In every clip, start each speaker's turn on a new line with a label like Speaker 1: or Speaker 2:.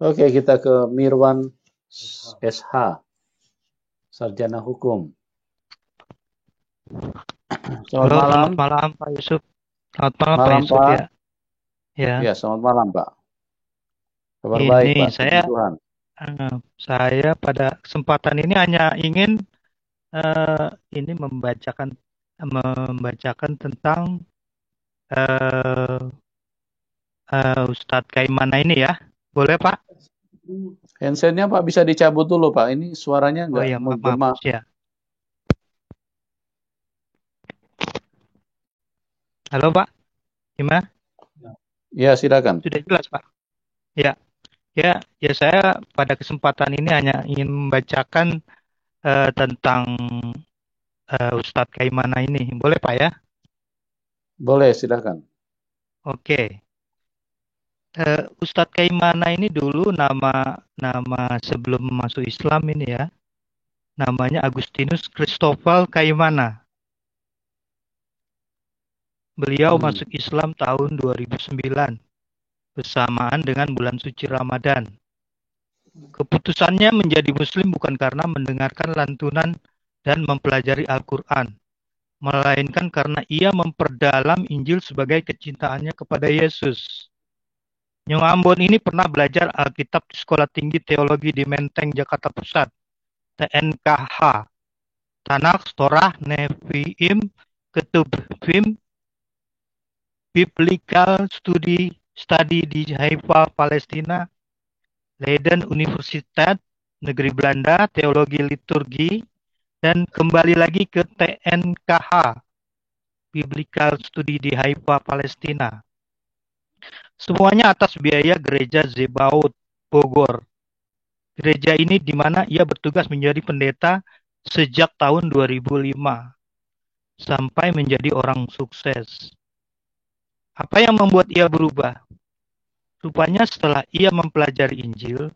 Speaker 1: Oke, kita ke Mirwan SH, Sarjana Hukum. Selamat
Speaker 2: Halo,
Speaker 1: malam.
Speaker 2: selamat malam Pak Yusuf. Selamat malam Pak
Speaker 1: Malam,
Speaker 2: Yusuf
Speaker 1: Pak.
Speaker 2: ya. Ya,
Speaker 1: Ya, selamat malam, Pak. Kabar baik,
Speaker 2: ini
Speaker 1: Pak. Puji Tuhan.
Speaker 2: saya pada kesempatan ini hanya ingin eh, ini membacakan tentang eh, Ustadz Kaimana ini ya. Boleh Pak?
Speaker 1: Handsetnya, Pak, bisa dicabut dulu, Pak. Ini suaranya
Speaker 2: Oh
Speaker 1: nggak
Speaker 2: ya, maaf
Speaker 1: menggema.
Speaker 2: ya. Halo Pak, gimana?
Speaker 1: Ya, silakan.
Speaker 2: Sudah jelas Pak? Ya, ya saya pada kesempatan ini hanya ingin membacakan tentang Ustadz Kaimana ini. Boleh Pak ya?
Speaker 1: Boleh, silakan.
Speaker 2: Oke. Ustadz Kaimana ini dulu nama nama sebelum masuk Islam ini ya, namanya Agustinus Christopher Kaimana. Beliau masuk Islam tahun 2009 bersamaan dengan bulan suci Ramadan. Keputusannya menjadi Muslim bukan karena mendengarkan lantunan dan mempelajari Al-Quran, melainkan karena ia memperdalam Injil sebagai kecintaannya kepada Yesus. Nyong Ambon ini pernah belajar Alkitab di Sekolah Tinggi Teologi di Menteng, Jakarta Pusat, TNKH, Tanakh, Torah, Nevi'im, Ketuvim, Biblical Study di Haifa, Palestina, Leiden Universiteit, Negeri Belanda, Teologi Liturgi, dan kembali lagi ke TNKH, Biblical Study di Haifa, Palestina. Semuanya atas biaya Gereja Zebaot, Bogor. Gereja ini di mana ia bertugas menjadi pendeta sejak tahun 2005 sampai menjadi orang sukses. Apa yang membuat ia berubah? Rupanya setelah ia mempelajari Injil,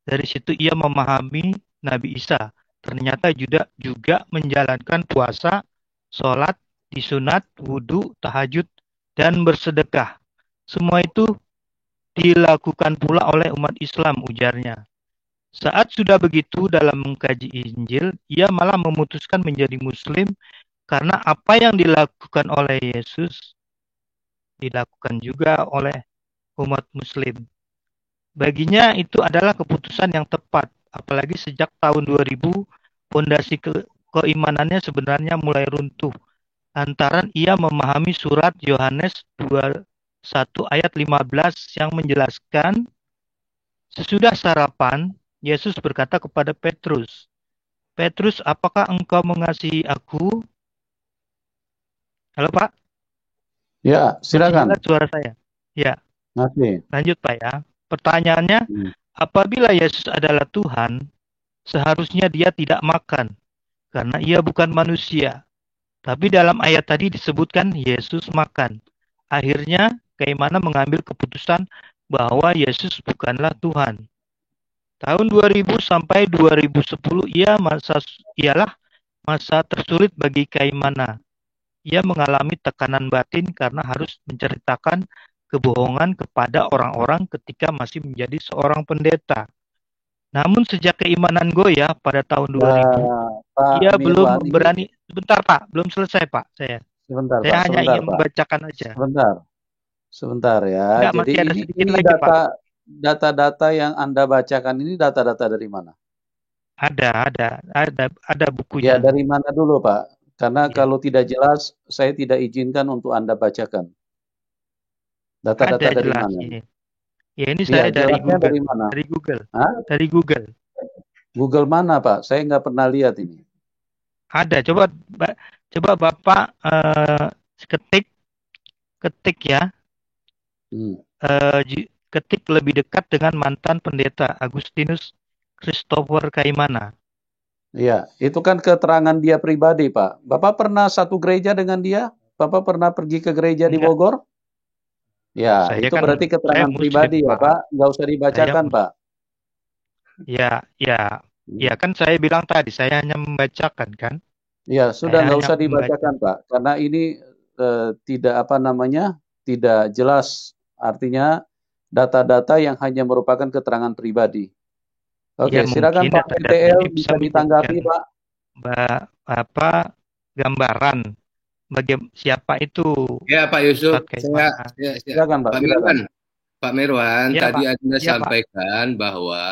Speaker 2: dari situ ia memahami Nabi Isa. Ternyata juga menjalankan puasa, sholat, disunat, wudhu, tahajud, dan bersedekah. Semua itu dilakukan pula oleh umat Islam, ujarnya. Saat sudah begitu dalam mengkaji Injil, ia malah memutuskan menjadi Muslim karena apa yang dilakukan oleh Yesus dilakukan juga oleh umat Muslim. Baginya itu adalah keputusan yang tepat, apalagi sejak tahun 2000 fondasi keimanannya sebenarnya mulai runtuh. Lantaran ia memahami surat Yohanes 21 ayat 15 yang menjelaskan, sesudah sarapan, Yesus berkata kepada Petrus, Petrus, apakah engkau mengasihi aku? Halo Pak,
Speaker 1: Ya,
Speaker 2: masih
Speaker 1: silakan.
Speaker 2: jelas suara saya? Ya,
Speaker 1: Masih.
Speaker 2: lanjut Pak ya. Pertanyaannya, apabila Yesus adalah Tuhan, seharusnya dia tidak makan, karena ia bukan manusia. Tapi dalam ayat tadi disebutkan Yesus makan. Akhirnya, Kaimana mengambil keputusan bahwa Yesus bukanlah Tuhan. Tahun 2000 sampai 2010 ialah masa tersulit bagi Kaimana. Ia mengalami tekanan batin karena harus menceritakan kebohongan kepada orang-orang ketika masih menjadi seorang pendeta. Namun sejak keimanan goyah pada tahun 2000,
Speaker 1: Pak
Speaker 2: ia belum
Speaker 1: Mirwan, ini
Speaker 2: berani. Sebentar Pak, belum selesai Pak saya.
Speaker 1: sebentar,
Speaker 2: Saya
Speaker 1: Pak.
Speaker 2: hanya
Speaker 1: Sebentar,
Speaker 2: ingin
Speaker 1: Pak.
Speaker 2: membacakan aja.
Speaker 1: Sebentar. Sebentar ya.
Speaker 2: Enggak,
Speaker 1: Jadi
Speaker 2: masih ada
Speaker 1: ini
Speaker 2: sedikit
Speaker 1: ini
Speaker 2: lagi Pak.
Speaker 1: data-data yang Anda bacakan ini data-data dari mana?
Speaker 2: Ada
Speaker 1: Ya,
Speaker 2: bukunya.
Speaker 1: dari mana dulu, Pak? Karena
Speaker 2: Ya,
Speaker 1: kalau tidak jelas, saya tidak izinkan untuk Anda bacakan.
Speaker 2: ada
Speaker 1: Data-data dari
Speaker 2: jelas
Speaker 1: mana?
Speaker 2: ini. Ya ini
Speaker 1: Iya,
Speaker 2: saya dari
Speaker 1: jelasnya
Speaker 2: Google.
Speaker 1: dari mana?
Speaker 2: Dari Google.
Speaker 1: Hah?
Speaker 2: Dari Google.
Speaker 1: Google mana, Pak? Saya nggak pernah lihat ini.
Speaker 2: Ada. Coba Bapak ketik ketik ya. Ketik lebih dekat dengan mantan pendeta Agustinus Christopher Kaimana.
Speaker 1: Iya, itu kan keterangan dia pribadi, Pak. Bapak pernah satu gereja dengan dia? Bapak pernah pergi ke gereja di
Speaker 2: Enggak,
Speaker 1: Bogor? Ya,
Speaker 2: saya
Speaker 1: itu
Speaker 2: kan
Speaker 1: berarti
Speaker 2: saya
Speaker 1: keterangan
Speaker 2: Muslim
Speaker 1: pribadi ya,
Speaker 2: Pak.
Speaker 1: Pak. Nggak usah
Speaker 2: Saya
Speaker 1: dibacakan, Pak.
Speaker 2: ya kan saya bilang tadi saya hanya membacakan kan.
Speaker 1: Ya, sudah
Speaker 2: Saya
Speaker 1: nggak
Speaker 2: hanya
Speaker 1: usah
Speaker 2: membaca.
Speaker 1: dibacakan, Pak. Karena ini tidak apa namanya, tidak jelas. Artinya data-data yang hanya merupakan keterangan pribadi. Oke,
Speaker 2: Ya
Speaker 1: silakan
Speaker 2: mungkin
Speaker 1: Pak
Speaker 2: data-data
Speaker 1: PTL
Speaker 2: ini bisa
Speaker 1: bisa ditanggapi,
Speaker 2: menjadikan
Speaker 1: Pak.
Speaker 2: gambaran siapa itu
Speaker 3: Ya Pak Yusuf,
Speaker 2: Ustadz
Speaker 3: saya,
Speaker 2: Khaimana.
Speaker 1: Silakan Pak,
Speaker 3: Pak
Speaker 1: silakan.
Speaker 3: Mirwan,
Speaker 2: Ya
Speaker 3: tadi
Speaker 2: Pak,
Speaker 3: Anda
Speaker 2: ya Pak.
Speaker 3: sampaikan bahwa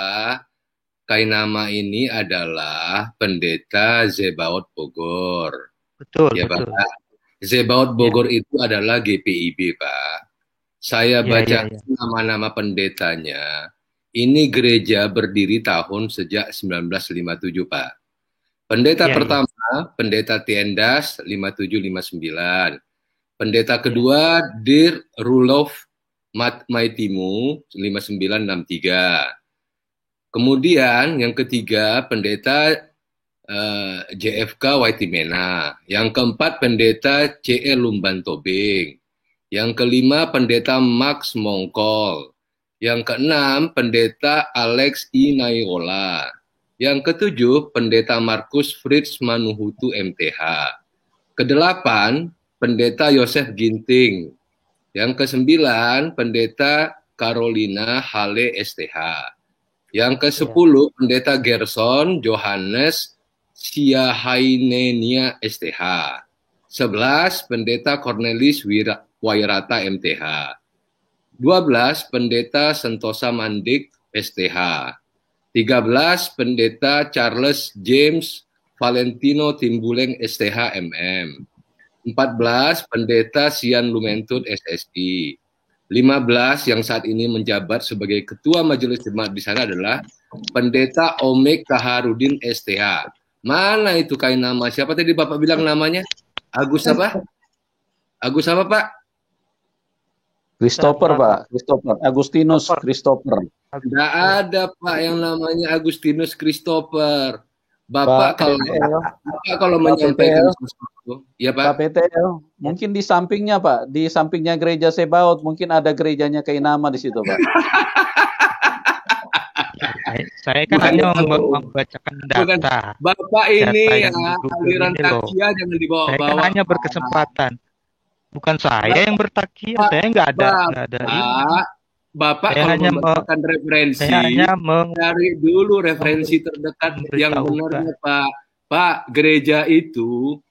Speaker 3: Kainama ini adalah pendeta Zebaot Bogor.
Speaker 2: Betul,
Speaker 3: Ya
Speaker 2: betul.
Speaker 3: Pak, Zebaot Bogor itu adalah GPIB Pak. Saya baca nama-nama pendetanya. Ini gereja berdiri sejak 1957 Pak. Pendeta pertama, pendeta Tiendas 5759. Pendeta kedua, Dir Rulof Maitimu 5963. Kemudian yang ketiga, pendeta JFK Waitimena. Yang keempat, pendeta CE Lumban Tobing. Yang kelima, pendeta Max Mongkol. Yang keenam, pendeta Alex I. Naiola. Yang ketujuh, pendeta Markus Fritz Manuhutu MTH. Kedelapan, pendeta Yosef Ginting. Yang kesembilan, pendeta Carolina Hale STH. Yang ke-10, pendeta Gerson Johannes Siahainenia STH. 11, pendeta Cornelis Wairata MTH. 12, pendeta Sentosa Mandik STH. 13, pendeta Charles James Valentino Timbuleng STH MM. 14, pendeta Sian Lumentut SSI. 15 yang saat ini menjabat sebagai ketua majelis jemaat di sana adalah pendeta Omek Kaharudin STH. Mana itu Kainama? Siapa tadi Bapak bilang namanya? Agus apa? Agus apa Pak?
Speaker 1: Christopher Pak, Christopher. Agustinus Christopher.
Speaker 3: Tidak ada Pak yang namanya Agustinus Christopher. Bapak kalau menyampaikan sesuatu, ya Pak.
Speaker 1: Pak PTL, mungkin di sampingnya Pak, di sampingnya gereja Sebaot, mungkin ada gerejanya Kainama di situ Pak.
Speaker 2: Saya kan hanya membacakan data.
Speaker 3: Bapak ini
Speaker 2: data
Speaker 3: aliran takia jangan dibawa-bawa.
Speaker 2: Saya kan hanya berkesempatan. Bukan saya yang bertakia, saya nggak ada Bapak
Speaker 3: kalau membacakan referensi, cari dulu referensi terdekat yang benarnya Pak. Pak, gereja itu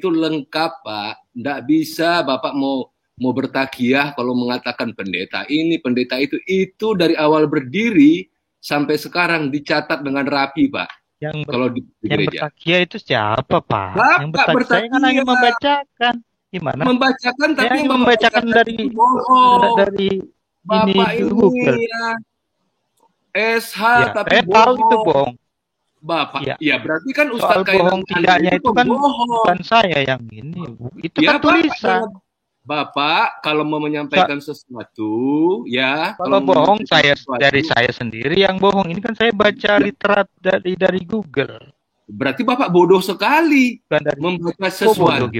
Speaker 3: lengkap Pak. Nggak bisa Bapak mau bertakiah kalau mengatakan pendeta ini, pendeta itu dari awal berdiri sampai sekarang dicatat dengan rapi Pak.
Speaker 2: Yang
Speaker 3: gereja.
Speaker 2: bertakiah itu siapa Pak?
Speaker 3: Bapak
Speaker 2: yang bertakiah kan hanya membacakan. Gimana?
Speaker 3: Membacakan tapi
Speaker 2: membacakan dari
Speaker 3: Bapak ini
Speaker 2: Google.
Speaker 3: SH
Speaker 2: ya,
Speaker 3: tapi
Speaker 2: saya
Speaker 3: bohong.
Speaker 2: Tahu itu bohong.
Speaker 3: Bapak, ya berarti kan
Speaker 2: Soal
Speaker 3: Ustadz
Speaker 2: bohong tidaknya itu kan
Speaker 3: bohong.
Speaker 2: Bukan saya yang ini. Itu kan tulisan.
Speaker 3: Bapak kalau mau menyampaikan sesuatu, ya.
Speaker 2: Kalau bohong saya sendiri yang bohong. Ini kan saya baca literat dari Google.
Speaker 3: Berarti Bapak bodoh sekali membaca sesuatu.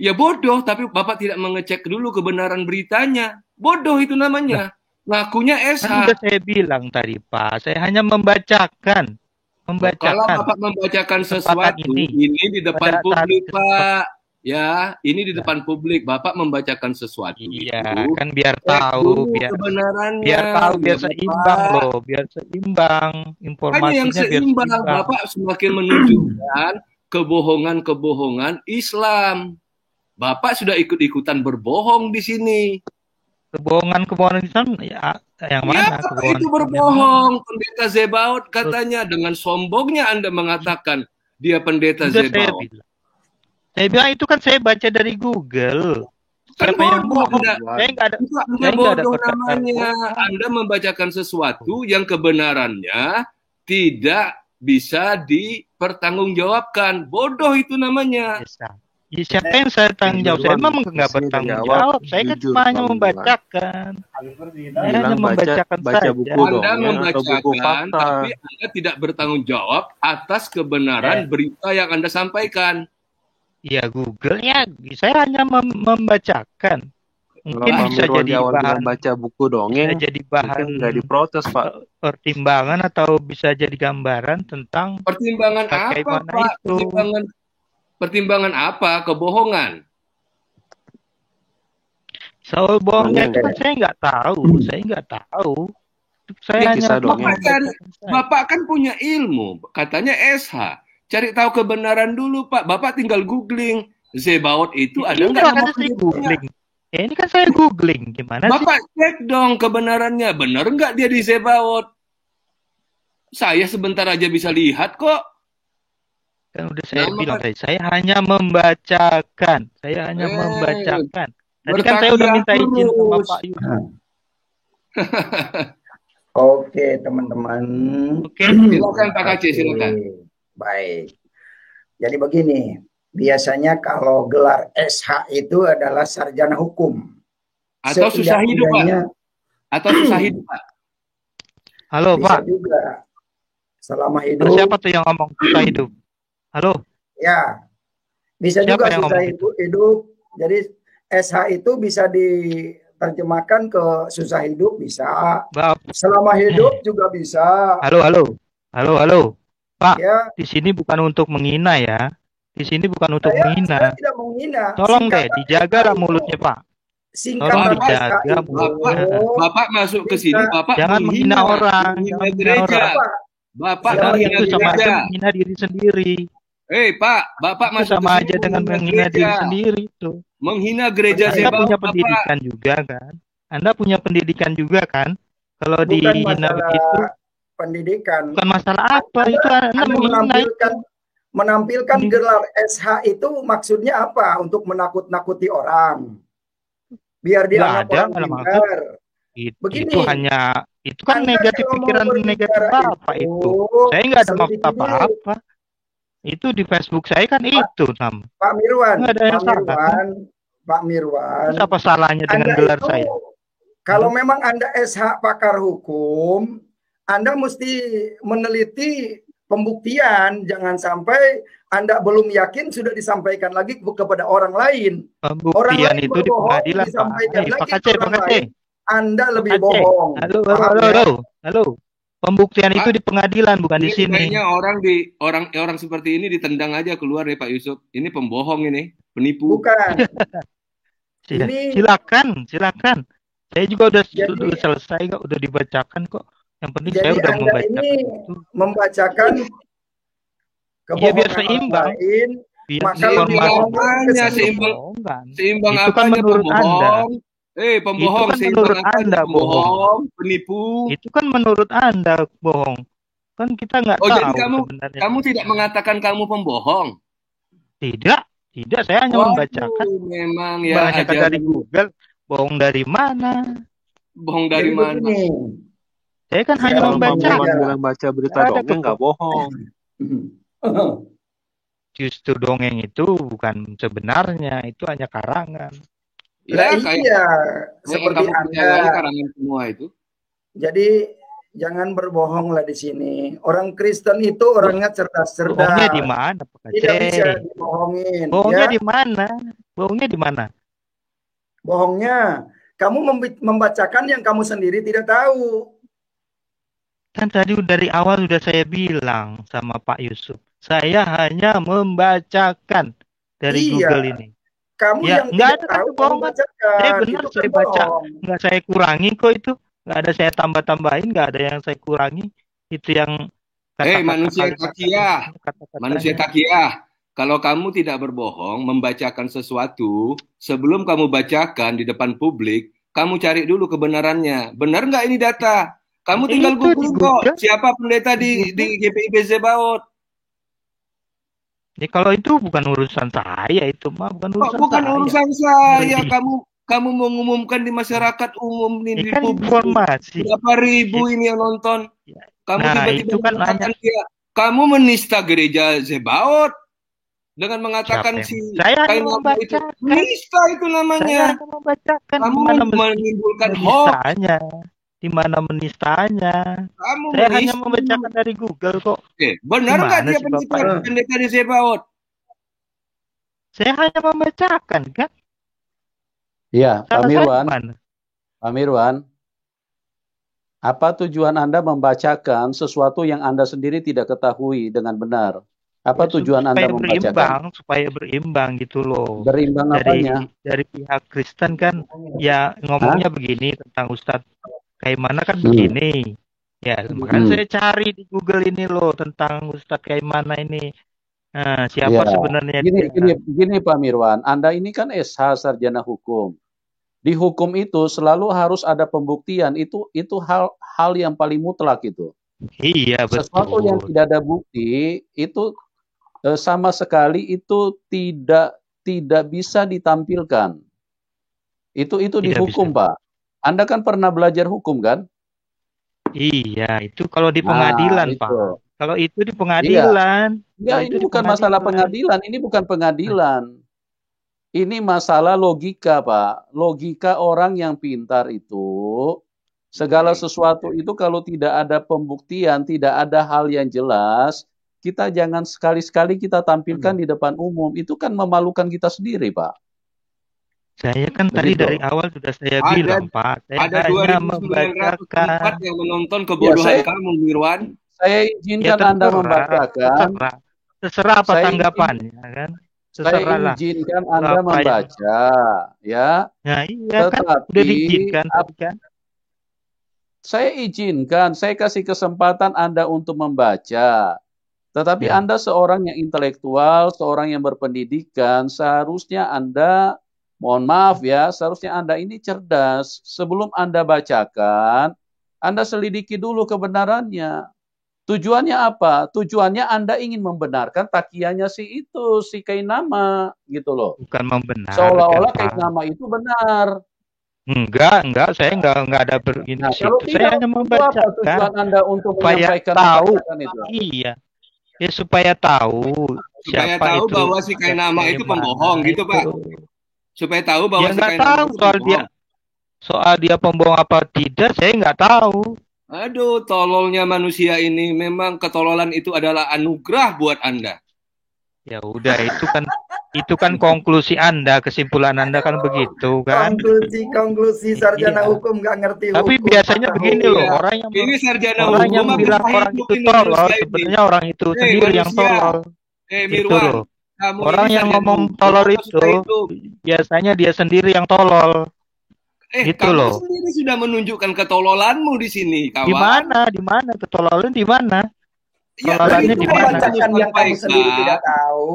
Speaker 3: Ya bodoh, tapi Bapak tidak mengecek dulu kebenaran beritanya. Bodoh itu namanya. Ngakunya SH.
Speaker 2: Kan sudah saya bilang tadi Pak, saya hanya membacakan.
Speaker 3: Kalau Bapak membacakan sesuatu, ini di depan publik Pak. Ya, ini di depan publik. Bapak membacakan sesuatu.
Speaker 2: Iya, kan biar tahu,
Speaker 3: kebenarannya.
Speaker 2: Biar tahu, biar seimbang loh, biar seimbang informasinya.
Speaker 3: Hanya yang seimbang, Bapak semakin menunjukkan kebohongan-kebohongan Islam. Bapak sudah ikut-ikutan berbohong di sini.
Speaker 2: Kebohongan Islam yang mana?
Speaker 3: Ya, itu berbohong. Pendeta Zebaot katanya dengan sombongnya Anda mengatakan dia pendeta Zebaot.
Speaker 2: Saya bilang itu kan saya baca dari Google.
Speaker 3: Kan bodoh Anda.
Speaker 2: Saya nggak ada.
Speaker 3: Anda bodoh namanya. Anda membacakan sesuatu yang kebenarannya tidak bisa dipertanggungjawabkan. Bodoh itu namanya.
Speaker 2: Ya, siapa yang saya tanggung jawab? Saya memang nggak bertanggung jawab. Saya kan cuma hanya membacakan. Saya hanya membacakan saja.
Speaker 3: Anda membacakan, tapi Anda tidak bertanggung jawab atas kebenaran berita yang Anda sampaikan.
Speaker 2: Ya Google ya, saya hanya membacakan. Mungkin bisa jadi bahan
Speaker 4: baca buku dongeng,
Speaker 2: bisa jadi bahan
Speaker 4: nggak diprotes Pak.
Speaker 2: Pertimbangan atau bisa jadi gambaran tentang
Speaker 3: pertimbangan apa Pak?
Speaker 2: Itu. Soal bohongnya
Speaker 4: Dongeng.
Speaker 2: itu kan saya nggak tahu. Saya nggak tahu. Saya
Speaker 3: Ya,
Speaker 2: hanya
Speaker 4: kisah dongeng.
Speaker 2: membacakan saja.
Speaker 3: Bapak kan punya ilmu, katanya SH. Cari tahu kebenaran dulu, Pak. Bapak tinggal googling. Zebaot itu ada
Speaker 2: Ini
Speaker 3: nggak nama
Speaker 2: makanya saya
Speaker 3: pendetanya?
Speaker 2: googling. Ya, ini kan saya googling. Gimana sih?
Speaker 3: Bapak cek dong kebenarannya. Benar nggak dia di Zebaot? Saya sebentar aja bisa lihat kok.
Speaker 2: Kan udah saya
Speaker 3: Nama
Speaker 2: bilang
Speaker 3: kan,
Speaker 2: tadi, saya hanya membacakan. Saya hanya membacakan. Tadi kan saya udah
Speaker 3: bertakiyah
Speaker 2: minta izin sama
Speaker 3: terus.
Speaker 2: Pak Yusuf.
Speaker 5: Oke, teman-teman.
Speaker 2: Oke.
Speaker 3: Silakan Pak Kacik, silakan.
Speaker 5: Baik. Jadi begini, biasanya kalau gelar SH itu adalah sarjana hukum.
Speaker 3: Atau susah hidup, Pak.
Speaker 5: Setidak-tidaknya
Speaker 3: Atau susah hidup, Pak.
Speaker 2: Halo,
Speaker 5: bisa
Speaker 2: Pak.
Speaker 5: juga selama
Speaker 2: Terus
Speaker 5: hidup.
Speaker 2: siapa tuh yang ngomong susah hidup? Halo,
Speaker 5: Ya, bisa
Speaker 2: siapa
Speaker 5: juga
Speaker 2: yang
Speaker 5: susah
Speaker 2: ngomong itu?
Speaker 5: hidup. Jadi SH itu bisa diterjemahkan ke susah hidup, bisa. Selama hidup juga bisa.
Speaker 2: Halo. Pak,
Speaker 5: Ya,
Speaker 2: di sini bukan untuk menghina ya. Di sini bukan untuk
Speaker 5: saya
Speaker 2: menghina.
Speaker 5: tidak menghina.
Speaker 2: Tolong deh,
Speaker 5: Singkatan
Speaker 2: dijagalah
Speaker 5: SH itu-
Speaker 2: mulutnya, Pak. Tolong
Speaker 5: Singkatan
Speaker 2: dijaga
Speaker 5: SH itu
Speaker 2: mulutnya.
Speaker 3: Bapak masuk ke sini, Bapak
Speaker 2: Jangan menghina orang,
Speaker 3: menghina
Speaker 2: jangan menghina
Speaker 3: gereja.
Speaker 2: orang.
Speaker 5: Apa?
Speaker 3: Bapak
Speaker 2: Karena
Speaker 3: menghina
Speaker 2: itu sama aja
Speaker 3: gereja.
Speaker 2: menghina diri sendiri.
Speaker 3: Pak, Bapak
Speaker 2: Itu
Speaker 3: masuk ke
Speaker 2: sama
Speaker 3: sini
Speaker 2: aja dengan menghina diri sendiri itu.
Speaker 3: Menghina gereja
Speaker 2: Anda
Speaker 3: Zebaot,
Speaker 2: punya
Speaker 3: Bapak.
Speaker 2: pendidikan juga kan? Anda punya pendidikan juga kan? Kalau
Speaker 5: Bukan
Speaker 2: dihina
Speaker 5: masalah
Speaker 2: begitu,
Speaker 5: pendidikan.
Speaker 2: bukan masalah apa. Itu Anda menghina itu.
Speaker 5: menampilkan gelar SH itu maksudnya apa? Untuk menakut-nakuti orang. Biar
Speaker 2: Nggak
Speaker 5: dianggap
Speaker 2: ada,
Speaker 5: orang
Speaker 2: malah
Speaker 5: pintar. Begini,
Speaker 2: Itu hanya, itu kan
Speaker 5: Anda
Speaker 2: negatif
Speaker 5: kalau mau
Speaker 2: pikiran negatif
Speaker 5: berbicara
Speaker 2: Bapak itu.
Speaker 5: itu,
Speaker 2: Saya nggak ada maksud
Speaker 5: selidiki dulu.
Speaker 2: apa-apa. Itu di Facebook saya kan itu, Nam.
Speaker 5: Pak Mirwan,
Speaker 2: Nggak ada yang salah, kan?
Speaker 5: Pak Mirwan.
Speaker 2: Terus apa salahnya dengan
Speaker 5: Anda
Speaker 2: gelar
Speaker 5: itu,
Speaker 2: saya?
Speaker 5: kalau memang Anda SH pakar hukum, Anda mesti meneliti pembuktian. Jangan sampai Anda belum yakin sudah disampaikan lagi kepada orang lain. Orang
Speaker 2: Pembuktian
Speaker 5: lain
Speaker 2: itu di
Speaker 5: berbohong,
Speaker 2: pengadilan, Pak.
Speaker 5: disampaikan lagi
Speaker 2: Pak
Speaker 5: ke
Speaker 2: Aceh,
Speaker 5: orang
Speaker 2: Pak Aceh.
Speaker 5: lain. Anda lebih
Speaker 2: Aceh.
Speaker 5: bohong. Paham ya?
Speaker 2: Halo. Pembuktian
Speaker 3: Pak,
Speaker 2: itu di pengadilan, bukan di sini.
Speaker 3: Kayaknya orang seperti ini ditendang aja keluar nih Pak Yusuf. Ini pembohong ini, penipu.
Speaker 5: Bukan. Ini-
Speaker 2: Silakan. Saya juga udah selesai kok, udah dibacakan kok. Yang penting saya
Speaker 5: Jadi
Speaker 2: udah
Speaker 5: Anda
Speaker 2: membacakan
Speaker 5: ini
Speaker 2: itu.
Speaker 5: membacakan
Speaker 2: Iya, biar
Speaker 5: kebohongan
Speaker 2: seimbang.
Speaker 5: orang lain,
Speaker 2: Biar
Speaker 5: maka
Speaker 3: Seimbang
Speaker 5: lebih
Speaker 2: informasi
Speaker 3: apanya, seimbang?
Speaker 2: kebohongan.
Speaker 3: Seimbang
Speaker 2: Itu kan
Speaker 3: apanya
Speaker 2: menurut
Speaker 3: pembohong? Pembohong,
Speaker 2: Itu kan
Speaker 3: seimbang
Speaker 2: menurut
Speaker 3: apanya
Speaker 2: Anda
Speaker 3: pembohong, penipu?
Speaker 2: Itu kan menurut Anda bohong. Kan kita nggak
Speaker 3: Oh,
Speaker 2: tahu
Speaker 3: jadi
Speaker 2: sebenarnya.
Speaker 3: kamu tidak mengatakan kamu pembohong?
Speaker 2: Tidak, saya hanya membacakan.
Speaker 3: Memang ya
Speaker 2: Banyak dari Google. Bohong dari mana?
Speaker 3: Bohong dari
Speaker 5: Jadi
Speaker 3: mana?
Speaker 5: begini.
Speaker 2: Saya kan hanya
Speaker 5: Kalau
Speaker 2: membaca.
Speaker 5: Mirwan
Speaker 4: bilang baca berita
Speaker 2: Nggak ada
Speaker 4: dongeng nggak bohong.
Speaker 2: Justru dongeng itu bukan sebenarnya, itu hanya karangan.
Speaker 5: Lah
Speaker 3: Ya,
Speaker 5: iya, seperti
Speaker 3: kamu percaya
Speaker 5: Anda.
Speaker 3: karangan semua itu.
Speaker 5: Jadi jangan berbohong lah di sini. Orang Kristen itu orangnya cerdas-cerdas.
Speaker 2: Bohongnya di mana, Pak
Speaker 5: Tidak bisa
Speaker 2: Aceh?
Speaker 5: dibohongin.
Speaker 2: Bohongnya
Speaker 5: ya.
Speaker 2: di mana? Bohongnya di mana?
Speaker 5: Bohongnya, kamu membacakan yang kamu sendiri tidak tahu.
Speaker 2: Kan tadi dari awal sudah saya bilang sama Pak Yusuf. Saya hanya membacakan dari
Speaker 5: Iya.
Speaker 2: Google ini.
Speaker 5: Kamu
Speaker 2: Ya,
Speaker 5: yang
Speaker 2: nggak
Speaker 5: tidak
Speaker 2: ada kan
Speaker 5: tahu
Speaker 2: kebohongan.
Speaker 5: membacakan.
Speaker 2: Saya benar,
Speaker 5: Itu
Speaker 2: saya
Speaker 5: kan
Speaker 2: baca.
Speaker 5: bohong.
Speaker 2: Nggak saya kurangi kok itu. Nggak ada saya tambah-tambahin, nggak ada yang saya kurangi. Itu yang
Speaker 3: Manusia takiyah.
Speaker 2: kata-katanya.
Speaker 3: Manusia takiyah. Kalau kamu tidak berbohong, membacakan sesuatu, sebelum kamu bacakan di depan publik, kamu cari dulu kebenarannya. Benar nggak ini data? Kamu tinggal
Speaker 2: Itu di
Speaker 3: googling kok.
Speaker 2: Google.
Speaker 3: Siapa pendeta di GPIB Zebaot?
Speaker 2: Ya, kalau itu bukan urusan saya, itu mah bukan urusan
Speaker 3: Bukan
Speaker 2: saya.
Speaker 3: urusan saya.
Speaker 2: Jadi-
Speaker 3: Kamu mengumumkan di masyarakat umum
Speaker 2: Ya
Speaker 3: di
Speaker 2: kan
Speaker 3: publik.
Speaker 2: informasi.
Speaker 3: Berapa ribu ini yang nonton?
Speaker 2: Ya.
Speaker 3: Kamu
Speaker 2: Nah,
Speaker 3: tiba-tiba
Speaker 2: itu kan
Speaker 3: mengatakan dia. Kamu menista gereja Zebaot dengan mengatakan
Speaker 2: Siapa yang- Saya hanya
Speaker 3: kain lama itu.
Speaker 2: membacakan.
Speaker 3: Menista itu
Speaker 2: Saya
Speaker 3: namanya.
Speaker 2: hanya membacakan.
Speaker 3: Kamu
Speaker 2: Di mana
Speaker 3: menimbulkan hoax.
Speaker 2: menistanya? Di mana menistanya?
Speaker 3: Kamu
Speaker 2: Saya hanya
Speaker 3: menista.
Speaker 2: membacakan dari Google kok.
Speaker 3: Benar nggak
Speaker 2: Gimana
Speaker 3: dia
Speaker 2: sih, Bapak?
Speaker 3: pendeta di Zebaot?
Speaker 2: Saya hanya membacakan kan.
Speaker 1: Ya, Pak
Speaker 2: Salah saya
Speaker 1: Mirwan.
Speaker 2: gimana?
Speaker 1: Pak Mirwan, apa tujuan Anda membacakan sesuatu yang Anda sendiri tidak ketahui dengan benar? Apa
Speaker 2: Ya,
Speaker 1: tujuan Anda membacakan?
Speaker 2: supaya berimbang gitu loh.
Speaker 1: Berimbang apanya?
Speaker 2: Dari pihak Kristen kan ya ngomongnya begini tentang Ustadz Kaimana kan
Speaker 1: Hmm.
Speaker 2: begini. Ya, makanya
Speaker 1: Hmm.
Speaker 2: saya cari di Google ini loh tentang Ustadz Kaimana ini. Nah, siapa
Speaker 1: Ya,
Speaker 2: sebenarnya
Speaker 1: gini,
Speaker 2: dia?
Speaker 1: gini Pak Mirwan, Anda ini kan SH sarjana hukum. Di hukum itu selalu harus ada pembuktian. Itu hal yang paling mutlak itu.
Speaker 2: Iya,
Speaker 1: Sesuatu yang
Speaker 2: betul.
Speaker 1: tidak ada bukti itu sama sekali itu tidak bisa ditampilkan. Itu di
Speaker 2: Tidak
Speaker 1: hukum,
Speaker 2: bisa.
Speaker 1: Pak. Anda kan pernah belajar hukum kan?
Speaker 2: Iya, itu kalau di
Speaker 1: Nah,
Speaker 2: pengadilan,
Speaker 1: itu.
Speaker 2: Pak. Kalau itu di
Speaker 1: Iya.
Speaker 2: pengadilan.
Speaker 1: Ya,
Speaker 2: Kalau
Speaker 1: ini
Speaker 2: itu di
Speaker 1: bukan masalah
Speaker 2: pengadilan.
Speaker 1: pengadilan, ini bukan pengadilan. Ini masalah logika, Pak. Logika orang yang pintar itu, segala sesuatu itu kalau tidak ada pembuktian, tidak ada hal yang jelas, kita jangan sekali-sekali kita tampilkan di depan umum. Itu kan memalukan kita sendiri, Pak.
Speaker 2: Saya kan tadi
Speaker 1: Begitu.
Speaker 2: dari awal sudah saya bilang, Pak. Saya
Speaker 3: Ada
Speaker 2: hanya
Speaker 3: 2.904
Speaker 2: membacakan.
Speaker 3: yang menonton kebodohan
Speaker 1: Ya,
Speaker 3: kamu, Mirwan.
Speaker 1: Saya izinkan
Speaker 2: Ya,
Speaker 1: Anda membacakan.
Speaker 2: Terserah apa
Speaker 1: Saya
Speaker 2: tanggapannya, kan?
Speaker 1: Saya
Speaker 2: Terserahlah.
Speaker 1: izinkan Anda
Speaker 2: Apa yang-
Speaker 1: membaca, ya.
Speaker 2: Nah, iya kan? Udah
Speaker 1: Tetapi
Speaker 2: diizinkan tadi kan?
Speaker 1: saya izinkan, saya kasih kesempatan Anda untuk membaca. Tetapi
Speaker 2: Ya.
Speaker 1: Anda seorang yang intelektual, seorang yang berpendidikan, seharusnya Anda, mohon maaf ya, seharusnya Anda ini cerdas. Sebelum Anda bacakan, Anda selidiki dulu kebenarannya. Tujuannya apa? Tujuannya Anda ingin membenarkan takianya si Kainama, gitu loh.
Speaker 2: Bukan membenarkan,
Speaker 1: Seolah-olah
Speaker 2: Pak.
Speaker 1: Kainama itu benar.
Speaker 2: Enggak, saya enggak ada berini
Speaker 1: Nah,
Speaker 2: situ.
Speaker 1: kalau
Speaker 2: Saya
Speaker 1: tidak,
Speaker 2: hanya
Speaker 1: itu apa
Speaker 2: membacakan
Speaker 1: tujuan Anda untuk
Speaker 2: supaya
Speaker 1: menyampaikan
Speaker 2: tahu.
Speaker 1: membacakan itu?
Speaker 2: Iya. Ya supaya tahu
Speaker 3: Supaya
Speaker 2: siapa
Speaker 3: tahu
Speaker 2: itu.
Speaker 3: bahwa si Kainama itu pembohong gitu, Pak. Supaya tahu bahwa
Speaker 2: Ya
Speaker 3: si
Speaker 2: nggak
Speaker 3: Kainama
Speaker 2: tahu
Speaker 3: itu
Speaker 2: soal
Speaker 3: pembohong.
Speaker 2: soal dia pembohong apa tidak, saya nggak tahu.
Speaker 3: Aduh, tololnya manusia ini. Memang ketololan itu adalah anugerah buat Anda.
Speaker 2: Ya udah, itu kan konklusi Anda, kesimpulan Anda kan begitu kan.
Speaker 5: Konklusi sarjana
Speaker 2: Iya.
Speaker 5: hukum nggak ngerti
Speaker 2: Tapi
Speaker 5: hukum.
Speaker 2: biasanya begini
Speaker 3: Iya.
Speaker 2: loh, orang yang
Speaker 3: Ini sarjana
Speaker 2: orang
Speaker 3: hukum
Speaker 2: yang
Speaker 3: apa
Speaker 2: bilang
Speaker 3: kita
Speaker 2: orang
Speaker 3: hidup
Speaker 2: itu
Speaker 3: ini
Speaker 2: tolol,
Speaker 3: manusia ini?
Speaker 2: sebenarnya orang itu sendiri yang
Speaker 3: manusia.
Speaker 2: tolol. Itu
Speaker 3: Mirwan,
Speaker 2: loh.
Speaker 3: kamu
Speaker 2: Orang
Speaker 3: ini
Speaker 2: yang
Speaker 3: sarjana
Speaker 2: ngomong
Speaker 3: hukum
Speaker 2: tolol
Speaker 3: apa
Speaker 2: itu
Speaker 3: suka hidup?
Speaker 2: biasanya dia sendiri yang tolol. Gitu
Speaker 3: kamu
Speaker 2: loh.
Speaker 3: sendiri sudah menunjukkan ketololanmu di sini, kawan.
Speaker 2: Di mana? Ketololan di mana?
Speaker 3: Ya,
Speaker 2: Ketololannya
Speaker 5: Itu
Speaker 2: di mana?
Speaker 5: membacakan yang kamu sendiri
Speaker 3: Sampaikan.
Speaker 5: tidak tahu.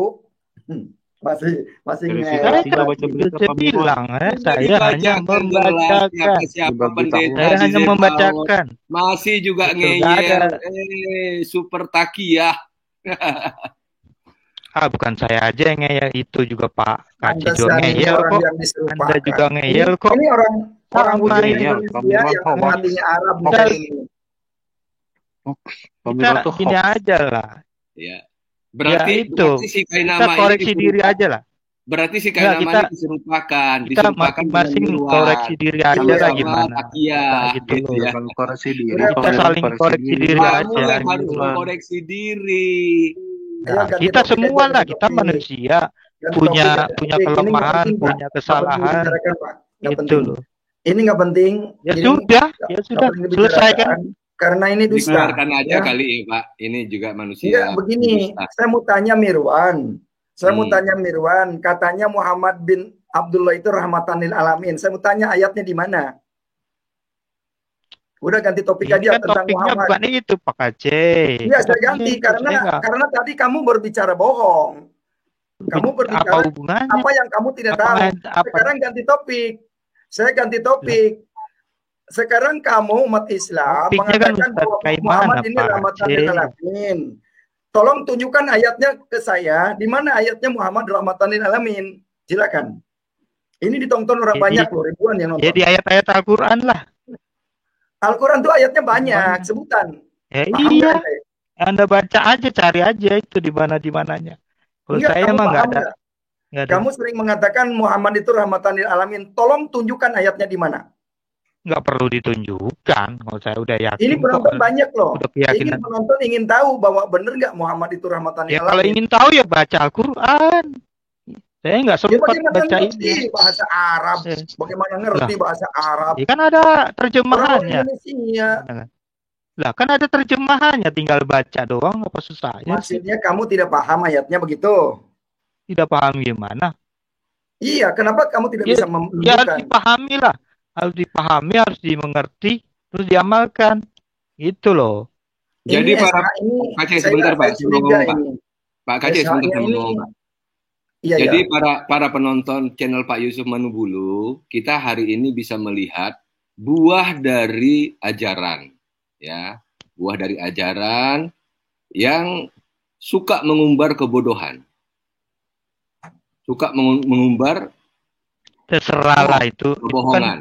Speaker 5: Masih
Speaker 4: Saya
Speaker 5: ngelak.
Speaker 4: tidak baca berita,
Speaker 2: Saya
Speaker 4: Pak Mirwan.
Speaker 2: bilang, saya hanya
Speaker 3: Dibacakan jelas
Speaker 2: membacakan.
Speaker 3: siapa
Speaker 4: Diberitahu.
Speaker 3: pendeta
Speaker 2: Saya
Speaker 3: di
Speaker 2: hanya
Speaker 3: Zepaos.
Speaker 2: membacakan.
Speaker 3: Masih juga
Speaker 2: Betul, nggak
Speaker 3: ngeyel.
Speaker 2: ada.
Speaker 3: Super takiyah.
Speaker 2: Bukan saya aja yang ngeyel, itu juga Pak
Speaker 5: Anda
Speaker 2: Kaci juga
Speaker 5: sering
Speaker 2: ngeyel
Speaker 5: orang
Speaker 2: kok.
Speaker 5: yang diserupakan.
Speaker 2: Anda juga ngeyel kok.
Speaker 5: Ini orang
Speaker 2: Sama
Speaker 5: wujud
Speaker 2: ini.
Speaker 5: Indonesia yang hatinya Arab
Speaker 2: Kita-
Speaker 5: ini.
Speaker 4: Pak Mirwan
Speaker 2: Kita
Speaker 4: tuh
Speaker 2: gini
Speaker 4: hoax.
Speaker 2: aja lah.
Speaker 3: Ya. Berarti
Speaker 2: itu.
Speaker 3: si
Speaker 2: Kita
Speaker 3: Kainama
Speaker 2: koreksi
Speaker 3: ini
Speaker 2: diri aja lah.
Speaker 3: Berarti si
Speaker 2: Enggak,
Speaker 3: Kainama ini diserupakan.
Speaker 2: Kita masing-masing koreksi diri aja lah gimana.
Speaker 3: Takiyah,
Speaker 2: Gitu
Speaker 3: gitu
Speaker 2: loh.
Speaker 3: ya.
Speaker 4: Bukan koreksi diri.
Speaker 5: Kita
Speaker 4: Pak Mirwan
Speaker 2: saling koreksi diri
Speaker 3: Kamu
Speaker 2: aja,
Speaker 3: yang harus
Speaker 2: gitu.
Speaker 3: mengkoreksi diri.
Speaker 2: Nah,
Speaker 5: Ganti
Speaker 2: kita
Speaker 5: topik
Speaker 2: semua
Speaker 5: aja,
Speaker 2: lah,
Speaker 5: ganti
Speaker 2: kita
Speaker 5: topik.
Speaker 2: manusia
Speaker 5: Ganti
Speaker 2: punya
Speaker 5: topik, ganti
Speaker 2: punya
Speaker 5: topik. Ini nggak
Speaker 2: kelemahan,
Speaker 5: penting, Pak.
Speaker 2: punya
Speaker 5: Nggak penting
Speaker 2: kesalahan.
Speaker 5: dibicarakan, Pak. Nggak
Speaker 2: Itu
Speaker 5: penting.
Speaker 2: loh.
Speaker 5: Ini nggak penting.
Speaker 2: Ya
Speaker 5: Ini
Speaker 2: sudah,
Speaker 5: nggak
Speaker 2: selesai kan.
Speaker 5: dibicarakan. Karena ini dusta.
Speaker 3: Dikeluarkan aja
Speaker 5: ya.
Speaker 3: kali ya, Pak. Ini juga manusia.
Speaker 5: Enggak, begini.
Speaker 3: Dusta.
Speaker 5: Saya mau tanya Mirwan. Katanya Muhammad bin Abdullah itu rahmatan lil alamin. Saya mau tanya ayatnya di mana? Udah ganti topik
Speaker 2: Ini
Speaker 5: aja
Speaker 2: kan
Speaker 5: tentang
Speaker 2: topiknya
Speaker 5: Muhammad.
Speaker 2: bukan itu Pak Aceh.
Speaker 5: Iya, saya
Speaker 2: Topiknya
Speaker 5: ganti
Speaker 2: itu, saya nggak-
Speaker 5: karena tadi kamu berbicara bohong. Kamu
Speaker 2: apa
Speaker 5: berbicara
Speaker 2: hubungannya?
Speaker 5: apa yang kamu tidak
Speaker 2: Apa-
Speaker 5: tahu.
Speaker 2: apa-
Speaker 5: Sekarang ganti topik. Saya ganti topik. Sekarang kamu umat Islam
Speaker 2: Topiknya kan
Speaker 5: mengatakan
Speaker 2: Ustaz
Speaker 5: bahwa
Speaker 2: Kaimana,
Speaker 5: Muhammad ini
Speaker 2: Pak
Speaker 5: rahmatan
Speaker 2: Aceh.
Speaker 5: lil alamin. Tolong tunjukkan ayatnya ke saya. Di mana ayatnya Muhammad rahmatan lil alamin? Silakan. Ini ditonton orang
Speaker 2: Jadi-
Speaker 5: banyak loh, ribuan yang nonton.
Speaker 2: Ya di ayat-ayat Al-Quran lah.
Speaker 5: Al-Quran tuh ayatnya banyak, sebutan.
Speaker 2: Ya
Speaker 5: Paham
Speaker 2: iya.
Speaker 5: nggak, Teh?
Speaker 2: Anda baca aja, cari aja itu di mananya. Kalau
Speaker 5: Enggak,
Speaker 2: saya
Speaker 5: kamu
Speaker 2: mah nggak
Speaker 5: paham
Speaker 2: ada.
Speaker 5: nggak?
Speaker 2: Nggak ada.
Speaker 5: Kamu sering mengatakan Muhammad itu rahmatan lil alamin. Tolong tunjukkan ayatnya di mana.
Speaker 2: Nggak perlu ditunjukkan. Kalau saya udah yakin.
Speaker 5: Ini penonton
Speaker 2: kok.
Speaker 5: banyak loh.
Speaker 2: Udah keyakinan.
Speaker 5: Penonton ingin tahu bahwa benar nggak Muhammad itu rahmatan lil
Speaker 2: Ya kalau
Speaker 5: alamin.
Speaker 2: ingin tahu ya baca Al-Quran. Saya nggak
Speaker 5: Ya
Speaker 2: sempat
Speaker 5: bagaimana
Speaker 2: baca
Speaker 5: ngerti
Speaker 2: ini.
Speaker 5: bahasa Arab?
Speaker 2: Eh.
Speaker 5: Bagaimana ngerti bahasa Arab?
Speaker 2: Ya kan ada
Speaker 5: Orang
Speaker 2: terjemahannya.
Speaker 5: Indonesia.
Speaker 2: Lah kan ada terjemahannya, tinggal baca doang, apa susahnya sih?
Speaker 5: Maksudnya kamu tidak paham ayatnya begitu?
Speaker 2: Tidak paham gimana?
Speaker 5: Iya, kenapa kamu tidak
Speaker 2: Ya,
Speaker 5: bisa
Speaker 2: ya harus
Speaker 5: menunjukkan?
Speaker 2: dipahami lah, harus dipahami, harus dimengerti, terus diamalkan, gitu loh.
Speaker 3: Jadi
Speaker 5: Ini
Speaker 3: para
Speaker 5: SH ini
Speaker 3: Pak Aceh
Speaker 5: saya
Speaker 3: sebentar Pak, sebelum
Speaker 5: curiga
Speaker 3: ngomong Pak.
Speaker 5: ini.
Speaker 3: Pak Aceh sebentar
Speaker 5: SH-nya
Speaker 3: sebelum
Speaker 5: ini,
Speaker 3: ngomong Pak.
Speaker 5: iya
Speaker 3: Jadi
Speaker 5: ya.
Speaker 3: para penonton channel Pak Yusuf Manubulu, kita hari ini bisa melihat buah dari ajaran, ya, buah dari ajaran yang suka mengumbar kebodohan, suka mengumbar
Speaker 2: Terserah lah itu kan
Speaker 3: kebohongan,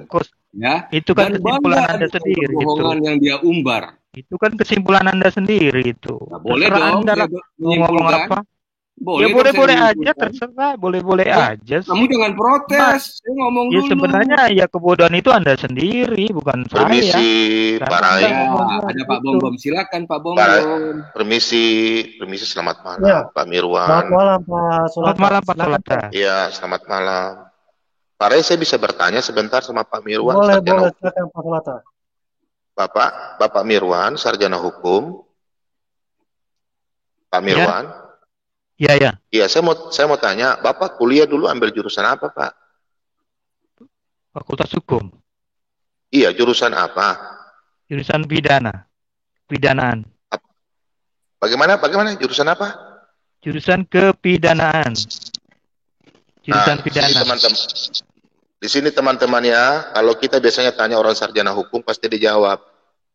Speaker 3: ya,
Speaker 2: itu kan
Speaker 3: dan
Speaker 2: kesimpulan
Speaker 3: bangga
Speaker 2: Anda
Speaker 3: dengan
Speaker 2: sendiri itu.
Speaker 3: kebohongan yang dia umbar.
Speaker 2: Itu kan kesimpulan Anda sendiri itu.
Speaker 3: Nah, boleh
Speaker 2: Terserah
Speaker 3: dong
Speaker 2: Anda
Speaker 3: saya
Speaker 2: lah mau ngomong
Speaker 3: menyimpulkan.
Speaker 2: apa.
Speaker 3: Boleh
Speaker 2: Ya
Speaker 3: dong saya
Speaker 2: boleh-boleh aja,
Speaker 3: menyimpulkan.
Speaker 2: terserah, boleh-boleh
Speaker 3: Ya,
Speaker 2: aja
Speaker 3: kamu
Speaker 2: sih.
Speaker 3: jangan protes, saya ngomong
Speaker 2: Ya
Speaker 3: dulu.
Speaker 2: sebenarnya ya kebodohan itu Anda sendiri, bukan saya.
Speaker 6: Permisi,
Speaker 2: Karena
Speaker 6: Pak
Speaker 2: Anda
Speaker 6: Rai.
Speaker 2: ngomongnya
Speaker 3: Ada Pak
Speaker 2: gitu.
Speaker 3: Bom-Bom, silakan Pak
Speaker 6: Pak,
Speaker 3: Bom-Bom.
Speaker 6: permisi, selamat malam,
Speaker 7: Ya,
Speaker 6: Pak Mirwan.
Speaker 7: selamat malam Pak
Speaker 2: Selamat
Speaker 7: Solata.
Speaker 2: malam Pak
Speaker 7: Silakan,
Speaker 2: Solata.
Speaker 6: Iya, selamat malam. Pak Rai, saya bisa bertanya sebentar sama Pak Mirwan,
Speaker 7: Boleh,
Speaker 6: sarjana hukum.
Speaker 7: silakan Pak Solata.
Speaker 6: Bapak Mirwan, sarjana hukum. Pak Mirwan.
Speaker 2: Iya.
Speaker 6: Iya, saya mau tanya, Bapak kuliah dulu ambil jurusan apa, Pak?
Speaker 2: Fakultas Hukum,
Speaker 6: Iya, jurusan apa?
Speaker 2: jurusan pidanaan,
Speaker 6: Bagaimana? Jurusan apa?
Speaker 2: jurusan kepidanaan, jurusan
Speaker 6: Nah,
Speaker 2: pidana.
Speaker 6: di sini teman-teman ya, kalau kita biasanya tanya orang sarjana hukum pasti dijawab,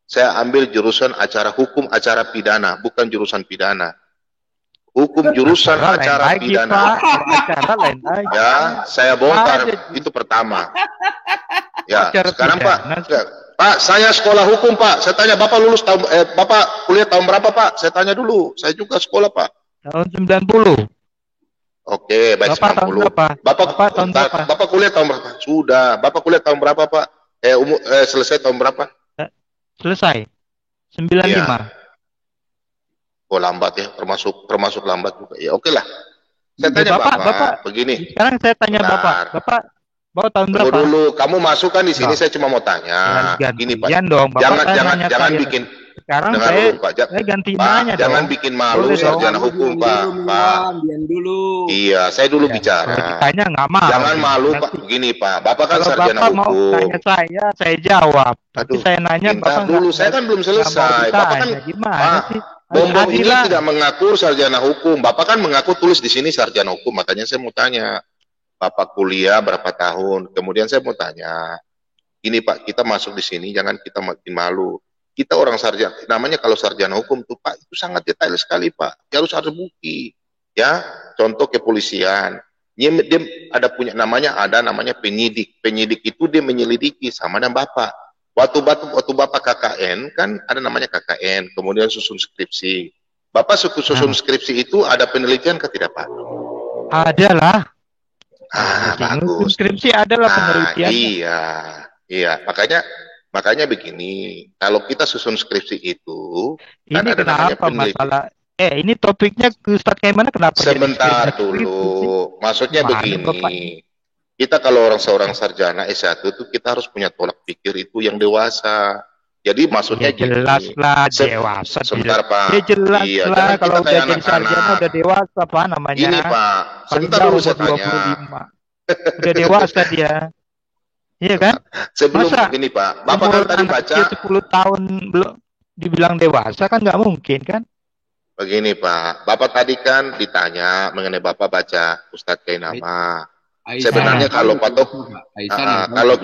Speaker 6: saya ambil jurusan acara hukum acara pidana, bukan jurusan pidana. Hukum jurusan acara
Speaker 2: lain lagi,
Speaker 6: pidana.
Speaker 2: Pak. Kalau acara lain lagi.
Speaker 6: Ya, saya bongkar
Speaker 2: Ada.
Speaker 6: itu pertama. Ya,
Speaker 2: Acara
Speaker 6: sekarang
Speaker 2: pidana.
Speaker 6: Pak, ya, Pak, saya sekolah hukum Pak. Saya tanya Bapak lulus tahun, Bapak kuliah tahun berapa Pak? Saya tanya dulu. Saya juga sekolah Pak.
Speaker 2: Tahun 90.
Speaker 6: Oke, baik.
Speaker 2: Bapak tahun
Speaker 6: 90.
Speaker 2: berapa? Bapak tahun berapa?
Speaker 6: Bapak kuliah tahun berapa? Sudah. Bapak kuliah tahun berapa Pak? Selesai tahun berapa?
Speaker 2: Selesai. 95.
Speaker 6: Iya. Oh, lambat ya, termasuk lambat juga. Ya, oke lah. Saya tanya Bapak, begini.
Speaker 2: Sekarang saya tanya
Speaker 6: Benar.
Speaker 2: Bapak tahun
Speaker 6: Tunggu
Speaker 2: berapa?
Speaker 6: dulu, kamu masuk kan di sini,
Speaker 2: Nah.
Speaker 6: saya cuma mau tanya. Gini Pak,
Speaker 2: dong, Bapak
Speaker 6: jangan
Speaker 2: saya.
Speaker 6: bikin.
Speaker 2: Sekarang
Speaker 6: Dengar
Speaker 2: saya,
Speaker 6: dulu Pak,
Speaker 2: saya ganti
Speaker 6: Pak,
Speaker 2: nanya
Speaker 6: jangan
Speaker 2: dong.
Speaker 6: bikin malu
Speaker 2: Boleh
Speaker 6: sarjana
Speaker 2: dong.
Speaker 6: hukum Pak.
Speaker 3: Diam dulu.
Speaker 6: Iya, saya dulu
Speaker 2: Kalau
Speaker 6: bicara.
Speaker 2: ditanya nggak mau.
Speaker 6: Jangan malu
Speaker 2: Nanti
Speaker 6: Pak, begini Pak, Bapak kan
Speaker 2: kalau
Speaker 6: sarjana
Speaker 2: Bapak mau
Speaker 6: hukum.
Speaker 2: tanya saya jawab. Tapi
Speaker 6: Aduh,
Speaker 2: saya nanya
Speaker 6: Bentar
Speaker 2: Bapak
Speaker 6: dulu,
Speaker 2: nggak-
Speaker 6: saya kan belum
Speaker 2: nggak mau
Speaker 6: selesai. Bapak kan,
Speaker 2: ditanya. Gimana
Speaker 6: Pak,
Speaker 2: sih?
Speaker 6: Bom-bom ini
Speaker 2: Adilah.
Speaker 6: tidak mengaku sarjana hukum. Bapak kan mengaku tulis di sini sarjana hukum. Makanya saya mau tanya, Bapak kuliah berapa tahun? Kemudian saya mau tanya, ini Pak, kita masuk di sini jangan kita makin malu. Kita orang sarjana, namanya kalau sarjana hukum tuh Pak, itu sangat detail sekali Pak. Dia harus ada bukti. Ya, contoh kepolisian. Dia ada namanya penyidik. Penyidik itu dia menyelidiki sama dengan Bapak. Waktu Bapak KKN kan ada namanya KKN, kemudian susun skripsi. Bapak susun skripsi itu ada penelitian ke tidak Pak?
Speaker 2: Ada lah.
Speaker 6: Bagus.
Speaker 2: Skripsi adalah penelitian.
Speaker 6: Iya. Makanya begini, kalau kita susun skripsi itu, kan
Speaker 2: Ini
Speaker 6: ada namanya
Speaker 2: kenapa
Speaker 6: penelitian.
Speaker 2: masalah? Ini topiknya ke Ustadz Kaiman kenapa? jadi
Speaker 6: Sebentar
Speaker 2: skripsi?
Speaker 6: dulu, maksudnya
Speaker 2: Gimana,
Speaker 6: begini.
Speaker 2: Bapak?
Speaker 6: Kita kalau seorang sarjana S1 itu kita harus punya tolak pikir itu yang dewasa. Jadi maksudnya
Speaker 2: Ya jelas
Speaker 6: gini.
Speaker 2: lah dewasa.
Speaker 6: Sebentar Pak.
Speaker 2: Ya jelas
Speaker 6: Iya,
Speaker 2: lah
Speaker 6: jangan
Speaker 2: kalau
Speaker 6: kita
Speaker 2: udah
Speaker 6: kayak
Speaker 2: jadi sarjana
Speaker 6: anak-anak.
Speaker 2: udah dewasa Pak namanya.
Speaker 6: Ini Pak,
Speaker 2: Paling
Speaker 6: sebentar
Speaker 2: jauh
Speaker 6: dulu saya
Speaker 2: umur
Speaker 6: tanya.
Speaker 2: 25. Udah dewasa dia. Iya kan?
Speaker 6: Sebelum
Speaker 2: Masa
Speaker 6: ini Pak, Bapak kan
Speaker 2: umur
Speaker 6: tadi
Speaker 2: anak
Speaker 6: baca
Speaker 2: kecil 10 tahun belum dibilang dewasa kan nggak mungkin kan?
Speaker 6: begini Pak. Bapak tadi kan ditanya mengenai Bapak baca Ustadz Kainama. Sebenarnya kalau kalau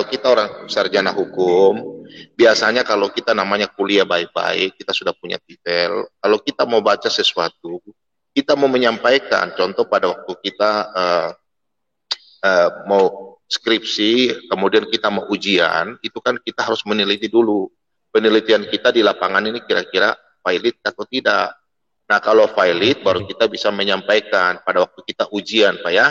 Speaker 6: kita orang sarjana hukum, biasanya kalau kita namanya kuliah baik-baik, kita sudah punya titel. Kalau kita mau baca sesuatu, kita mau menyampaikan, contoh pada waktu kita mau skripsi, kemudian kita mau ujian, itu kan kita harus meneliti dulu. Penelitian kita di lapangan ini kira-kira valid atau tidak. Nah, kalau valid baru kita bisa menyampaikan pada waktu kita ujian, Pak ya.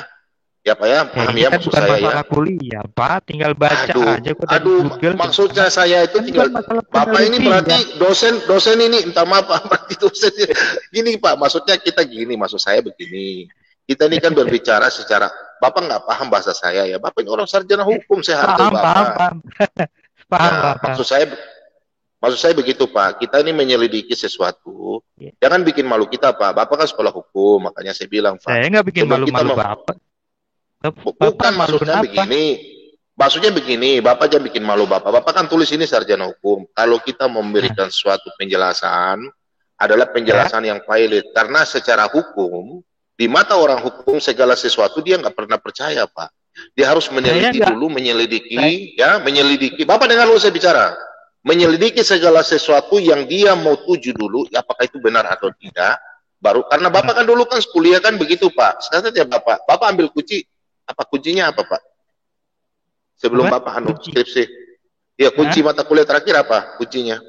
Speaker 6: Ya, Pak ya, paham
Speaker 2: Ini
Speaker 6: ya
Speaker 2: kan
Speaker 6: maksud
Speaker 2: bukan
Speaker 6: saya ya.
Speaker 2: masalah kuliah, Pak. Tinggal baca aja kok dari Google.
Speaker 6: Maksudnya saya itu
Speaker 2: Kan
Speaker 6: tinggal
Speaker 2: bukan masalah
Speaker 6: Bapak ini
Speaker 2: penelitian.
Speaker 6: berarti dosen ini, entah maaf Pak, berarti dosen. Gini Pak, maksudnya kita gini, maksud saya begini. Kita ini kan berbicara secara, Bapak nggak paham bahasa saya ya. Bapak ini orang sarjana hukum, saya hargai
Speaker 2: Paham,
Speaker 6: Bapak.
Speaker 2: paham. Paham,
Speaker 6: Nah,
Speaker 2: Pak.
Speaker 6: maksud saya Maksud saya begitu Pak, kita ini menyelidiki sesuatu,
Speaker 2: Ya.
Speaker 6: jangan bikin malu kita Pak. Bapak kan sekolah hukum, makanya saya bilang Pak.
Speaker 2: Saya nggak bikin
Speaker 6: Sebelum kita
Speaker 2: malu-malu
Speaker 6: mem-
Speaker 2: Bapak.
Speaker 6: Bukan
Speaker 2: Bapak malu
Speaker 6: maksudnya
Speaker 2: kenapa?
Speaker 6: begini. Maksudnya begini, Bapak jangan bikin malu Bapak. Bapak kan tulis ini sarjana hukum. Kalau kita memberikan suatu penjelasan, adalah penjelasan yang valid. Karena secara hukum, di mata orang hukum segala sesuatu dia nggak pernah percaya Pak. Dia harus meneliti
Speaker 2: nggak-
Speaker 6: dulu, menyelidiki. Bapak dengar dulu saya bicara. Menyelidiki segala sesuatu yang dia mau tuju dulu, apakah itu benar atau tidak. Baru karena Bapak kan dulu kan kuliah kan begitu Pak. Sekarang ya Bapak ambil kunci. Apa kuncinya apa Pak? Sebelum
Speaker 2: Apa?
Speaker 6: Bapak
Speaker 2: Kunci.
Speaker 6: skripsi. Ya kunci mata kuliah terakhir apa kuncinya?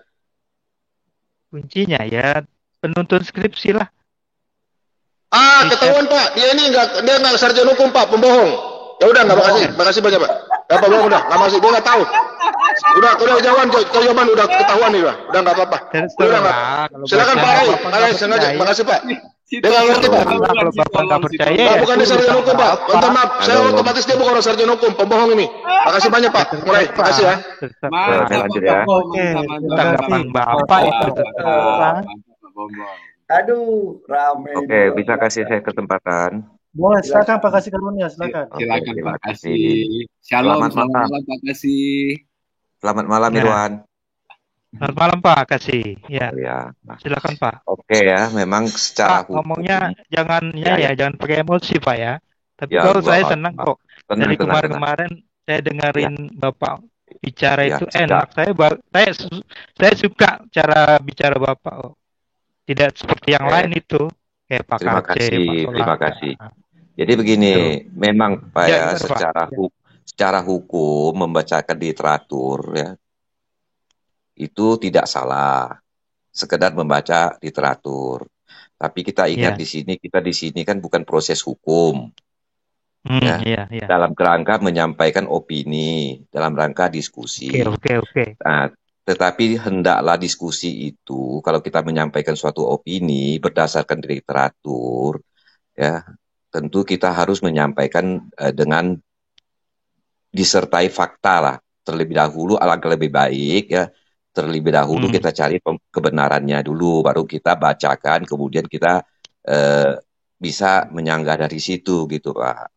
Speaker 2: Kuncinya ya penuntun skripsi lah.
Speaker 6: Ketahuan Pak, dia nggak sarjana hukum Pak, pembohong. Ya udah nggak makasih banyak Pak. Nggak bohong udah, nggak masih dia nggak tahu. Udah jawaban udah ketahuan nih udah nggak apa-apa. Udah nggak. Silakan Pak Rai, sengaja, makasih Pak. Dia nggak ngerti Pak.
Speaker 2: Kalau Bapak nggak percaya
Speaker 6: Pak
Speaker 2: ya
Speaker 6: bukan dia sarjana hukum Pak. Minta maaf, saya otomatis dia bukan orang sarjana hukum, pembohong ini. Makasih banyak Pak, mulai, makasih ya.
Speaker 7: Saya lanjut ya.
Speaker 2: Tanggapan Bapak itu terserah.
Speaker 5: Aduh, rame.
Speaker 7: Oke, bisa kasih saya kesempatan?
Speaker 8: Boleh, silakan Pak Kasih Karunia, silakan.
Speaker 7: Oke,
Speaker 4: Silakan
Speaker 7: terima
Speaker 4: Pak
Speaker 7: kasih.
Speaker 4: Kasih. Shalom,
Speaker 7: Selamat
Speaker 4: selamat
Speaker 7: malam.
Speaker 4: malam Pak Kasih.
Speaker 7: Selamat malam,
Speaker 2: Ya.
Speaker 7: Irwan.
Speaker 2: Selamat malam Pak Kasih. Ya,
Speaker 7: Ya.
Speaker 2: silakan Pak.
Speaker 7: Oke ya, memang secara
Speaker 2: Pak, ngomongnya jangan
Speaker 7: Ya.
Speaker 2: jangan pakai emosi Pak ya. Tapi
Speaker 7: Ya,
Speaker 2: kalau saya
Speaker 7: Pak.
Speaker 2: senang kok.
Speaker 7: Tenang,
Speaker 2: Dari
Speaker 7: tenang.
Speaker 2: kemarin-kemarin saya dengerin Bapak bicara
Speaker 7: Ya,
Speaker 2: itu
Speaker 7: sudah.
Speaker 2: enak. Saya suka cara bicara Bapak. Oh. Tidak seperti yang
Speaker 7: Oke.
Speaker 2: lain itu kayak Pak
Speaker 7: Terima
Speaker 2: Kaceh,
Speaker 7: kasih,
Speaker 2: Pak Solaka.
Speaker 7: terima kasih. Jadi begini, memang Pak
Speaker 2: Ya,
Speaker 7: ya,
Speaker 2: gimana, Pak?
Speaker 7: secara hukum membacakan literatur ya itu tidak salah. Sekedar membaca literatur. Tapi kita ingat
Speaker 2: Ya.
Speaker 7: kita di sini kan bukan proses hukum. Ya.
Speaker 2: Iya.
Speaker 7: Dalam rangka menyampaikan opini, dalam rangka diskusi.
Speaker 2: Oke.
Speaker 7: Nah, tetapi hendaklah diskusi itu kalau kita menyampaikan suatu opini berdasarkan literatur, ya tentu kita harus menyampaikan dengan disertai fakta lah. Terlebih dahulu alangkah lebih baik ya. Terlebih dahulu kita cari kebenarannya dulu, baru kita bacakan, kemudian kita bisa menyanggah dari situ gitu Pak.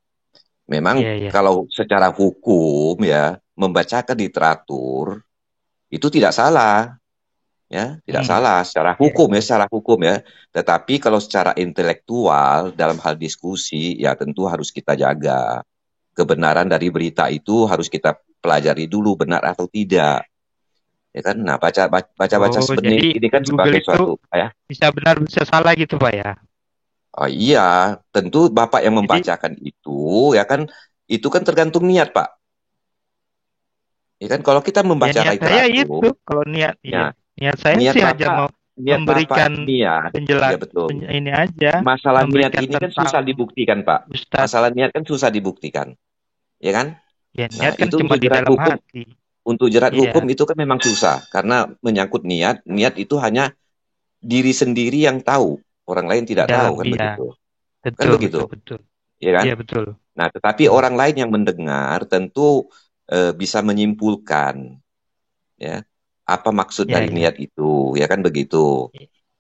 Speaker 7: Memang kalau secara hukum ya membacakan literatur itu tidak salah, ya tidak salah secara hukum ya. Tetapi kalau secara intelektual dalam hal diskusi ya tentu harus kita jaga kebenaran dari berita itu harus kita pelajari dulu benar atau tidak, ya kan? Nah baca seperti ini kan sebagai suatu ya
Speaker 2: bisa benar bisa salah gitu Pak ya.
Speaker 7: Oh iya, tentu Bapak yang membacakan itu, ya kan, itu kan tergantung niat Pak. Ya kan, kalau kita membaca
Speaker 2: niat
Speaker 7: literatur,
Speaker 2: saya itu, kalau niat saya
Speaker 7: niat
Speaker 2: sih
Speaker 7: Bapak,
Speaker 2: hanya mau memberikan penjelasan
Speaker 7: ya betul.
Speaker 2: Ini aja.
Speaker 7: Masalah niat ini kan susah dibuktikan Pak. Masalah niat kan susah dibuktikan, ya kan?
Speaker 2: Ya, niat kan cuma di dalam hati.
Speaker 7: Untuk jerat hukum itu kan memang susah, karena menyangkut niat itu hanya diri sendiri yang tahu. Orang lain tidak tahu kan begitu.
Speaker 2: Betul,
Speaker 7: kan begitu.
Speaker 2: Betul.
Speaker 7: Ya kan?
Speaker 2: Iya, betul.
Speaker 7: Nah, tetapi orang lain yang mendengar tentu bisa menyimpulkan ya apa maksud dari niat itu, ya kan begitu.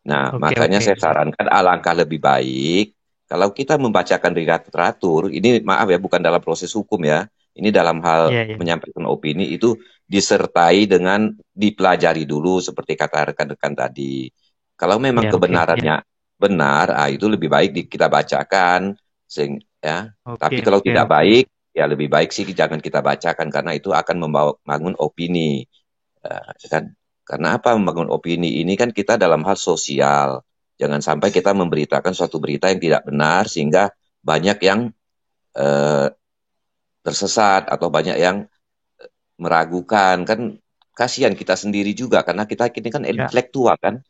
Speaker 7: Nah, makanya saya sarankan alangkah lebih baik kalau kita membacakan literatur, ini maaf ya bukan dalam proses hukum ya. Ini dalam hal menyampaikan opini itu disertai dengan dipelajari dulu seperti kata rekan-rekan tadi. Kalau memang kebenarannya benar, itu lebih baik kita bacakan, Tapi kalau tidak baik, ya lebih baik sih jangan kita bacakan karena itu akan membangun opini, kan? Karena apa membangun opini ini kan kita dalam hal sosial, jangan sampai kita memberitakan suatu berita yang tidak benar sehingga banyak yang tersesat atau banyak yang meragukan, kan kasihan kita sendiri juga karena kita ini kan intelektual kan.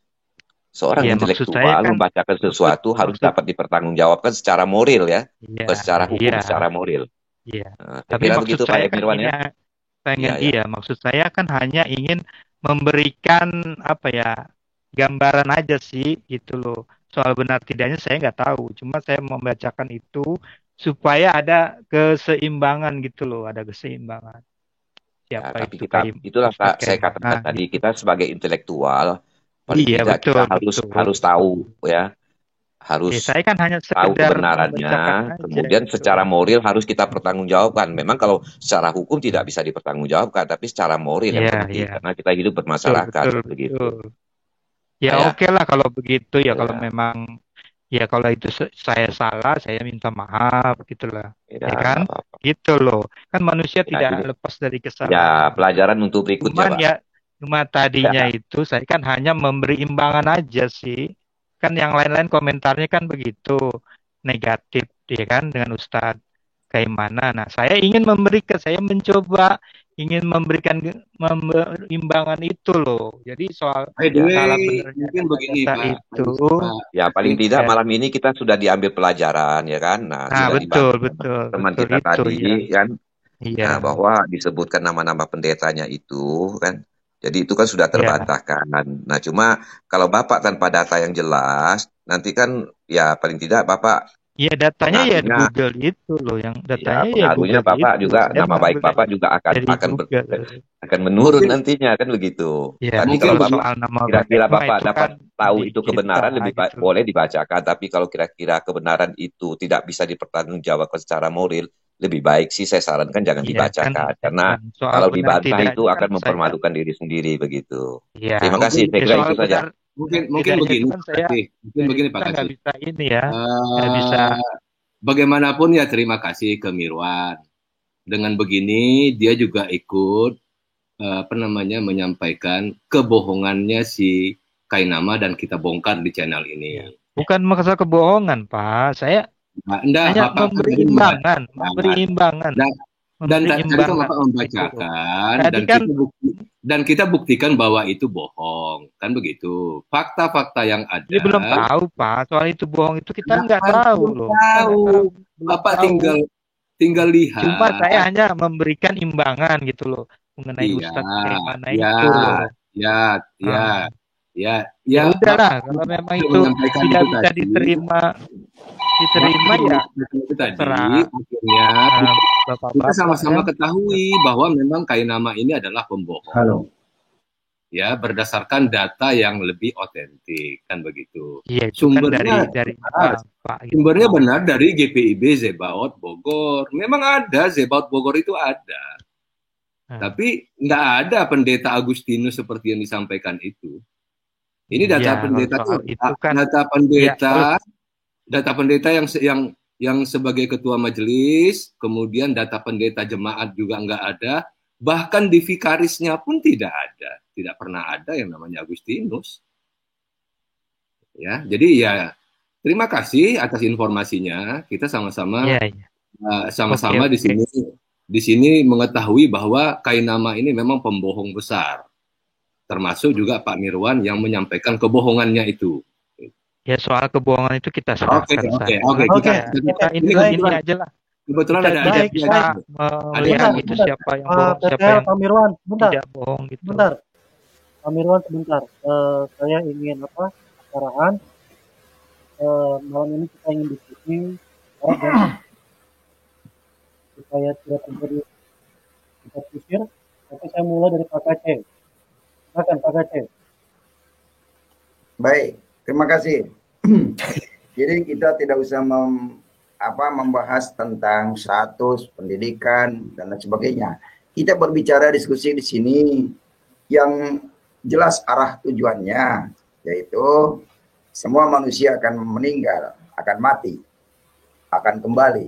Speaker 7: Seorang intelektual membacakan sesuatu harus dapat dipertanggungjawabkan secara moral ya, bukan secara hukum, secara moral.
Speaker 2: Iya.
Speaker 7: Tapi maksud saya kan
Speaker 2: maksud saya kan hanya ingin memberikan gambaran aja sih gitu loh. Soal benar tidaknya saya nggak tahu, cuma saya membacakan itu supaya ada keseimbangan gitu loh, ada keseimbangan.
Speaker 7: Ya,
Speaker 2: siapa
Speaker 7: tapi
Speaker 2: itu
Speaker 7: kita itulah
Speaker 2: Ustadz
Speaker 7: saya
Speaker 2: kayak
Speaker 7: katakan
Speaker 2: mana
Speaker 7: tadi
Speaker 2: gitu.
Speaker 7: kita sebagai intelektual paling
Speaker 2: Iya
Speaker 7: tidak kita
Speaker 2: betul
Speaker 7: harus
Speaker 2: betul.
Speaker 7: harus tahu ya,
Speaker 2: Ya,
Speaker 7: harus
Speaker 2: saya kan hanya
Speaker 7: tahu
Speaker 2: sekedar membacakan
Speaker 7: kebenarannya,
Speaker 2: aja
Speaker 7: kemudian
Speaker 2: gitu.
Speaker 7: secara moral harus kita pertanggungjawabkan. Memang kalau secara hukum tidak bisa dipertanggungjawabkan, tapi secara moral yang
Speaker 2: Iya
Speaker 7: penting
Speaker 2: iya
Speaker 7: karena kita hidup
Speaker 2: betul
Speaker 7: bermasyarakat
Speaker 2: betul
Speaker 7: begitu.
Speaker 2: betul. Ya
Speaker 7: Nah,
Speaker 2: oke lah kalau begitu ya, kalau
Speaker 7: ya,
Speaker 2: memang ya kalau itu saya salah saya minta maaf gitulah,
Speaker 7: ya,
Speaker 2: ya kan?
Speaker 7: nggak apa-apa.
Speaker 2: Gitu loh. Kan manusia
Speaker 7: Ya,
Speaker 2: tidak
Speaker 7: ini
Speaker 2: lepas dari
Speaker 7: ya
Speaker 2: kesalahan.
Speaker 7: pelajaran untuk berikutnya,
Speaker 2: Cuman
Speaker 7: Pak.
Speaker 2: ya cuma tadinya itu saya kan hanya memberi imbangan aja sih. Kan yang lain-lain komentarnya kan begitu negatif ya kan dengan Ustadz kayak mana. Nah, saya ingin memberikan, saya mencoba ingin memberikan imbangan itu loh. Jadi soal
Speaker 3: By the
Speaker 2: salah
Speaker 3: way,
Speaker 2: benernya
Speaker 3: mungkin begini
Speaker 2: data-data
Speaker 3: Pak,
Speaker 2: itu
Speaker 3: Pak,
Speaker 7: Ya paling tidak
Speaker 2: ya.
Speaker 7: malam ini kita sudah diambil pelajaran ya kan. Nah,
Speaker 2: Nah,
Speaker 7: sudah
Speaker 2: betul
Speaker 7: dibantu sama
Speaker 2: betul
Speaker 7: teman
Speaker 2: betul
Speaker 7: kita
Speaker 2: itu
Speaker 7: tadi
Speaker 2: ya.
Speaker 7: kan.
Speaker 2: Iya.
Speaker 7: Nah, bahwa disebutkan nama-nama pendetanya itu kan. Jadi itu kan sudah
Speaker 2: Iya.
Speaker 7: terbantahkan. Nah, cuma kalau Bapak tanpa data yang jelas, nanti kan ya paling tidak Bapak
Speaker 2: Iya, datanya ya di
Speaker 7: pengaruhnya
Speaker 2: Google itu loh, yang
Speaker 7: ya
Speaker 2: datanya ya
Speaker 7: pengaruhnya
Speaker 2: Google
Speaker 7: Bapak
Speaker 2: itu.
Speaker 7: juga
Speaker 2: Saya
Speaker 7: nama baik
Speaker 2: mengambil
Speaker 7: Bapak juga
Speaker 2: dari Google.
Speaker 7: akan menurun
Speaker 3: mungkin
Speaker 7: nantinya kan begitu.
Speaker 2: Ya,
Speaker 7: Tapi
Speaker 3: mungkin
Speaker 7: kalau
Speaker 2: kalau
Speaker 7: Bapak
Speaker 2: soal nama
Speaker 7: kira-kira
Speaker 2: baik mah
Speaker 7: Bapak
Speaker 2: itu
Speaker 7: dapat
Speaker 2: kan
Speaker 7: tahu
Speaker 2: di
Speaker 7: itu
Speaker 2: kita
Speaker 7: kebenaran
Speaker 2: gitu.
Speaker 7: boleh dibacakan, tapi kalau kira-kira kebenaran itu tidak bisa dipertanggungjawabkan secara moral, lebih baik sih saya sarankan jangan
Speaker 2: Iya kan,
Speaker 7: dibacakan karena
Speaker 2: soal
Speaker 7: kalau
Speaker 2: benar
Speaker 7: dibantah itu
Speaker 2: tidaknya kan
Speaker 7: akan
Speaker 2: saya,
Speaker 7: mempermalukan diri sendiri begitu.
Speaker 2: ya,
Speaker 7: Terima
Speaker 3: mungkin
Speaker 7: kasih, saya
Speaker 2: ya
Speaker 7: kira
Speaker 2: soal
Speaker 7: itu saja.
Speaker 2: benar
Speaker 3: mungkin
Speaker 2: tidaknya itu
Speaker 3: begini
Speaker 2: kan
Speaker 3: Pak
Speaker 2: saya
Speaker 3: Kasih, mungkin
Speaker 2: dari
Speaker 3: begini Pak
Speaker 2: kita nggak
Speaker 3: Kasih.
Speaker 2: bisa ini ya, nggak bisa.
Speaker 3: Bagaimanapun ya terima kasih ke Mirwan. Dengan begini dia juga ikut menyampaikan kebohongannya si Kainama dan kita bongkar di channel
Speaker 2: Ya.
Speaker 3: ini.
Speaker 2: Bukan masalah kebohongan, Pak. Saya
Speaker 3: Nah, enggak,
Speaker 2: hanya
Speaker 3: Bapak
Speaker 2: memberi
Speaker 3: tadi
Speaker 2: imbangan,
Speaker 3: membacakan.
Speaker 2: memberi imbangan,
Speaker 3: Dan
Speaker 2: memberi
Speaker 3: tadi kan
Speaker 2: imbangan
Speaker 3: Bapak
Speaker 2: gitu.
Speaker 3: membacakan
Speaker 2: Tadi kan
Speaker 3: dan kita buktikan bahwa itu bohong, kan begitu. Fakta-fakta yang ada.
Speaker 2: dia belum tahu, Pak. Soal itu bohong itu kita nggak
Speaker 3: Bapak
Speaker 2: tahu
Speaker 3: belum
Speaker 2: loh.
Speaker 3: tahu.
Speaker 2: Belum
Speaker 3: Bapak
Speaker 2: tahu.
Speaker 3: tinggal
Speaker 2: Cuma
Speaker 3: lihat.
Speaker 2: saya hanya memberikan imbangan gitu loh mengenai
Speaker 3: Iya,
Speaker 2: Ustadz kayak mana
Speaker 3: ya,
Speaker 2: itu loh.
Speaker 3: ya.
Speaker 2: Udahlah,
Speaker 3: Bapak
Speaker 2: kalau memang
Speaker 3: sudah
Speaker 2: itu
Speaker 3: menyampaikan
Speaker 2: tidak
Speaker 3: itu
Speaker 2: bisa
Speaker 3: tadi.
Speaker 2: diterima
Speaker 3: Bapak
Speaker 2: ya
Speaker 3: itu tadi,
Speaker 2: terserah
Speaker 3: akhirnya kita
Speaker 2: bapak-bapak
Speaker 3: sama-sama
Speaker 2: kan.
Speaker 3: ketahui bahwa memang Kainama ini adalah pembohong.
Speaker 5: Halo.
Speaker 3: Ya, berdasarkan data yang lebih otentik, kan begitu.
Speaker 2: Iya, itu kan
Speaker 3: Sumbernya
Speaker 2: dari bapak gitu.
Speaker 3: sumbernya benar dari GPIB Zebaot Bogor. Memang ada, Zebaot Bogor itu ada. Tapi nggak ada pendeta Agustinus seperti yang disampaikan itu. Ini data
Speaker 2: Iya,
Speaker 3: pendeta
Speaker 2: soal itu kan
Speaker 3: data pendeta yang sebagai ketua majelis, kemudian data pendeta jemaat juga nggak ada, bahkan di vikarisnya pun tidak ada, tidak pernah ada yang namanya Agustinus. Ya, jadi ya terima kasih atas informasinya. Kita sama-sama sama-sama di sini mengetahui bahwa Kainama ini memang pembohong besar. Termasuk juga Pak Mirwan yang menyampaikan kebohongannya itu.
Speaker 2: Ya soal kebohongan itu kita serahkan saja. Kita ini aja lah.
Speaker 3: Kebetulan
Speaker 2: kita
Speaker 3: ada
Speaker 2: tidak bisa melihat itu siapa yang bohong, siapa yang
Speaker 8: Pak Mirwan,
Speaker 2: tidak bohong gitu.
Speaker 8: Bentar. Pak Mirwan sebentar. Saya ingin arahan. Malam ini kita ingin diskusi supaya tidak terjadi kita kusir. Tapi saya mulai dari Pak Aceh. Silakan Pak Aceh.
Speaker 5: Baik, terima kasih. Jadi kita tidak usah membahas tentang status pendidikan dan lain sebagainya. Kita berbicara diskusi di sini yang jelas arah tujuannya, yaitu semua manusia akan meninggal, akan mati, akan kembali.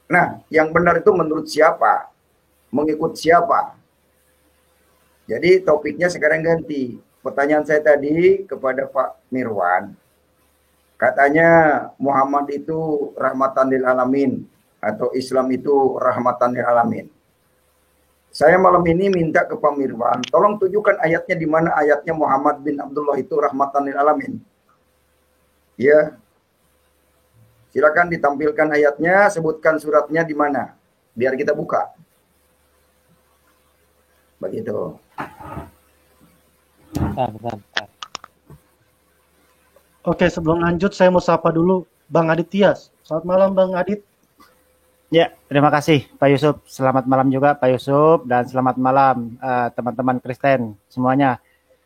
Speaker 5: Nah, yang benar itu menurut siapa? Mengikut siapa? Jadi topiknya sekarang ganti. Pertanyaan saya tadi kepada Pak Mirwan, katanya Muhammad itu rahmatan lil alamin atau Islam itu rahmatan lil alamin. Saya malam ini minta ke Pak Mirwan, tolong tunjukkan ayatnya di mana ayatnya Muhammad bin Abdullah itu rahmatan lil alamin. Ya. Silakan ditampilkan ayatnya, sebutkan suratnya di mana biar kita buka. Begitu.
Speaker 8: Bentar. Oke, sebelum lanjut saya mau sapa dulu Bang Adit Tias. Selamat malam Bang Adit.
Speaker 9: Ya, terima kasih Pak Yusuf. Selamat malam juga Pak Yusuf dan selamat malam teman-teman Kristen semuanya.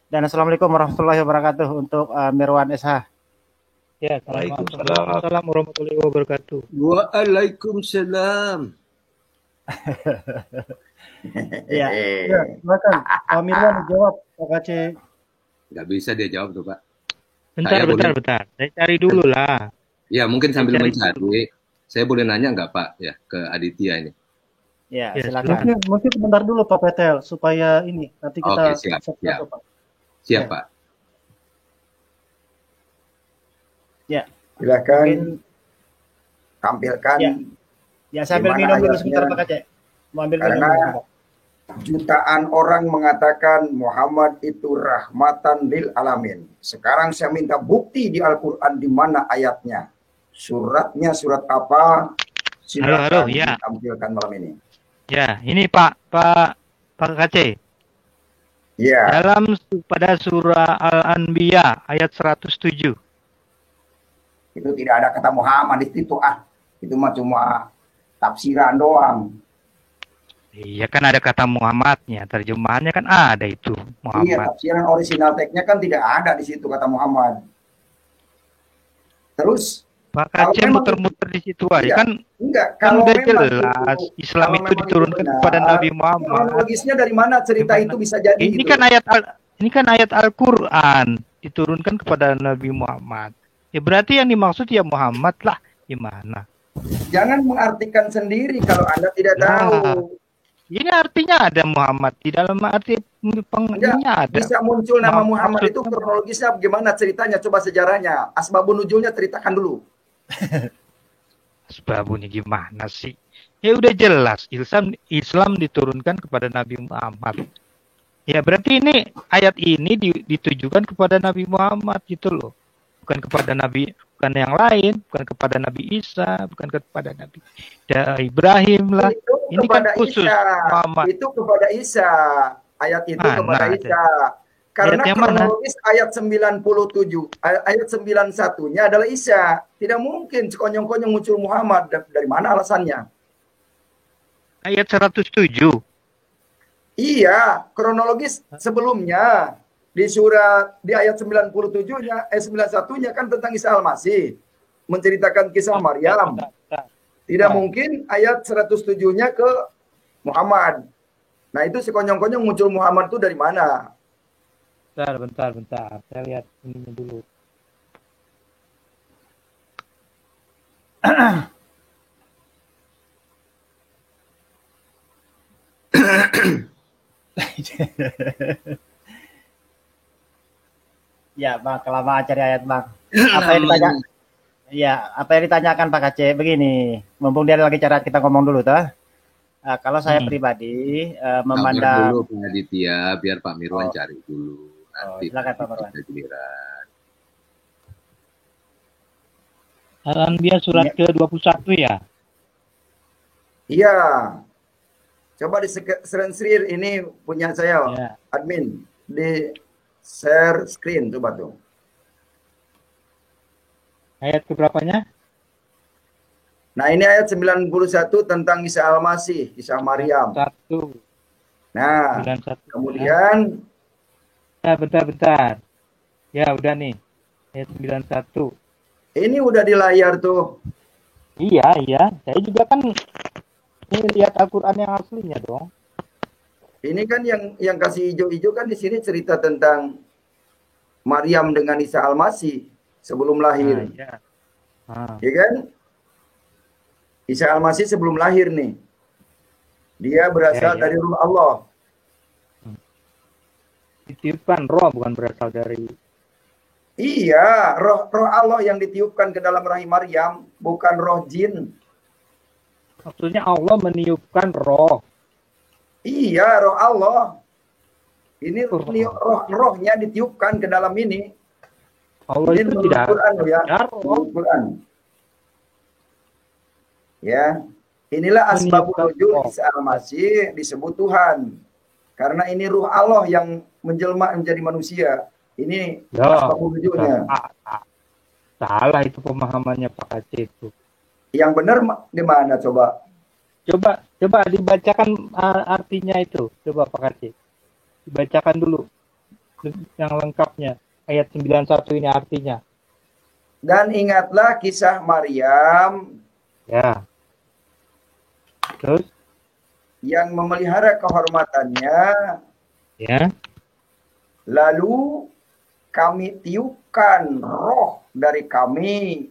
Speaker 9: Dan Assalamualaikum warahmatullahi wabarakatuh untuk Mirwan SH.
Speaker 2: Ya,
Speaker 3: Waalaikumsalam.
Speaker 2: Waalaikumsalam warahmatullahi wabarakatuh.
Speaker 3: Waalaikumsalam.
Speaker 9: Ya,
Speaker 8: Ya, silakan. Pak Mirwan jawab, Pak Aceh.
Speaker 3: Nggak bisa dia jawab tuh, Pak.
Speaker 2: Bentar. Saya cari dulu lah.
Speaker 3: Ya, mungkin sambil
Speaker 2: Cari
Speaker 3: mencari, saya boleh nanya nggak, Pak, ya, ke Aditya ini?
Speaker 9: ya
Speaker 2: Ya,
Speaker 9: silakan.
Speaker 8: Mungkin sebentar dulu Pak Petel supaya ini nanti kita
Speaker 3: Oke, siap.
Speaker 8: Pak.
Speaker 3: Siap,
Speaker 8: Ya.
Speaker 3: Pak.
Speaker 9: Ya,
Speaker 5: Silakan
Speaker 9: mungkin
Speaker 5: tampilkan
Speaker 9: Ya. ya sambil
Speaker 5: Gimana
Speaker 9: minum dulu
Speaker 5: ayatnya?
Speaker 9: sebentar Pak Aceh. Mau ambil minum
Speaker 5: Karena
Speaker 9: dulu sebentar.
Speaker 5: jutaan orang mengatakan Muhammad itu rahmatan lil alamin. Sekarang saya minta bukti di Al-Quran di mana ayatnya. Suratnya surat apa?
Speaker 2: Halo,
Speaker 5: Silakan
Speaker 2: ya.
Speaker 5: ditampilkan malam ini.
Speaker 2: Ya, ini Pak Aceh.
Speaker 5: Ya,
Speaker 2: Pada surah Al-Anbiya ayat 107.
Speaker 5: itu tidak ada kata Muhammad di situ. Itu mah cuma tafsiran doang.
Speaker 2: Iya kan ada kata Muhammadnya, terjemahannya kan ada itu
Speaker 5: Iya,
Speaker 2: Muhammad.
Speaker 5: tafsiran original teksnya kan tidak ada di situ kata Muhammad. Terus
Speaker 2: Pak
Speaker 5: kalau
Speaker 2: Aceh
Speaker 5: memang
Speaker 2: muter-muter di situ aja
Speaker 5: Iya.
Speaker 2: kan
Speaker 5: enggak,
Speaker 2: kan
Speaker 5: kalau
Speaker 2: udah
Speaker 5: memang
Speaker 2: jelas
Speaker 5: itu,
Speaker 2: Islam
Speaker 5: kalau
Speaker 2: itu
Speaker 5: memang
Speaker 2: diturunkan
Speaker 5: benar,
Speaker 2: kepada Nabi Muhammad.
Speaker 5: kronologisnya dari mana cerita
Speaker 2: Gimana?
Speaker 5: itu bisa jadi
Speaker 2: Ini
Speaker 5: gitu.
Speaker 2: kan ayat Al-Qur'an diturunkan kepada Nabi Muhammad. Ya berarti yang dimaksud ya Muhammad lah. Gimana?
Speaker 5: Jangan mengartikan sendiri kalau Anda tidak
Speaker 2: Nah,
Speaker 5: tahu.
Speaker 2: ini artinya ada Muhammad di dalam arti
Speaker 5: Enggak,
Speaker 2: pengertiannya ada.
Speaker 5: bisa muncul nama Muhammad itu
Speaker 2: Maksudnya
Speaker 5: kronologisnya bagaimana ceritanya, coba sejarahnya. Asbabun nuzulnya ceritakan dulu.
Speaker 2: sebabnya gimana sih? Ya udah jelas Islam diturunkan kepada Nabi Muhammad. Ya berarti ini ayat ini ditujukan kepada Nabi Muhammad gitu loh. Bukan kepada Nabi, bukan yang lain, bukan kepada Nabi Isa, bukan kepada Nabi Ibrahim lah.
Speaker 5: Itu
Speaker 2: Ini kan
Speaker 5: kepada
Speaker 2: khusus
Speaker 5: Isa.
Speaker 2: Muhammad.
Speaker 5: Itu kepada Isa. Ayat itu
Speaker 2: Mana
Speaker 5: kepada
Speaker 2: ada?
Speaker 5: Isa. Karena
Speaker 2: Ayat yang mana?
Speaker 5: kronologis ayat 97, ayat 91-nya adalah Isa. Tidak mungkin sekonyong-konyong muncul Muhammad. Dari mana alasannya?
Speaker 2: Ayat 107.
Speaker 5: Iya, kronologis sebelumnya di ayat 97-nya, 91-nya kan tentang Isa Al-Masih, menceritakan kisah Maryam. Tidak mungkin ayat 107-nya ke Muhammad. Nah, itu sekonyong-konyong muncul Muhammad itu dari mana?
Speaker 2: Bentar. Saya lihat ininya dulu.
Speaker 9: Ya, Bang, kelamaan cari ayat, Bang. Apa yang ditanyakan Pak Aceh begini, mumpung dia lagi cara kita ngomong dulu toh. Kalau saya pribadi
Speaker 3: Sabar
Speaker 9: memandang
Speaker 3: dulu Pak Aditya, biar Pak Mirwan cari dulu. Nanti
Speaker 9: silakan Pak Mirwan.
Speaker 3: kita giliran.
Speaker 2: Al-Anbiya surat ke-21 ya?
Speaker 5: Iya. Coba di share ini punya saya,
Speaker 2: Ya.
Speaker 5: admin. Di share screen coba tuh.
Speaker 2: Ayat keberapanya?
Speaker 5: Nah, ini ayat 91 tentang Isa Al-Masih, Isa Maryam.
Speaker 2: 1.
Speaker 5: Nah,
Speaker 2: 91.
Speaker 5: kemudian
Speaker 2: Ya, bentar. Ya, udah nih. Ayat 91.
Speaker 5: ini udah di layar tuh.
Speaker 2: Iya. Saya juga kan ini lihat Al-Qur'an yang aslinya dong.
Speaker 5: Ini kan yang kasih hijau-hijau kan di sini cerita tentang Maryam dengan Isa Al-Masih sebelum lahir.
Speaker 2: Iya.
Speaker 5: Ya kan? Isa Al-Masih sebelum lahir nih. Dia berasal
Speaker 2: Ya.
Speaker 5: dari Ruh Allah.
Speaker 2: Ditiupkan roh bukan berasal dari.
Speaker 5: Iya, roh Allah yang ditiupkan ke dalam rahim Maryam, bukan roh jin.
Speaker 2: Maksudnya Allah meniupkan roh.
Speaker 5: Iya, roh Allah. Ini rohnya ditiupkan ke dalam ini.
Speaker 2: Allah
Speaker 5: Ini
Speaker 2: itu
Speaker 5: menurut
Speaker 2: tidak
Speaker 5: Quran loh ya.
Speaker 2: ada roh.
Speaker 5: Menurut Quran. Ya, inilah asbabul nuzul Isa Al-Masih disebut Tuhan. Karena ini ruh Allah yang menjelma menjadi manusia. Ini asbabul nuzulnya.
Speaker 2: Salah itu pemahamannya Pak Aceh itu.
Speaker 5: Yang benar gimana coba?
Speaker 2: Coba dibacakan artinya itu. Coba Pak Kacik. Dibacakan dulu yang lengkapnya. Ayat 91 ini artinya.
Speaker 5: Dan ingatlah kisah Maryam
Speaker 2: Ya. Terus?
Speaker 5: yang memelihara kehormatannya,
Speaker 2: Ya.
Speaker 5: lalu kami tiupkan roh dari kami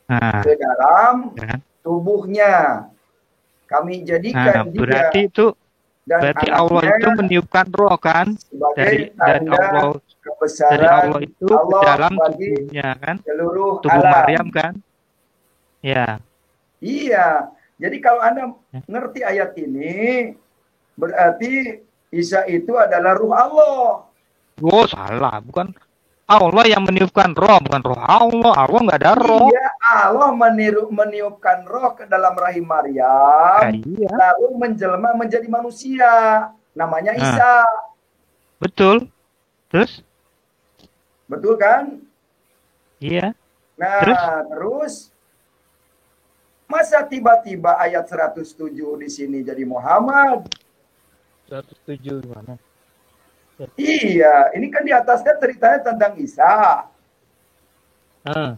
Speaker 2: Nah,
Speaker 5: ke dalam
Speaker 2: ya.
Speaker 5: tubuhnya. Kami jadikan dia
Speaker 2: berarti itu
Speaker 5: dan
Speaker 2: berarti Allah itu
Speaker 5: anaknya
Speaker 2: meniupkan roh kan
Speaker 5: sebagai
Speaker 2: dari
Speaker 5: tanda
Speaker 2: Allah
Speaker 5: kebesaran
Speaker 2: itu ke
Speaker 5: Allah
Speaker 2: dalam
Speaker 5: bagi
Speaker 2: tubuhnya kan,
Speaker 5: seluruh
Speaker 2: tubuh
Speaker 5: alam.
Speaker 2: Maryam kan. Ya.
Speaker 5: Iya. Jadi kalau Anda
Speaker 2: Ya.
Speaker 5: ngerti ayat ini, berarti Isa itu adalah ruh Allah.
Speaker 2: Oh, salah, bukan Allah yang meniupkan roh, bukan roh Allah. Allah nggak ada roh.
Speaker 5: Iya, Allah meniupkan roh ke dalam rahim
Speaker 2: Nah,
Speaker 5: Maryam,
Speaker 2: iya,
Speaker 5: lalu menjelma menjadi manusia. Namanya
Speaker 2: Nah.
Speaker 5: Isa.
Speaker 2: betul. Terus?
Speaker 5: Betul kan?
Speaker 2: Iya.
Speaker 5: Nah,
Speaker 2: Terus?
Speaker 5: terus masa tiba-tiba ayat 107 di sini jadi Muhammad?
Speaker 2: 107 gimana?
Speaker 5: Iya, ini kan di atasnya ceritanya tentang Isa.
Speaker 2: Ah,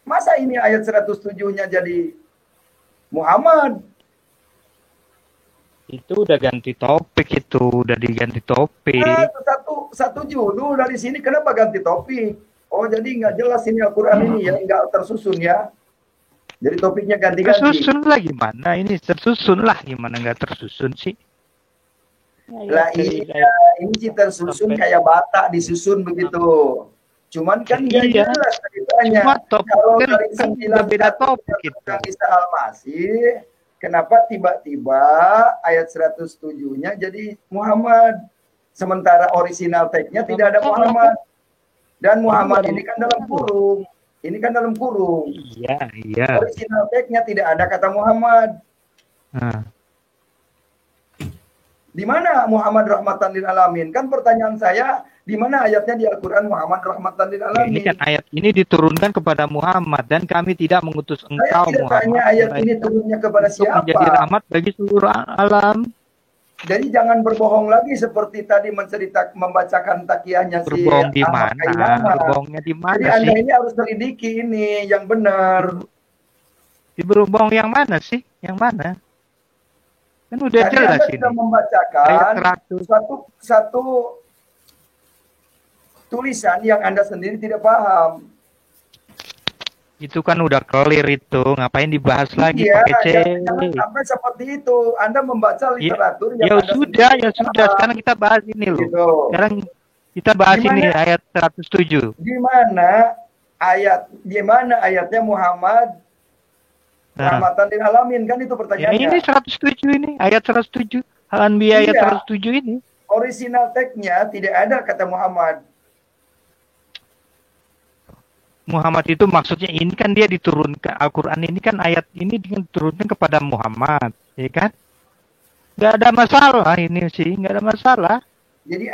Speaker 5: Masa ini ayat 107-nya jadi Muhammad?
Speaker 2: itu udah ganti topik itu, udah diganti topik.
Speaker 5: Nah, satu judul dari sini kenapa ganti topik? Oh, jadi nggak jelas ini Al-Quran ini ya, nggak tersusun ya. Jadi topiknya ganti-ganti.
Speaker 2: Tersusun lah gimana? Ini tersusun lah gimana nggak tersusun sih?
Speaker 5: Lah iya, ini sih tersusun kayak batak disusun begitu. Cuman kan nggak
Speaker 2: Iya.
Speaker 5: jelas ceritanya.
Speaker 2: Cuma topik
Speaker 5: Kalau
Speaker 2: kan
Speaker 5: dari
Speaker 2: udah
Speaker 5: 9
Speaker 2: beda topik itu.
Speaker 5: tentang Isa Al-Masih, kenapa tiba-tiba ayat 107-nya jadi Muhammad? Sementara original tag-nya tidak ada Muhammad. Dan Muhammad ini kan dalam kurung. Ini kan dalam kurung.
Speaker 2: Iya, iya.
Speaker 5: Original tag-nya tidak ada kata Muhammad.
Speaker 2: Nah,
Speaker 5: Di mana Muhammad rahmatan lil alamin? Kan pertanyaan saya, di mana ayatnya di Al-Quran Muhammad rahmatan lil alamin?
Speaker 2: ini kan ayat ini diturunkan kepada Muhammad dan kami tidak mengutus
Speaker 5: Saya
Speaker 2: engkau
Speaker 5: tidak
Speaker 2: Muhammad
Speaker 5: tanya ayat ini turunnya kepada
Speaker 2: untuk menjadi
Speaker 5: siapa.
Speaker 2: rahmat bagi seluruh alam.
Speaker 5: Jadi jangan berbohong lagi seperti tadi membacakan takiyahnya si
Speaker 2: Berbohong di
Speaker 5: Ahmad
Speaker 2: mana?
Speaker 5: Kainama.
Speaker 2: Berbohongnya di
Speaker 5: Jadi
Speaker 2: mana
Speaker 5: Anda
Speaker 2: sih?
Speaker 5: ini harus selidiki ini yang benar.
Speaker 2: Di berbohong yang mana sih? Yang mana? Kan udah
Speaker 5: Tadi
Speaker 2: jelas
Speaker 5: Anda
Speaker 2: ini.
Speaker 5: sudah membacakan
Speaker 2: Ayat 100.
Speaker 5: satu tulisan yang Anda sendiri tidak paham.
Speaker 2: Itu kan udah clear itu. Ngapain dibahas lagi
Speaker 5: Iya,
Speaker 2: pakai C?
Speaker 5: jangan sampai seperti itu. Anda membaca literatur yang
Speaker 2: Ya
Speaker 5: Anda
Speaker 2: sudah,
Speaker 5: sendiri
Speaker 2: ya
Speaker 5: tidak
Speaker 2: sudah.
Speaker 5: paham.
Speaker 2: Sekarang kita bahas ini loh.
Speaker 5: Gitu.
Speaker 2: Sekarang kita bahas
Speaker 5: Gimana?
Speaker 2: ini ayat 107.
Speaker 5: Di mana ayatnya Muhammad
Speaker 2: Nah,
Speaker 5: rahmatan lil alamin, kan itu
Speaker 2: ya
Speaker 5: pertanyaannya.
Speaker 2: ini 107 ini, ayat 107. Al-Anbiya ayat
Speaker 5: Iya.
Speaker 2: 107 ini.
Speaker 5: Original tag-nya tidak ada kata Muhammad.
Speaker 2: Muhammad itu maksudnya ini kan dia diturunkan, Al-Quran ini kan ayat ini diturunkan kepada Muhammad, ya kan? Gak ada masalah ini sih, gak ada masalah.
Speaker 5: Jadi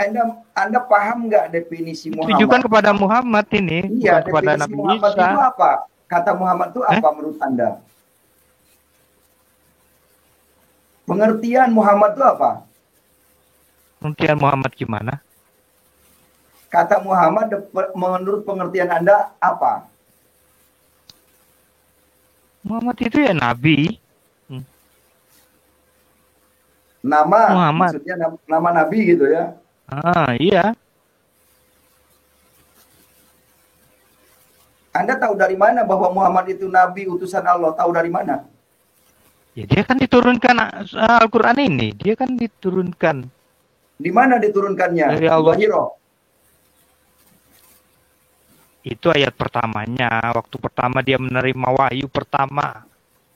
Speaker 5: Anda paham nggak definisi Muhammad?
Speaker 2: Tujukan kepada Muhammad ini,
Speaker 5: Iya,
Speaker 2: bukan kepada
Speaker 5: definisi
Speaker 2: Nabi
Speaker 5: Muhammad
Speaker 2: Isa.
Speaker 5: itu apa? Kata Muhammad itu apa menurut Anda? Pengertian Muhammad itu apa?
Speaker 2: Pengertian Muhammad gimana?
Speaker 5: Kata Muhammad menurut pengertian Anda apa?
Speaker 2: Muhammad itu ya Nabi.
Speaker 5: Nama,
Speaker 2: Muhammad.
Speaker 5: maksudnya nama Nabi gitu ya.
Speaker 2: Ah, iya.
Speaker 5: Anda tahu dari mana bahwa Muhammad itu Nabi utusan Allah? Tahu dari mana?
Speaker 2: Ya, dia kan diturunkan Al-Quran ini. Dia kan diturunkan.
Speaker 5: Di mana diturunkannya?
Speaker 2: Dari Allah.
Speaker 5: Zahiro.
Speaker 2: Itu ayat pertamanya. Waktu pertama dia menerima wahyu pertama.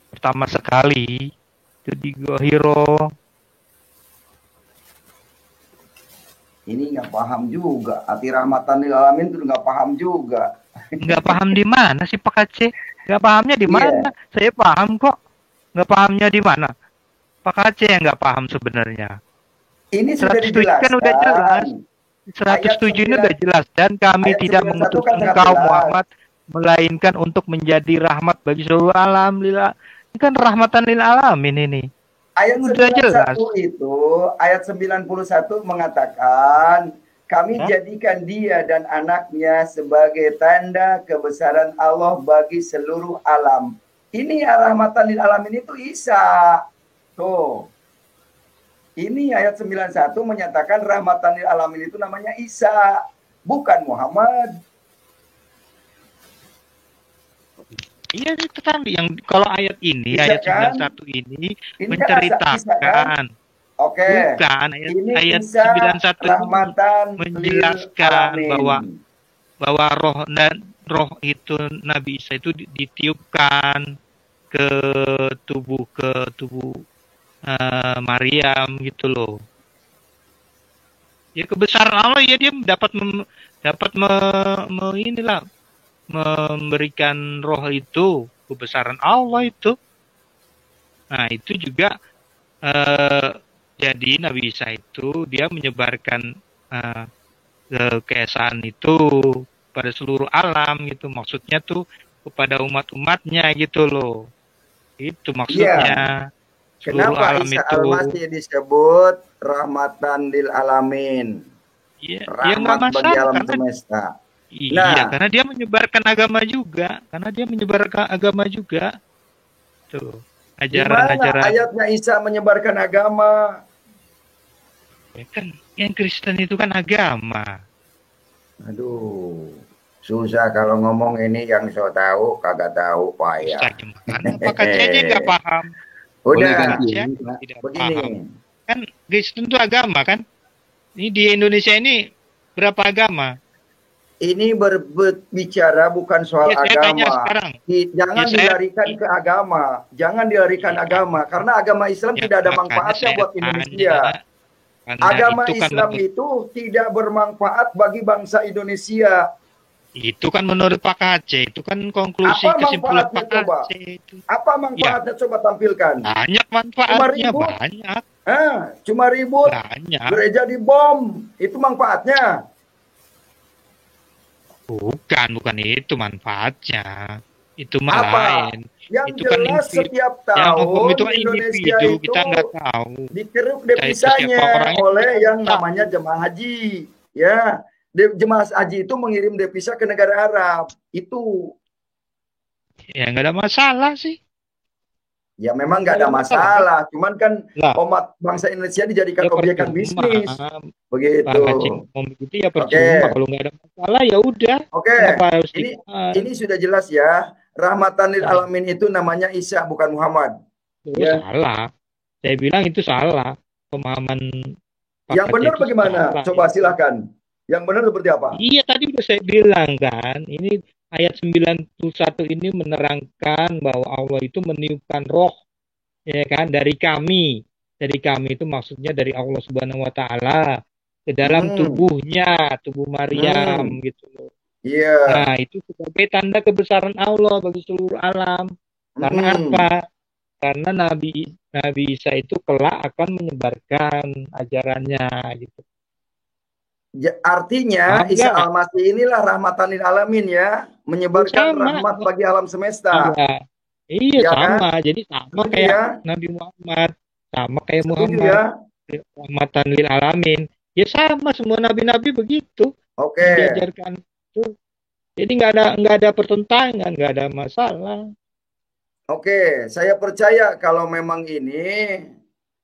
Speaker 2: Pertama sekali. Itu di Gohiro.
Speaker 5: Ini nggak paham juga. Ati rahmatan lil alamin itu nggak paham juga.
Speaker 2: Nggak paham di mana sih Pak Aceh? Nggak pahamnya di mana? Saya paham kok. Nggak pahamnya di mana? Pak Aceh yang nggak paham sebenarnya.
Speaker 5: Ini sudah
Speaker 2: 107
Speaker 5: dijelaskan.
Speaker 2: kan udah jelas. 107 ini udah jelas. Dan kami
Speaker 5: ayat
Speaker 2: tidak
Speaker 5: 91
Speaker 2: mengutus
Speaker 5: kan nggak
Speaker 2: engkau
Speaker 5: jelas.
Speaker 2: Muhammad melainkan untuk menjadi rahmat bagi seluruh alam. Ini kan rahmatan lil alamin ini.
Speaker 5: Ayat
Speaker 2: Udah jelas.
Speaker 5: 91 itu, ayat 91 mengatakan, kami jadikan dia dan anaknya sebagai tanda kebesaran Allah bagi seluruh alam. Ini rahmatan lil alamin itu Isa. Tuh. Ini ayat 91 menyatakan rahmatan lil alamin itu namanya Isa, bukan Muhammad.
Speaker 2: Iya itu tadi yang kalau ayat ini
Speaker 5: Bisa
Speaker 2: ayat
Speaker 5: kan?
Speaker 2: 91 ini
Speaker 5: Ini
Speaker 2: menceritakan
Speaker 5: Isa kan? Oke.
Speaker 2: bukan
Speaker 5: Ini
Speaker 2: ayat
Speaker 5: Isa
Speaker 2: 91 ini
Speaker 5: rahmatan
Speaker 2: menjelaskan
Speaker 5: lil alamin.
Speaker 2: bahwa roh itu Nabi Isa itu ditiupkan ke tubuh Maryam gitu loh. Ya kebesaran Allah ya dia dapat memberikan roh itu, kebesaran Allah itu. Nah itu juga jadi Nabi Isa itu dia menyebarkan keesaan itu pada seluruh alam gitu, maksudnya tuh kepada umat-umatnya gitu loh, itu maksudnya.
Speaker 5: Kenapa Isa Al-Masih disebut rahmatan lil alamin?
Speaker 2: Ya,
Speaker 5: Rahmat bagi alam semesta.
Speaker 2: Iya, karena dia menyebarkan agama juga. Tuh, ajaran-ajaran.
Speaker 5: Gimana ayatnya Isa menyebarkan agama?
Speaker 2: Ya kan, yang Kristen itu kan agama.
Speaker 5: Aduh, susah kalau ngomong ini yang so tahu kagak tahu payah.
Speaker 2: Pak Kacanya nggak paham.
Speaker 5: Udah,
Speaker 2: tidak
Speaker 5: begini.
Speaker 2: paham. Kan Kristen itu agama kan? Ini di Indonesia ini berapa agama?
Speaker 5: Ini berbicara bukan soal agama. Jangan dilarikan ke agama. Jangan dilarikan agama. Karena agama Islam tidak ada manfaatnya buat Indonesia. Agama Islam itu tidak bermanfaat bagi bangsa Indonesia.
Speaker 2: Itu kan menurut Pak Aceh. Itu kan konklusi kesimpulan Pak Aceh.
Speaker 5: Apa manfaatnya coba tampilkan?
Speaker 2: Banyak manfaatnya, banyak.
Speaker 5: Cuma ribut.
Speaker 2: Banyak.
Speaker 5: Gereja dibom. Itu manfaatnya.
Speaker 2: Bukan itu manfaatnya. Itu mah lain.
Speaker 5: Yang
Speaker 2: itu
Speaker 5: jelas
Speaker 2: kan
Speaker 5: setiap tahun
Speaker 2: itu
Speaker 5: Indonesia itu
Speaker 2: kita nggak tahu.
Speaker 5: Dikeruk devisanya oleh yang namanya jemaah haji. Ya, jemaah haji itu mengirim devisa ke negara Arab. Itu.
Speaker 2: Ya nggak ada masalah sih.
Speaker 5: Ya memang nggak ada masalah. Cuman kan umat bangsa Indonesia dijadikan objekan bisnis. Begitu.
Speaker 2: Begitu ya percuma. Kalau nggak ada masalah ya udah.
Speaker 5: Oke. Ini sudah jelas ya. Rahmatan lil alamin itu namanya Isa bukan Muhammad.
Speaker 2: Ya. Salah. Saya bilang itu salah. Pemahaman
Speaker 5: yang benar bagaimana? Coba silakan. Yang benar seperti apa?
Speaker 2: Iya tadi udah saya bilang kan. Ini ayat 91 ini menerangkan bahwa Allah itu meniupkan roh ya kan dari kami. Dari kami itu maksudnya dari Allah Subhanahu wa taala ke dalam tubuhnya, tubuh Maryam gitu loh.
Speaker 5: Iya.
Speaker 2: Nah, itu sebagai tanda kebesaran Allah bagi seluruh alam. Karena apa? Karena Nabi Isa itu kelak akan menyebarkan ajarannya gitu.
Speaker 5: Artinya Isa Al-Masih inilah rahmatan lil alamin ya, menyebarkan rahmat bagi alam semesta.
Speaker 2: Iya sama. Kan? Jadi sama kayak Nabi Muhammad, sama kayak Muhammad. Rahmatan lil alamin. Ya sama semua nabi-nabi begitu.
Speaker 5: Oke.
Speaker 2: Diajarkan itu. Jadi nggak ada pertentangan, nggak ada masalah.
Speaker 5: Oke, saya percaya kalau memang ini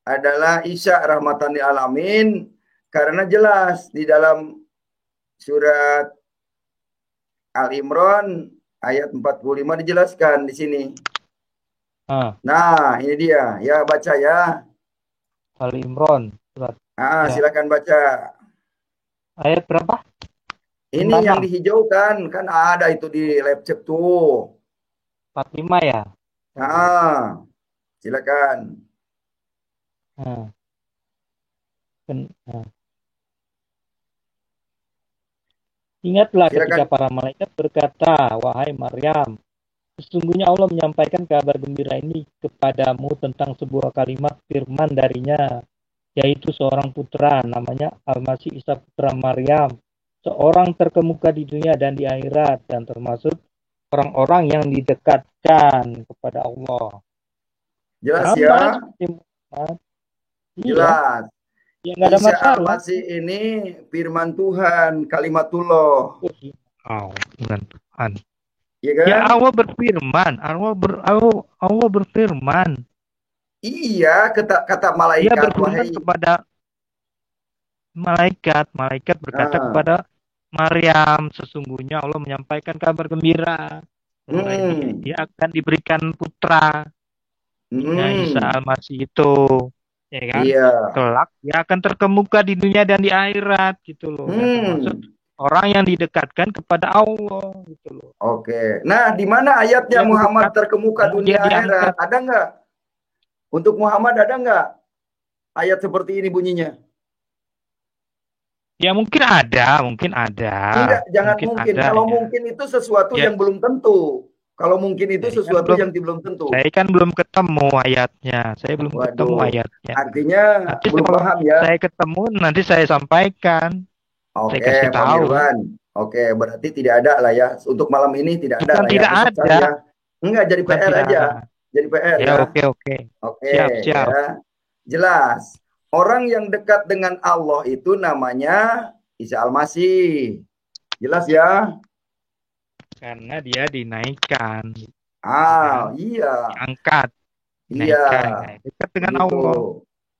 Speaker 5: adalah Isa rahmatan lil alamin karena jelas di dalam surat Al-Imran ayat 45 dijelaskan di sini. Nah, ini dia. Ya, baca ya.
Speaker 2: Al-Imran surat.
Speaker 5: Silakan baca.
Speaker 2: Ayat berapa?
Speaker 5: Ini 46. Yang dihijaukan kan ada itu di laptop tuh.
Speaker 2: 45 ya?
Speaker 5: Silakan.
Speaker 2: Ingatlah ketika para malaikat berkata, wahai Maryam, sesungguhnya Allah menyampaikan kabar gembira ini kepadamu tentang sebuah kalimat firman darinya, yaitu seorang putra namanya Al-Masih Isa putra Maryam, seorang terkemuka di dunia dan di akhirat, dan termasuk orang-orang yang didekatkan kepada Allah.
Speaker 5: Jelas
Speaker 2: Sama
Speaker 5: ya?
Speaker 2: seperti Muhammad. Iya,
Speaker 5: Jelas.
Speaker 2: ya nggak ada
Speaker 5: Isa
Speaker 2: masalah.
Speaker 5: al-Masih ini firman Tuhan, kalimatullah.
Speaker 2: Oh, bukan Tuhan.
Speaker 5: Iya kan?
Speaker 2: Ya Allah berfirman, Allah berfirman.
Speaker 5: Iya, kata
Speaker 2: Dia
Speaker 5: malaikat,
Speaker 2: berfirman
Speaker 5: wahai.
Speaker 2: kepada malaikat berkata
Speaker 5: Ah.
Speaker 2: kepada Maryam, sesungguhnya Allah menyampaikan kabar gembira mengenai dia akan diberikan putra. Nah, Isa al-Masih itu, ya kan?
Speaker 5: Iya.
Speaker 2: Kelak dia akan terkemuka di dunia dan di akhirat gitu loh. Dan termasuk orang yang didekatkan kepada Allah gitu loh.
Speaker 5: Oke. Nah, di mana ayatnya
Speaker 2: Yang
Speaker 5: Muhammad
Speaker 2: dekat,
Speaker 5: terkemuka
Speaker 2: yang
Speaker 5: dunia
Speaker 2: dia diangkat.
Speaker 5: akhirat? Ada nggak? Untuk Muhammad ada nggak ayat seperti ini bunyinya?
Speaker 2: Ya mungkin ada.
Speaker 5: Enggak, jangan mungkin.
Speaker 2: Ada,
Speaker 5: Kalau
Speaker 2: ya.
Speaker 5: mungkin itu sesuatu
Speaker 2: Ya.
Speaker 5: yang belum tentu. Kalau mungkin itu
Speaker 2: Saya
Speaker 5: sesuatu
Speaker 2: kan
Speaker 5: yang belum tentu.
Speaker 2: Saya kan belum ketemu ayatnya.
Speaker 5: Waduh. Artinya
Speaker 2: Nanti
Speaker 5: belum
Speaker 2: kalau
Speaker 5: paham ya.
Speaker 2: saya ketemu nanti saya sampaikan.
Speaker 5: Oke,
Speaker 2: Saya kasih
Speaker 5: Pak
Speaker 2: tahu.
Speaker 5: Mirwan. Oke, berarti tidak ada lah ya. Untuk malam ini tidak ada
Speaker 2: Bukan
Speaker 5: lah ya.
Speaker 2: tidak
Speaker 5: Besok
Speaker 2: ada.
Speaker 5: saja. Enggak, jadi
Speaker 2: Bukan
Speaker 5: PR
Speaker 2: tidak
Speaker 5: aja.
Speaker 2: ada.
Speaker 5: Jadi PR
Speaker 2: Ya,
Speaker 5: ya.
Speaker 2: oke.
Speaker 5: Oke,
Speaker 2: Siap.
Speaker 5: ya. Jelas. Orang yang dekat dengan Allah itu namanya Isa al-Masih. Jelas ya?
Speaker 2: Karena dia dinaikkan.
Speaker 5: Iya.
Speaker 2: Diangkat.
Speaker 5: Iya.
Speaker 2: Dekat dengan
Speaker 5: Begitu.
Speaker 2: Allah.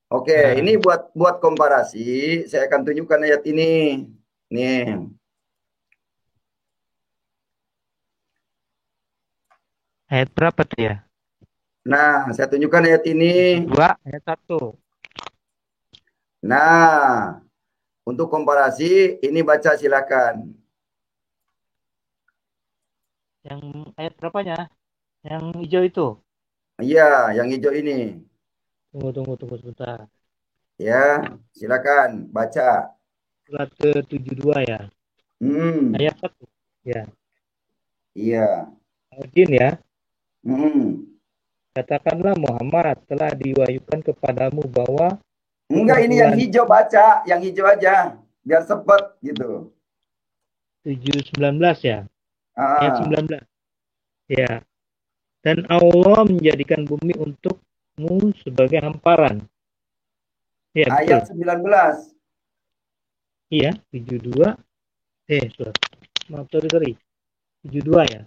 Speaker 5: Oke, ini buat komparasi, saya akan tunjukkan ayat ini. Nih.
Speaker 2: Ayat berapa tuh ya?
Speaker 5: Nah, saya tunjukkan ayat ini.
Speaker 2: 2 ayat 1.
Speaker 5: Nah, untuk komparasi ini baca silakan.
Speaker 2: Yang ayat berapanya? Yang hijau itu?
Speaker 5: Iya, yang hijau ini.
Speaker 2: Tunggu sebentar.
Speaker 5: Ya, silakan baca.
Speaker 2: Surat ke-72 ya. Ayat 1. Ya.
Speaker 5: Iya.
Speaker 2: Jin ya. Katakanlah Muhammad telah diwahyukan kepadamu bahwa
Speaker 5: enggak, ini yang hijau baca, yang hijau aja biar cepet gitu.
Speaker 2: 7:19 ya. Ayat 19. Ya. Dan Allah menjadikan bumi untukmu sebagai hamparan. Ya,
Speaker 5: ayat 19.
Speaker 2: Iya, 72. Surat. Maaf, sorry. 72 ya.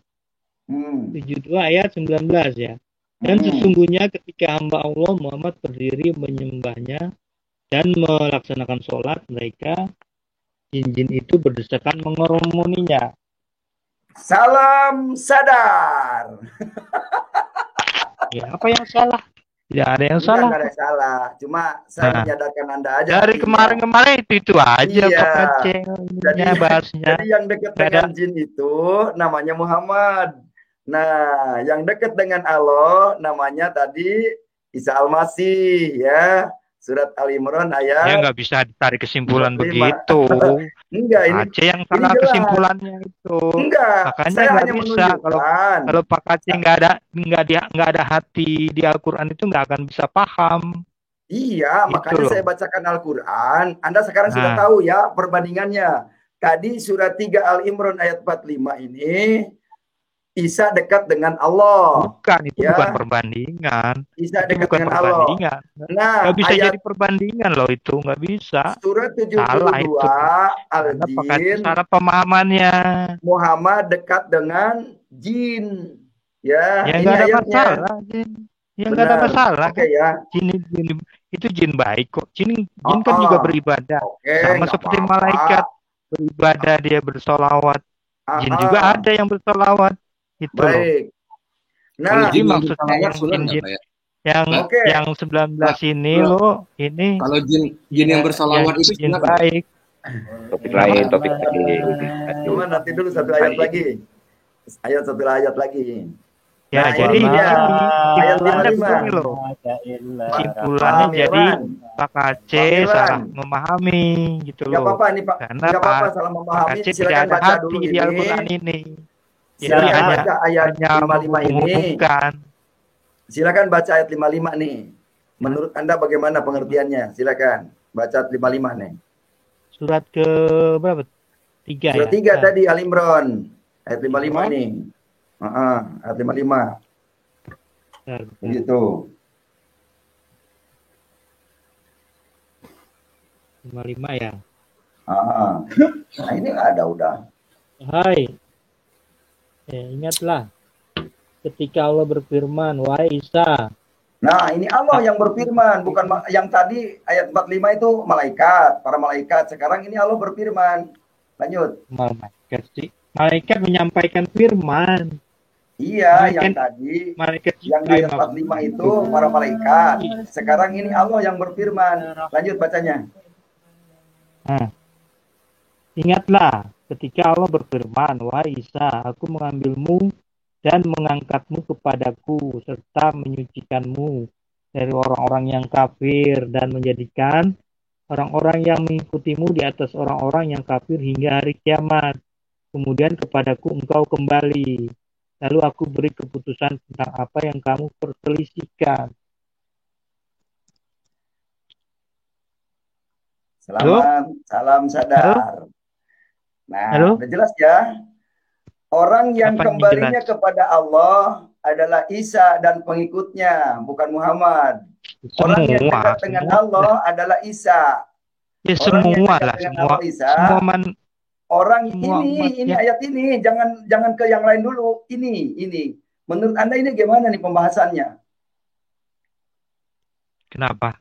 Speaker 2: 72 ayat 19 ya. Dan sesungguhnya ketika hamba Allah Muhammad berdiri menyembahnya dan melaksanakan sholat, mereka jin-jin itu berdesakan mengerumuninya.
Speaker 5: Salam sadar.
Speaker 2: Ya, apa yang salah? Tidak ada yang salah.
Speaker 5: Tidak ada yang salah. Cuma saya menyadarkan Anda aja.
Speaker 2: Dari kemarin itu aja
Speaker 5: iya.
Speaker 2: Jadi bahasnya.
Speaker 5: Jadi yang dekat dengan jin itu namanya Muhammad. Nah, yang dekat dengan Allah namanya tadi Isa al-Masih ya. Surat Al-Imran ayat.
Speaker 2: Ya nggak bisa ditarik kesimpulan 45. Begitu.
Speaker 5: Enggak, ini
Speaker 2: Aceh yang salah kesimpulannya itu.
Speaker 5: Enggak.
Speaker 2: Makanya
Speaker 5: saya
Speaker 2: nggak
Speaker 5: hanya
Speaker 2: bisa kalau Pak Aceh nggak ada hati di Al-Quran itu nggak akan bisa paham.
Speaker 5: Iya, gitu makanya saya bacakan Al-Quran. Anda sekarang sudah tahu ya perbandingannya. Tadi surat 3 Al-Imran ayat 45 ini Isa dekat dengan Allah.
Speaker 2: Bukan, itu bukan perbandingan.
Speaker 5: Isa
Speaker 2: itu
Speaker 5: dekat
Speaker 2: bukan
Speaker 5: dengan
Speaker 2: perbandingan.
Speaker 5: Allah. Nah,
Speaker 2: nggak bisa jadi perbandingan loh itu, nggak bisa.
Speaker 5: Surat 72
Speaker 2: Al-Jin. Cara pemahamannya.
Speaker 5: Muhammad dekat dengan jin. Ya,
Speaker 2: ini nggak ada masalah, jin. Ya nggak ada masalah.
Speaker 5: Oke, ya.
Speaker 2: Jin itu jin baik kok. Jin kan juga beribadah. Sama seperti malaikat beribadah, dia bersolawat. Jin juga ada yang bersolawat. Itu
Speaker 5: baik.
Speaker 2: Nah, jadi maksudnya yang 19 ini loh, ini
Speaker 3: kalau jin yang bersolawat itu
Speaker 2: jin baik.
Speaker 7: Topik lain.
Speaker 5: Cuma nanti dulu satu ayat lagi. Satu ayat lagi.
Speaker 2: Ya, jadi
Speaker 5: ayat
Speaker 2: 55 loh. Kesimpulannya jadi Pak Aceh salah memahami gitu loh.
Speaker 5: Enggak apa-apa nih Pak.
Speaker 2: Karena
Speaker 5: Enggak apa-apa salah memahami. Silakan baca dulu
Speaker 2: di Al-Qur'an ini.
Speaker 5: Silakan baca ayat 55 ini. Silakan baca ayat 55 nih. Menurut Anda bagaimana pengertiannya? Silakan baca ayat 55 nih.
Speaker 2: Surat ke berapa? 3
Speaker 5: Surat 3 tadi Al-Imran. Ayat 55 nih. Ayat 55. Begitu.
Speaker 2: 55 ya.
Speaker 5: Nah ini nggak ada udah.
Speaker 2: Hai, ingatlah ketika Allah berfirman, wahai Isa.
Speaker 5: Nah ini Allah yang berfirman, bukan yang tadi ayat 45 itu malaikat, para malaikat. Sekarang ini Allah berfirman. Lanjut.
Speaker 2: Malaikat menyampaikan firman.
Speaker 5: Iya, yang tadi, yang ayat 45 itu para malaikat. Sekarang ini Allah yang berfirman. Lanjut bacanya.
Speaker 2: Ingatlah ketika Allah berfirman, wahai Isa, aku mengambilmu dan mengangkatmu kepadaku, serta menyucikanmu dari orang-orang yang kafir, dan menjadikan orang-orang yang mengikutimu di atas orang-orang yang kafir hingga hari kiamat. Kemudian kepadaku engkau kembali. Lalu aku beri keputusan tentang apa yang kamu perselisihkan.
Speaker 5: Salam sadar. Nah, udah jelas ya. Orang yang kembalinya kepada Allah adalah Isa dan pengikutnya, bukan Muhammad. Orang yang dekat dengan Allah adalah Isa.
Speaker 2: Ya, semua lah, semua.
Speaker 5: Orang ini ayat ini, jangan ke yang lain dulu. Ini. Menurut Anda ini gimana nih pembahasannya?
Speaker 2: Kenapa?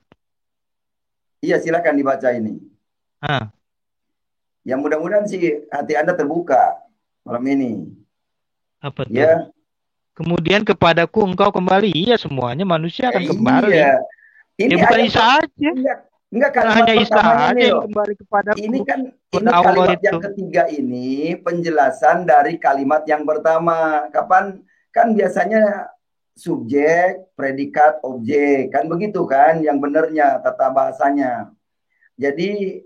Speaker 5: Iya, silakan dibaca ini. Ya mudah-mudahan sih hati Anda terbuka malam ini.
Speaker 2: Apa tuh?
Speaker 5: Ya.
Speaker 2: Kemudian kepadaku engkau kembali. Iya, semuanya manusia akan kembali.
Speaker 5: Iya. Ini
Speaker 2: bukan Isa aja.
Speaker 5: Enggak kalimat
Speaker 2: hanya Isa aja yang kembali kepadaku.
Speaker 5: Ini kan kalimat yang ketiga ini penjelasan dari kalimat yang pertama. Kapan kan biasanya subjek, predikat, objek. Kan begitu kan yang benernya tata bahasanya. Jadi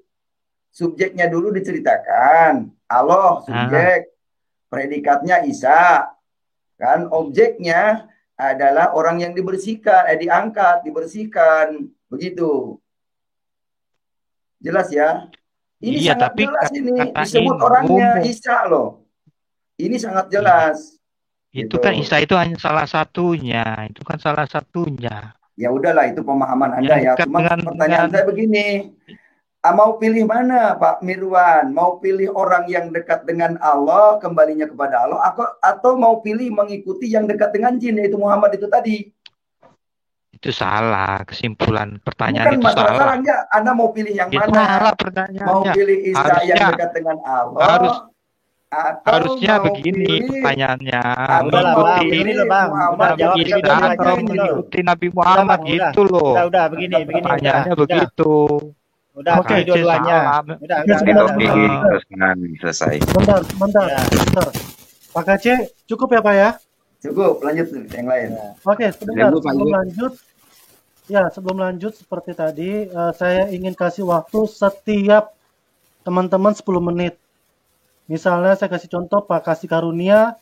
Speaker 5: subjeknya dulu diceritakan. Allah subjek. Predikatnya Isa. Kan objeknya adalah orang yang dibersihkan, diangkat, dibersihkan. Begitu. Jelas ya? Ini sangat jelas ini. Disebut orangnya Isa loh. Ini sangat jelas.
Speaker 2: Itu kan Isa itu hanya salah satunya. Itu kan salah satunya.
Speaker 5: Ya udahlah, itu pemahaman Anda ya. Cuma pertanyaan saya begini. Mau pilih mana Pak Mirwan? Mau pilih orang yang dekat dengan Allah, kembalinya kepada Allah, atau mau pilih mengikuti yang dekat dengan jin, yaitu Muhammad itu tadi?
Speaker 2: Itu salah, kesimpulan pertanyaan. Bukan itu salah.
Speaker 5: Masalahnya Anda mau pilih yang
Speaker 2: itu
Speaker 5: mana?
Speaker 2: Salah pertanyaannya.
Speaker 5: Mau pilih Isa yang dekat dengan Allah?
Speaker 2: Harusnya begini pertanyaannya.
Speaker 9: Begini loh Bang.
Speaker 2: Mengikuti Nabi Muhammad gitu loh.
Speaker 9: Udah begini.
Speaker 2: Pertanyaannya begitu.
Speaker 9: Udah, oke, dua-duanya. Udah,
Speaker 7: selesai.
Speaker 8: Bentar. Pak Kc, cukup ya Pak ya?
Speaker 5: Cukup, lanjut yang lain.
Speaker 8: Oke, sebentar. Sebelum lanjut seperti tadi, saya ingin kasih waktu setiap teman-teman 10 menit. Misalnya saya kasih contoh Pak Kasih Karunia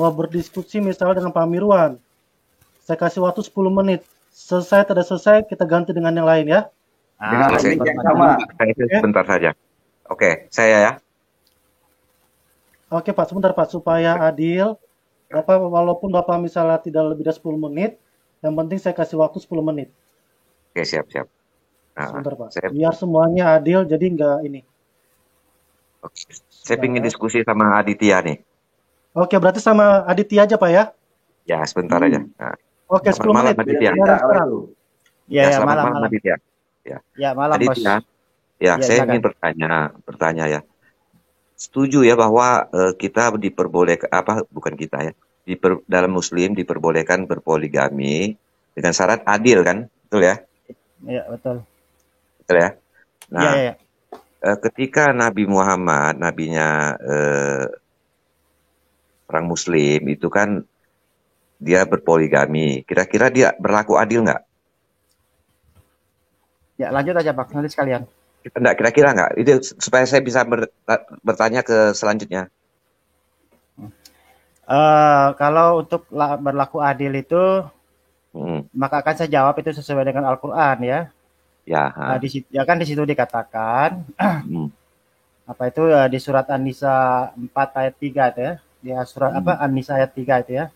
Speaker 8: mau berdiskusi misalnya dengan Pak Mirwan. Saya kasih waktu 10 menit. Selesai tidak selesai, kita ganti dengan yang lain ya.
Speaker 7: Sebentar saja. Oke, saya ya.
Speaker 8: Oke Pak, sebentar Pak, supaya adil. Bapak, walaupun Bapak misalnya tidak lebih dari 10 menit, yang penting saya kasih waktu 10 menit.
Speaker 7: Oke, siap.
Speaker 8: Sebentar Pak, biar semuanya adil, jadi enggak ini.
Speaker 7: Oke. Saya ingin diskusi sama Aditya nih.
Speaker 8: Oke, berarti sama Aditya aja Pak ya?
Speaker 7: Ya, sebentar aja. Nah,
Speaker 8: oke, 10 menit.
Speaker 7: Aditya.
Speaker 9: Ya,
Speaker 7: malam
Speaker 9: malam.
Speaker 7: Aditya.
Speaker 9: Ya, malam Bos.
Speaker 7: Ya, saya ingin bertanya ya. Setuju ya bahwa kita diperbolehkan bukan kita ya. Dalam Muslim diperbolehkan berpoligami dengan syarat adil kan? Betul ya?
Speaker 9: Iya, betul.
Speaker 7: Betul ya? Nah,
Speaker 9: ya.
Speaker 7: Ketika Nabi Muhammad, nabinya orang Muslim itu kan dia berpoligami. Kira-kira dia berlaku adil nggak?
Speaker 9: Ya, lanjut aja Pak, nanti sekalian.
Speaker 7: Kira-kira nggak? Itu supaya saya bisa bertanya ke selanjutnya.
Speaker 9: Kalau untuk berlaku adil itu, maka akan saya jawab itu sesuai dengan Al-Quran ya.
Speaker 7: Ya.
Speaker 9: Di situ dikatakan apa itu di surat An-Nisa 4 ayat 3 itu ya. Di surat An-Nisa ayat 3 itu ya.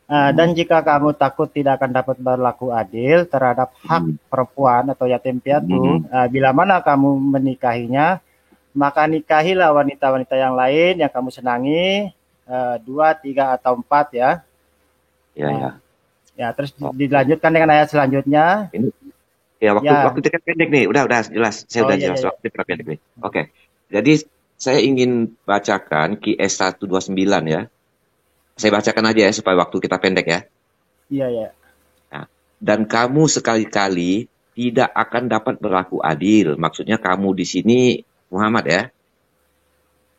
Speaker 9: Dan jika kamu takut tidak akan dapat berlaku adil terhadap hak perempuan atau yatim piatu, bila mana kamu menikahinya, maka nikahilah wanita-wanita yang lain yang kamu senangi, 2, 3, atau 4 ya.
Speaker 7: Ya.
Speaker 9: Ya, terus dilanjutkan dengan ayat selanjutnya.
Speaker 7: Ini, ya, waktu kita pendek nih, udah jelas. Saya udah jelas waktu kita pendek nih. Oke. Jadi saya ingin bacakan QS 129 ya. Saya bacakan aja ya supaya waktu kita pendek ya.
Speaker 9: Iya.
Speaker 7: Nah, dan kamu sekali-kali tidak akan dapat berlaku adil. Maksudnya kamu di sini Muhammad ya?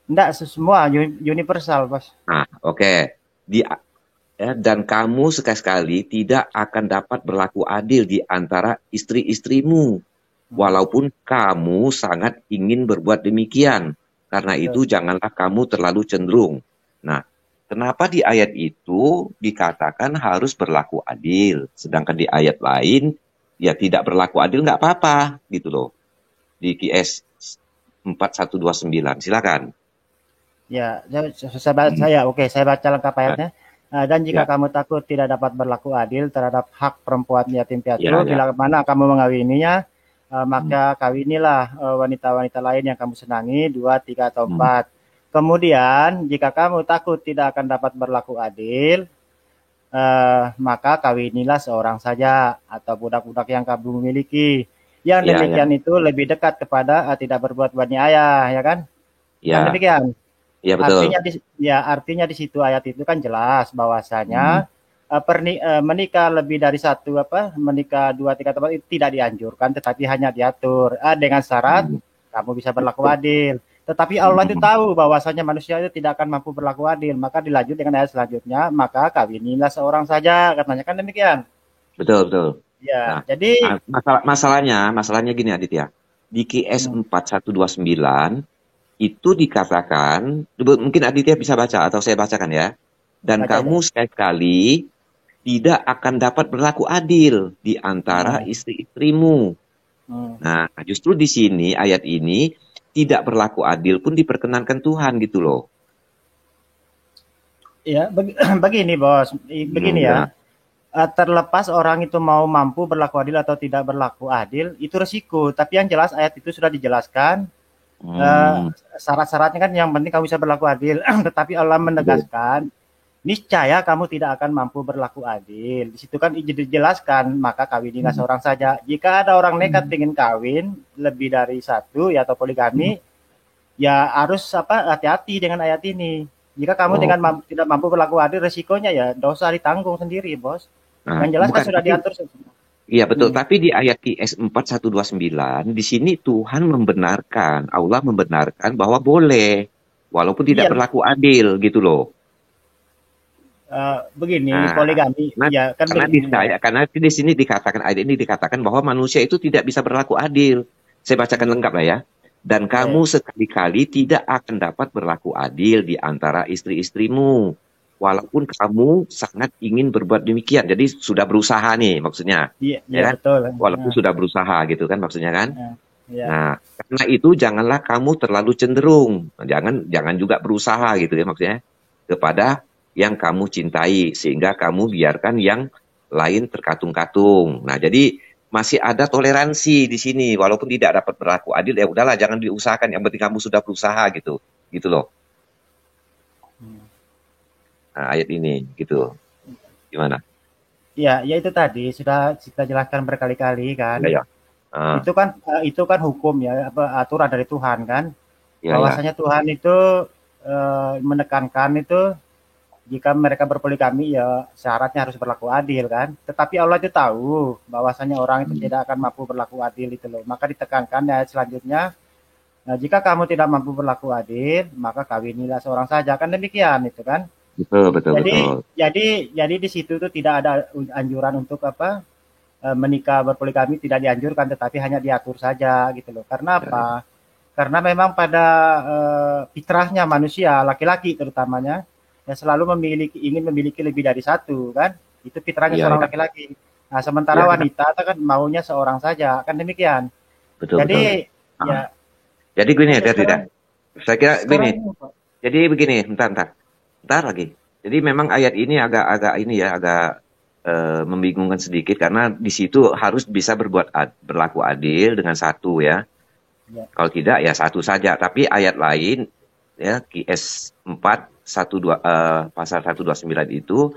Speaker 9: Enggak, semua universal, Bos.
Speaker 7: Nah, oke. Dan kamu sekali-kali tidak akan dapat berlaku adil di antara istri-istrimu. Walaupun kamu sangat ingin berbuat demikian. Karena itu janganlah kamu terlalu cenderung. Nah, kenapa di ayat itu dikatakan harus berlaku adil. Sedangkan di ayat lain, ya tidak berlaku adil nggak apa-apa. Gitu loh. Di QS 4129. Silakan.
Speaker 9: Ya, saya baca lengkap ayatnya. Dan jika kamu takut tidak dapat berlaku adil terhadap hak perempuan yatim piatu, bila mana kamu mengawininya, maka kawinilah wanita-wanita lain yang kamu senangi, 2, 3, atau 4. Kemudian, jika kamu takut tidak akan dapat berlaku adil, maka kawinilah seorang saja atau budak-budak yang kamu miliki. Yang demikian itu lebih dekat kepada tidak berbuat berniaya, ya kan?
Speaker 7: Ya.
Speaker 9: Kan demikian.
Speaker 7: Ya, betul.
Speaker 9: Artinya di situ ayat itu kan jelas bahwasanya menikah lebih dari satu menikah 2, 3 tempat itu tidak dianjurkan, tetapi hanya diatur dengan syarat kamu bisa berlaku adil. Tetapi Allah itu tahu bahwasanya manusia itu tidak akan mampu berlaku adil, maka dilanjut dengan ayat selanjutnya, maka kawinilah seorang saja, katanya kan demikian.
Speaker 7: Betul.
Speaker 9: Ya, jadi
Speaker 7: masalahnya gini Aditya. Di QS 4129 itu dikatakan, mungkin Aditya bisa baca atau saya bacakan ya. Dan kamu sekali-kali tidak akan dapat berlaku adil di antara istri-istrimu. Nah, justru di sini ayat ini tidak berlaku adil pun diperkenankan Tuhan gitu loh.
Speaker 9: Ya, begini Bos, begini ya. Terlepas orang itu mau mampu berlaku adil atau tidak berlaku adil, itu resiko. Tapi yang jelas ayat itu sudah dijelaskan. Syarat-syaratnya kan yang penting kamu bisa berlaku adil. Tetapi Allah menegaskan, niscaya kamu tidak akan mampu berlaku adil. Di situ kan dijelaskan, maka kawinilah seorang saja. Jika ada orang nekat ingin kawin lebih dari satu ya atau poligami, ya harus hati-hati dengan ayat ini. Jika kamu tidak mampu berlaku adil, resikonya ya dosa ditanggung sendiri, Bos. Yang jelas kan sudah diatur.
Speaker 7: Iya betul, tapi di ayat QS 4129 di sini Tuhan membenarkan, Allah membenarkan bahwa boleh walaupun tidak berlaku adil gitu loh.
Speaker 9: Begini, poligami ya kan
Speaker 7: karena di sini dikatakan, ayat ini dikatakan bahwa manusia itu tidak bisa berlaku adil. Saya bacakan lengkap lah ya. Dan kamu sekali-kali tidak akan dapat berlaku adil di antara istri-istrimu. Walaupun kamu sangat ingin berbuat demikian, jadi sudah berusaha nih maksudnya,
Speaker 9: ya
Speaker 7: kan?
Speaker 9: Betul.
Speaker 7: Walaupun sudah berusaha gitu kan maksudnya kan.
Speaker 9: Ya.
Speaker 7: Nah, karena itu janganlah kamu terlalu cenderung, jangan juga berusaha gitu ya maksudnya kepada yang kamu cintai sehingga kamu biarkan yang lain terkatung-katung. Nah, jadi masih ada toleransi di sini, walaupun tidak dapat berlaku adil ya udahlah jangan diusahakan, yang penting kamu sudah berusaha gitu loh. Nah, ayat ini gitu. Gimana?
Speaker 9: Ya itu tadi sudah kita jelaskan berkali-kali kan. Itu kan hukum ya, aturan dari Tuhan kan. Bahwasanya Tuhan itu menekankan itu jika mereka berpoligami ya syaratnya harus berlaku adil kan. Tetapi Allah itu tahu bahwasanya orang itu tidak akan mampu berlaku adil itu loh. Maka ditekankan ayat selanjutnya, jika kamu tidak mampu berlaku adil, maka kawinilah seorang saja, kan demikian itu kan.
Speaker 7: Betul.
Speaker 9: Jadi di situ tuh tidak ada anjuran untuk menikah berpoligami, tidak dianjurkan, tetapi hanya diatur saja gitu loh. Karena apa? Karena memang pada fitrahnya manusia, laki-laki terutamanya, ya selalu ingin memiliki lebih dari satu kan. Itu fitrahnya seorang laki-laki. Nah, sementara wanita kan maunya seorang saja, kan demikian. Jadi
Speaker 7: gini ya, tidak. Saya kira gini. Jadi begini, bentar lagi. Jadi memang ayat ini agak membingungkan sedikit karena di situ harus bisa berlaku adil dengan satu ya. Kalau tidak ya satu saja. Tapi ayat lain ya QS 4 pasal 129 itu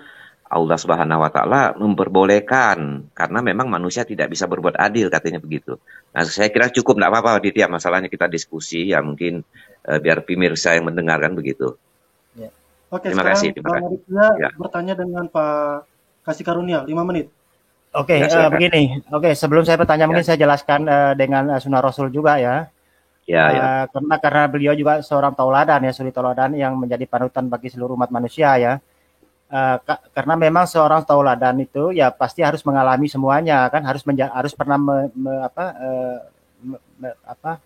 Speaker 7: Allah Subhanahu wa taala memperbolehkan karena memang manusia tidak bisa berbuat adil katanya begitu. Nah, saya kira cukup, enggak apa-apa Ditya, masalahnya kita diskusi ya mungkin biar pemirsa yang mendengarkan begitu.
Speaker 8: Ya. Oke,
Speaker 7: terima
Speaker 8: sekarang
Speaker 7: kasih.
Speaker 8: Bang Aditya bertanya dengan Pak Kasih Karunia 5 menit.
Speaker 9: Oke, begini. Oke, sebelum saya bertanya mungkin saya jelaskan dengan Sunnah Rasul juga ya. Karena beliau juga seorang tauladan ya, suri tauladan yang menjadi panutan bagi seluruh umat manusia ya. Karena memang seorang tauladan itu ya pasti harus mengalami semuanya kan, harus pernah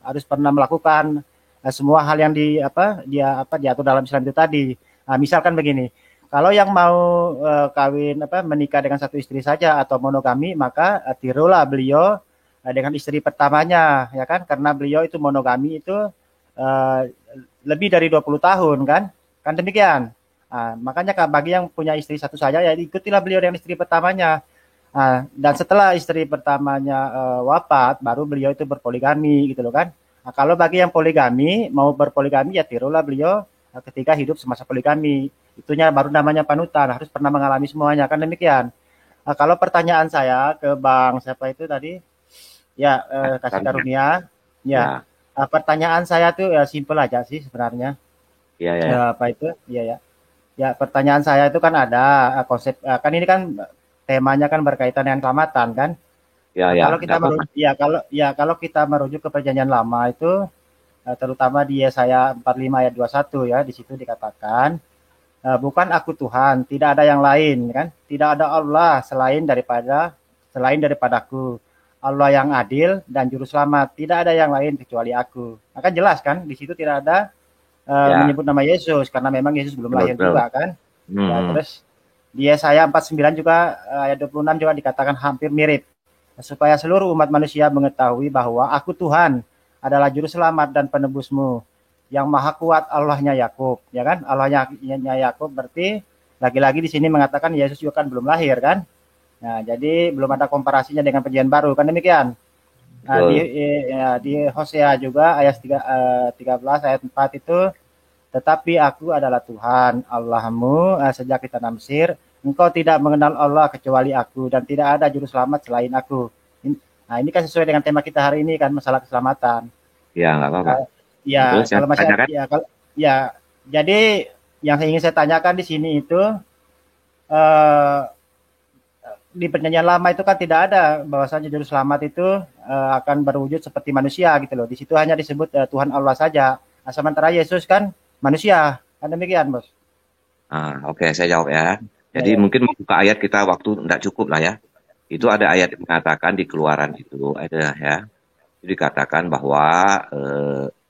Speaker 9: harus pernah melakukan semua hal yang diatur dalam Islam itu tadi. Nah, misalkan begini, kalau yang mau menikah dengan satu istri saja atau monogami, maka tirulah beliau dengan istri pertamanya ya kan, karena beliau itu monogami itu lebih dari 20 tahun kan demikian. Makanya bagi yang punya istri satu saja ya ikutilah beliau dengan istri pertamanya. Dan setelah istri pertamanya wafat baru beliau itu berpoligami gitu loh kan. Nah, kalau bagi yang poligami mau berpoligami ya tirulah beliau ketika hidup semasa poligami. Itunya baru namanya panutan, harus pernah mengalami semuanya kan demikian. Kalau pertanyaan saya ke Bang siapa itu tadi? Ya, Kasih Karunia. Ya. Pertanyaan saya tuh ya simpel aja sih sebenarnya. Ya, pertanyaan saya itu kan ada konsep kan ini kan temanya kan berkaitan dengan keselamatan kan. Kalau kita merujuk ke perjanjian lama itu terutama di Yesaya 45 ayat 21 ya, di situ dikatakan bukan aku Tuhan, tidak ada yang lain kan, tidak ada Allah selain daripadaku. Allah yang adil dan juru selamat, tidak ada yang lain kecuali aku. Akan jelas kan di situ tidak ada menyebut nama Yesus karena memang Yesus belum lahir juga kan. Ya, terus di Yesaya 49 juga ayat 26 juga dikatakan hampir mirip. Supaya seluruh umat manusia mengetahui bahwa aku Tuhan adalah juru selamat dan penebusmu yang maha kuat, Allahnya Yakub, ya kan? Allahnya Yakub berarti lagi-lagi di sini mengatakan Yesus juga kan belum lahir kan? Nah, jadi belum ada komparasinya dengan perjanjian baru kan demikian. Nah, di Hosea juga ayat 13 ayat 4 itu tetapi aku adalah Tuhan Allahmu sejak di tanah Mesir, engkau tidak mengenal Allah kecuali aku dan tidak ada juru selamat selain aku. Nah, ini kan sesuai dengan tema kita hari ini kan, masalah keselamatan.
Speaker 7: Ya, enggak apa-apa.
Speaker 9: Kalau masalah jadi yang ingin saya tanyakan di sini itu di perjanjian lama itu kan tidak ada bahwasanya juru selamat itu akan berwujud seperti manusia gitu loh. Di situ hanya disebut Tuhan Allah saja. Sementara Yesus kan manusia. Kan demikian, Bos.
Speaker 7: Oke, saya jawab ya. Jadi mungkin membuka ayat kita waktu tidak cukup lah ya. Itu ada ayat yang mengatakan di Keluaran itu ada ya. Itu dikatakan bahwa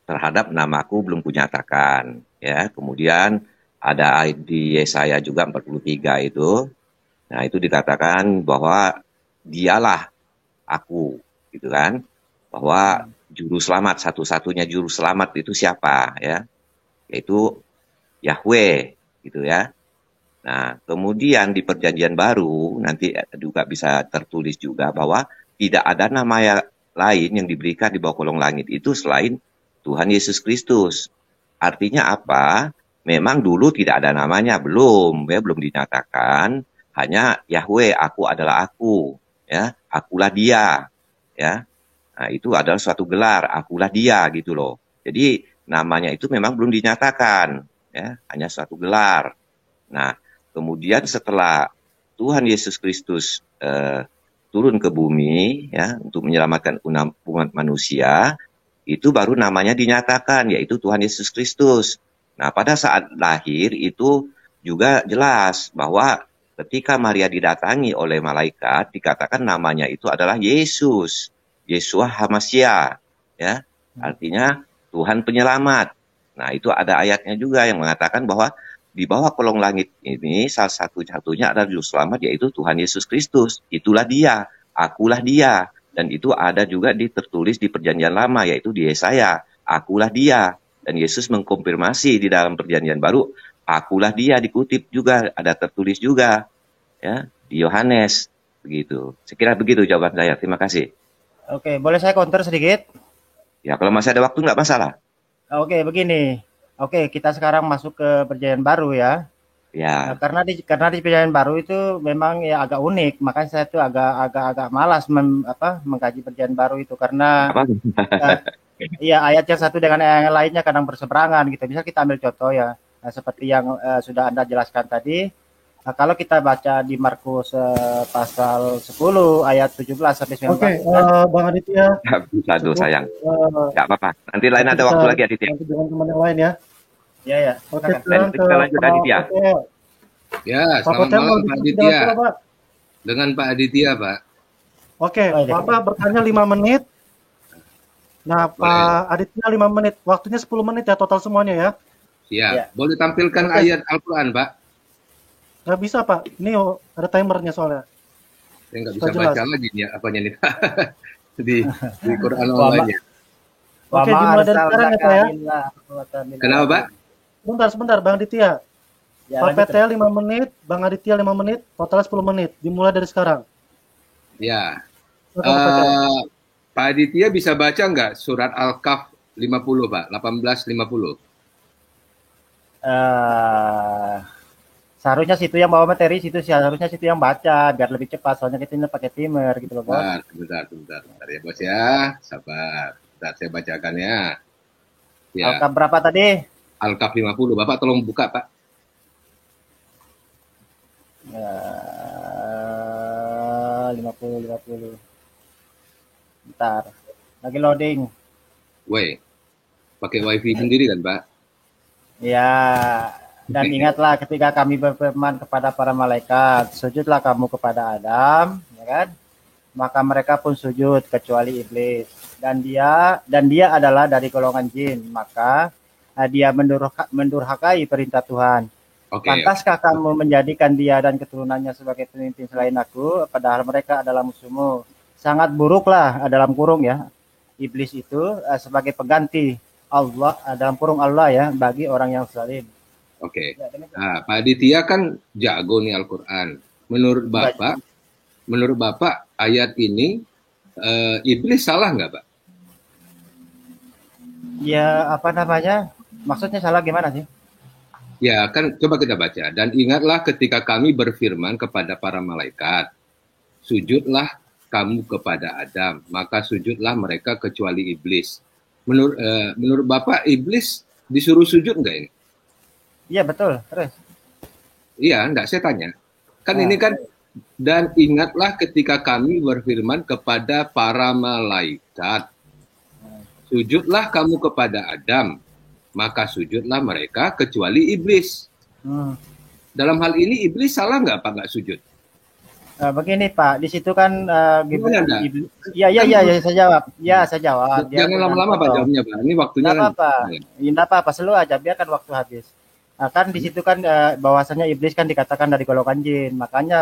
Speaker 7: terhadap namaku belum kunyatakan ya. Kemudian ada ayat di Yesaya juga 43 itu. Nah, itu dikatakan bahwa dialah aku, gitu kan. Bahwa juru selamat, satu-satunya juru selamat itu siapa, ya. Yaitu Yahweh, gitu ya. Nah, kemudian di perjanjian baru, nanti juga bisa tertulis juga bahwa tidak ada nama lain yang diberikan di bawah kolong langit itu selain Tuhan Yesus Kristus. Artinya apa? Memang dulu tidak ada namanya, belum dinyatakan. Hanya Yahweh, aku adalah aku, ya, akulah dia, ya. Nah, itu adalah suatu gelar, akulah dia gitu loh. Jadi namanya itu memang belum dinyatakan, ya, hanya suatu gelar. Nah, kemudian setelah Tuhan Yesus Kristus turun ke bumi, ya, untuk menyelamatkan umat manusia, itu baru namanya dinyatakan, yaitu Tuhan Yesus Kristus. Nah, pada saat lahir itu juga jelas bahwa ketika Maria didatangi oleh malaikat, dikatakan namanya itu adalah Yesus, Yeshua HaMashiach, ya, artinya Tuhan penyelamat. Nah, itu ada ayatnya juga yang mengatakan bahwa di bawah kolong langit ini salah satu-satunya adalah juru selamat, yaitu Tuhan Yesus Kristus. Itulah dia, akulah dia. Dan itu ada juga tertulis di perjanjian lama, yaitu di Yesaya, akulah dia. Dan Yesus mengkonfirmasi di dalam perjanjian baru akulah dia, dikutip juga, ada tertulis juga, ya, di Yohanes, begitu. Sekira begitu jawaban saya. Terima kasih.
Speaker 9: Oke, boleh saya counter sedikit?
Speaker 7: Ya, kalau masih ada waktu nggak masalah.
Speaker 9: Oke, begini. Oke, kita sekarang masuk ke perjanjian baru ya.
Speaker 7: Ya.
Speaker 9: Karena di perjanjian baru itu memang ya agak unik, makanya saya tuh agak malas mengkaji perjanjian baru itu karena iya ayat yang satu dengan yang lainnya kadang berseberangan gitu. Bisa kita ambil contoh ya, seperti yang sudah Anda jelaskan tadi. Kalau kita baca di Markus pasal 10 ayat 17 sampai 19.
Speaker 8: Oke, Bang Aditya.
Speaker 7: Bisa tuh sayang. Nggak apa-apa. Nanti lain ada waktu lagi Aditya.
Speaker 8: Nanti dengan teman yang lain ya.
Speaker 9: Ya ya.
Speaker 8: Oke, sekarang
Speaker 7: kita lanjut Aditya.
Speaker 3: Ya, selamat malam Pak Aditya. Dengan Pak Aditya, Pak.
Speaker 8: Oke, Bapak bertanya 5 menit. Nah, Pak Aditya 5 menit. Waktunya 10 menit ya total semuanya ya.
Speaker 3: Ya. Boleh tampilkan ayat Al-Quran, Pak?
Speaker 8: Nggak bisa, Pak. Ini ada timernya soalnya.
Speaker 3: Saya nggak bisa baca lagi nih apanya nih, Pak. di Quran online-nya.
Speaker 8: Oke, dimulai dari sekarang ya, Pak ya.
Speaker 3: Kenapa, Pak?
Speaker 8: Sebentar, Bang Aditya. Ya, Pak PTL 5 menit, Bang Aditya 5 menit, total 10 menit. Dimulai dari sekarang.
Speaker 3: Ya. Pak Aditya bisa baca nggak surat Al-Kahf 50, Pak? 18:50.
Speaker 9: Seharusnya situ yang bawa materi, seharusnya situ yang baca, biar lebih cepat. Soalnya kita ini pakai timer gitu loh, Bos.
Speaker 3: Bentar ya, Bos ya. Sabar. Bentar, saya bacakan ya.
Speaker 9: Al-Kahf berapa tadi?
Speaker 3: Al-Kahf 50. Bapak tolong buka, Pak.
Speaker 9: 50. Bentar. Lagi loading.
Speaker 3: Pakai wifi sendiri kan, Pak?
Speaker 9: Ya. Dan ingatlah ketika kami berfirman kepada para malaikat, sujudlah kamu kepada Adam, ya kan? Maka mereka pun sujud kecuali iblis. Dan dia adalah dari golongan jin, maka dia mendurhakai perintah Tuhan. Pantaskah kamu menjadikan dia dan keturunannya sebagai pemimpin selain aku, padahal mereka adalah musuhmu? Sangat buruklah dalam kurung ya, iblis itu sebagai pengganti Allah dalam kurung Allah ya bagi orang yang zalim.
Speaker 3: Nah, Pak Aditya kan jago nih Al-Quran. Menurut Bapak ayat ini iblis salah nggak, Pak?
Speaker 9: Ya apa namanya? Maksudnya salah gimana sih?
Speaker 3: Ya kan coba kita baca. Dan ingatlah ketika kami berfirman kepada para malaikat, sujudlah kamu kepada Adam, maka sujudlah mereka kecuali iblis. Menurut Bapak iblis disuruh sujud nggak ini?
Speaker 9: Iya betul, terus.
Speaker 3: Iya, enggak, saya tanya. Kan ini kan, dan ingatlah ketika kami berfirman kepada para malaikat, sujudlah kamu kepada Adam, maka sujudlah mereka kecuali iblis. Dalam hal ini iblis salah nggak Pak nggak sujud?
Speaker 9: Begini Pak, di situ kan Iya, saya jawab. Ya, saya jawab.
Speaker 3: Jangan lama-lama Pak jawabnya Pak. Ini waktunya.
Speaker 9: Tidak apa-apa, selalu aja biarkan waktu habis. Kan di situ kan bahwasanya iblis kan dikatakan dari golongan jin, makanya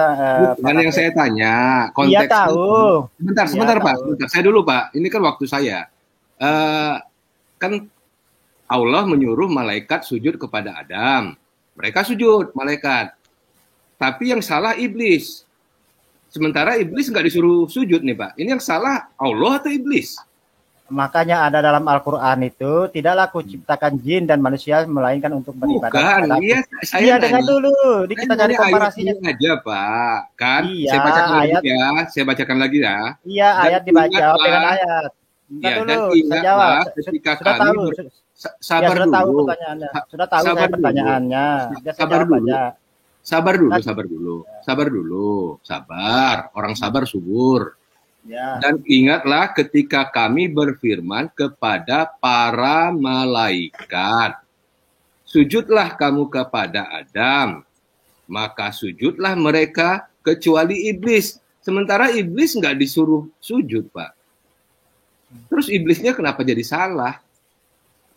Speaker 3: bukan yang saya tanya konteks.
Speaker 9: Iya tahu.
Speaker 3: Sebentar Pak, sebentar. Saya dulu Pak. Ini kan waktu saya. Kan Allah menyuruh malaikat sujud kepada Adam. Mereka sujud malaikat. Tapi yang salah iblis. Sementara iblis nggak disuruh sujud nih Pak. Ini yang salah Allah atau iblis?
Speaker 9: Makanya ada dalam Al-Quran itu, tidaklah aku ciptakan jin dan manusia melainkan untuk beribadah.
Speaker 3: Bukan,
Speaker 9: iya dengar dulu. Kita cari komparasinya
Speaker 3: aja Pak. Kan?
Speaker 9: Iya,
Speaker 3: saya bacakan lagi ya. Saya bacakan lagi ya.
Speaker 9: Iya, dan ayat dibaca dengan ayat.
Speaker 3: Iya, dan ingatlah ketika
Speaker 9: sudah
Speaker 3: kami
Speaker 9: tahu.
Speaker 3: Sabar
Speaker 9: sudah
Speaker 3: dulu.
Speaker 9: Tahu pertanyaannya. Sudah tahu saya pertanyaannya.
Speaker 3: Sabar dulu. Sabar. Orang sabar subur.
Speaker 9: Ya.
Speaker 3: Dan ingatlah ketika kami berfirman kepada para malaikat, sujudlah kamu kepada Adam, maka sujudlah mereka kecuali iblis. Sementara iblis nggak disuruh sujud, Pak. Terus iblisnya kenapa jadi salah?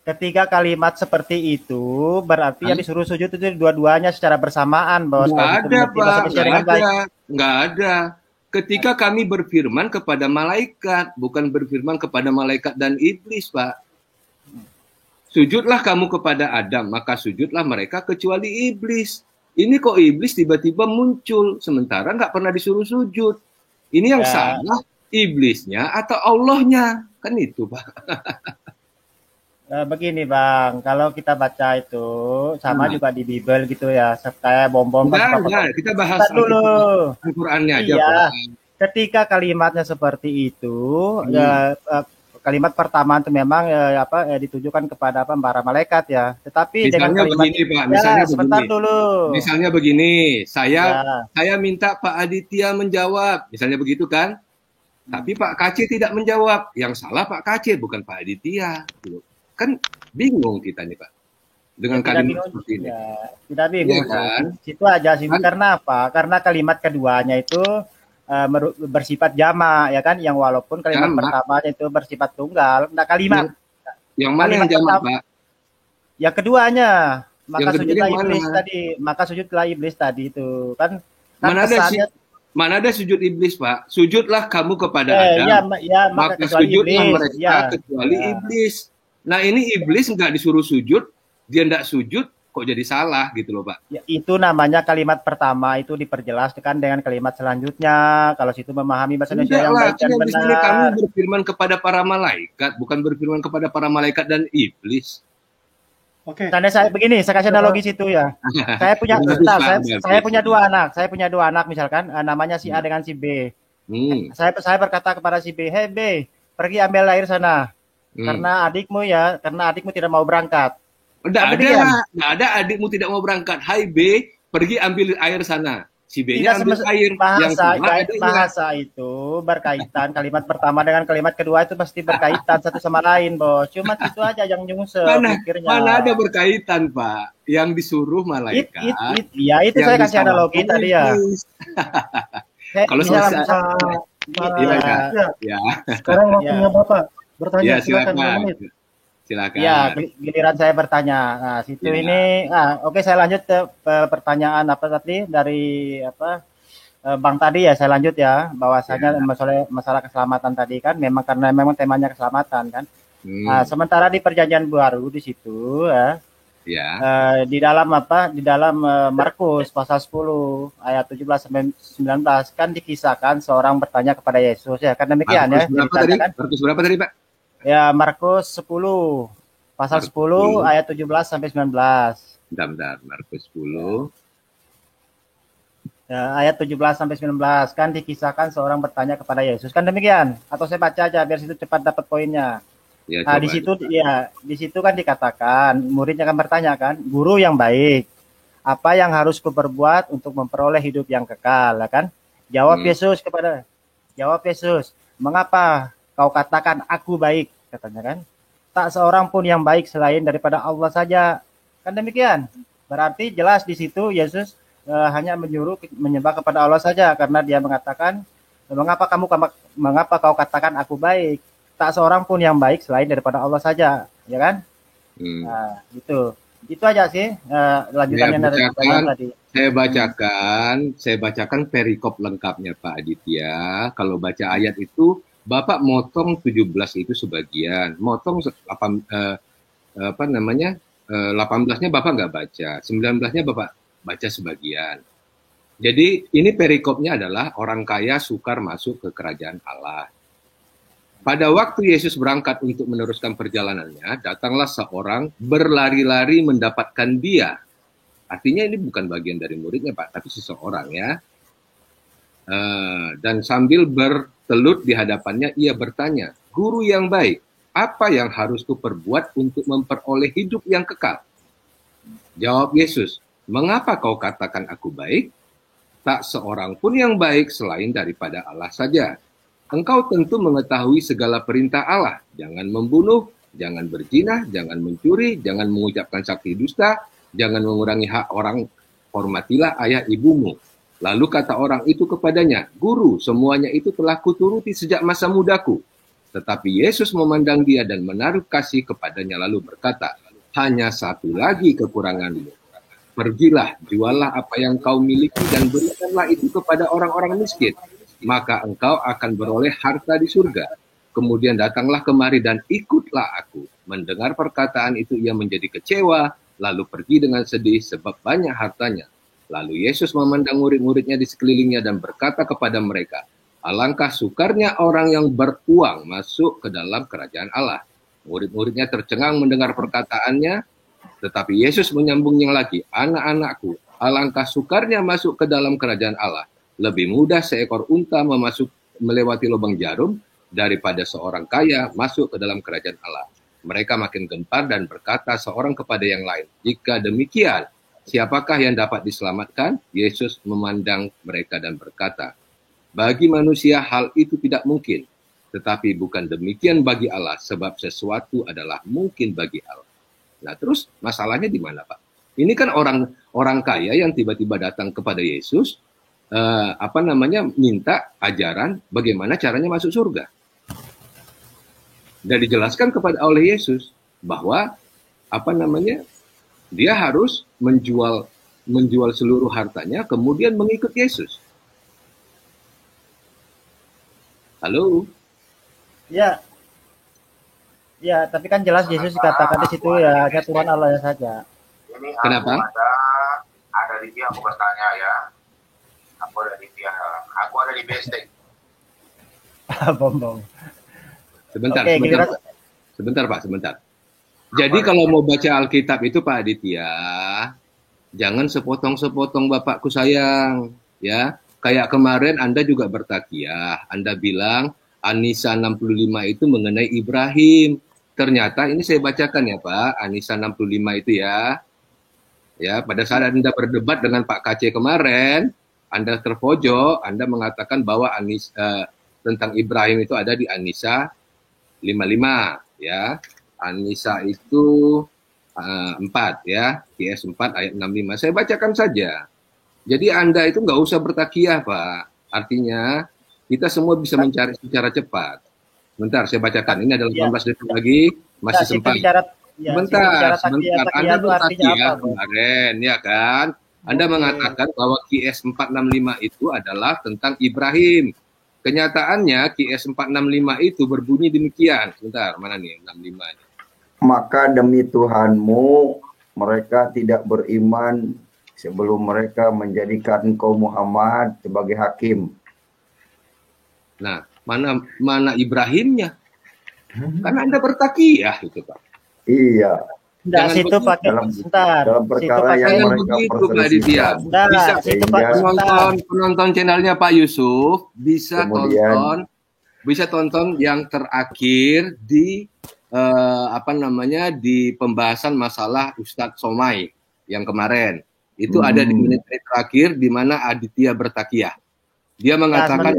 Speaker 9: Ketika kalimat seperti itu, berarti yang disuruh sujud itu dua-duanya secara bersamaan. Bahwa
Speaker 3: nggak ada, Pak. Nggak ada. Ketika kami berfirman kepada malaikat, bukan berfirman kepada malaikat dan iblis, Pak. Sujudlah kamu kepada Adam, maka sujudlah mereka kecuali iblis. Ini kok iblis tiba-tiba muncul, sementara nggak pernah disuruh sujud. Ini yang salah iblisnya atau Allahnya? Kan itu, Pak.
Speaker 9: Begini Bang, kalau kita baca itu sama juga di Bible gitu ya, kayak bom-bom.
Speaker 3: Enggak, kita bahas
Speaker 9: dulu
Speaker 3: Al-Qur'annya aja.
Speaker 9: Iya, ketika kalimatnya seperti itu, kalimat pertama itu memang ditujukan kepada para malaikat ya. Tetapi
Speaker 3: misalnya
Speaker 9: dengan kalimat
Speaker 3: begini Pak, misalnya
Speaker 9: sebentar
Speaker 3: begini.
Speaker 9: dulu.
Speaker 3: Misalnya begini, saya minta Pak Aditya menjawab, misalnya begitu kan? Tapi Pak KC tidak menjawab. Yang salah Pak KC, bukan Pak Aditya. Kan bingung kita nih Pak dengan kalimat seperti ini.
Speaker 9: Ya, tidak bingung
Speaker 3: ya, kan?
Speaker 9: Itu aja sih. Karena apa? Karena kalimat keduanya itu bersifat jamak ya kan, yang walaupun kalimat pertamanya itu bersifat tunggal. Nah kalimat
Speaker 3: yang mana yang jamak Pak?
Speaker 9: Yang keduanya. Maka sujudlah iblis tadi. Maka sujudlah iblis tadi itu kan.
Speaker 3: Mana ada sujud iblis Pak? Sujudlah kamu kepada Adam. Maka sujudlah mereka kecuali iblis. Nah ini iblis nggak disuruh sujud, dia nggak sujud, kok jadi salah gitu loh Pak.
Speaker 9: Ya, itu namanya kalimat pertama itu diperjelaskan dengan kalimat selanjutnya. Kalau situ memahami bahasa Indonesia yang baik dan benar.
Speaker 3: Kamu berfirman kepada para malaikat, bukan berfirman kepada para malaikat dan iblis.
Speaker 8: Oke.
Speaker 9: Karena saya begini, saya kasih analogi situ ya. Saya punya dua anak. Saya punya dua anak misalkan, namanya si A dengan si B. Saya berkata kepada si B, "Hei B, pergi ambil air sana." Karena adikmu tidak mau berangkat.
Speaker 3: Nggak ada adikmu tidak mau berangkat. Hai B, pergi ambil air sana. Si B-nya ambil air.
Speaker 9: Bahasa itu berkaitan. Kalimat pertama dengan kalimat kedua itu pasti berkaitan satu sama lain, Bos. Cuma itu aja yang nyungsep pikirnya.
Speaker 3: Mana ada berkaitan, Pak? Yang disuruh malaikat.
Speaker 9: Itu saya kasih analogi tadi ya.
Speaker 3: Kalau selesai.
Speaker 8: Ya. Sekarang waktunya Bapak bertanya, silakan.
Speaker 3: Silakan.
Speaker 9: Ya, giliran saya bertanya. Nah, situ ini, oke, saya lanjut ke pertanyaan tadi dari Bang tadi ya, saya lanjut ya, bahwasanya masalah keselamatan tadi kan, karena memang temanya keselamatan kan. Sementara di Perjanjian Baru di situ di dalam Markus pasal 10 ayat 17 sampai 19 kan dikisahkan seorang bertanya kepada Yesus ya, kan demikian
Speaker 3: Markus berapa tadi Pak?
Speaker 9: Ya, Markus 10 pasal 10 ayat 17 sampai 19.
Speaker 3: Bentar, Markus 10
Speaker 9: ya, ayat 17 sampai 19 kan dikisahkan seorang bertanya kepada Yesus, kan demikian? Atau saya baca aja biar situ cepat dapat poinnya.
Speaker 3: Ya,
Speaker 9: nah, di situ kan dikatakan muridnya kan bertanya kan, "Guru yang baik, apa yang harus kuperbuat untuk memperoleh hidup yang kekal?" Ya kan? Jawab Yesus, "Mengapa kau katakan aku baik?" katanya kan. "Tak seorang pun yang baik selain daripada Allah saja." Kan demikian. Berarti jelas di situ Yesus hanya menyembah kepada Allah saja, karena dia mengatakan, mengapa kau katakan aku baik? Tak seorang pun yang baik selain daripada Allah saja, ya kan? Nah, itu aja sih lanjutannya dari tadi.
Speaker 3: Saya bacakan perikop lengkapnya Pak Aditya. Kalau baca ayat itu Bapak motong 17 itu sebagian, motong 18-nya Bapak nggak baca, 19-nya Bapak baca sebagian. Jadi ini perikopnya adalah orang kaya sukar masuk ke kerajaan Allah. Pada waktu Yesus berangkat untuk meneruskan perjalanannya, datanglah seorang berlari-lari mendapatkan dia. Artinya ini bukan bagian dari muridnya Pak, tapi seseorang ya. Dan sambil bertelut di hadapannya, ia bertanya, "Guru yang baik, apa yang harus kuperbuat untuk memperoleh hidup yang kekal?" Jawab Yesus, "Mengapa kau katakan aku baik? Tak seorang pun yang baik selain daripada Allah saja. Engkau tentu mengetahui segala perintah Allah. Jangan membunuh, jangan berzina, jangan mencuri, jangan mengucapkan saksi dusta, jangan mengurangi hak orang, hormatilah ayah ibumu." Lalu kata orang itu kepadanya, "Guru, semuanya itu telah kuturuti sejak masa mudaku." Tetapi Yesus memandang dia dan menaruh kasih kepadanya lalu berkata, "Hanya satu lagi kekuranganmu. Pergilah, jualah apa yang kau miliki dan berikanlah itu kepada orang-orang miskin. Maka engkau akan beroleh harta di surga. kemudian datanglah kemari dan ikutlah aku. Mendengar perkataan itu ia menjadi kecewa, lalu pergi dengan sedih sebab banyak hartanya. Lalu Yesus memandang murid-muridnya di sekelilingnya dan berkata kepada mereka, alangkah sukarnya orang yang beruang masuk ke dalam kerajaan Allah. Murid-muridnya tercengang mendengar perkataannya, tetapi Yesus menyambungnya lagi, anak-anakku, alangkah sukarnya masuk ke dalam kerajaan Allah. Lebih mudah seekor unta melewati lubang jarum daripada seorang kaya masuk ke dalam kerajaan Allah. Mereka makin gempar dan berkata seorang kepada yang lain, jika demikian, siapakah yang dapat diselamatkan? Yesus memandang mereka dan berkata, bagi manusia hal itu tidak mungkin, tetapi bukan demikian bagi Allah, sebab sesuatu adalah mungkin bagi Allah. Nah, terus masalahnya di mana, Pak? Ini kan orang kaya yang tiba-tiba datang kepada Yesus, minta ajaran bagaimana caranya masuk surga. Dan dijelaskan oleh Yesus bahwa dia harus menjual seluruh hartanya, kemudian mengikut Yesus. Halo?
Speaker 9: Ya, ya, tapi kan jelas Yesus katakan di situ ya hanya Tuhan Allah saja.
Speaker 6: Ini
Speaker 3: kenapa?
Speaker 6: Ada di pihak, aku bertanya ya. Aku ada di pihak, aku ada di BST.
Speaker 9: Bom.
Speaker 3: Sebentar,
Speaker 9: Oke,
Speaker 3: sebentar. Jadi kalau mau baca Alkitab itu Pak Aditya, jangan sepotong-sepotong Bapakku sayang, ya. Kayak kemarin Anda juga bertakiyah, Anda bilang An-Nisa 65 itu mengenai Ibrahim. Ternyata ini saya bacakan ya Pak, An-Nisa 65 itu ya. Ya, pada saat Anda berdebat dengan Pak KC kemarin, Anda terpojok, Anda mengatakan bahwa tentang Ibrahim itu ada di An-Nisa 55 ya. An-Nisa itu 4 ya, QS 4 ayat 65. Saya bacakan saja. Jadi Anda itu nggak usah bertakiyah Pak. Artinya kita semua bisa mencari secara cepat. Bentar, saya bacakan. Ini adalah 18 detik lagi, masih sempat. Sebentar. Anda bertakiyah kemarin, ya kan? Anda mengatakan bahwa QS 465 itu adalah tentang Ibrahim. Kenyataannya QS 465 itu berbunyi demikian. Sebentar, mana nih 65?
Speaker 5: Maka demi Tuhanmu, mereka tidak beriman sebelum mereka menjadikan kaum Muhammad sebagai hakim.
Speaker 3: Nah, mana Ibrahimnya? Karena Anda bertakiyah itu Pak.
Speaker 5: Iya.
Speaker 9: Nah, situ pakai
Speaker 5: dalam perkara yang mereka perselisihkan.
Speaker 3: Bisa penonton channelnya Pak Yusuf bisa tonton yang terakhir di di pembahasan masalah Ustadz Somai yang kemarin. Itu ada di menit-menit terakhir di mana Aditya bertakiyah. Dia mengatakan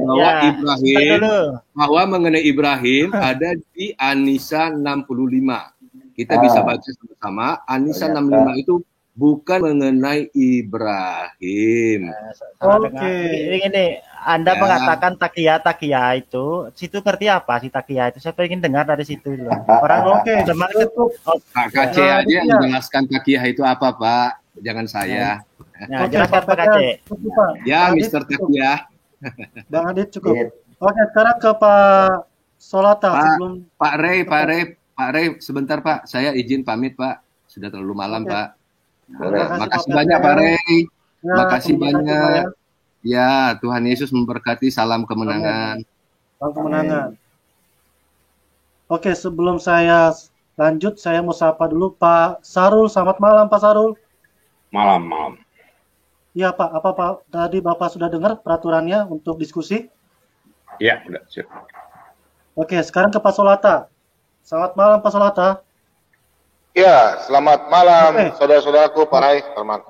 Speaker 3: bahwa mengenai Ibrahim ada di An-Nisa 65. Kita bisa baca sama-sama. An-Nisa 65 itu bukan mengenai Ibrahim.
Speaker 9: Oke. Ini Anda mengatakan takiyah itu, situ ngerti apa sih takiyah itu? Saya ingin dengar dari situ dulu. Orang
Speaker 3: Pak KC aja yang menjelaskan takiyah itu apa Pak? Jangan saya.
Speaker 9: Nah, jelaskan Pak KC.
Speaker 3: Ya, Mister Takiyah.
Speaker 8: Bang Adit cukup. Oke, sekarang ke Pak Solata.
Speaker 3: Pak Rey, sebentar Pak. Saya izin pamit Pak. Sudah terlalu malam Pak. Makasih banyak Pak Rey. Makasih banyak. Ya, Tuhan Yesus memberkati. Salam kemenangan.
Speaker 8: Salam kemenangan. Oke, sebelum saya lanjut, saya mau sapa dulu Pak Sarul. Selamat malam Pak Sarul.
Speaker 10: Malam.
Speaker 8: Iya Pak, apa Pak tadi Bapak sudah dengar peraturannya untuk diskusi?
Speaker 10: Iya, sudah.
Speaker 8: Oke, sekarang ke Pak Solata. Selamat malam Pak Solata.
Speaker 6: Ya, selamat malam saudara-saudaraku Pak Rai. Selamat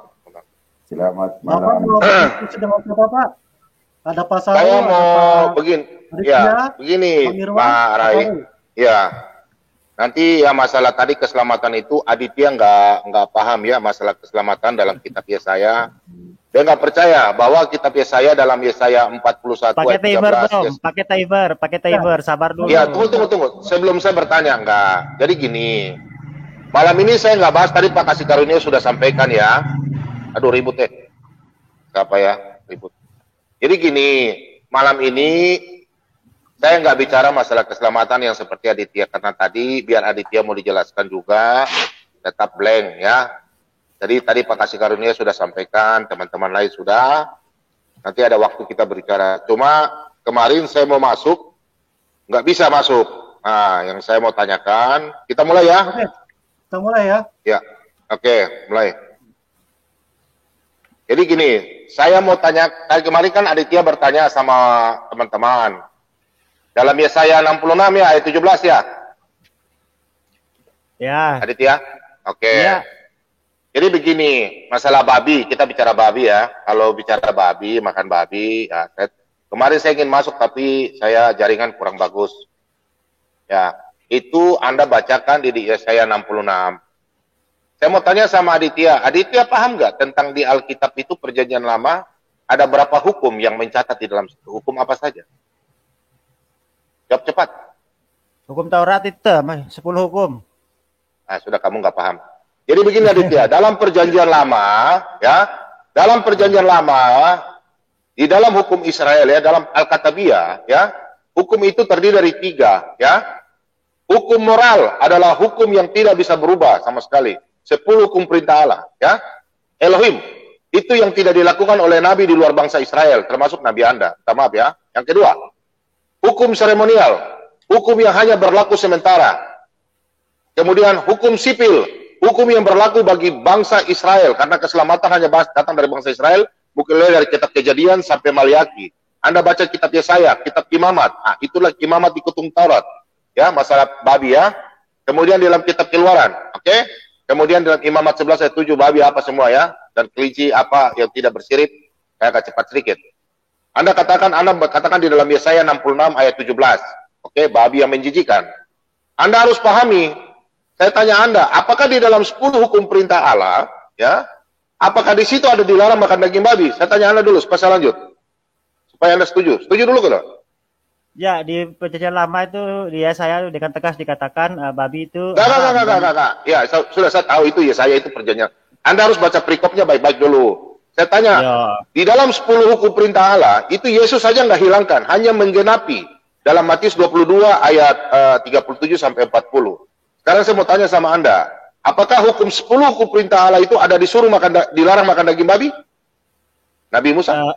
Speaker 6: malam.
Speaker 8: Bapak mau diskusi dengan siapa Pak? Ada Pak Sarul.
Speaker 6: Saya mau begini Pak Rai. Ya. Nanti ya masalah tadi keselamatan itu Aditya nggak paham ya masalah keselamatan dalam kitab Yesaya. Dia nggak percaya bahwa kitab Yesaya dalam Yesaya 41
Speaker 9: pakai timer dong, pakai timer, sabar dulu.
Speaker 6: Ya tunggu. Sebelum saya bertanya enggak. Jadi gini, malam ini saya nggak bahas tadi Pak Kasih Karunia sudah sampaikan ya. Aduh ribut Siapa ya ribut. Jadi gini, malam ini Saya nggak bicara masalah keselamatan yang seperti Aditya, karena tadi biar Aditya mau dijelaskan juga, tetap blank ya. Jadi tadi Pak Kasih Karunia sudah sampaikan, teman-teman lain sudah. Nanti ada waktu kita berbicara. Cuma kemarin saya mau masuk, nggak bisa masuk. Nah, yang saya mau tanyakan, kita mulai ya.
Speaker 8: Oke, kita mulai ya.
Speaker 6: Ya, oke, mulai. Jadi gini, saya mau tanya, kemarin kan Aditya bertanya sama teman-teman. Dalam Yesaya 66 ya, ayat 17 ya?
Speaker 9: Ya.
Speaker 6: Aditya? Oke.
Speaker 9: Ya.
Speaker 6: Jadi begini, masalah babi, kita bicara babi ya. Kalau bicara babi, makan babi, ya. Kemarin saya ingin masuk tapi saya jaringan kurang bagus. Ya, itu Anda bacakan di Yesaya 66. Saya mau tanya sama Aditya paham nggak tentang di Alkitab itu perjanjian lama, ada berapa hukum yang mencatat di dalam situ? Hukum apa saja? Jawab cepat.
Speaker 9: Hukum Taurat itu 10 hukum.
Speaker 6: Nah, sudah kamu nggak paham. Jadi begini Aditya, dalam perjanjian lama, ya, dalam perjanjian lama, di dalam hukum Israel ya, dalam Al-Katabiyah, ya, hukum itu terdiri dari 3, ya. Hukum moral adalah hukum yang tidak bisa berubah sama sekali. 10 hukum perintah Allah, ya. Elohim, itu yang tidak dilakukan oleh nabi di luar bangsa Israel, termasuk nabi Anda. Minta maaf ya. Yang kedua, hukum seremonial, hukum yang hanya berlaku sementara. Kemudian hukum sipil, hukum yang berlaku bagi bangsa Israel, karena keselamatan hanya datang dari bangsa Israel, bukan dari kitab Kejadian sampai Maliaki. Anda baca kitab Yesaya, kitab Imamat, nah, itulah Imamat di Ketum Taurat, ya, masalah babi ya. Kemudian dalam kitab Keluaran, oke? Kemudian dalam Imamat 11 ayat 7, babi apa semua ya, dan kelinci apa yang tidak bersirip, saya akan cepat sedikit. Anda katakan di dalam Yesaya 66 ayat 17, oke, babi yang menjijikan. Anda harus pahami. Saya tanya Anda, apakah di dalam 10 hukum perintah Allah, ya, apakah di situ ada dilarang makan daging babi? Saya tanya Anda dulu, supaya saya lanjut. Supaya Anda setuju. Setuju dulu kan?
Speaker 9: Ya, di perjanjian lama itu dia saya dengan tegas dikatakan babi itu.
Speaker 6: Enggak. Ya, sudah saya tahu itu Yesaya itu perjanjian. Anda harus baca perikopnya baik-baik dulu. Saya tanya, di dalam 10 hukum perintah Allah, itu Yesus saja nggak hilangkan, hanya menggenapi. Dalam Matius 22 ayat 37 sampai 40. Sekarang saya mau tanya sama Anda, apakah hukum 10 hukum perintah Allah itu ada disuruh dilarang makan daging babi? Nabi Musa?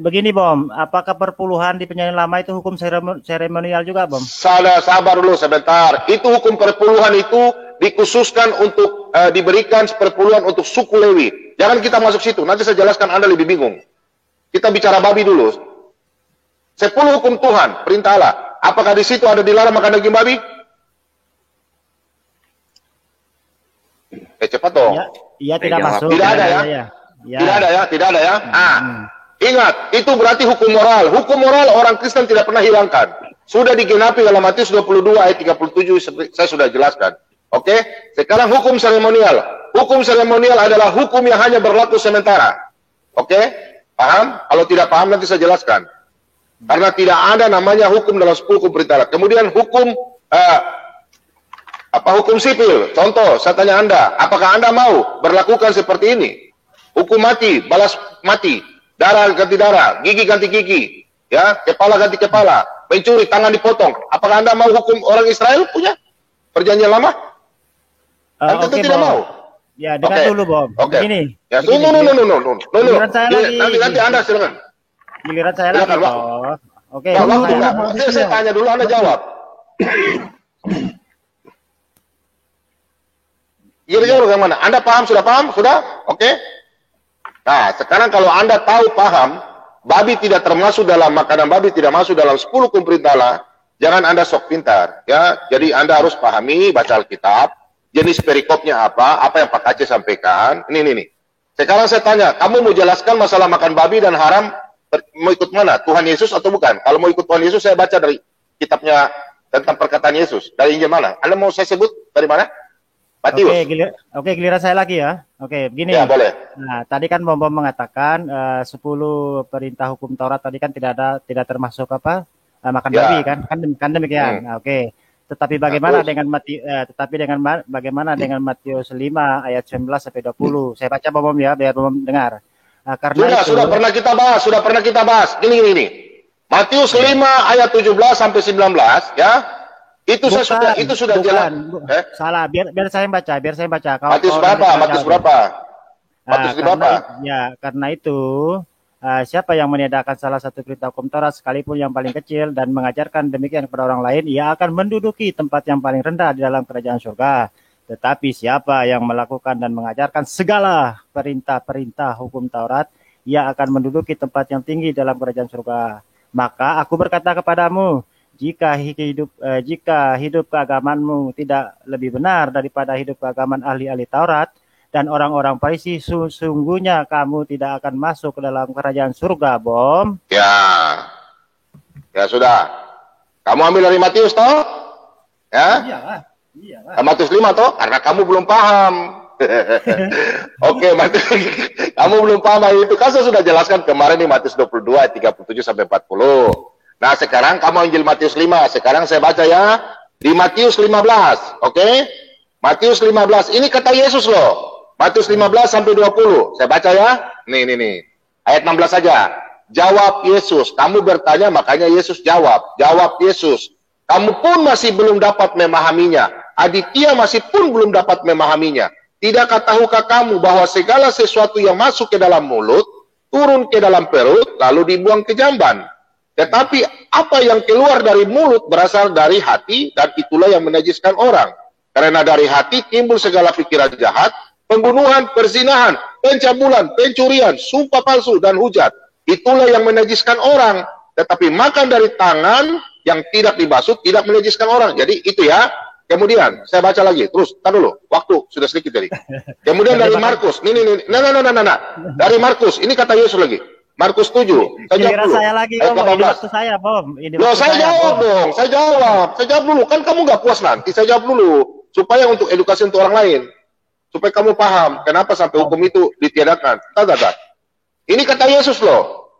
Speaker 9: Begini, Bom, apakah perpuluhan di perjanjian lama itu hukum seremonial juga, Bom?
Speaker 6: Sabar dulu sebentar. Itu hukum perpuluhan itu dikhususkan untuk diberikan perpuluhan untuk suku Lewi. Jangan kita masuk situ, nanti saya jelaskan Anda lebih bingung. Kita bicara babi dulu. 10 hukum Tuhan, perintah Allah. Apakah di situ ada dilarang makan daging babi? Cepat dong.
Speaker 9: Iya, tidak masuk.
Speaker 6: Tidak ada ya? Tidak ada ya? Ingat, itu berarti hukum moral. Hukum moral orang Kristen tidak pernah hilangkan. Sudah digenapi dalam Matius 22 ayat 37, saya sudah jelaskan. Oke? Sekarang hukum seremonial. Hukum seremonial adalah hukum yang hanya berlaku sementara. Oke? Paham? Kalau tidak paham nanti saya jelaskan. Karena tidak ada namanya hukum dalam 10 hukum perintah. Kemudian hukum hukum sipil. Contoh, saya tanya Anda, apakah Anda mau berlakukan seperti ini? Hukum mati, balas mati, darah ganti darah, gigi ganti gigi, ya, kepala ganti kepala, mencuri, tangan dipotong. Apakah Anda mau hukum orang Israel punya perjanjian lama? Tentu tidak mau.
Speaker 9: Ya, dengar dulu, Bom. Begini.
Speaker 6: Ya, nanti Anda silakan.
Speaker 9: Giliran saya lagi, Bom. Oke.
Speaker 6: Saya tanya dulu, Anda jawab. Kira-kira bagaimana? Anda paham? Sudah paham? Sudah? Oke. Nah, sekarang kalau Anda tahu paham, babi tidak termasuk dalam makanan babi, tidak masuk dalam 10 hukum perintah Allah, jangan Anda sok pintar. Ya, jadi Anda harus pahami, baca Alkitab, jenis perikopnya apa yang Pak Aceh sampaikan. Ini. Sekarang saya tanya, kamu mau jelaskan masalah makan babi dan haram, mau ikut mana? Tuhan Yesus atau bukan? Kalau mau ikut Tuhan Yesus, saya baca dari kitabnya tentang perkataan Yesus. Dari Injil mana? Anda mau saya sebut dari mana? Matius.
Speaker 9: Oke, giliran saya lagi ya. Oke, begini.
Speaker 6: Ya, boleh.
Speaker 9: Nah, tadi kan Bom mengatakan 10 perintah hukum Taurat tadi kan tidak termasuk makan babi kan? Kan demikian. Nah, oke. Tetapi bagaimana dengan Matius 5 ayat 19 sampai 20? Saya baca Bom ya biar Bom dengar. Nah, karena
Speaker 6: sudah pernah kita bahas. Gini. Matius 5 ayat 17 sampai 19 ya. Itu sudah jalan.
Speaker 9: Salah, biar saya baca, Kalau
Speaker 6: Matius berapa? Matius berapa? Matius berapa?
Speaker 9: Karena itu siapa yang meniadakan salah satu perintah hukum Taurat sekalipun yang paling kecil dan mengajarkan demikian kepada orang lain, ia akan menduduki tempat yang paling rendah di dalam kerajaan surga. Tetapi siapa yang melakukan dan mengajarkan segala perintah-perintah hukum Taurat, ia akan menduduki tempat yang tinggi dalam kerajaan surga. Maka aku berkata kepadamu, jika hidup keagamanmu tidak lebih benar daripada hidup keagamaan ahli-ahli Taurat dan orang-orang Farisi, sesungguhnya kamu tidak akan masuk ke dalam kerajaan surga, Bom.
Speaker 6: Ya sudah. Kamu ambil dari Matius toh? Ya? Iyalah. Matius 5 toh? Karena kamu belum paham. Oke, Matius, kamu belum paham itu. Kan saya sudah jelaskan kemarin di Matius 22 ayat 37 sampai 40. Nah, sekarang kamu ambil Matius 5. Sekarang saya baca ya di Matius 15. Oke? Matius 15. Ini kata Yesus loh. Matius 15 sampai 20. Saya baca ya. Nih. Ayat 16 saja. Jawab Yesus. Kamu bertanya, makanya Yesus jawab. Jawab Yesus. Kamu pun masih belum dapat memahaminya. Aditya masih pun belum dapat memahaminya. Tidakkah tahukah kamu bahwa segala sesuatu yang masuk ke dalam mulut, turun ke dalam perut, lalu dibuang ke jamban? Tetapi apa yang keluar dari mulut berasal dari hati, dan itulah yang menajiskan orang. Karena dari hati timbul segala pikiran jahat, pembunuhan, perzinahan, pencabulan, pencurian, sumpah palsu, dan hujat. Itulah yang menajiskan orang. Tetapi makan dari tangan yang tidak dibasuh tidak menajiskan orang. Jadi itu ya. Kemudian saya baca lagi. Terus, tar dulu. Waktu sudah sedikit tadi. Kemudian dari Markus. Nah. Dari Markus. Ini kata Yesus lagi. Markus 7. Saya jawab dulu.
Speaker 9: Saya lagi, ini waktu saya, Bom.
Speaker 6: Saya jawab dong. Saya jawab dulu. Kan kamu nggak puas nanti. Saya jawab dulu. Supaya untuk edukasi untuk orang lain. Supaya kamu paham kenapa sampai hukum itu ditiadakan. Tak. Ini kata Yesus loh.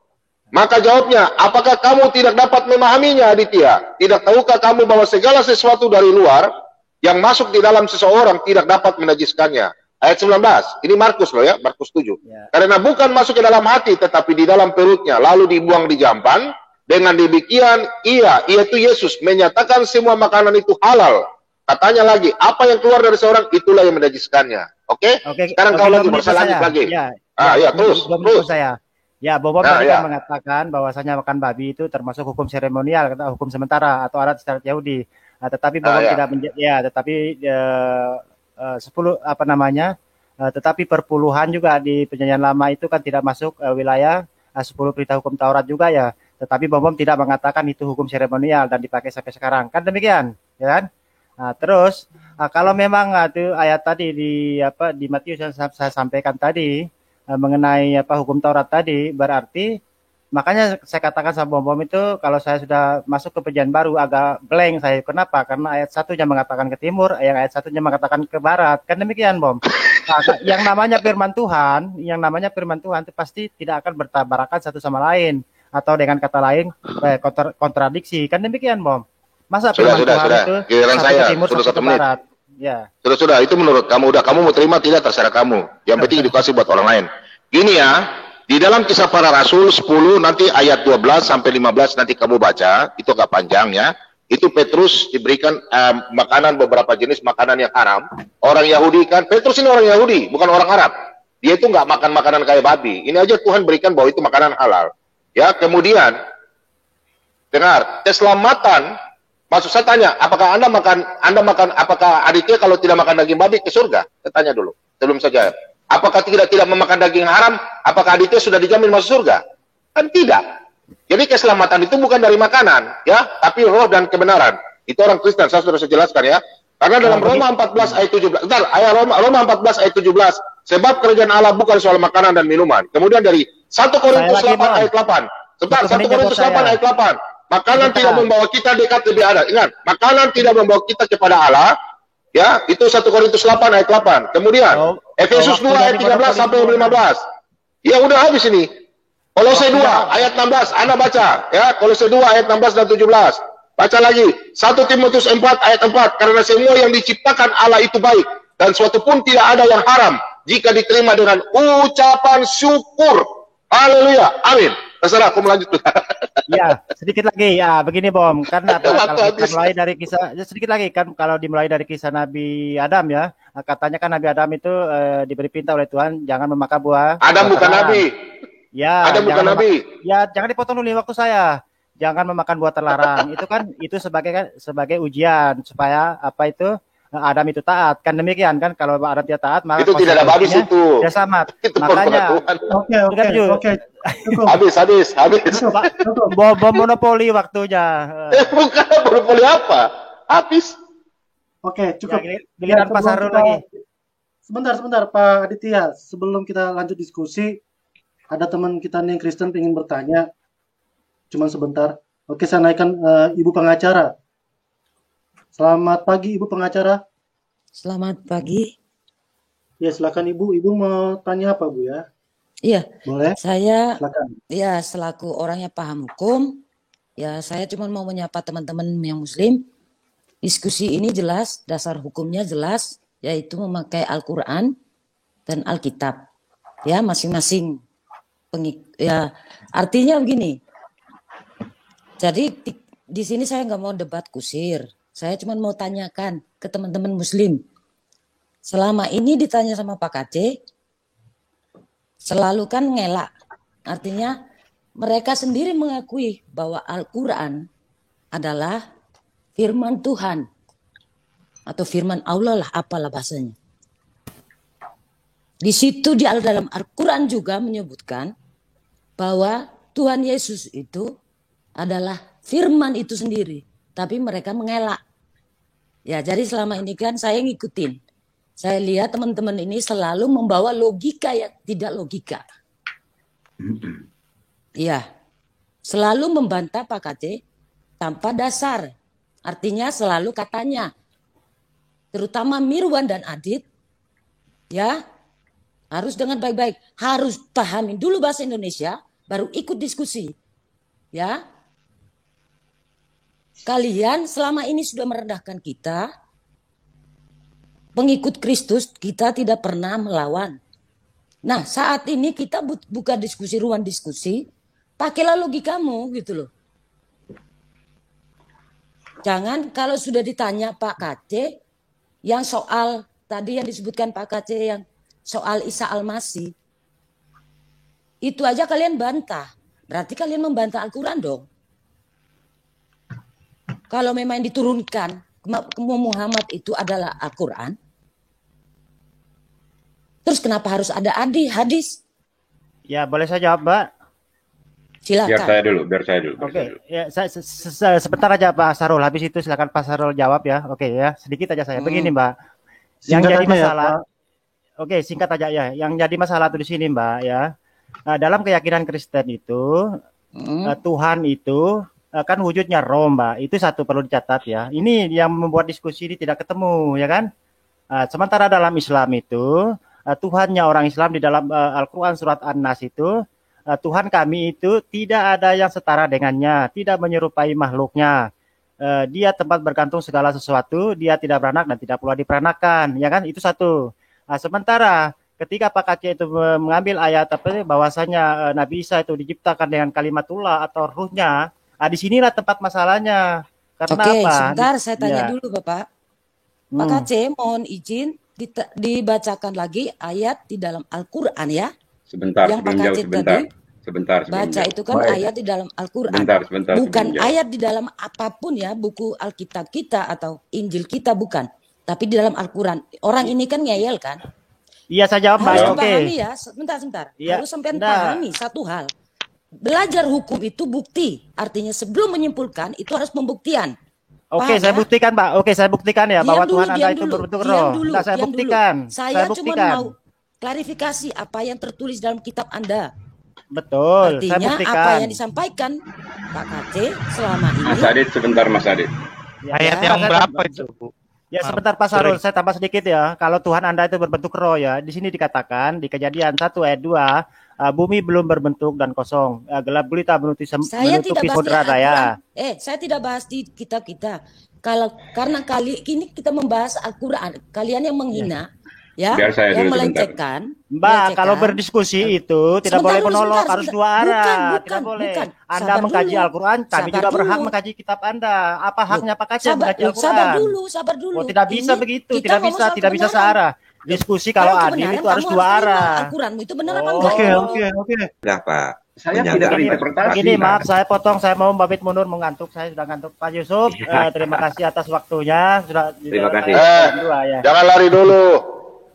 Speaker 6: Maka jawabnya, apakah kamu tidak dapat memahaminya, Aditya? Tidak tahukah kamu bahwa segala sesuatu dari luar yang masuk di dalam seseorang tidak dapat menajiskannya? Ayat 19. Ini Markus loh ya, Markus 7. Ya. Karena bukan masuk ke dalam hati, tetapi di dalam perutnya, lalu dibuang di jamban. Dengan demikian, yaitu Yesus, menyatakan semua makanan itu halal. Katanya lagi, apa yang keluar dari seorang, itulah yang menajiskannya. Oke? Sekarang kau lagi berusaha lagi. Terus. Ya, Bobo tadi kan mengatakan bahwasanya makan babi itu termasuk hukum seremonial, hukum sementara atau adat istiadat Yahudi. Tetapi Bobo tetapi perpuluhan juga di Perjanjian Lama itu kan tidak masuk wilayah 10 perintah hukum Taurat juga ya. Tetapi Bobo tidak mengatakan itu hukum seremonial dan dipakai sampai sekarang. Kan demikian, ya kan? Terus kalau memang itu ayat tadi di Matius yang saya sampaikan tadi mengenai hukum Taurat tadi, berarti makanya saya katakan sama Bom itu kalau saya sudah masuk ke Perjanjian Baru agak blank saya. Kenapa? Karena ayat satunya mengatakan ke timur, ayat satunya mengatakan ke barat. Kan demikian, Bom. Yang namanya firman Tuhan itu pasti tidak akan bertabrakan satu sama lain atau dengan kata lain kontradiksi. Kan demikian, Bom. Masa firman Tuhan itu giliran saya
Speaker 9: ke timur,
Speaker 6: sudah 1 menit.
Speaker 9: Barat. Ya.
Speaker 6: Sudah, itu menurut kamu. Kamu mau terima tidak terserah kamu. Yang penting edukasi buat orang lain. Gini ya, di dalam Kisah Para Rasul 10 nanti ayat 12 sampai 15 nanti kamu baca, itu agak panjang ya. Itu Petrus diberikan makanan, beberapa jenis makanan yang haram. Orang Yahudi kan, Petrus ini orang Yahudi, bukan orang Arab. Dia itu nggak makan makanan kayak babi. Ini aja Tuhan berikan bahwa itu makanan halal. Ya, kemudian dengar, keselamatan. Maksud saya tanya, apakah Anda makan, apakah Aditya kalau tidak makan daging babi ke surga? Saya tanya dulu, sebelum saya jawab. Apakah tidak memakan daging haram, apakah Aditya sudah dijamin masuk surga? Kan tidak. Jadi keselamatan itu bukan dari makanan, ya, tapi roh dan kebenaran. Itu orang Kristen, saya sudah jelaskan ya. Karena dalam Roma 14 ayat 17, Roma 14 ayat 17, sebab kerajaan Allah bukan soal makanan dan minuman. Kemudian dari 1 Korintus 8 ayat 8. Sebentar, 1 Korintus 8 ayat 8. Makanan tidak membawa kita dekat lebih ada. Ingat, makanan tidak membawa kita kepada Allah. Ya, itu 1 Korintus 8 ayat 8. Kemudian Efesus 2 ayat 13 sampai 15. Ya udah habis ini. Kolose 2 ayat 16, Anda baca ya, Kolose 2 ayat 16 dan 17. Baca lagi 1 Timotius 4 ayat 4, karena semua yang diciptakan Allah itu baik dan suatu pun tidak ada yang haram jika diterima dengan ucapan syukur. Haleluya. Amin. Terserah aku melanjut.
Speaker 9: Ya, sedikit lagi. Ya, begini Bom. Kan apa
Speaker 6: Waktu
Speaker 9: kalau kita
Speaker 6: habis.
Speaker 9: mulai dari kisah ya, sedikit lagi kan kalau dimulai dari kisah Nabi Adam ya. Katanya kan Nabi Adam itu diberi perintah oleh Tuhan jangan memakan buah
Speaker 6: Adam bukan
Speaker 9: terlarang.
Speaker 6: nabi.
Speaker 9: Ya,
Speaker 6: Adam bukan nabi.
Speaker 9: ya jangan dipotong dulu waktu saya. Jangan memakan buah terlarang. Itu kan itu sebagai ujian supaya apa itu Adam itu taat. Kan demikian kan kalau Adam tidak taat maka
Speaker 6: Itu tidak ada habis
Speaker 9: konsekuensinya
Speaker 6: itu.
Speaker 9: dia selamat.
Speaker 6: Itu
Speaker 9: Makanya
Speaker 6: peraturan.
Speaker 8: Oke. Cukup.
Speaker 6: Habis.
Speaker 9: Bom monopoli waktunya.
Speaker 6: Bukan monopoli apa? Habis.
Speaker 8: Oke, cukup.
Speaker 9: Ya, giliran
Speaker 8: sebelum
Speaker 9: Pak Sarul
Speaker 8: kita-
Speaker 9: lagi.
Speaker 8: Sebentar, Pak Aditya. Sebelum kita lanjut diskusi, ada teman kita nih yang Kristen ingin bertanya. Cuman sebentar. Oke, saya naikkan Ibu pengacara. Selamat pagi, Ibu pengacara.
Speaker 11: Selamat pagi.
Speaker 8: Ya, silakan Ibu. Ibu mau tanya apa, Bu ya?
Speaker 11: Iya,
Speaker 8: Boleh?
Speaker 11: saya
Speaker 8: Silakan.
Speaker 11: ya selaku orang yang paham hukum, ya saya cuma mau menyapa teman-teman yang muslim. Diskusi ini jelas, dasar hukumnya jelas, yaitu memakai Al-Quran dan Alkitab. Ya, masing-masing ya artinya begini. Jadi di sini saya nggak mau debat kusir. Saya cuma mau tanyakan ke teman-teman muslim. Selama ini ditanya sama Pak Kacé, selalu kan ngelak. Artinya mereka sendiri mengakui bahwa Al-Quran adalah firman Tuhan. Atau firman Allah lah, apalah bahasanya. Di situ di dalam Al-Quran juga menyebutkan bahwa Tuhan Yesus itu adalah firman itu sendiri. Tapi mereka mengelak. Ya, jadi selama ini kan saya ngikutin. Saya lihat teman-teman ini selalu membawa logika yang tidak logika. Iya. Selalu membantah Pak Kacé tanpa dasar. Artinya selalu katanya. Terutama Mirwan dan Adit. Ya. Harus dengan baik-baik. Harus pahamin dulu bahasa Indonesia. Baru ikut diskusi. Ya. Kalian selama ini sudah merendahkan kita. Pengikut Kristus kita tidak pernah melawan. Nah saat ini kita buka diskusi, ruang diskusi. Pakailah logikamu gitu loh. Jangan kalau sudah ditanya Pak Kacé. Yang soal tadi yang disebutkan Pak Kacé yang soal Isa Al-Masih. Itu aja kalian bantah. Berarti kalian membantah Al-Quran dong. Kalau memang yang diturunkan ke Muhammad itu adalah Al-Quran. Terus kenapa harus ada hadis?
Speaker 9: Ya, boleh saya jawab, Mbak?
Speaker 11: Silakan.
Speaker 10: Biar saya dulu.
Speaker 9: Oke, ya, sebentar aja Pak Sarul. Habis itu silakan Pak Sarul jawab ya. Oke ya, sedikit aja saya. Begini Mbak, yang
Speaker 8: Singkat
Speaker 9: jadi
Speaker 8: aja
Speaker 9: masalah.
Speaker 8: ya, Pak.
Speaker 9: Oke, singkat aja ya. Yang jadi masalah tuh di sini Mbak ya. Dalam keyakinan Kristen itu Tuhan itu kan wujudnya roh Mbak. Itu satu perlu dicatat ya. Ini yang membuat diskusi ini tidak ketemu ya kan. Sementara dalam Islam itu Tuhannya orang Islam di dalam Al-Quran surat An-Nas itu Tuhan kami itu tidak ada yang setara dengannya, tidak menyerupai makhluknya. Dia tempat bergantung segala sesuatu, dia tidak beranak dan tidak pula diperanakan, ya kan? Itu satu. Sementara ketika Pak Kacé itu mengambil ayat bahwasanya Nabi Isa itu diciptakan dengan kalimatullah atau ruhnya, di sinilah tempat masalahnya. Karena
Speaker 11: Oke,
Speaker 9: apa?
Speaker 11: sebentar saya tanya
Speaker 9: Ya.
Speaker 11: dulu Bapak. Pak Kacé mohon izin dibacakan lagi ayat di dalam Al-Quran ya.
Speaker 10: Sebentar,
Speaker 11: yang Pak Kacé
Speaker 10: sebentar.
Speaker 11: baca itu kan ayat di dalam Al-Quran.
Speaker 10: Sebentar.
Speaker 11: Bukan
Speaker 10: sebelum
Speaker 11: ayat di dalam apapun ya, buku Alkitab kita atau Injil kita bukan. Tapi di dalam Al-Quran. Orang ini kan ngeyel kan.
Speaker 9: Iya, saya jawab Mbak.
Speaker 11: Harus
Speaker 9: Oke.
Speaker 11: dipahami ya, sebentar.
Speaker 9: Iya,
Speaker 11: Harus sampai
Speaker 9: enggak.
Speaker 11: pahami satu hal. Belajar hukum itu bukti. Artinya sebelum menyimpulkan itu harus pembuktian.
Speaker 9: Oke,
Speaker 11: Paham
Speaker 9: saya
Speaker 11: ya?
Speaker 9: buktikan, Pak. Oke, saya buktikan ya bahwa Tuhan Anda itu berbentuk roh. Nah, saya
Speaker 11: diam
Speaker 9: buktikan.
Speaker 11: dulu. Saya cuma mau klarifikasi apa yang tertulis dalam kitab Anda.
Speaker 9: Betul, saya
Speaker 11: Artinya
Speaker 9: buktikan.
Speaker 11: apa yang disampaikan Pak Kacé selama ini.
Speaker 10: Mas Adit, sebentar Mas Adit.
Speaker 2: Ayat yang berapa itu, Bu?
Speaker 9: Ya, sebentar Pak Sarul, saya tambah sedikit ya. Kalau Tuhan Anda itu berbentuk roh ya, di sini dikatakan di Kejadian 1 ayat 2, bumi belum berbentuk dan kosong. Gelap gulita menutupi
Speaker 11: Saya tidak bahas di
Speaker 9: samudera raya.
Speaker 11: Al-Quran. Saya tidak bahas di kitab kita. Karena kali ini kita membahas Al-Quran. Kalian yang menghina ya,
Speaker 10: Biar saya
Speaker 11: yang
Speaker 10: dulu sebentar.
Speaker 11: melecehkan,
Speaker 9: Mbak, kalau
Speaker 11: melecehkan.
Speaker 9: berdiskusi itu tidak
Speaker 11: Sebentar
Speaker 9: boleh
Speaker 11: dulu,
Speaker 9: menolak,
Speaker 11: sebentar,
Speaker 9: harus
Speaker 11: sebentar.
Speaker 9: dua arah. Tidak
Speaker 11: Bukan,
Speaker 9: boleh.
Speaker 11: bukan.
Speaker 9: Anda
Speaker 11: Sabar
Speaker 9: mengkaji
Speaker 11: dulu.
Speaker 9: Al-Quran, kami
Speaker 11: Sabar
Speaker 9: juga berhak
Speaker 11: dulu.
Speaker 9: mengkaji kitab Anda. Apa haknya Pak Kacem
Speaker 11: Sabar,
Speaker 9: mengkaji
Speaker 11: sabar
Speaker 9: Al-Quran?
Speaker 11: dulu, sabar dulu.
Speaker 9: Oh, tidak bisa
Speaker 11: Ini
Speaker 9: begitu,
Speaker 11: kita
Speaker 9: tidak
Speaker 11: ngomong
Speaker 9: bisa,
Speaker 11: soal
Speaker 9: tidak bisa
Speaker 11: kebenaran.
Speaker 9: searah. Diskusi kalau adil
Speaker 11: kebenaran
Speaker 9: itu harus
Speaker 11: kamu
Speaker 9: dua
Speaker 11: harus terima.
Speaker 9: arah.
Speaker 11: Al-Quranmu itu benar apa
Speaker 9: Oh.
Speaker 11: enggak?
Speaker 8: Oke.
Speaker 7: Enggak, Pak.
Speaker 10: Saya tidak
Speaker 7: Menyadari.
Speaker 10: interpretasi.
Speaker 9: Begini, maaf saya potong, saya mau Babit Munur mengantuk, saya sudah ngantuk. Pak Yusuf, terima kasih atas waktunya.
Speaker 7: Terima kasih.
Speaker 9: Dua, ya.
Speaker 6: Jangan lari dulu.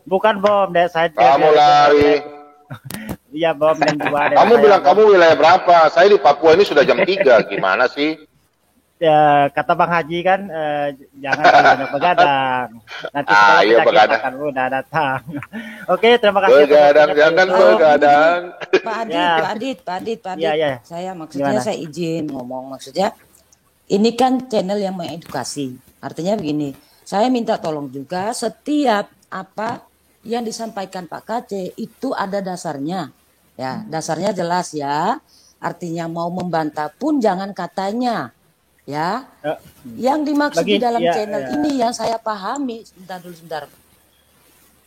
Speaker 9: Bukan bom, saya
Speaker 6: Kamu lari.
Speaker 9: Iya bom dan dua.
Speaker 6: Kamu bilang kamu wilayah berapa? Saya di Papua ini sudah jam 3. Gimana sih?
Speaker 9: Ya, kata Bang Haji kan jangan banyak begadang. Nanti
Speaker 6: Ah, iya,
Speaker 9: penyakit
Speaker 6: begadang.
Speaker 9: akan udah datang. Oke, terima kasih. atas
Speaker 6: Begadang,
Speaker 9: waktunya,
Speaker 6: jangan
Speaker 9: Pak Yusuf.
Speaker 6: begadang.
Speaker 11: Pak Adit,
Speaker 9: Ya.
Speaker 11: Pak Adit.
Speaker 9: Ya.
Speaker 11: Saya maksudnya
Speaker 9: Gimana?
Speaker 11: saya izin ngomong, maksudnya ini kan channel yang mengedukasi. Artinya begini, saya minta tolong juga setiap apa yang disampaikan Pak KC itu ada dasarnya. Ya, dasarnya jelas ya. Artinya mau membantah pun jangan katanya. Ya. Yang dimaksud di dalam channel ini yang saya pahami, sebentar.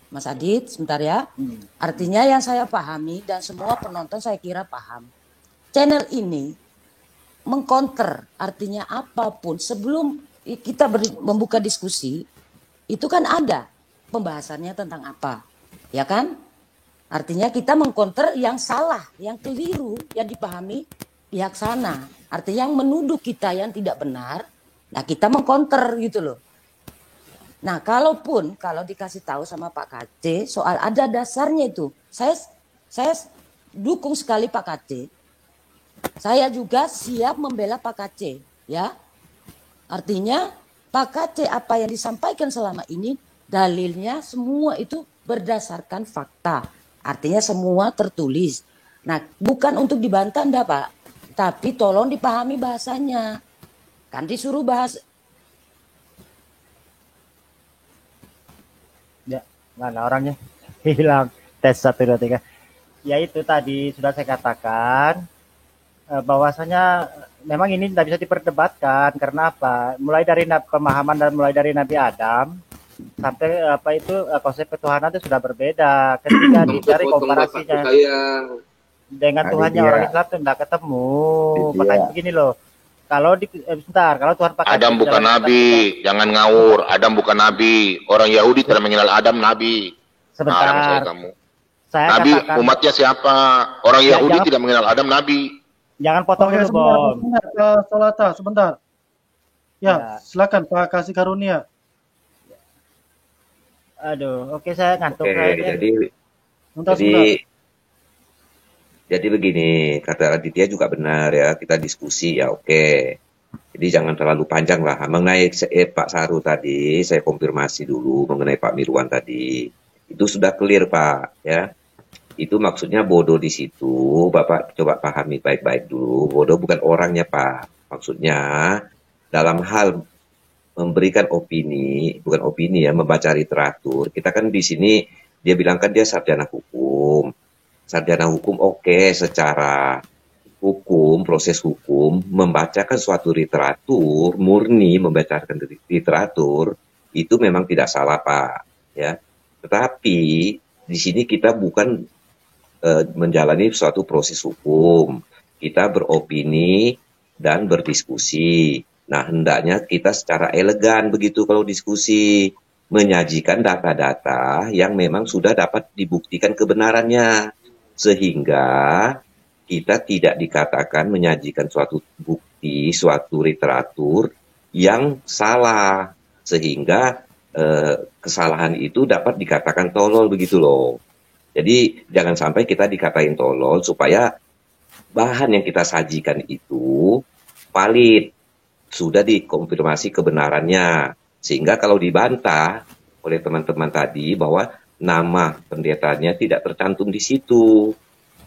Speaker 11: Mas Adit, sebentar ya. Artinya yang saya pahami dan semua penonton saya kira paham. Channel ini mengcounter, artinya apapun sebelum kita membuka diskusi, itu kan ada pembahasannya tentang apa. Ya kan? Artinya kita mengcounter yang salah, yang keliru, yang dipahami pihak sana. Artinya yang menuduh kita yang tidak benar, nah kita mengcounter gitu loh. Nah, kalau dikasih tahu sama Pak KC soal ada dasarnya itu, saya dukung sekali Pak KC. Saya juga siap membela Pak KC, ya. Artinya Pak KC apa yang disampaikan selama ini dalilnya semua itu berdasarkan fakta. Artinya semua tertulis. Nah, bukan untuk dibantah enggak, Pak. Tapi tolong dipahami bahasanya. Kan disuruh bahas.
Speaker 9: Ya, mana orangnya? Hilang. Tes 1, 2, 3. Ya itu tadi sudah saya katakan bahwasanya memang ini tidak bisa diperdebatkan. Karena apa? Mulai dari pemahaman dan mulai dari Nabi Adam sampai apa itu konsep ketuhanan itu sudah berbeda. Ketika dicari komparasinya dengan Tuhannya orang Islam itu tidak ketemu. Makanya begini loh. Kalau kalau Tuhan pakai
Speaker 6: Adam bukan nabi, jangan ngawur. Adam bukan nabi. Orang Yahudi tidak mengenal Adam nabi.
Speaker 9: Sebentar.
Speaker 6: Nabi katakan, umatnya siapa? Orang Yahudi tidak mengenal Adam nabi.
Speaker 9: Jangan potong dulu, Bom.
Speaker 8: Solata, sebentar. Ya, silakan Pak Kasih Karunia.
Speaker 9: Aduh, oke saya ngantuk.
Speaker 7: Jadi begini, kata Aditya juga benar ya, kita diskusi ya oke. Jadi jangan terlalu panjang lah. Mengenai Pak Saru tadi, saya konfirmasi dulu mengenai Pak Mirwan tadi. Itu sudah clear Pak ya. Itu maksudnya bodoh di situ, Bapak coba pahami baik-baik dulu. Bodoh bukan orangnya Pak. Maksudnya dalam hal memberikan opini, bukan opini ya, membaca literatur. Kita kan di sini dia bilang kan dia sarjana hukum. Sarjana hukum oke, secara hukum, proses hukum, membacakan suatu literatur, murni membacakan literatur, itu memang tidak salah Pak. Ya. Tetapi di sini kita bukan menjalani suatu proses hukum. Kita beropini dan berdiskusi. Nah, hendaknya kita secara elegan begitu kalau diskusi. Menyajikan data-data yang memang sudah dapat dibuktikan kebenarannya. Sehingga kita tidak dikatakan menyajikan suatu bukti, suatu literatur yang salah. Sehingga kesalahan itu dapat dikatakan tolol begitu loh. Jadi jangan sampai kita dikatain tolol supaya bahan yang kita sajikan itu valid, sudah dikonfirmasi kebenarannya. Sehingga kalau dibantah oleh teman-teman tadi bahwa nama pendetanya tidak tercantum di situ.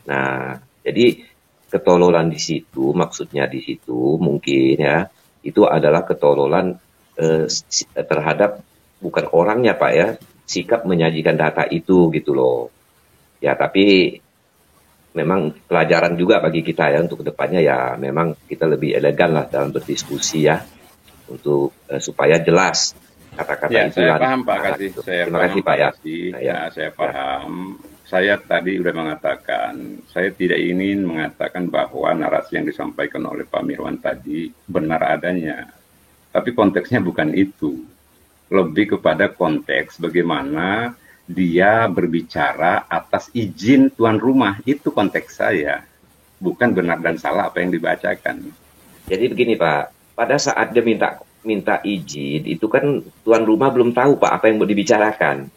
Speaker 7: Nah, jadi ketololan di situ, maksudnya di situ mungkin ya, itu adalah ketololan terhadap bukan orangnya Pak ya, sikap menyajikan data itu gitu loh. Ya, tapi memang pelajaran juga bagi kita ya untuk kedepannya ya, memang kita lebih elegan lah dalam berdiskusi ya, untuk supaya jelas kata-kata
Speaker 10: Ya,
Speaker 7: itu
Speaker 10: saya
Speaker 7: kan.
Speaker 10: paham Pak
Speaker 7: Nah,
Speaker 10: Kasih.
Speaker 7: gitu.
Speaker 10: Saya
Speaker 7: Terima
Speaker 10: paham
Speaker 7: kasih
Speaker 10: Pak
Speaker 7: Pak ya.
Speaker 10: Kasih.
Speaker 7: Nah,
Speaker 10: Ya, saya paham. Saya tadi sudah mengatakan, saya tidak ingin mengatakan bahwa narasi yang disampaikan oleh Pak Mirwan tadi benar adanya. Tapi konteksnya bukan itu. Lebih kepada konteks bagaimana dia berbicara atas izin tuan rumah. Itu konteks saya. Bukan benar dan salah apa yang dibacakan.
Speaker 7: Jadi begini Pak, pada saat dia minta izin, itu kan tuan rumah belum tahu Pak apa yang mau dibicarakan.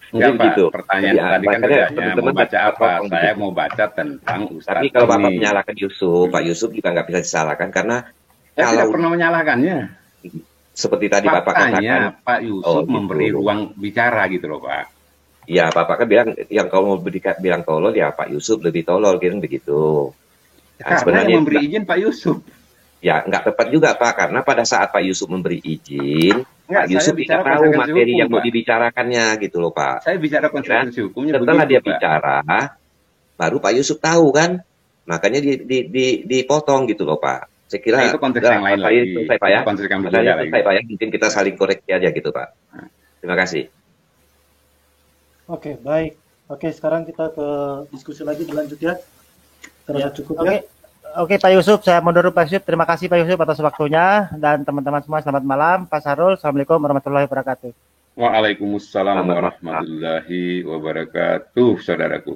Speaker 7: Jadi
Speaker 10: Enggak Pak,
Speaker 7: begitu.
Speaker 10: pertanyaan
Speaker 7: Jadi
Speaker 10: tadi kan
Speaker 7: makanya
Speaker 10: ditanya mau
Speaker 7: teman-teman
Speaker 10: baca apa?
Speaker 7: potong
Speaker 10: Saya
Speaker 7: begitu.
Speaker 10: mau baca tentang
Speaker 7: Tapi
Speaker 10: Ustadz
Speaker 7: kalau Bapak
Speaker 10: ini.
Speaker 7: menyalahkan Yusuf, Pak Yusuf juga nggak bisa disalahkan karena
Speaker 10: Saya tidak
Speaker 7: kalau
Speaker 10: pernah menyalahkannya.
Speaker 7: seperti tadi Bapak katakan,
Speaker 10: Faktanya Pak Yusuf
Speaker 7: gitu.
Speaker 10: memberi ruang bicara gitu loh Pak.
Speaker 7: Ya Bapak kan bilang yang kalau mau bilang tolol ya Pak Yusuf lebih tolol kan begitu. Nah,
Speaker 10: Karena
Speaker 7: sebenarnya
Speaker 10: yang memberi izin Pak Yusuf.
Speaker 7: ya nggak tepat juga Pak karena pada saat Pak Yusuf memberi izin,
Speaker 10: Enggak,
Speaker 7: Pak
Speaker 10: saya
Speaker 7: Yusuf
Speaker 10: bicara
Speaker 7: tidak tahu
Speaker 10: konsekuensi
Speaker 7: materi
Speaker 10: hukum
Speaker 7: yang mau
Speaker 10: Pak.
Speaker 7: dibicarakannya gitu loh Pak.
Speaker 10: Saya bicara
Speaker 7: Kira
Speaker 10: konsekuensi hukumnya
Speaker 7: setelah
Speaker 10: begitu
Speaker 7: dia
Speaker 10: Pak.
Speaker 7: bicara, baru Pak Yusuf tahu kan, makanya dipotong gitu loh Pak. Saya kira
Speaker 10: Nah, itu konteks
Speaker 7: udah
Speaker 10: yang lain
Speaker 7: masalahnya
Speaker 10: lagi.
Speaker 7: selesai Pak ya,
Speaker 10: Itu konteks yang
Speaker 7: masalahnya
Speaker 10: berbeda
Speaker 7: selesai
Speaker 10: lagi.
Speaker 7: Pak ya, mungkin kita saling koreksi aja gitu Pak. Terima kasih.
Speaker 8: Oke, baik. Oke, sekarang kita ke diskusi lagi berlanjut ya. Terasa cukup
Speaker 9: Oke.
Speaker 8: ya.
Speaker 9: Oke Pak Yusuf, saya mundur Pak Yusuf. Terima kasih Pak Yusuf atas waktunya dan teman-teman semua selamat malam. Pak Sarul, Assalamualaikum warahmatullahi wabarakatuh.
Speaker 10: Waalaikumsalam
Speaker 7: Selamat malam.
Speaker 10: warahmatullahi wabarakatuh, saudaraku.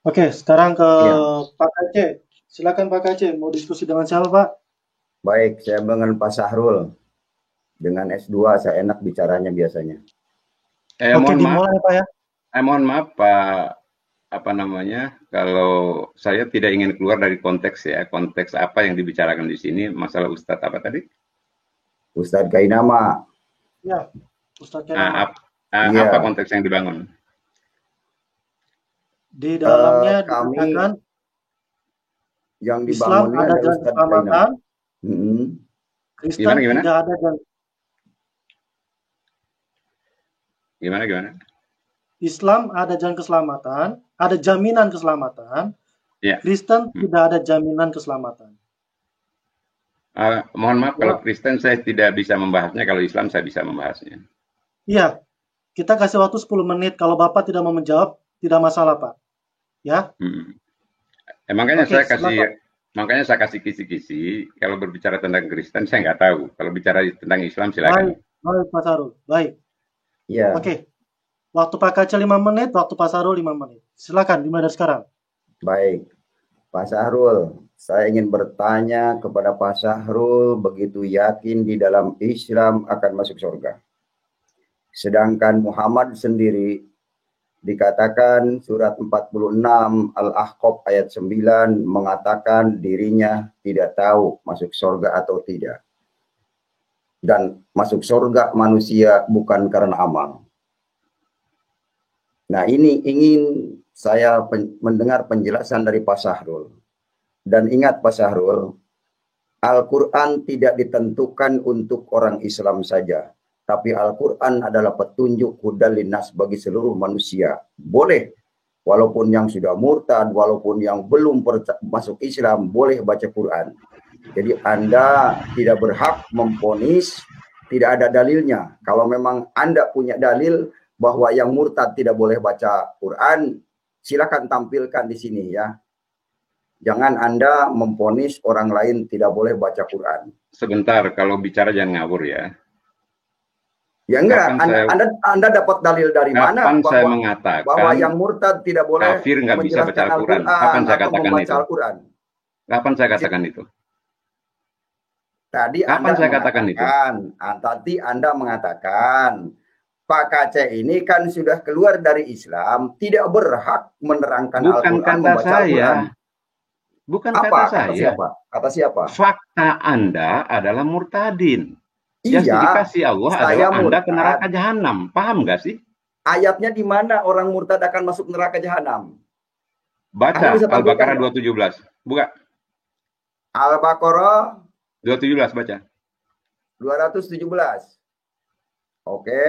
Speaker 8: Oke, sekarang ke
Speaker 5: Iya.
Speaker 8: Pak Aceh. Silakan Pak Aceh, mau diskusi dengan siapa Pak?
Speaker 5: Baik, saya dengan Pak Sahrul. Dengan S2 saya enak bicaranya biasanya.
Speaker 8: Oke,
Speaker 10: Mohon maaf,
Speaker 8: dimulai Pak ya.
Speaker 10: mohon maaf Pak, apa namanya, kalau saya tidak ingin keluar dari konteks ya, konteks apa yang dibicarakan di sini, masalah Ustadz apa tadi?
Speaker 5: Ustadz Kainama.
Speaker 8: Ya, Ustadz Kainama.
Speaker 5: Iya.
Speaker 10: Apa konteks yang dibangun?
Speaker 8: Di dalamnya
Speaker 5: kami
Speaker 8: dikatakan
Speaker 5: yang
Speaker 8: Islam
Speaker 5: dibangunnya
Speaker 8: ada
Speaker 5: adalah
Speaker 8: jalan
Speaker 5: Ustadz
Speaker 8: keselamatan,
Speaker 5: Kainama.
Speaker 8: Kristen
Speaker 10: Gimana?
Speaker 8: tidak ada jalan.
Speaker 10: Gimana?
Speaker 8: Islam ada jalan keselamatan, ada jaminan keselamatan.
Speaker 10: Ya.
Speaker 8: Kristen tidak ada jaminan keselamatan.
Speaker 10: Mohon maaf kalau Kristen saya tidak bisa membahasnya, kalau Islam saya bisa membahasnya.
Speaker 8: Iya, kita kasih waktu 10 menit. Kalau Bapak tidak mau menjawab, tidak masalah Pak. Ya.
Speaker 10: Makanya
Speaker 8: Oke,
Speaker 10: makanya saya kasih kisi-kisi. Kalau berbicara tentang Kristen saya nggak tahu. Kalau bicara tentang Islam silakan.
Speaker 8: Baik Pak Sarul. Baik.
Speaker 5: Iya.
Speaker 8: Oke. Waktu Pak Kaca 5 menit, waktu Pak Sarul 5 menit. Silakan dimulai dari sekarang.
Speaker 5: Baik. Pak Sahrul, saya ingin bertanya kepada Pak Sahrul, begitu yakin di dalam Islam akan masuk surga. Sedangkan Muhammad sendiri dikatakan surat 46 Al-Ahqaf ayat 9 mengatakan dirinya tidak tahu masuk surga atau tidak. Dan masuk surga manusia bukan karena amal. Nah, ini ingin saya mendengar penjelasan dari Pak Sahrul. Dan ingat Pak Sahrul, Al-Quran tidak ditentukan untuk orang Islam saja. Tapi Al-Quran adalah petunjuk hudal linnas bagi seluruh manusia. Boleh, walaupun yang sudah murtad, walaupun yang belum masuk Islam, boleh baca Quran. Jadi Anda tidak berhak memvonis, tidak ada dalilnya. Kalau memang Anda punya dalil bahwa yang murtad tidak boleh baca Quran, silakan tampilkan di sini ya. Jangan Anda memvonis orang lain tidak boleh baca Quran.
Speaker 10: Sebentar, kalau bicara jangan ngawur ya.
Speaker 5: Ya enggak, Anda dapat dalil dari mana
Speaker 10: kapan saya mengatakan
Speaker 5: bahwa yang murtad tidak boleh
Speaker 10: kafir nggak bisa baca Al-Quran? Kapan saya katakan itu?
Speaker 5: Al-Quran?
Speaker 10: Kapan saya katakan itu?
Speaker 5: Tadi
Speaker 10: kapan saya katakan itu?
Speaker 5: Tadi Anda mengatakan Pak Kaceh ini kan sudah keluar dari Islam, tidak berhak menerangkan Al-Quran, membaca Al-Quran.
Speaker 10: Bukan
Speaker 5: apa?
Speaker 10: kata saya.
Speaker 5: Kata siapa?
Speaker 10: Fakta Anda adalah murtadin.
Speaker 5: Iya,
Speaker 10: justifikasi Allah adalah Anda ke neraka jahanam. Paham nggak sih?
Speaker 5: Ayatnya di mana orang murtad akan masuk neraka jahanam?
Speaker 10: Baca Al-Baqarah 217. Buka.
Speaker 5: Al-Baqarah
Speaker 10: 217 baca.
Speaker 5: 217. Oke.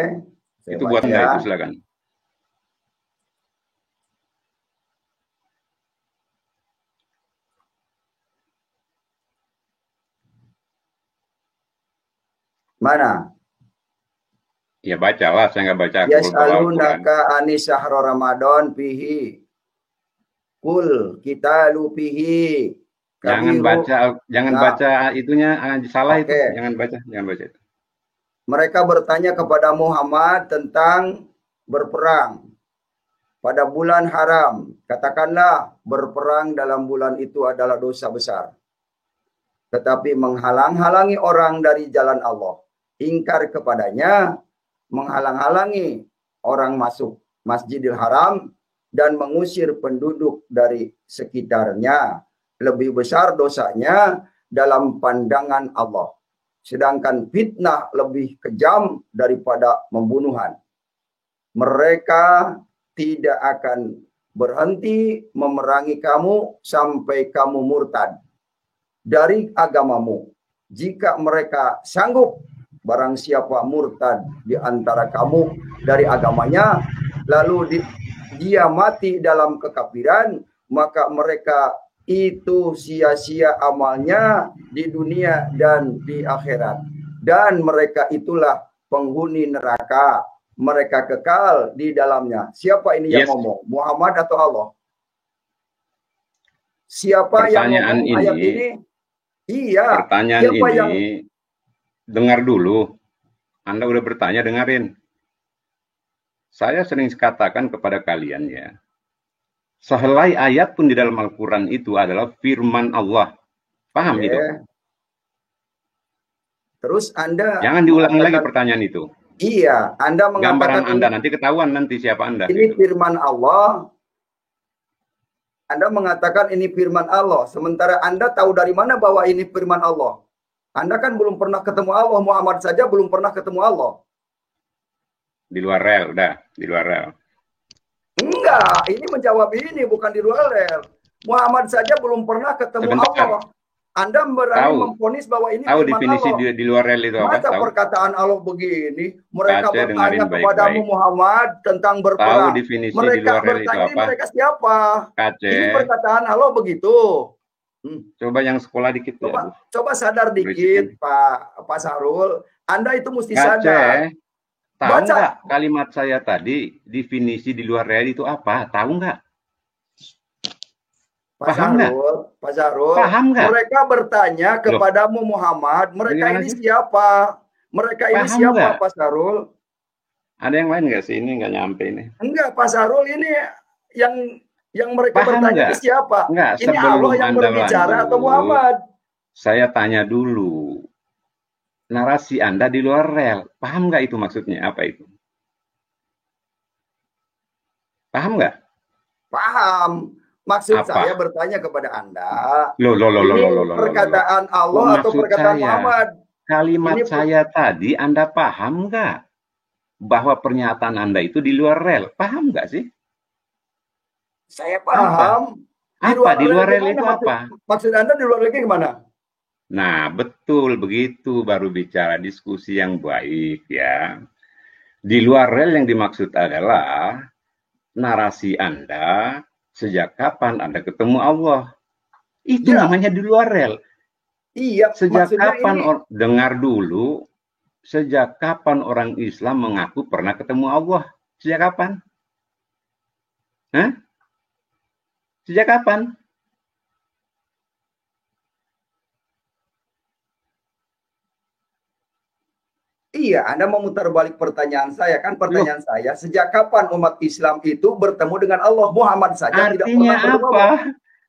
Speaker 10: Itu buat Anda itu silakan.
Speaker 5: Mana?
Speaker 10: Ya bacalah, saya nggak baca Al-Quran.
Speaker 5: Yas'alunaka anis syahr Ramadan fihi. Kul kita lupihi.
Speaker 10: Jangan baca itunya salah itu. Jangan baca itu.
Speaker 5: Mereka bertanya kepada Muhammad tentang berperang pada bulan haram. Katakanlah berperang dalam bulan itu adalah dosa besar. Tetapi menghalang-halangi orang dari jalan Allah, ingkar kepadanya, menghalang-halangi orang masuk Masjidil Haram dan mengusir penduduk dari sekitarnya, lebih besar dosanya dalam pandangan Allah. Sedangkan fitnah lebih kejam daripada pembunuhan. Mereka tidak akan berhenti memerangi kamu sampai kamu murtad dari agamamu. Jika mereka sanggup, barang siapa murtad di antara kamu dari agamanya, lalu dia mati dalam kekafiran, maka mereka itu sia-sia amalnya di dunia dan di akhirat. Dan mereka itulah penghuni neraka. Mereka kekal di dalamnya. Siapa ini yang ngomong? Muhammad atau Allah? Siapa yang ngomong ayat ini? Iya.
Speaker 10: Pertanyaan ini, dengar dulu. Anda udah bertanya, dengerin. Saya sering katakan kepada kalian ya, sehelai ayat pun di dalam Al-Quran itu adalah firman Allah. Paham itu?
Speaker 5: Terus Anda...
Speaker 10: Jangan diulangi lagi pertanyaan itu.
Speaker 5: Iya, Anda mengatakan...
Speaker 10: Gambaran Anda, nanti ketahuan nanti siapa Anda.
Speaker 5: Ini firman Allah. Anda mengatakan ini firman Allah. Sementara Anda tahu dari mana bahwa ini firman Allah? Anda kan belum pernah ketemu Allah. Muhammad saja belum pernah ketemu Allah.
Speaker 10: Di luar rel, udah. Di luar rel.
Speaker 5: Enggak, ini menjawab ini, bukan di luar rel. Muhammad saja belum pernah ketemu Allah. Anda berani memvonis bahwa ini
Speaker 10: tahu
Speaker 5: firman
Speaker 10: definisi
Speaker 5: Allah.
Speaker 10: di luar rel itu apa?
Speaker 5: Masa perkataan Allah begini? Mereka bertanya kepadamu Muhammad tentang berperang.
Speaker 10: Tahu definisi
Speaker 5: mereka
Speaker 10: di luar rel itu apa?
Speaker 5: Mereka siapa? Ini perkataan Allah begitu.
Speaker 10: Coba yang sekolah dikit ya.
Speaker 5: Coba sadar dikit, Pak Sahrul. Anda itu mesti sadar.
Speaker 10: Tahu nggak kalimat saya tadi, definisi di luar rel itu apa? Tahu nggak?
Speaker 5: Pak Sahrul,
Speaker 10: paham nggak?
Speaker 5: Mereka bertanya kepadamu Muhammad, mereka ini siapa? Mereka ini
Speaker 10: paham
Speaker 5: siapa,
Speaker 10: nggak?
Speaker 5: Pak Sahrul?
Speaker 10: Ada yang lain nggak sih? Ini nggak nyampe ini.
Speaker 5: Enggak, Pak Sahrul, ini yang mereka
Speaker 10: paham
Speaker 5: bertanya
Speaker 10: nggak?
Speaker 5: ini siapa?
Speaker 10: Enggak,
Speaker 5: ini Allah yang berbicara atau Muhammad?
Speaker 10: Saya tanya dulu. Narasi Anda di luar rel. Paham nggak itu maksudnya? Apa itu? Paham nggak?
Speaker 5: Paham. Maksud
Speaker 10: apa?
Speaker 5: Saya bertanya kepada Anda.
Speaker 10: Loh.
Speaker 5: Perkataan Allah atau perkataan Muhammad?
Speaker 10: Kalimat saya tadi Anda paham nggak? Bahwa pernyataan Anda itu di luar rel. Paham nggak sih?
Speaker 5: Saya paham.
Speaker 10: Apa? Di luar rel itu apa?
Speaker 5: Maksud Anda di luar rel gimana?
Speaker 10: Nah, betul begitu baru bicara diskusi yang baik ya. Di luar rel yang dimaksud adalah narasi Anda sejak kapan Anda ketemu Allah. Itu namanya di luar rel.
Speaker 5: Iya,
Speaker 10: sejak kapan dengar dulu, sejak kapan orang Islam mengaku pernah ketemu Allah? Sejak kapan? Hah? Sejak kapan?
Speaker 5: Iya, Anda memutar balik pertanyaan saya. Kan pertanyaan saya, sejak kapan umat Islam itu bertemu dengan Allah? Muhammad saja
Speaker 10: artinya
Speaker 5: tidak pernah bertemu
Speaker 10: apa?
Speaker 5: Allah.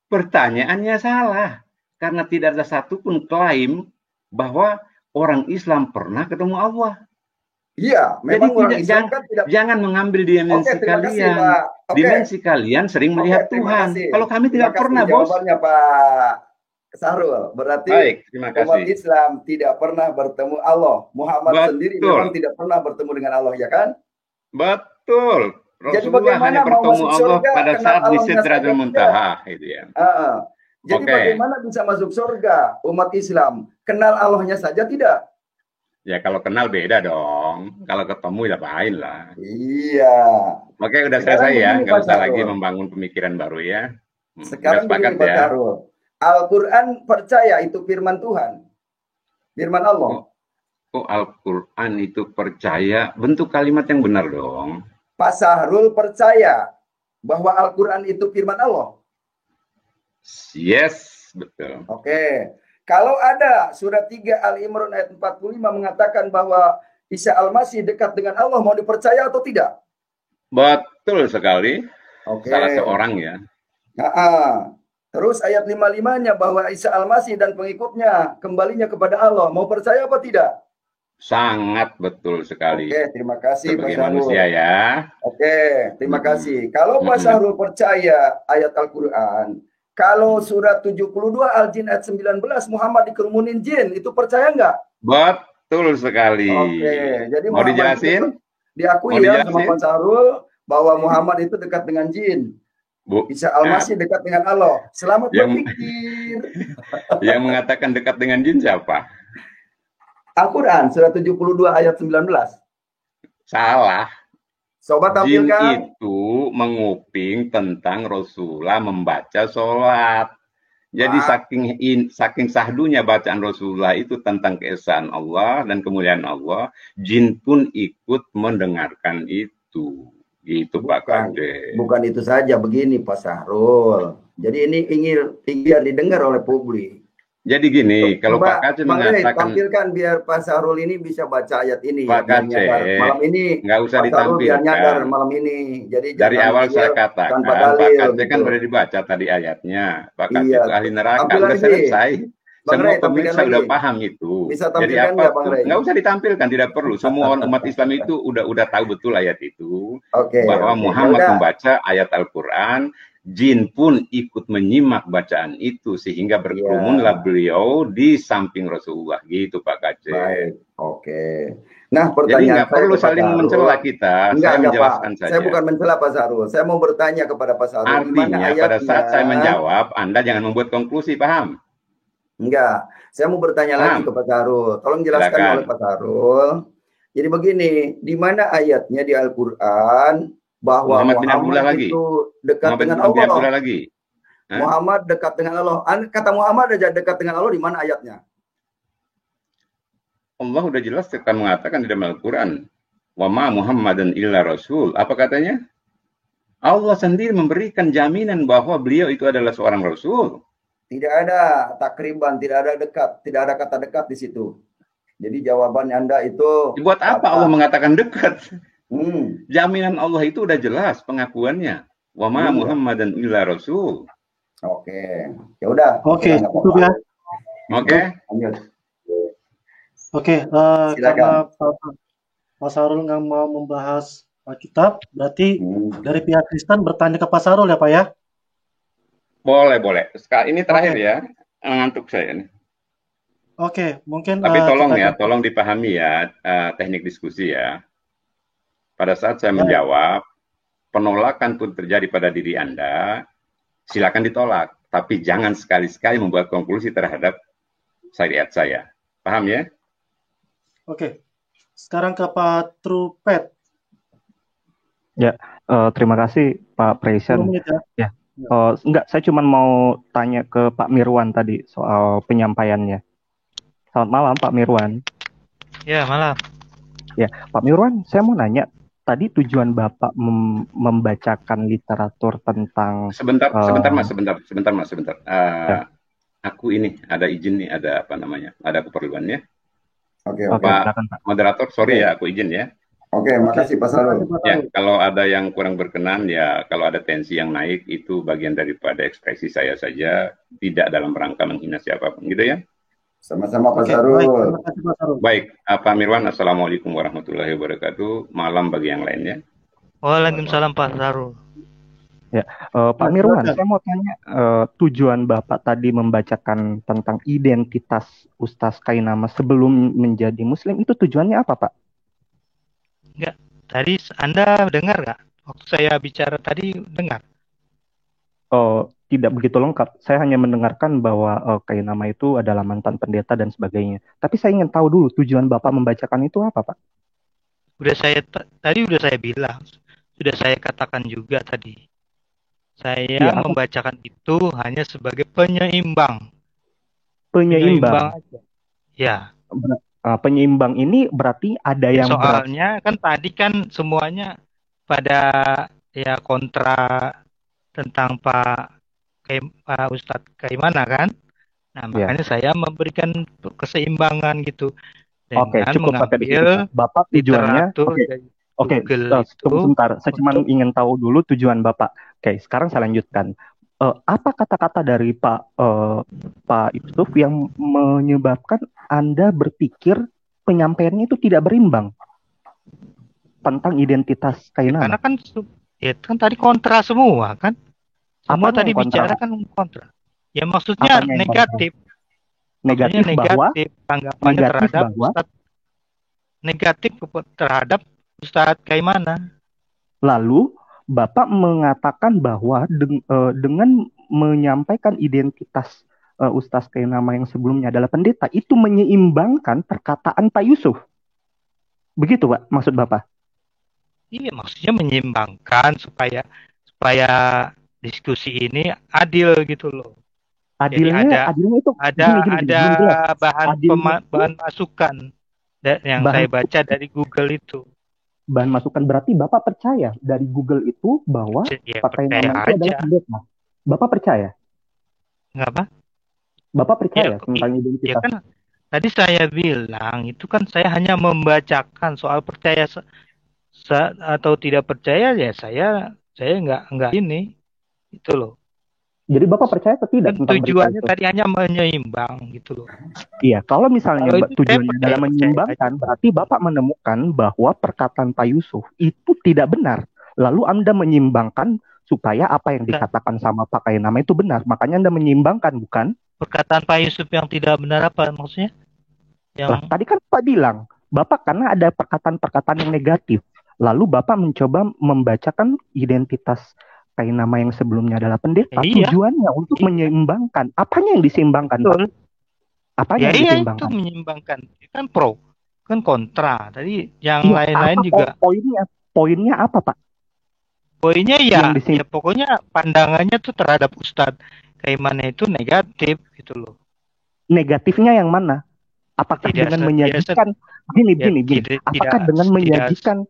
Speaker 10: Pertanyaannya salah. Karena tidak ada satupun klaim bahwa orang Islam pernah ketemu Allah.
Speaker 5: Iya, memang
Speaker 10: jadi
Speaker 5: orang Islam kan tidak...
Speaker 10: jangan mengambil dimensi kalian. Dimensi kalian sering melihat Tuhan. Kalau kami tidak pernah, Bos.
Speaker 5: Jawabannya Pak Sahrul, berarti
Speaker 10: baik, terima kasih.
Speaker 5: umat Islam tidak pernah bertemu Allah. Muhammad sendiri memang tidak pernah bertemu dengan Allah, ya kan?
Speaker 10: Betul.
Speaker 5: Jadi
Speaker 10: Rasulullah hanya bertemu Allah pada saat di Sidratul Muntaha, itu ya.
Speaker 5: Jadi bagaimana bisa masuk surga umat Islam? Kenal Allahnya saja tidak?
Speaker 10: Ya kalau kenal beda dong. Kalau ketemu ya lain lah.
Speaker 5: Iya.
Speaker 10: Oke, udah selesai ya. Nggak usah lagi membangun pemikiran baru ya.
Speaker 5: Sekarang begini Pak Sahrul. Al-Quran percaya itu firman Tuhan. Firman Allah.
Speaker 10: kok Al-Quran itu percaya? Bentuk kalimat yang benar dong.
Speaker 5: Pak Sahrul percaya bahwa Al-Quran itu firman Allah?
Speaker 10: Yes, betul.
Speaker 5: Oke. Kalau ada surat 3 Al-Imran ayat 45 mengatakan bahwa Isa Al-Masih dekat dengan Allah, mau dipercaya atau tidak?
Speaker 10: Betul sekali.
Speaker 5: Oke.
Speaker 10: Salah seorang ya.
Speaker 5: Terus ayat 55-nya bahwa Isa Al-Masih dan pengikutnya kembalinya kepada Allah, mau percaya apa tidak?
Speaker 10: Sangat betul sekali.
Speaker 5: Oke, terima kasih Pak
Speaker 10: Sebagai
Speaker 5: Sahrul.
Speaker 10: manusia ya.
Speaker 5: Oke, terima kasih. Kalau Pak Sahrul percaya ayat Al-Quran, kalau surat 72 Al-Jin ayat 19 Muhammad dikerumunin jin, itu percaya nggak?
Speaker 10: Betul sekali.
Speaker 5: Oke, jadi
Speaker 10: Mau
Speaker 5: Muhammad
Speaker 10: dijelasin?
Speaker 5: diakui
Speaker 10: Mau
Speaker 5: ya sama
Speaker 10: dijelasin?
Speaker 5: Pak Sahrul bahwa Muhammad itu dekat dengan jin.
Speaker 10: Bu,
Speaker 5: Isa Al-Masih dekat dengan Allah. Selamat
Speaker 10: Yang-
Speaker 5: berpikir.
Speaker 10: yang mengatakan dekat dengan jin siapa?
Speaker 5: Al-Quran surat 72 ayat 19.
Speaker 10: Salah.
Speaker 5: Sobat
Speaker 10: Jin
Speaker 5: tampilkan.
Speaker 10: itu menguping tentang Rasulullah membaca sholat. Jadi saking sahdunya bacaan Rasulullah itu tentang keesaan Allah dan kemuliaan Allah, jin pun ikut mendengarkan itu. Gitu Pak Kade.
Speaker 5: Bukan itu saja, begini Pak Sahrul. Jadi ini ingin biar didengar oleh publik.
Speaker 10: Jadi gini, kalau Pak Kade
Speaker 5: Bang Rey,
Speaker 10: mengatakan
Speaker 5: tampilkan biar Pak Sahrul ini bisa baca ayat ini.
Speaker 10: Pak
Speaker 5: biar
Speaker 10: Kade,
Speaker 5: nyadar. Malam ini
Speaker 10: nggak usah
Speaker 5: Pak Sahrul biar nyadar
Speaker 10: ditampilkan.
Speaker 5: malam ini. Jadi
Speaker 10: Dari
Speaker 5: jangan
Speaker 10: awal saya
Speaker 5: beliau
Speaker 10: katakan,
Speaker 5: tanpa
Speaker 10: Pak
Speaker 5: dalil.
Speaker 10: Kade kan
Speaker 5: gitu.
Speaker 10: boleh dibaca tadi ayatnya. Pak Kade
Speaker 5: Iya.
Speaker 10: itu ahli neraka,
Speaker 5: Tampilkan
Speaker 10: udah
Speaker 5: lagi.
Speaker 10: selesai.
Speaker 5: Bang
Speaker 10: Semua
Speaker 5: Rey, tampilkan
Speaker 10: pemirsa
Speaker 5: lagi.
Speaker 10: udah paham itu.
Speaker 5: Bisa
Speaker 10: Jadi
Speaker 5: tampilkan
Speaker 10: apa
Speaker 5: nggak, Bang Rey?
Speaker 10: nggak usah ditampilkan, tidak perlu. Semua umat Islam itu udah tahu betul ayat itu.
Speaker 5: Oke.
Speaker 10: Bahwa
Speaker 5: oke.
Speaker 10: Muhammad
Speaker 5: Yaudah.
Speaker 10: membaca ayat Al-Quran, jin pun ikut menyimak bacaan itu sehingga berkerumunlah beliau di samping Rasulullah. Gitu Pak Kade.
Speaker 5: Baik. Oke. Nah,
Speaker 10: Jadi
Speaker 5: pertanyaan
Speaker 10: nggak
Speaker 5: saya
Speaker 10: perlu
Speaker 5: ke Pak
Speaker 10: saling
Speaker 5: Sahrul.
Speaker 10: mencela kita.
Speaker 5: Enggak,
Speaker 10: Saya menjelaskan
Speaker 5: Pak.
Speaker 10: saja.
Speaker 5: Saya bukan mencela Pak Sahrul. Saya mau bertanya kepada Pak Sahrul. Di mana
Speaker 10: Artinya
Speaker 5: ayatnya?
Speaker 10: pada saat saya menjawab, Anda jangan membuat konklusi, paham?
Speaker 5: Enggak. Saya mau bertanya lagi ke Pak Sahrul. Tolong jelaskan
Speaker 10: Silakan.
Speaker 5: oleh Pak Sahrul. Jadi begini, di mana ayatnya di Al-Quran bahwa
Speaker 10: Muhammad bin Abdullah
Speaker 5: Muhammad
Speaker 10: lagi.
Speaker 5: itu dekat
Speaker 10: Muhammad
Speaker 5: dengan
Speaker 10: bin Abdullah
Speaker 5: Allah?
Speaker 10: lagi. Hah?
Speaker 5: Muhammad dekat dengan Allah. Kata Muhammad aja dekat dengan Allah di mana ayatnya?
Speaker 10: Allah udah jelas akan mengatakan di dalam Al-Quran, wa ma Muhammadan illa rasul. Apa katanya? Allah sendiri memberikan jaminan bahwa beliau itu adalah seorang rasul.
Speaker 5: Tidak ada takriban, tidak ada dekat, tidak ada kata dekat di situ. Jadi jawaban Anda itu
Speaker 10: Buat apa Allah mengatakan dekat?
Speaker 5: Hmm.
Speaker 10: Jaminan Allah itu udah jelas pengakuannya. Wa ma Muhammadan illa rasul.
Speaker 5: Oke. Ya udah.
Speaker 8: Oke,
Speaker 5: nggak
Speaker 8: cukup
Speaker 5: apa-apa.
Speaker 8: ya.
Speaker 10: Oke.
Speaker 5: Lanjut.
Speaker 8: Oke,
Speaker 5: Silakan.
Speaker 8: karena Pak Sahrul nggak mau membahas Alkitab, berarti dari pihak Kristen bertanya ke Pak Sahrul ya Pak ya?
Speaker 10: Boleh, boleh. Sekarang ini terakhir ya. Ngantuk saya nih.
Speaker 8: Oke, mungkin
Speaker 10: Tapi tolong
Speaker 8: kita
Speaker 10: ya, tolong dipahami ya teknik diskusi ya. Pada saat saya menjawab, penolakan pun terjadi pada diri Anda, silakan ditolak. Tapi jangan sekali-sekali membuat konklusi terhadap syariat saya. Paham ya?
Speaker 8: Oke. Sekarang ke Pak Trupet.
Speaker 12: Ya, terima kasih Pak
Speaker 8: 10
Speaker 12: Presiden.
Speaker 8: menit ya.
Speaker 12: Ya, enggak, saya cuma mau tanya ke Pak Mirwan tadi soal penyampaiannya. Selamat malam Pak Mirwan.
Speaker 2: Ya, malam.
Speaker 12: Ya, Pak Mirwan, saya mau nanya, tadi tujuan Bapak membacakan literatur tentang
Speaker 10: Sebentar Mas. Aku ini ada izin nih, ada apa namanya? Ada keperluannya.
Speaker 5: Oke,
Speaker 10: Pak moderator, sorry ya, aku izin ya.
Speaker 5: Oke, makasih Pak Sahrul.
Speaker 10: Ya, kalau ada yang kurang berkenan ya, kalau ada tensi yang naik itu bagian daripada ekspresi saya saja, tidak dalam rangka menghina siapapun, gitu ya.
Speaker 5: Sama-sama Pak
Speaker 8: Oke,
Speaker 5: Sahrul.
Speaker 8: baik, terima kasih Pak Sahrul.
Speaker 10: Baik, Pak Mirwan, assalamualaikum warahmatullahi wabarakatuh. Malam bagi yang lainnya.
Speaker 2: Waalaikumsalam Pak Sahrul.
Speaker 12: Ya, Pak Mirwan, saya mau tanya tujuan Bapak tadi membacakan tentang identitas Ustaz Kainama sebelum menjadi Muslim itu tujuannya apa, Pak?
Speaker 2: Enggak, tadi Anda dengar nggak? Waktu saya bicara tadi dengar?
Speaker 12: Tidak begitu lengkap. Saya hanya mendengarkan bahwa Kainama itu adalah mantan pendeta dan sebagainya. Tapi saya ingin tahu dulu tujuan Bapak membacakan itu apa, Pak?
Speaker 2: Tadi udah saya bilang, sudah saya katakan juga tadi. Saya membacakan itu hanya sebagai penyeimbang.
Speaker 12: Penyeimbang
Speaker 2: aja. Ya.
Speaker 12: Penyeimbang ini berarti ada
Speaker 2: Ya,
Speaker 12: yang berat.
Speaker 2: soalnya kan tadi kan semuanya pada ya kontra tentang Pak Ustadz Kaimana kan. Nah,
Speaker 12: Ya.
Speaker 2: makanya saya memberikan keseimbangan gitu
Speaker 12: Oke,
Speaker 2: dengan
Speaker 12: cukup sampai di situ,
Speaker 2: mengambil
Speaker 12: Pak. Bapak tujuannya,
Speaker 2: literatur
Speaker 12: oke,
Speaker 2: dari
Speaker 12: oke,
Speaker 2: Google itu
Speaker 12: tunggu sebentar. Saya cuma
Speaker 2: untuk
Speaker 12: ingin tahu dulu tujuan Bapak. Oke, sekarang saya lanjutkan. Apa kata-kata dari Pak Yusuf yang menyebabkan Anda berpikir penyampaiannya itu tidak berimbang tentang identitas
Speaker 2: karena
Speaker 12: Kainama?
Speaker 2: kan tadi kontra semua kan. Semua
Speaker 12: Apanya
Speaker 2: tadi
Speaker 12: yang kontra?
Speaker 2: bicara kan kontra. Ya maksudnya
Speaker 12: Apanya yang kontra?
Speaker 2: negatif.
Speaker 12: Negatif bahwa
Speaker 2: Tanggapannya
Speaker 12: negatif
Speaker 2: terhadap
Speaker 12: bahwa
Speaker 2: Ustadz negatif terhadap Ustadz Kaimana.
Speaker 12: lalu Bapak mengatakan bahwa dengan menyampaikan identitas Ustadz Kainama yang sebelumnya adalah pendeta, itu menyeimbangkan perkataan Pak Yusuf. Begitu, Pak, maksud Bapak?
Speaker 2: Iya, maksudnya menyeimbangkan supaya diskusi ini adil gitu loh.
Speaker 12: Adilnya itu
Speaker 2: ada
Speaker 12: belum jelas.
Speaker 2: bahan masukan yang saya baca dari Google itu.
Speaker 12: Bahan masukan berarti Bapak percaya dari Google itu bahwa Pak Kainama itu adalah pendeta. Bapak percaya?
Speaker 2: Apa?
Speaker 12: Bapak percaya tentang identitas?
Speaker 2: Ya kan tadi saya bilang itu kan saya hanya membacakan, soal percaya atau tidak percaya ya saya nggak ini itu loh.
Speaker 12: Jadi Bapak percaya atau tidak tentang
Speaker 2: tujuannya tadi hanya menyeimbang gitu loh.
Speaker 12: Iya, kalau misalnya tujuannya adalah menyeimbangkan, berarti Bapak menemukan bahwa perkataan Pak Yusuf itu tidak benar. Lalu Anda menyeimbangkan supaya apa yang dikatakan sama Pak Kainama itu benar. Makanya Anda menyeimbangkan, bukan?
Speaker 2: Perkataan Pak Yusuf yang tidak benar apa maksudnya?
Speaker 12: Tadi kan Pak bilang, Bapak karena ada perkataan-perkataan yang negatif. Lalu Bapak mencoba membacakan identitas Kainama yang sebelumnya adalah pendeta, tujuannya untuk menyeimbangkan. Apanya yang diseimbangkan, Pak? Apanya yang diseimbangkan?
Speaker 2: Itu menyeimbangkan. Kan pro, kan kontra. Tadi yang lain-lain juga.
Speaker 12: Poinnya apa, Pak?
Speaker 2: Poinnya ya pokoknya pandangannya tuh terhadap Ustadz Kaimana itu negatif gitu loh.
Speaker 12: Negatifnya yang mana? Apakah dengan menyajikan gini. Apakah dengan menyajikan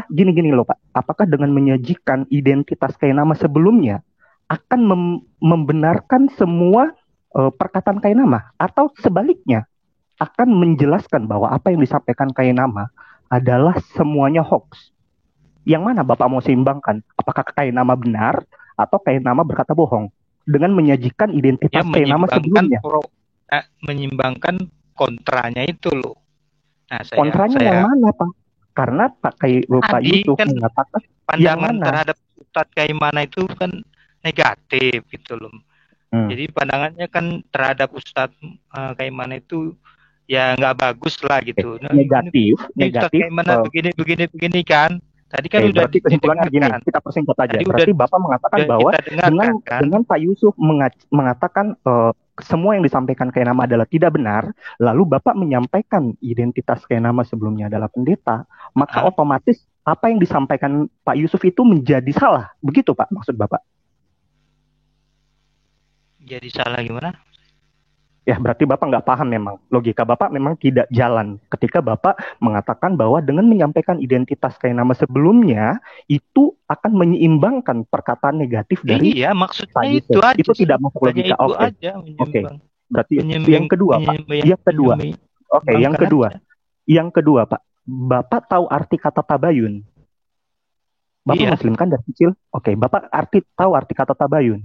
Speaker 12: gini loh Pak, apakah dengan menyajikan identitas Kainama sebelumnya akan membenarkan semua perkataan Kainama, atau sebaliknya akan menjelaskan bahwa apa yang disampaikan Kainama adalah semuanya hoax? Yang mana Bapak mau seimbangkan? Apakah Kainama benar atau Kainama berkata bohong dengan menyajikan identitas Kainama sebelumnya?
Speaker 2: Menyimbangkan kontranya itu loh. Nah,
Speaker 12: kontranya yang mana, Pak? Karena Pak Yusuf kan mengatakan
Speaker 2: pandangan terhadap Ustadz Kaimana itu kan negatif gitu loh. Jadi pandangannya kan terhadap Ustadz Kaimana itu ya nggak bagus lah gitu.
Speaker 12: Negatif.
Speaker 2: Ustadz Kaimana begini kan. Tadi kan udah
Speaker 12: berarti kesimpulannya gini, kita persingkat aja. Berarti Bapak mengatakan bahwa dengan Pak Yusuf mengatakan semua yang disampaikan Kainama adalah tidak benar, lalu Bapak menyampaikan identitas Kainama sebelumnya adalah pendeta, maka otomatis apa yang disampaikan Pak Yusuf itu menjadi salah. Begitu Pak maksud Bapak?
Speaker 2: Jadi salah gimana?
Speaker 12: Ya berarti Bapak nggak paham memang. Logika Bapak memang tidak jalan ketika Bapak mengatakan bahwa dengan menyampaikan identitas Kainama sebelumnya itu akan menyeimbangkan perkataan negatif dari
Speaker 2: maksudnya
Speaker 12: Pak Yusuf.
Speaker 2: Itu aja.
Speaker 12: Itu tidak masuk logika. Oke. Berarti yang kedua Pak. Yang kedua Pak. Bapak tahu arti kata tabayun? Bapak Muslim kan dari kecil? Oke. Bapak tahu arti kata tabayun?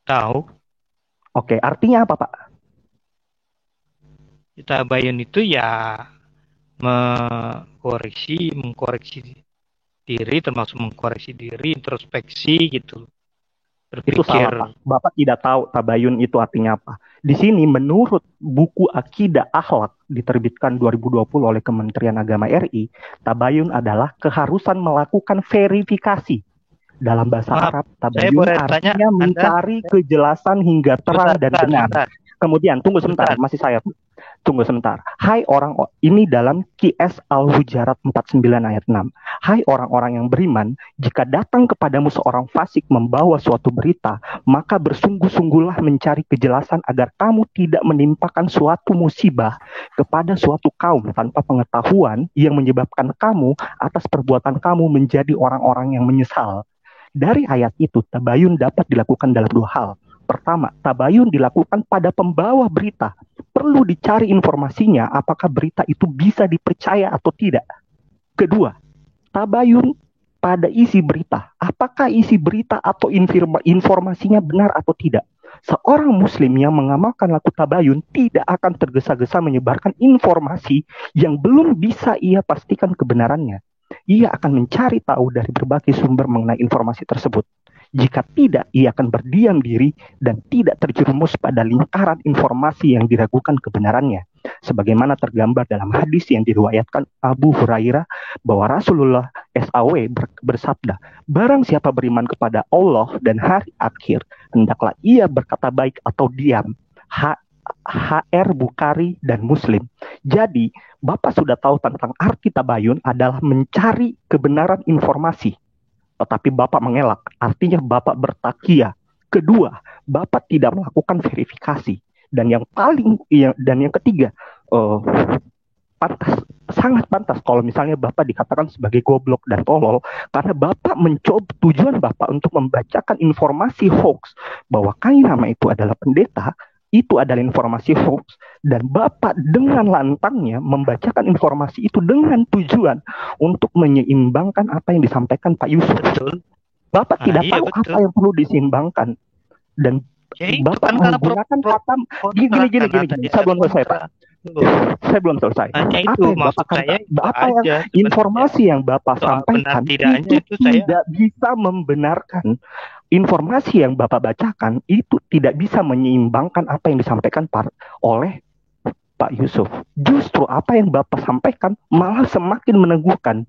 Speaker 2: Tahu.
Speaker 12: Oke, artinya apa, Pak?
Speaker 2: Tabayun itu ya mengkoreksi diri, termasuk mengkoreksi diri, introspeksi gitu.
Speaker 12: Itu salah, Pak. Bapak tidak tahu tabayun itu artinya apa. Di sini menurut buku Akidah Akhlak diterbitkan 2020 oleh Kementerian Agama RI, tabayun adalah keharusan melakukan verifikasi. Dalam bahasa Arab, tabayun artinya mencari kejelasan hingga terang dan benar. Kemudian, tunggu sebentar, masih saya. Tunggu sebentar. Hai orang, ini dalam QS Al-Hujarat 49 ayat 6. Hai orang-orang yang beriman, jika datang kepadamu seorang fasik membawa suatu berita, maka bersungguh-sungguhlah mencari kejelasan agar kamu tidak menimpakan suatu musibah kepada suatu kaum tanpa pengetahuan yang menyebabkan kamu atas perbuatan kamu menjadi orang-orang yang menyesal. Dari ayat itu, tabayun dapat dilakukan dalam dua hal. Pertama, tabayun dilakukan pada pembawa berita. Perlu dicari informasinya apakah berita itu bisa dipercaya atau tidak. Kedua, tabayun pada isi berita. Apakah isi berita atau informasinya benar atau tidak. Seorang muslim yang mengamalkan laku tabayun tidak akan tergesa-gesa menyebarkan informasi yang belum bisa ia pastikan kebenarannya. Ia akan mencari tahu dari berbagai sumber mengenai informasi tersebut. Jika tidak, ia akan berdiam diri dan tidak terjerumus pada lingkaran informasi yang diragukan kebenarannya. Sebagaimana tergambar dalam hadis yang diriwayatkan Abu Hurairah bahwa Rasulullah SAW bersabda, barang siapa beriman kepada Allah dan hari akhir, hendaklah ia berkata baik atau diam. HR Bukhari dan Muslim. Jadi, Bapak sudah tahu tentang arti tabayun adalah mencari kebenaran informasi. Tetapi Bapak mengelak, artinya Bapak bertakia. Kedua, Bapak tidak melakukan verifikasi. Dan yang ketiga, sangat pantas kalau misalnya Bapak dikatakan sebagai goblok dan tolol, karena Bapak mencoba, tujuan Bapak untuk membacakan informasi hoax bahwa Kainama itu adalah pendeta, itu adalah informasi hoax, dan Bapak dengan lantangnya membacakan informasi itu dengan tujuan untuk menyeimbangkan apa yang disampaikan Pak Yusuf.
Speaker 2: Betul.
Speaker 12: Bapak tidak
Speaker 2: Iya,
Speaker 12: tahu
Speaker 2: betul.
Speaker 12: apa yang perlu diseimbangkan, dan
Speaker 2: Ya itu
Speaker 12: Bapak
Speaker 2: kan karena
Speaker 12: menggunakan kata gini. Saya belum selesai, Pak. Saya belum selesai.
Speaker 2: Hanya
Speaker 12: Apa
Speaker 2: itu
Speaker 12: yang Bapak
Speaker 2: maksud saya
Speaker 12: kata,
Speaker 2: itu
Speaker 12: apa yang
Speaker 2: aja
Speaker 12: informasi yang Bapak
Speaker 2: soal benar
Speaker 12: sampaikan
Speaker 2: tidaknya
Speaker 12: itu
Speaker 2: itu saya
Speaker 12: tidak bisa membenarkan. Informasi yang Bapak bacakan itu tidak bisa menyeimbangkan apa yang disampaikan oleh Pak Yusuf. Justru apa yang Bapak sampaikan malah semakin meneguhkan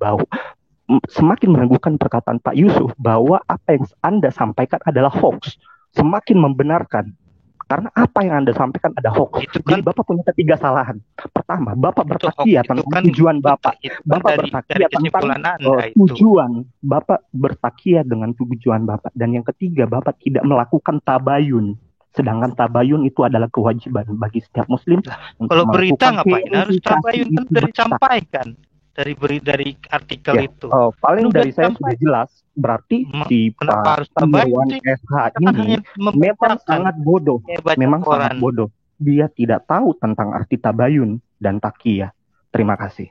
Speaker 12: perkataan Pak Yusuf bahwa apa yang Anda sampaikan adalah hoax. Semakin membenarkan. Karena apa yang Anda sampaikan ada hoax. Jadi Bapak punya ketiga kesalahan. Pertama, Bapak bertakia tentang tujuan Bapak. Bapak bertakia tentang tujuan. Bapak bertakia dengan tujuan Bapak. Dan yang ketiga, Bapak tidak melakukan tabayun. Sedangkan tabayun itu adalah kewajiban bagi setiap muslim.
Speaker 2: kalau berita ngapain harus tabayun, kan sudah disampaikan dari artikel itu.
Speaker 12: Paling dari saya sudah jelas. Berarti si Pak Irwan SH ini memang sangat bodoh. Memang sangat bodoh. Dia tidak tahu tentang arti tabayun dan takiyah. Terima kasih.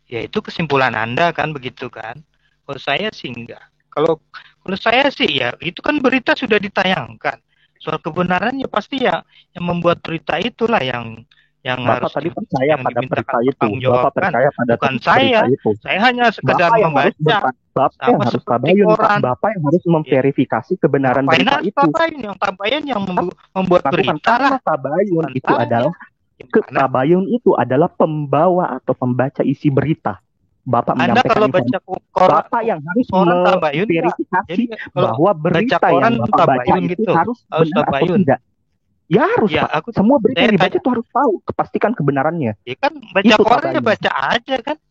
Speaker 2: Ya itu kesimpulan Anda kan, begitu kan? Kalau saya sih enggak. Kalau saya sih ya itu kan berita sudah ditayangkan. Soal kebenarannya pasti ya yang membuat berita itulah yang
Speaker 12: Bapak
Speaker 2: harus
Speaker 12: tadi percaya pada berita itu. Bapak percaya pada
Speaker 2: bukan saya.
Speaker 12: Itu.
Speaker 2: Saya hanya sekedar membaca.
Speaker 12: Bapak yang harus tabayun. Bapak yang harus memverifikasi kebenaran berita itu.
Speaker 2: Tabayun yang membuat berita lah.
Speaker 12: Tabayun itu adalah tabayun itu adalah pembawa atau pembaca isi berita. Bapak
Speaker 2: Anda kalau baca koran,
Speaker 12: Bapak yang harus memverifikasi bahwa berita yang Bapak baca itu harus benar atau tidak. Ya harus, ya, Pak. Semua berita yang dibaca itu harus tahu, kepastikan kebenarannya.
Speaker 2: Ya kan baca koran ya baca aja kan.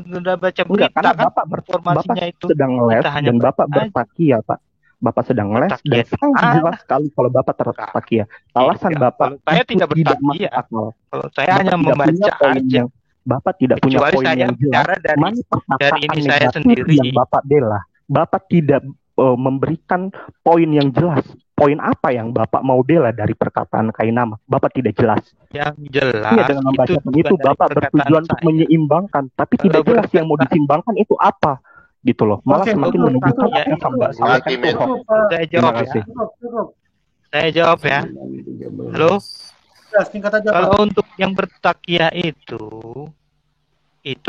Speaker 2: Udah baca berita.
Speaker 12: Enggak, karena
Speaker 2: kan
Speaker 12: Bapak
Speaker 2: itu
Speaker 12: sedang les dan Bapak bertakia, Pak. Bapak sedang les dan sangat jelas sekali kalau Bapak tertakia. Alasan Bapak
Speaker 2: saya tidak bertakia. Kalau saya hanya membaca aja.
Speaker 12: Bapak tidak punya poin yang jelas.
Speaker 2: Dari ini saya sendiri
Speaker 12: yang Bapak bela. Bapak tidak memberikan poin yang jelas. Poin apa yang Bapak mau bela dari perkataan Kainama? Bapak tidak jelas.
Speaker 2: Yang jelas.
Speaker 12: Iya, dengan membacakan itu Bapak bertujuan untuk menyeimbangkan, tapi tidak jelas yang mau disimbangkan itu apa, gitu loh. Malah semakin menunjukkan yang sampai
Speaker 2: saya jawab ya. Saya jawab ya. Halo. Kalau untuk yang bertakia itu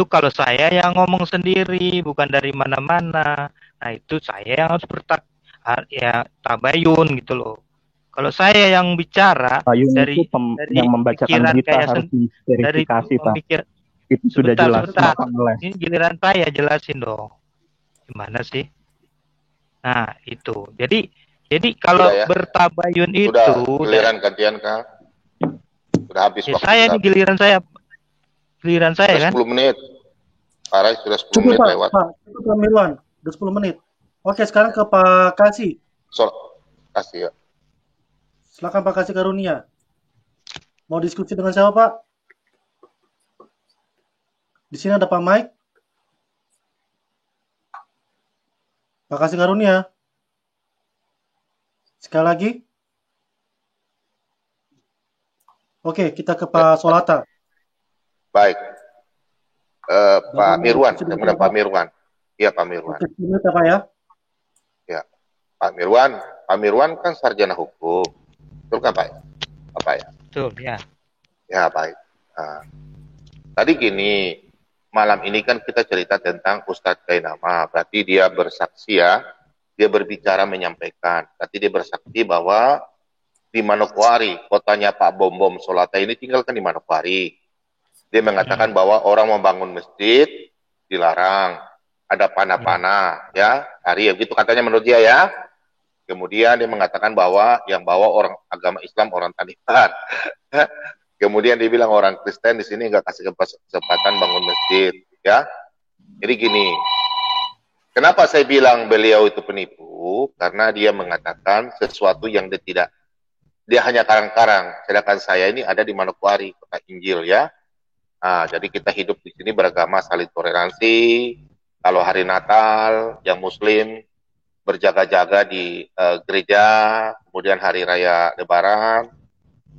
Speaker 2: kalau saya yang ngomong sendiri, bukan dari mana-mana. Nah itu saya yang harus tabayun gitu loh. Kalau saya yang bicara dari
Speaker 12: yang membacakan berita harus diverifikasi, Pak. Itu sudah jelas.
Speaker 2: Ini giliran saya jelasin dong. Gimana sih? Nah itu. Jadi kalau bertabayun itu
Speaker 6: giliran gantian Kak. Sudah habis waktu
Speaker 2: Saya
Speaker 6: kita.
Speaker 2: ini giliran saya
Speaker 6: Sudah
Speaker 2: kan.
Speaker 6: 10 menit. Parah, sudah 10
Speaker 8: Cukup
Speaker 6: menit
Speaker 8: Pak,
Speaker 6: lewat.
Speaker 8: cukup Pak Mirwan, udah 10 menit. Oke, sekarang ke Pak Kasih.
Speaker 6: Kasih ya.
Speaker 8: Silakan Pak Kasih Karunia. Mau diskusi dengan siapa Pak? Di sini ada Pak Mike. Pak Kasih Karunia. Sekali lagi. Oke, kita ke Pak Solata.
Speaker 6: Baik. Pak
Speaker 8: mau
Speaker 6: Mirwan,
Speaker 8: diskusi dengan
Speaker 6: kemudian
Speaker 8: siapa?
Speaker 6: Pak Mirwan. Iya, Pak Mirwan.
Speaker 8: Oke, 10 menit ya Pak ya.
Speaker 6: Ya, Pak Mirwan. Pak Mirwan kan sarjana hukum. Betul kan Pak? Apa ya?
Speaker 2: Betul, ya.
Speaker 6: Ya, baik. Nah, tadi gini, malam ini kan kita cerita tentang Ustadz Kainama. Berarti dia bersaksi ya, dia berbicara menyampaikan. Berarti dia bersaksi bahwa di Manokwari, kotanya Pak Bom Solata ini tinggalkan di Manokwari. Dia mengatakan bahwa orang membangun masjid dilarang, ada panah-panah, ya, hari begitu katanya menurut dia ya. Kemudian dia mengatakan bahwa yang bawa orang agama Islam orang Taliban. Kemudian dia bilang orang Kristen di sini nggak kasih kesempatan bangun masjid, ya. Jadi gini, kenapa saya bilang beliau itu penipu? Karena dia mengatakan sesuatu yang dia hanya karang-karang. Sedangkan saya ini ada di Manokwari, kota Injil, ya. Nah, jadi kita hidup di sini beragama saling toleransi. Kalau hari Natal, yang Muslim berjaga-jaga di gereja, kemudian hari raya Lebaran,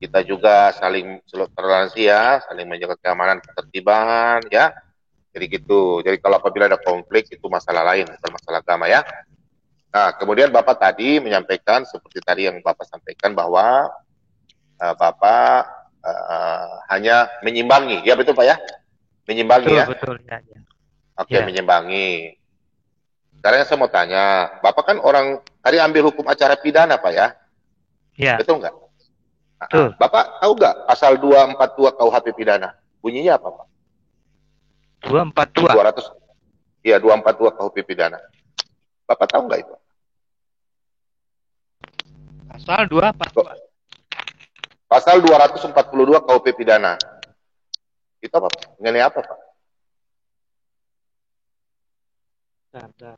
Speaker 6: kita juga saling toleransi ya, saling menjaga keamanan, ketertiban, ya. Jadi gitu. Jadi kalau apabila ada konflik itu masalah lain, bukan masalah agama ya. Nah, kemudian Bapak tadi menyampaikan seperti tadi yang Bapak sampaikan bahwa Bapak hanya menyimbangi, ya betul Pak ya? Menyimbangi
Speaker 2: Betul,
Speaker 6: ya?
Speaker 2: betul, ya.
Speaker 6: Oke, menyimbangi. Sekarang saya mau tanya, Bapak kan orang tadi ambil hukum acara pidana Pak ya?
Speaker 2: Ya.
Speaker 6: Betul nggak?
Speaker 2: Betul.
Speaker 6: Bapak tahu nggak pasal 242 KUHP pidana? Bunyinya apa Pak?
Speaker 2: 242.
Speaker 6: 200. Iya, 242 KUHP pidana. Bapak tahu nggak itu?
Speaker 2: Pasal 242.
Speaker 6: Pasal 242 KUHP pidana. Itu apa Pak? Mengenai apa Pak?
Speaker 2: Bentar.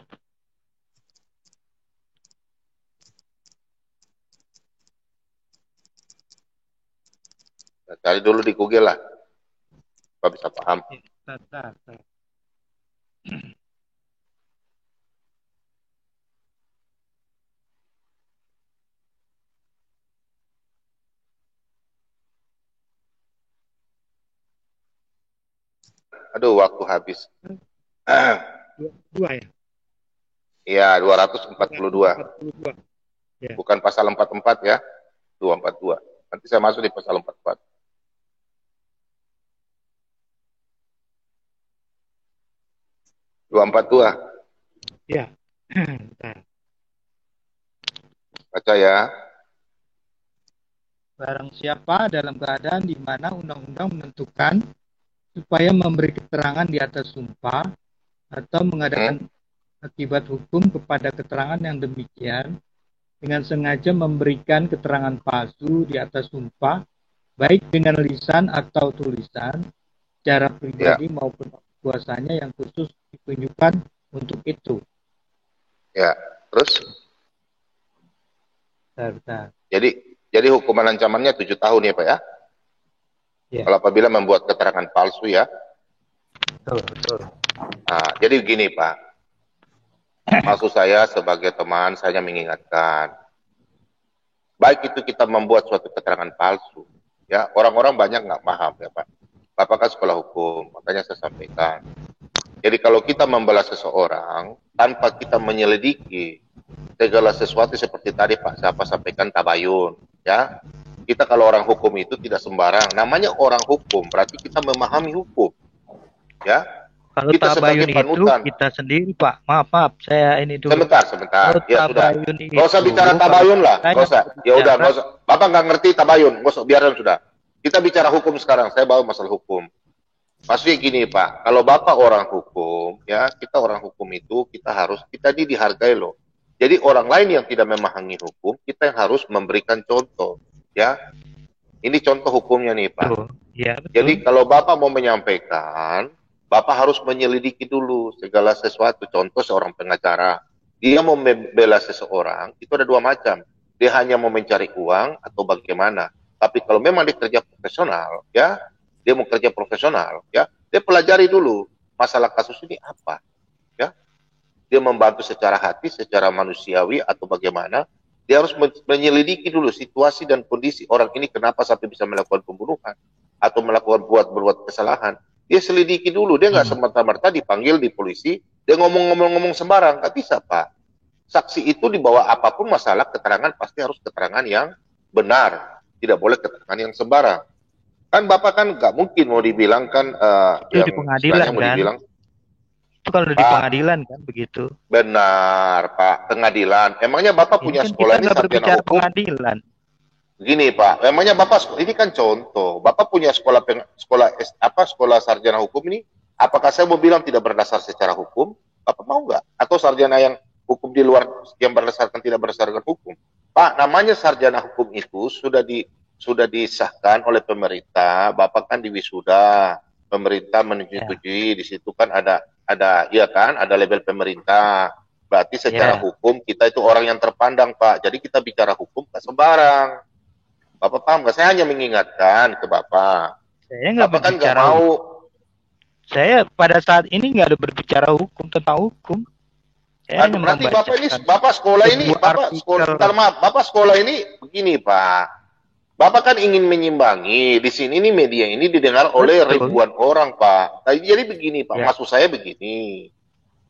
Speaker 6: Nah, cari dulu di Google lah. Bapak bisa paham.
Speaker 2: Bentar.
Speaker 6: Aduh, waktu habis.
Speaker 2: 2 ya?
Speaker 6: Iya, 242.
Speaker 2: Ya.
Speaker 6: Bukan pasal 44 ya. 242. Nanti saya masuk di pasal 44.
Speaker 2: Ya.
Speaker 6: Baca ya.
Speaker 2: Barang siapa dalam keadaan di mana undang-undang menentukan supaya memberi keterangan di atas sumpah atau mengadakan akibat hukum kepada keterangan yang demikian dengan sengaja memberikan keterangan palsu di atas sumpah, baik dengan lisan atau tulisan, secara pribadi maupun kuasanya yang khusus ditunjukkan untuk itu.
Speaker 6: Ya, terus?
Speaker 2: Bentar.
Speaker 6: Jadi hukuman ancamannya 7 tahun ya Pak ya?
Speaker 2: Ya.
Speaker 6: Kalau apabila membuat keterangan palsu ya.
Speaker 2: Betul.
Speaker 6: Nah, jadi gini Pak. Maksud saya sebagai teman saya mengingatkan. Baik itu kita membuat suatu keterangan palsu. Ya, orang-orang banyak nggak paham ya Pak. Bapak kan sekolah hukum, makanya saya sampaikan. Jadi kalau kita membalas seseorang tanpa kita menyelidiki segala sesuatu seperti tadi Pak siapa sampaikan tabayun, ya. Kita kalau orang hukum itu tidak sembarang. Namanya orang hukum berarti kita memahami hukum, ya.
Speaker 2: Kalau
Speaker 6: kita
Speaker 2: tabayun
Speaker 6: sebagai panutan,
Speaker 2: itu kita sendiri Pak. Maaf, saya ini dulu.
Speaker 6: Sebentar.
Speaker 2: Kalau
Speaker 6: Ya sudah.
Speaker 2: tabayun
Speaker 6: Nggak usah
Speaker 2: itu,
Speaker 6: bicara tabayun lah. Nggak usah. Ya udah,
Speaker 2: bicara-
Speaker 6: nggak usah. Bapak nggak ngerti tabayun. Nggak usah. Biarkan sudah. Kita bicara hukum sekarang. Saya bawa masalah hukum. Maksudnya gini Pak, kalau Bapak orang hukum, ya kita orang hukum itu kita dihargai loh. Jadi orang lain yang tidak memahami hukum, kita yang harus memberikan contoh, ya. Ini contoh hukumnya nih, Pak.
Speaker 2: Ya,
Speaker 6: Jadi kalau Bapak mau menyampaikan, Bapak harus menyelidiki dulu segala sesuatu. Contoh seorang pengacara, dia mau membela seseorang, itu ada dua macam. Dia hanya mau mencari uang atau bagaimana. Tapi kalau memang dia kerja profesional, ya, dia mau kerja profesional, ya, dia pelajari dulu masalah kasus ini apa, ya. Dia membantu secara hati, secara manusiawi atau bagaimana. Dia harus menyelidiki dulu situasi dan kondisi orang ini kenapa sampai bisa melakukan pembunuhan atau melakukan berbuat kesalahan. Dia selidiki dulu, dia nggak semata-merta dipanggil di polisi, dia ngomong sembarang, nggak bisa, Pak. Saksi itu dibawa apapun masalah, keterangan pasti harus keterangan yang benar, tidak boleh keterangan yang sembarang. Kan Bapak kan nggak mungkin mau dibilang kan
Speaker 2: itu di pengadilan
Speaker 6: mau
Speaker 2: kan?
Speaker 6: dibilang,
Speaker 2: Itu kalau di pengadilan kan begitu.
Speaker 6: benar, Pak, pengadilan. Emangnya Bapak punya
Speaker 2: Kan
Speaker 6: sekolah
Speaker 2: kita
Speaker 6: ini
Speaker 2: nggak
Speaker 6: sarjana
Speaker 2: berbicara
Speaker 6: hukum?
Speaker 2: pengadilan.
Speaker 6: Gini, Pak, emangnya Bapak ini kan contoh. Bapak punya sekolah sarjana hukum ini? Apakah saya mau bilang tidak berdasar secara hukum? Bapak mau nggak? Atau sarjana yang hukum di luar yang berdasarkan tidak berdasarkan hukum? Pak, namanya sarjana hukum itu sudah disahkan oleh pemerintah. Bapak kan di wisuda, pemerintah menyetujui. Di situ kan ada iya kan, ada label pemerintah. Berarti secara hukum kita itu orang yang terpandang, Pak. Jadi kita bicara hukum nggak sembarang. Bapak paham nggak? Saya hanya mengingatkan ke Bapak.
Speaker 2: Saya nggak
Speaker 6: Bapak kan nggak
Speaker 2: berbicara
Speaker 6: mau.
Speaker 2: Saya pada saat ini nggak ada berbicara hukum tentang hukum. Saya hanya
Speaker 6: Berarti Bapak ini,
Speaker 2: membacakan
Speaker 6: Bapak sekolah ini,
Speaker 2: sebuah
Speaker 6: Bapak
Speaker 2: artikel.
Speaker 6: maaf, Bapak sekolah ini begini, Pak. Bapak kan ingin menyimbangi. Di sini nih media ini didengar oleh
Speaker 2: Betul.
Speaker 6: ribuan orang, Pak. Jadi begini, Pak.
Speaker 2: Ya.
Speaker 6: Maksud saya begini.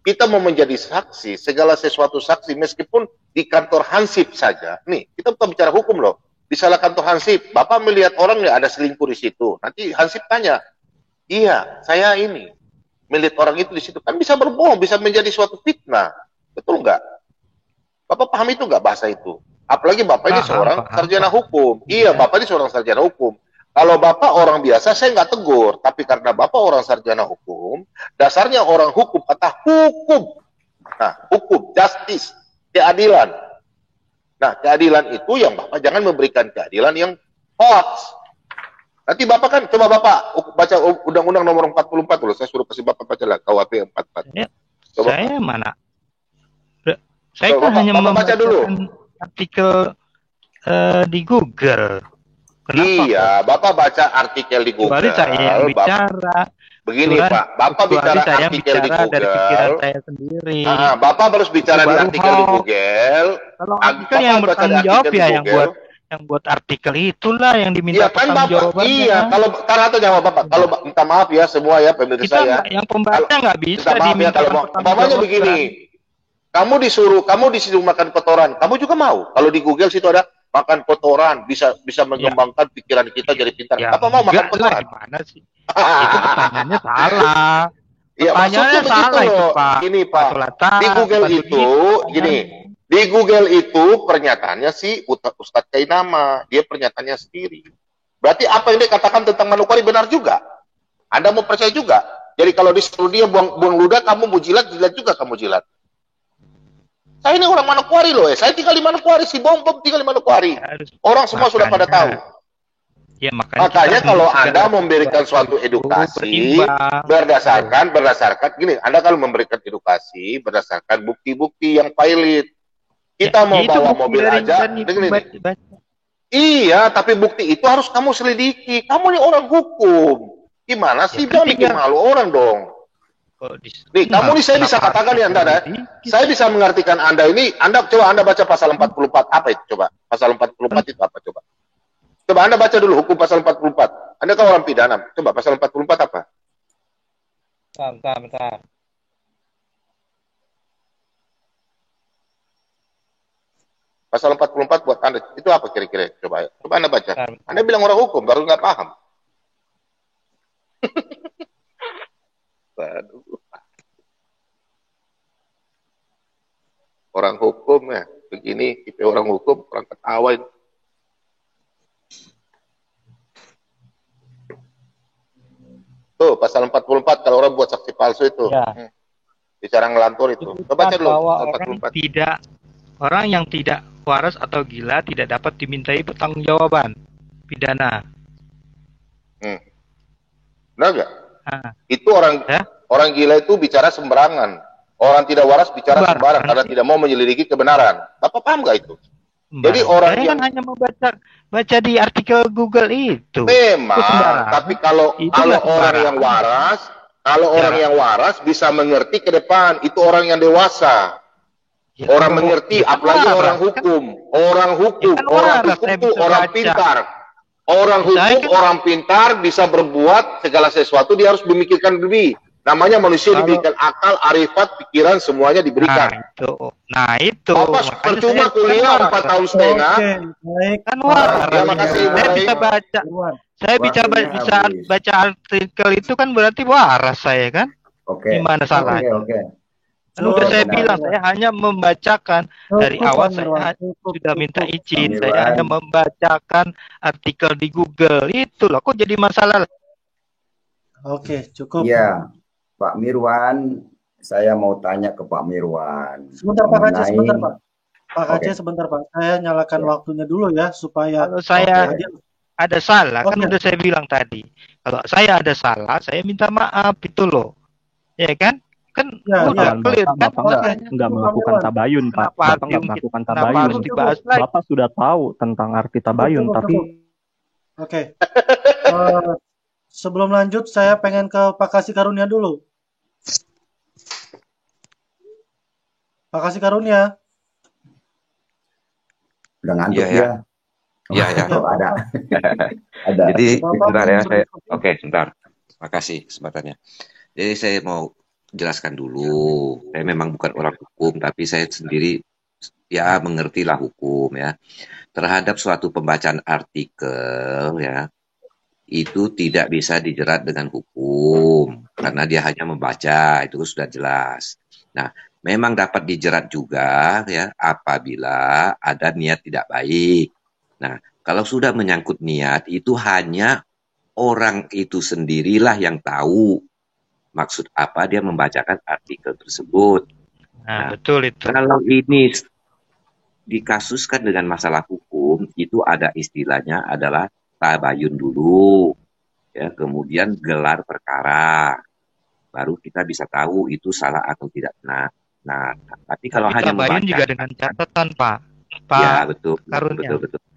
Speaker 6: Kita mau menjadi saksi, segala sesuatu saksi, meskipun di kantor Hansip saja. Nih, kita bukan bicara hukum loh. Di salah kantor Hansip, Bapak melihat orang nggak ada selingkuh di situ. Nanti Hansip tanya, iya, saya ini melihat orang itu di situ. Kan bisa berbohong, bisa menjadi suatu fitnah. Betul nggak? Bapak paham itu nggak bahasa itu? Apalagi Bapak ini seorang sarjana hukum. Iya, Bapak ini seorang sarjana hukum. Kalau Bapak orang biasa, saya nggak tegur. Tapi karena Bapak orang sarjana hukum, dasarnya orang hukum, kata hukum. Nah, hukum, justice, keadilan. Nah, keadilan itu yang Bapak jangan memberikan keadilan yang hoax. Nanti Bapak kan, coba Bapak baca Undang-Undang nomor 44 loh. Saya suruh kasih Bapak baca lah, KUHP 44. Coba,
Speaker 2: Saya mana? Saya
Speaker 6: coba
Speaker 2: kan hanya
Speaker 6: Bapak baca dulu.
Speaker 2: artikel di Google. Kenapa?
Speaker 6: Iya, Bapak baca artikel di Google.
Speaker 2: Kecuali saya yang bicara.
Speaker 6: Begini Pak, Bapak bicara
Speaker 2: saya
Speaker 6: artikel di
Speaker 2: bicara dari pikiran
Speaker 6: Google.
Speaker 2: saya sendiri.
Speaker 6: Bapak harus bicara di
Speaker 2: Baru
Speaker 6: artikel di
Speaker 2: hoax.
Speaker 6: Google.
Speaker 2: Kalau
Speaker 6: Bapak
Speaker 2: artikel yang
Speaker 6: baca di
Speaker 2: bertanggung jawab
Speaker 6: artikel di
Speaker 2: ya yang
Speaker 6: Google.
Speaker 2: buat artikel itulah yang diminta
Speaker 6: Iya kan Bapak,
Speaker 2: pertanggungjawabannya.
Speaker 6: iya. Kalau atau jawab Bapak, kalau minta maaf ya semua ya pemirsa
Speaker 2: Kita
Speaker 6: ya.
Speaker 2: yang pembaca nggak bisa
Speaker 6: Minta maaf ya
Speaker 2: diminta
Speaker 6: kalau mau. Umpamanya begini, kamu disuruh makan kotoran, kamu juga mau. Kalau di Google situ ada makan kotoran bisa mengembangkan pikiran kita jadi pintar.
Speaker 2: Ya,
Speaker 6: Apa mau makan
Speaker 2: enggak lah,
Speaker 6: kotoran?
Speaker 2: gimana sih? Itu pertanyaannya salah.
Speaker 6: Iya,
Speaker 2: Pertanyaannya
Speaker 6: maksudnya
Speaker 2: salah
Speaker 6: begitu
Speaker 2: itu,
Speaker 6: loh.
Speaker 2: Pak.
Speaker 6: Gini, Pak.
Speaker 2: Patulata,
Speaker 6: Di Google
Speaker 2: bukan
Speaker 6: itu,
Speaker 2: begitu.
Speaker 6: gini. Di Google itu pernyataannya si Ustadz Kainama. Dia pernyataannya sendiri. Berarti apa yang dia katakan tentang Manokwari benar juga? Anda mau percaya juga? Jadi kalau disuruh dia buang ludah, kamu mau jilat juga kamu jilat. Saya ini orang Manokwari loh. Saya tinggal di Manokwari. Si Bom tinggal di Manokwari. Orang semua sudah pada tahu.
Speaker 2: Ya,
Speaker 6: Makanya kalau Anda memberikan suatu edukasi berdasarkan gini, Anda kalau memberikan edukasi berdasarkan bukti-bukti yang valid. Kita mau bawa mobil aja, iya, tapi bukti itu harus kamu selidiki. Kamu ini orang hukum. Gimana sih? Jangan bikin malu orang dong. Nih, kamu nih saya bisa katakan ya Anda, saya bisa mengartikan Anda ini, coba Anda baca pasal 44, apa itu coba? Pasal 44 itu apa coba? Coba Anda baca dulu hukum pasal 44. Anda kan orang pidana, coba pasal 44 apa?
Speaker 13: Bentar.
Speaker 6: Pasal 44 buat Anda, itu apa kira-kira? Coba Anda baca. Anda bilang orang hukum, baru nggak paham. Waduh. Orang hukum ya, begini, kita orang hukum, orang ketawa itu. Tuh, pasal 44 kalau orang buat saksi palsu itu.
Speaker 2: Ya.
Speaker 6: Bicara ngelantur itu. Coba baca dulu, pasal 44.
Speaker 2: Orang yang tidak waras atau gila tidak dapat dimintai pertanggungjawaban. pidana.
Speaker 6: Benar nggak?
Speaker 2: Ah,
Speaker 6: Itu orang gila itu bicara sembarangan. Orang tidak waras bicara sembarang karena tidak mau menyelidiki kebenaran. Bapak paham nggak itu? Jadi orang
Speaker 2: saya
Speaker 6: yang
Speaker 2: kan hanya baca di artikel Google itu.
Speaker 6: memang, tapi kalau orang yang waras, orang yang waras bisa mengerti ke depan, itu orang yang dewasa. Orang mengerti, apalagi orang hukum. Orang hukum itu orang pintar. Orang hukum, orang pintar bisa berbuat segala sesuatu, dia harus memikirkan lebih. Namanya manusia diberikan akal, arifat, pikiran, semuanya diberikan.
Speaker 2: Nah itu.
Speaker 6: Bapak percuma kuliah 4 tahun setengah.
Speaker 2: Kan waras.
Speaker 6: Terima kasih.
Speaker 2: Saya bisa baca. Saya bisa baca artikel itu kan berarti waras saya kan? Gimana salahnya? Kan udah saya bilang, saya hanya membacakan dari awal, saya sudah minta izin, saya hanya membacakan artikel di Google itu loh. Kok jadi masalah?
Speaker 5: Oke, cukup. Iya, Pak Mirwan, saya mau tanya ke Pak Mirwan.
Speaker 8: Sebentar Pak Aceh, sebentar Pak. Pak Aceh sebentar Pak. Saya nyalakan waktunya dulu ya supaya
Speaker 2: kalau saya ada salah, kan udah saya bilang tadi. Kalau saya ada salah, saya minta maaf itu loh. Ya kan? Kan udah clear kan?
Speaker 12: Bapak nggak melakukan tabayun, Pak. Bapak nggak melakukan tabayun. Bapak sudah tahu tentang arti tabayun, tapi
Speaker 8: Oke. Sebelum lanjut, saya pengen ke Pak Kasih Karunia dulu. Pak Kasih Karunia.
Speaker 5: Udah ngantuk ya?
Speaker 7: Iya.
Speaker 5: Ada.
Speaker 7: Jadi sebentar ya, sebentar. Makasih kesempatannya. Jadi saya mau jelaskan dulu. Saya memang bukan orang hukum, tapi saya sendiri ya mengertilah hukum ya. Terhadap suatu pembacaan artikel ya, itu tidak bisa dijerat dengan hukum karena dia hanya membaca, itu sudah jelas. Nah, memang dapat dijerat juga ya apabila ada niat tidak baik. Nah, kalau sudah menyangkut niat itu hanya orang itu sendirilah yang tahu maksud apa dia membacakan artikel tersebut.
Speaker 2: Nah, betul itu.
Speaker 7: Kalau ini dikasuskan dengan masalah hukum, itu ada istilahnya adalah tabayun dulu, ya, kemudian gelar perkara, baru kita bisa tahu itu salah atau tidak. Nah, tapi kalau hanya membaca
Speaker 2: juga dengan catatan, Pak.
Speaker 7: Ya betul.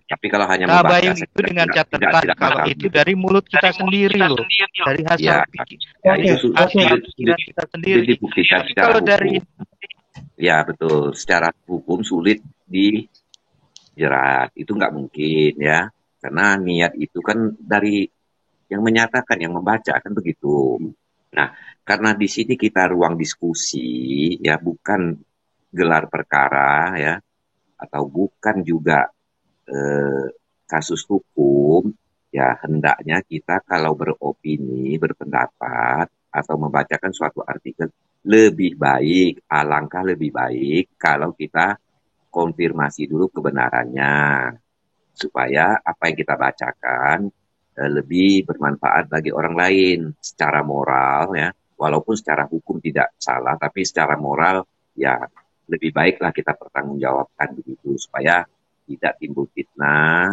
Speaker 7: Tapi kalau hanya membaca
Speaker 2: itu dengan catatan kalau itu dari mulut kita sendiri loh, dari hasil pikiran kita sendiri.
Speaker 7: Dibuktikan secara hukum. Ya betul, secara hukum sulit dijerat, itu nggak mungkin ya. Karena niat itu kan dari yang menyatakan, yang membaca kan begitu. Nah, karena di sini kita ruang diskusi ya, bukan gelar perkara ya, atau bukan juga kasus hukum ya, hendaknya kita kalau beropini, berpendapat atau membacakan suatu artikel lebih baik, alangkah lebih baik kalau kita konfirmasi dulu kebenarannya, supaya apa yang kita bacakan lebih bermanfaat bagi orang lain secara moral ya, walaupun secara hukum tidak salah, tapi secara moral ya lebih baiklah kita pertanggungjawabkan begitu, supaya tidak timbul fitnah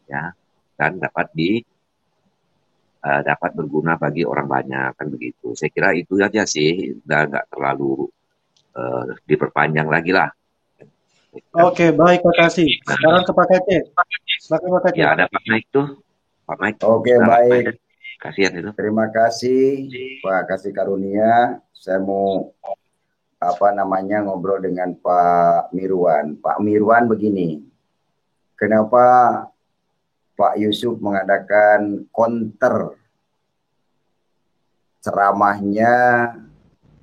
Speaker 7: ya, dan dapat berguna bagi orang banyak kan begitu. Saya kira itu aja sih, udah nggak terlalu diperpanjang lagi lah.
Speaker 8: Oke, baik, Pak Kasih. Sekarang ke Pak Kece. Pak Kece.
Speaker 7: Ya, ada Pak Mike tuh. Pak Mike.
Speaker 5: Oke, baik.
Speaker 7: Kasihan itu.
Speaker 5: Terima kasih Pak Kasih Karunia. Saya mau ngobrol dengan Pak Mirwan. Pak Mirwan begini. Kenapa Pak Yusuf mengadakan counter ceramahnya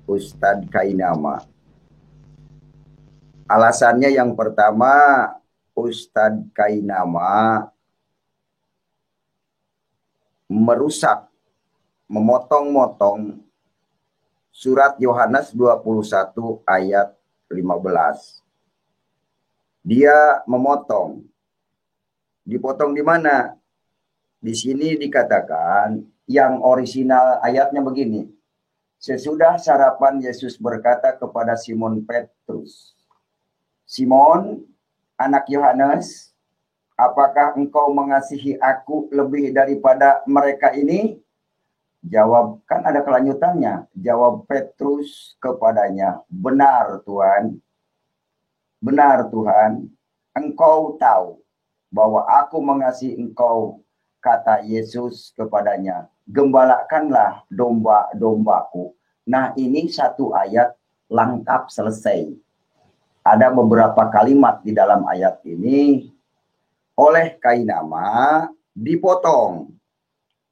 Speaker 5: Ustadz Kainama? Alasannya yang pertama, Ustadz Kainama merusak, memotong-motong surat Yohanes 21 ayat 15. Dia memotong. Dipotong di mana? Di sini dikatakan yang orisinal ayatnya begini. Sesudah sarapan Yesus berkata kepada Simon Petrus, Simon, anak Yohanes, apakah engkau mengasihi aku lebih daripada mereka ini? Jawab, kan ada kelanjutannya. Jawab Petrus kepadanya, benar Tuhan. Benar Tuhan, engkau tahu bahwa aku mengasihi engkau. Kata Yesus kepadanya, gembalakanlah domba-dombaku. Nah, ini satu ayat lengkap selesai. Ada beberapa kalimat di dalam ayat ini oleh Kainama dipotong.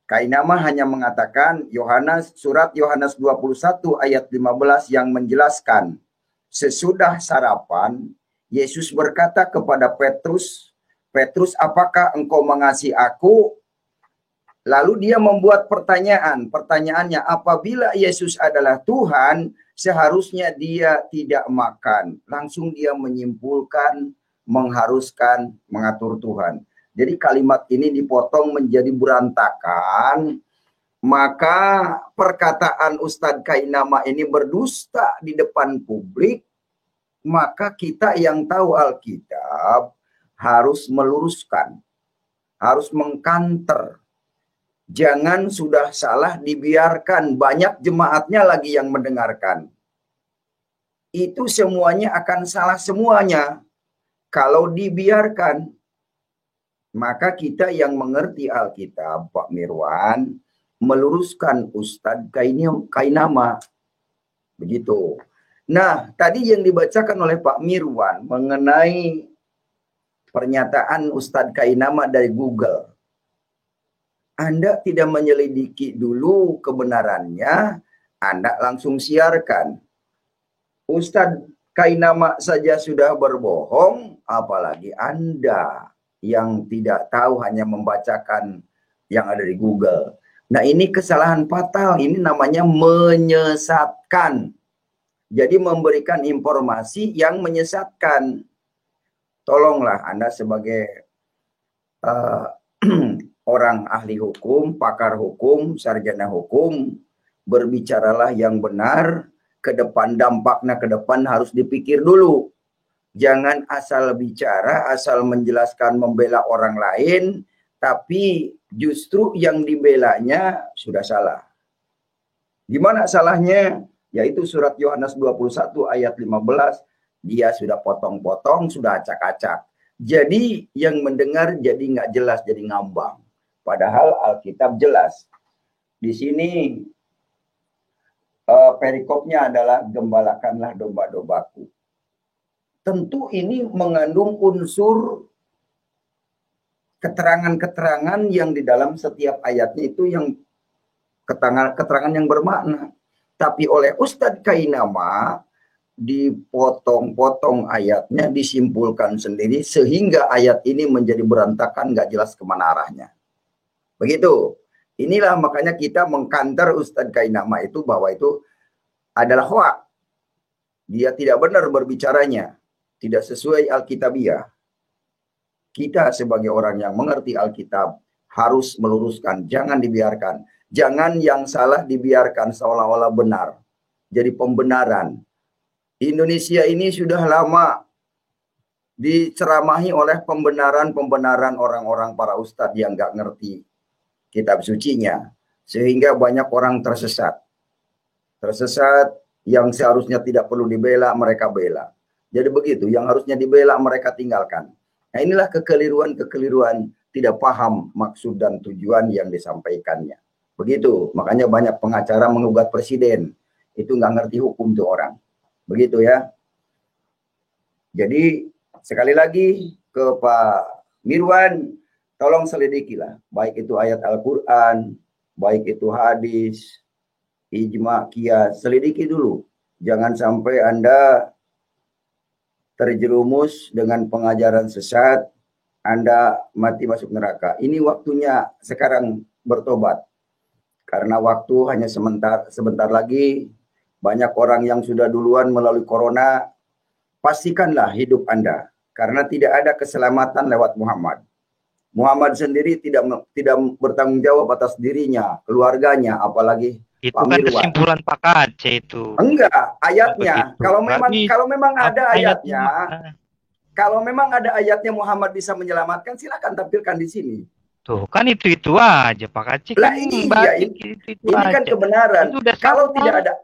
Speaker 5: Kainama hanya mengatakan surat Yohanes 21 ayat 15 yang menjelaskan sesudah sarapan Yesus berkata kepada Petrus, Petrus, apakah engkau mengasihi aku? Lalu dia membuat pertanyaan. Pertanyaannya, apabila Yesus adalah Tuhan, seharusnya dia tidak makan. Langsung dia menyimpulkan, mengharuskan, mengatur Tuhan. Jadi kalimat ini dipotong menjadi berantakan. Maka perkataan Ustadz Kainama ini berdusta di depan publik. Maka kita yang tahu Alkitab harus meluruskan, harus mengkanter. Jangan sudah salah dibiarkan, banyak jemaatnya lagi yang mendengarkan. Itu semuanya akan salah semuanya kalau dibiarkan. Maka kita yang mengerti Alkitab, Pak Mirwan, meluruskan Ustadz Kainama. Begitu. Nah, tadi yang dibacakan oleh Pak Mirwan mengenai pernyataan Ustadz Kainama dari Google. Anda tidak menyelidiki dulu kebenarannya, Anda langsung siarkan. Ustadz Kainama saja sudah berbohong, apalagi Anda yang tidak tahu hanya membacakan yang ada di Google. Nah, ini kesalahan fatal, ini namanya menyesatkan. Jadi memberikan informasi yang menyesatkan. Tolonglah Anda sebagai orang ahli hukum, pakar hukum, sarjana hukum, berbicaralah yang benar, ke depan dampaknya ke depan harus dipikir dulu. Jangan asal bicara, asal menjelaskan membela orang lain, tapi justru yang dibelanya sudah salah. Gimana salahnya? Yaitu surat Yohanes 21 ayat 15, dia sudah potong-potong, sudah acak-acak. Jadi yang mendengar jadi nggak jelas, jadi ngambang. Padahal Alkitab jelas. Di sini perikopnya adalah gembalakanlah domba-dombaku. Tentu ini mengandung unsur keterangan-keterangan yang di dalam setiap ayatnya itu yang keterangan yang bermakna. Tapi oleh Ustadz Kainama dipotong-potong ayatnya, disimpulkan sendiri sehingga ayat ini menjadi berantakan, nggak jelas kemana arahnya. Begitu. Inilah makanya kita mengkantar Ustadz Kainama itu bahwa itu adalah hoak. Dia tidak benar berbicaranya. Tidak sesuai Alkitabiah. Kita sebagai orang yang mengerti Alkitab harus meluruskan. Jangan dibiarkan. Jangan yang salah dibiarkan seolah-olah benar. Jadi pembenaran. Indonesia ini sudah lama diceramahi oleh pembenaran-pembenaran orang-orang para ustadz yang nggak ngerti kitab sucinya. Sehingga banyak orang tersesat. Tersesat yang seharusnya tidak perlu dibela, mereka bela. Jadi begitu, yang harusnya dibela mereka tinggalkan. Nah, inilah kekeliruan tidak paham maksud dan tujuan yang disampaikannya. Begitu, makanya banyak pengacara mengugat presiden. Itu nggak ngerti hukum tuh orang. Begitu ya. Jadi sekali lagi ke Pak Mirwan, tolong selidikilah. Baik itu ayat Al-Quran, baik itu hadis, ijma, qiyas, selidiki dulu. Jangan sampai Anda terjerumus dengan pengajaran sesat, Anda mati masuk neraka. Ini waktunya sekarang bertobat. Karena waktu hanya sebentar lagi, banyak orang yang sudah duluan melalui corona, pastikanlah hidup Anda. Karena tidak ada keselamatan lewat Muhammad. Muhammad sendiri tidak bertanggung jawab atas dirinya, keluarganya, apalagi
Speaker 2: itu Pak kan Mirwan. Kesimpulan Pak Aceh itu.
Speaker 5: Enggak, ayatnya. Kalau memang ada ayatnya, Kalau memang ada ayatnya Muhammad bisa menyelamatkan, silakan tampilkan di sini.
Speaker 2: Tuh, kan itu aja Pak Aceh
Speaker 5: Lah
Speaker 2: kan
Speaker 5: iya, ini kan
Speaker 2: aja.
Speaker 5: kebenaran.
Speaker 2: Itu udah
Speaker 5: Kalau
Speaker 2: salah.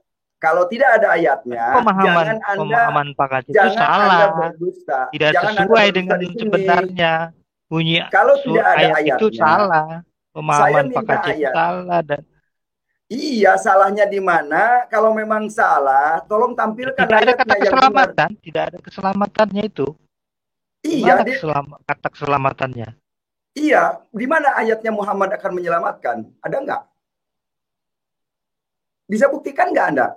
Speaker 5: tidak ada ayatnya, jangan
Speaker 2: Pemahaman Pak Aceh itu
Speaker 5: Anda
Speaker 2: salah.
Speaker 5: berdusta.
Speaker 2: Tidak
Speaker 5: Jangan Anda
Speaker 2: sesuai
Speaker 5: berdusta
Speaker 2: dengan
Speaker 5: di sini.
Speaker 2: sebenarnya bunyi
Speaker 5: Kalau tidak ada
Speaker 2: ayat itu
Speaker 5: ayatnya,
Speaker 2: salah.
Speaker 5: saya
Speaker 2: Pemahaman Pak
Speaker 5: minta
Speaker 2: Aceh itu
Speaker 5: ayat.
Speaker 2: salah dan
Speaker 5: Iya, salahnya di mana? Kalau memang salah, tolong tampilkan
Speaker 2: tidak ada
Speaker 5: ayatnya
Speaker 2: kata
Speaker 5: yang benar.
Speaker 2: keselamatan, tidak ada keselamatannya itu.
Speaker 5: Iya,
Speaker 2: Gimana kata keselamatannya?
Speaker 5: Iya, di mana ayatnya Muhammad akan menyelamatkan? Ada nggak? Bisa buktikan nggak Anda?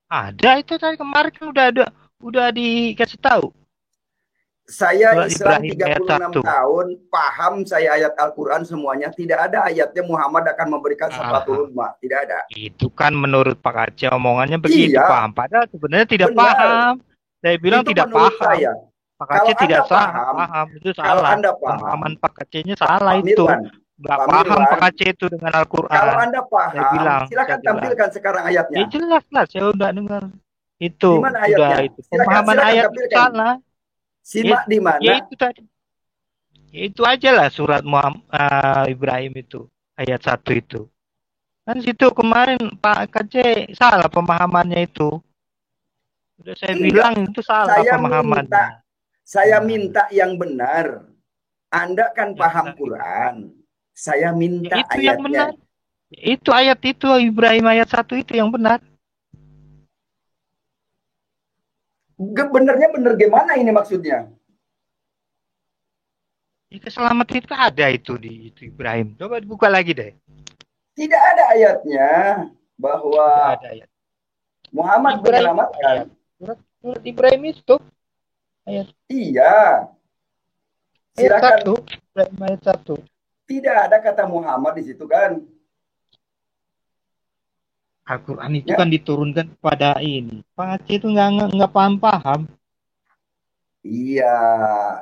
Speaker 2: Ada itu tadi kemarin kan udah dikasih tahu.
Speaker 5: Saya
Speaker 2: Surat
Speaker 5: Islam 36 tahun, paham saya ayat Al-Quran semuanya. Tidak ada ayatnya Muhammad akan memberikan syafaatul ummah. Tidak ada.
Speaker 2: Itu kan menurut Pak Aceh omongannya begitu,
Speaker 5: Iya.
Speaker 2: paham. Padahal sebenarnya tidak
Speaker 5: Benar.
Speaker 2: paham. Saya bilang
Speaker 5: Itu
Speaker 2: tidak
Speaker 5: menurut
Speaker 2: paham.
Speaker 5: saya.
Speaker 2: Pak
Speaker 5: Kalau
Speaker 2: Aceh tidak
Speaker 5: Anda
Speaker 2: paham. Itu
Speaker 5: kalau
Speaker 2: salah.
Speaker 5: Anda paham,
Speaker 2: Pemahaman Pak Acehnya salah
Speaker 5: Pak
Speaker 2: itu.
Speaker 5: Mirwan,
Speaker 2: Nggak
Speaker 5: Pak
Speaker 2: paham
Speaker 5: Mirwan,
Speaker 2: Pak Aceh itu dengan Al-Quran.
Speaker 5: kalau Anda
Speaker 2: Saya
Speaker 5: paham,
Speaker 2: bilang,
Speaker 5: silakan tampilkan sekarang ayatnya.
Speaker 2: ya jelas lah, saya udah dengar. Itu
Speaker 5: Di mana ayatnya?
Speaker 2: itu. Pemahaman
Speaker 5: Silakan
Speaker 2: ayat itu
Speaker 5: tampilkan.
Speaker 2: salah.
Speaker 5: Simak di mana?
Speaker 2: Ya itu tadi. Ya itu aja lah surat Ibrahim itu. Ayat 1 itu. Kan situ kemarin Pak Aceh salah pemahamannya itu. Udah saya bilang itu salah pemahamannya.
Speaker 5: Saya minta yang benar. Anda kan paham Quran. Saya minta
Speaker 2: itu
Speaker 5: ayatnya.
Speaker 2: yang benar. Itu ayat itu Ibrahim ayat 1 itu yang benar.
Speaker 5: Benernya bener gimana ini maksudnya?
Speaker 2: Keselamatan itu ada itu di itu Ibrahim. Coba dibuka lagi deh.
Speaker 5: Tidak ada ayatnya bahwa
Speaker 2: ada ayat.
Speaker 5: Muhammad menyelamatkan.
Speaker 2: Surat Ibrahim itu ayat.
Speaker 5: Iya. Silakan.
Speaker 2: Ibrahim ayat 1.
Speaker 5: Tidak ada kata Muhammad di situ kan?
Speaker 2: Al-Quran itu kan diturunkan kepada ini. Pak Aceh itu nggak paham.
Speaker 5: Iya,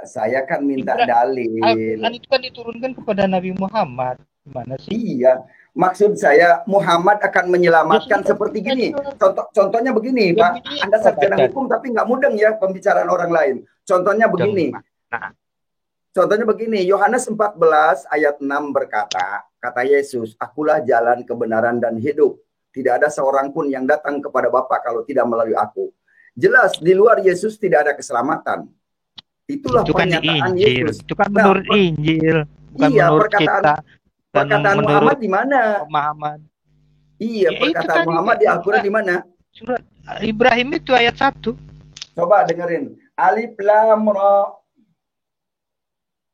Speaker 5: saya kan minta dalil.
Speaker 2: Al-Quran itu kan diturunkan kepada Nabi Muhammad. Gimana sih?
Speaker 5: Iya, maksud saya Muhammad akan menyelamatkan seperti gini. Contohnya begini, Pak. Anda sarjana hukum tapi nggak mudeng ya pembicaraan orang lain. Contohnya begini. Contohnya begini, Yohanes 14 ayat 6 berkata, kata Yesus, akulah jalan kebenaran dan hidup. Tidak ada seorang pun yang datang kepada Bapa kalau tidak melalui aku. Jelas di luar Yesus tidak ada keselamatan. Itulah
Speaker 2: itu kan
Speaker 5: pernyataan
Speaker 2: Injil.
Speaker 5: Yesus.
Speaker 2: Itu kan menurut Injil, bukan
Speaker 5: iya,
Speaker 2: menurut kita.
Speaker 5: Perkataan Muhammad di mana?
Speaker 2: Pemahaman.
Speaker 5: Iya, ya, perkataan Muhammad di Al-Quran di mana?
Speaker 2: Surat Ibrahim itu ayat 1.
Speaker 5: Coba dengerin. Alif Lam Ra.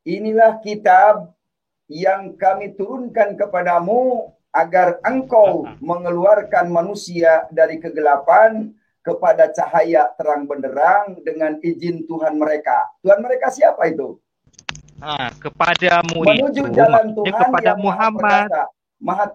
Speaker 5: Inilah kitab yang kami turunkan kepadamu agar engkau mengeluarkan manusia dari kegelapan kepada cahaya terang benderang dengan izin Tuhan mereka. Tuhan mereka siapa itu?
Speaker 2: Nah, kepadamu
Speaker 5: menuju
Speaker 2: itu
Speaker 5: jalan Tuhan
Speaker 2: kepada
Speaker 5: yang
Speaker 2: Muhammad.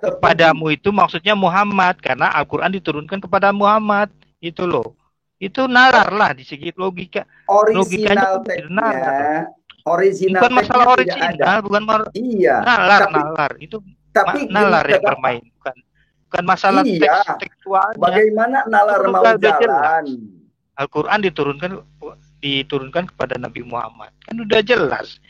Speaker 2: Kepadamu itu maksudnya Muhammad karena Al-Quran diturunkan kepada Muhammad. Itu loh. Itu nalar lah di segi logika.
Speaker 5: Original teksnya. Original
Speaker 2: bukan masalah original, bukan
Speaker 5: iya,
Speaker 2: nalar. Itu
Speaker 5: tapi
Speaker 2: nalar yang bermain, bukan masalah teks tekstualnya.
Speaker 5: Bagaimana nalar mau jalan?
Speaker 2: Al-Quran diturunkan kepada Nabi Muhammad. Kan udah jelas.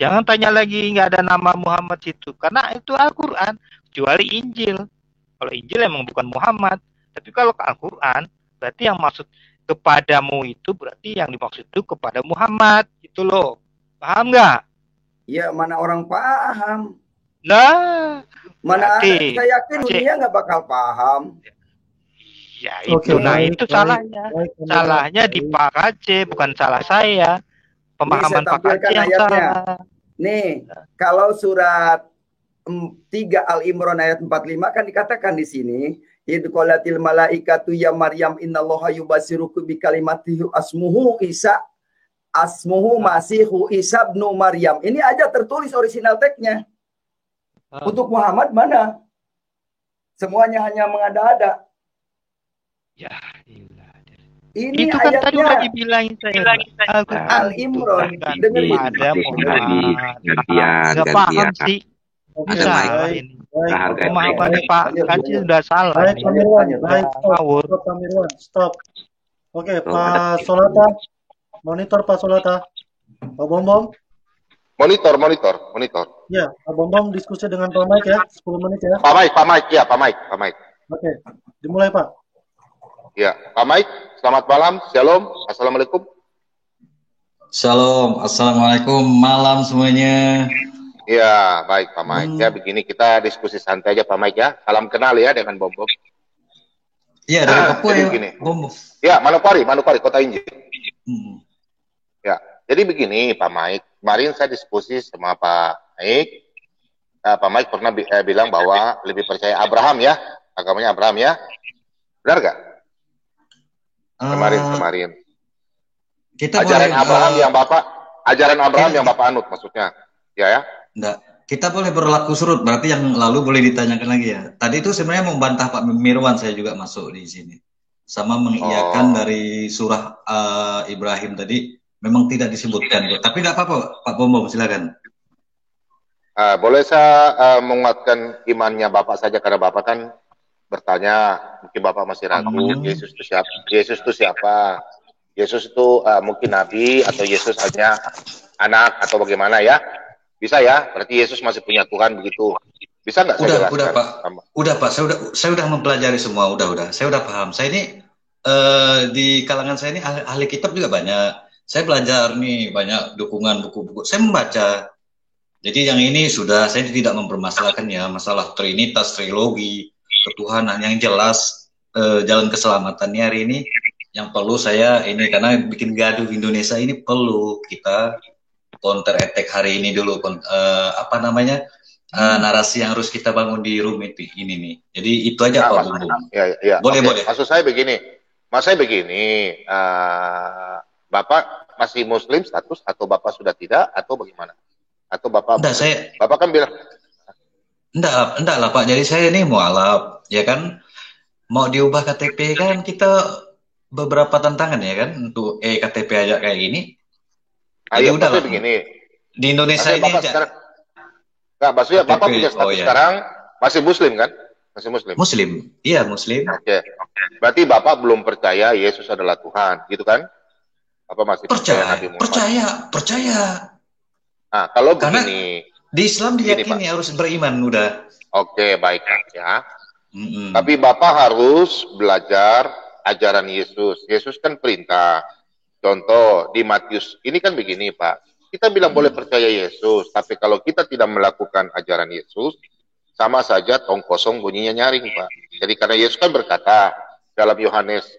Speaker 2: Jangan tanya lagi nggak ada nama Muhammad situ, karena itu Al-Quran, kecuali Injil. Kalau Injil emang bukan Muhammad, tapi kalau Al-Quran berarti yang maksud kepadamu itu berarti yang dimaksud itu kepada Muhammad, gitu loh. Paham nggak?
Speaker 5: Ya, mana orang paham.
Speaker 2: Nah,
Speaker 5: mana saya yakin dunia nggak bakal paham.
Speaker 2: Ya itu, itu salahnya. Salahnya di Pak Aceh, bukan salah saya. Pemahaman Pak Aceh yang salah.
Speaker 5: Nih, kalau surat 3 Al-Imran ayat 45 kan dikatakan di sini, idqalatil malaikatu ya Maryam innallaha yubasiruku bi kalimatihi asmuhu Isa asmuhu Masihu Isa ibnu Maryam. Ini aja tertulis original teksnya. Untuk Muhammad mana? Semuanya hanya mengada-ada.
Speaker 2: Ya,
Speaker 5: ini
Speaker 2: itu kan
Speaker 5: ayatnya,
Speaker 2: tadi udah dibilangin saya.
Speaker 5: Al-Imran. Dengerin.
Speaker 2: Ada Muhammad. Gak paham sih. Bisa. Pemahaman Pak Kaji sudah salah.
Speaker 8: Baik, Pak Mirwan. Stop. Oke, Pak Solata. Monitor Pak Solata. Pak Bom.
Speaker 6: Monitor.
Speaker 8: Ya, Pak Bom diskusi dengan Pak Mike ya, 10 menit ya.
Speaker 6: Pak Mike.
Speaker 8: Oke, dimulai Pak.
Speaker 6: Ya, Pak Mike, selamat malam, shalom, assalamualaikum.
Speaker 13: Shalom, assalamualaikum, malam semuanya.
Speaker 6: Ya, baik Pak Mike. Ya, begini kita diskusi santai aja Pak Mike ya. Salam kenal ya dengan Bom.
Speaker 13: Iya, dari Papua ya,
Speaker 6: begini.
Speaker 13: Bom.
Speaker 6: Ya, Manokwari, Kota Injil. Ya, jadi begini Pak Mike. Kemarin saya diskusi sama Pak Mike. Pak Mike pernah bilang bahwa lebih percaya Abraham ya, agamanya Abraham ya. Benar gak? Kemarin.
Speaker 13: Kita
Speaker 6: ajaran
Speaker 13: boleh,
Speaker 6: Abraham yang Bapak anut maksudnya. Ya.
Speaker 13: Enggak. Kita boleh berlaku surut, berarti yang lalu boleh ditanyakan lagi ya. Tadi itu sebenarnya membantah Pak Mirwan, saya juga masuk di sini. Sama mengiyakan dari surah Ibrahim tadi, memang tidak disebutkan. Tapi nggak apa-apa, Pak Bom, silakan.
Speaker 6: Boleh saya menguatkan imannya Bapak saja, karena Bapak kan bertanya, mungkin Bapak masih ragu, Yesus itu siapa? Yesus itu mungkin Nabi, atau Yesus hanya anak, atau bagaimana ya? Bisa ya? Berarti Yesus masih punya Tuhan begitu. Bisa nggak saya jelaskan?
Speaker 13: Udah Pak, saya udah mempelajari semua, udah. Saya udah paham. Saya ini di kalangan saya ini ahli kitab juga banyak. Saya belajar nih banyak dukungan buku-buku. Saya membaca. Jadi yang ini sudah saya tidak mempermasalahkan ya masalah trinitas, trilogi, ketuhanan yang jelas jalan keselamatannya hari ini yang perlu saya ini karena bikin gaduh Indonesia ini perlu kita counter attack hari ini dulu narasi yang harus kita bangun di room ini nih. Jadi itu aja Pak Bumbu.
Speaker 6: Ya.
Speaker 13: Boleh.
Speaker 6: Maksud saya begini. Bapak masih Muslim status atau Bapak sudah tidak atau bagaimana? Atau Bapak? Bapak kan bilang.
Speaker 13: Enggak lah Pak. Jadi saya ini mualaf, ya kan? Mau diubah KTP kan kita beberapa tantangan ya kan untuk KTP aja kayak gini.
Speaker 6: Ayo udah begini.
Speaker 13: Di Indonesia ini
Speaker 6: sekarang, maksudnya KTP, Bapak punya status sekarang masih Muslim kan? Masih Muslim.
Speaker 13: Muslim. Iya, Muslim.
Speaker 6: Oke. Berarti Bapak belum percaya Yesus adalah Tuhan, gitu kan? Bapak masih percaya Nabi Muhammad?
Speaker 13: Percaya.
Speaker 6: Nah, kalau
Speaker 13: karena
Speaker 6: begini,
Speaker 13: di Islam diyakini harus beriman udah.
Speaker 6: Oke, baik ya. Tapi Bapak harus belajar ajaran Yesus. Yesus kan perintah. Contoh di Matius, ini kan begini Pak, kita bilang boleh percaya Yesus, tapi kalau kita tidak melakukan ajaran Yesus, sama saja tong kosong bunyinya nyaring Pak. Jadi karena Yesus kan berkata dalam Yohanes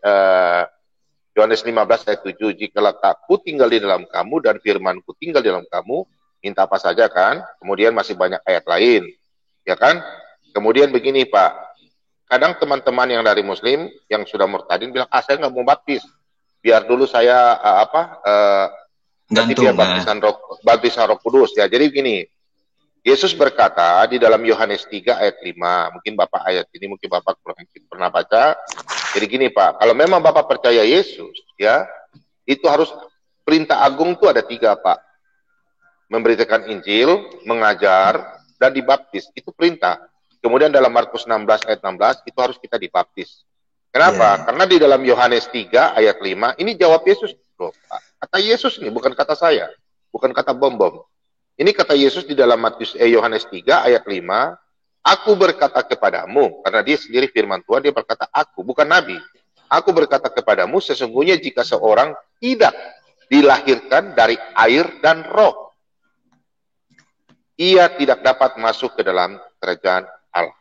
Speaker 6: 15 ayat 7, jika letakku tinggal di dalam kamu dan firmanku tinggal di dalam kamu, minta apa saja kan. Kemudian masih banyak ayat lain, ya kan. Kemudian begini Pak, kadang teman-teman yang dari Muslim yang sudah murtadin bilang, saya nggak mau baptis. Biar dulu saya nanti biar baptisan Roh Kudus ya. Jadi begini, Yesus berkata di dalam Yohanes 3 ayat 5, mungkin Bapak ayat ini mungkin Bapak pernah baca. Jadi gini Pak, kalau memang Bapak percaya Yesus ya, itu harus perintah agung itu ada 3 Pak. Memberitakan Injil, mengajar, dan dibaptis, itu perintah. Kemudian dalam Markus 16 ayat 16 itu harus kita dibaptis. Kenapa? Karena di dalam Yohanes 3 ayat 5, ini jawab Yesus. Loh, kata Yesus ini, bukan kata saya. Bukan kata Bom. Ini kata Yesus di dalam Yohanes 3 ayat 5, aku berkata kepadamu, karena dia sendiri firman Tuhan, dia berkata aku, bukan Nabi. Aku berkata kepadamu, sesungguhnya jika seorang tidak dilahirkan dari air dan roh, ia tidak dapat masuk ke dalam kerajaan Allah.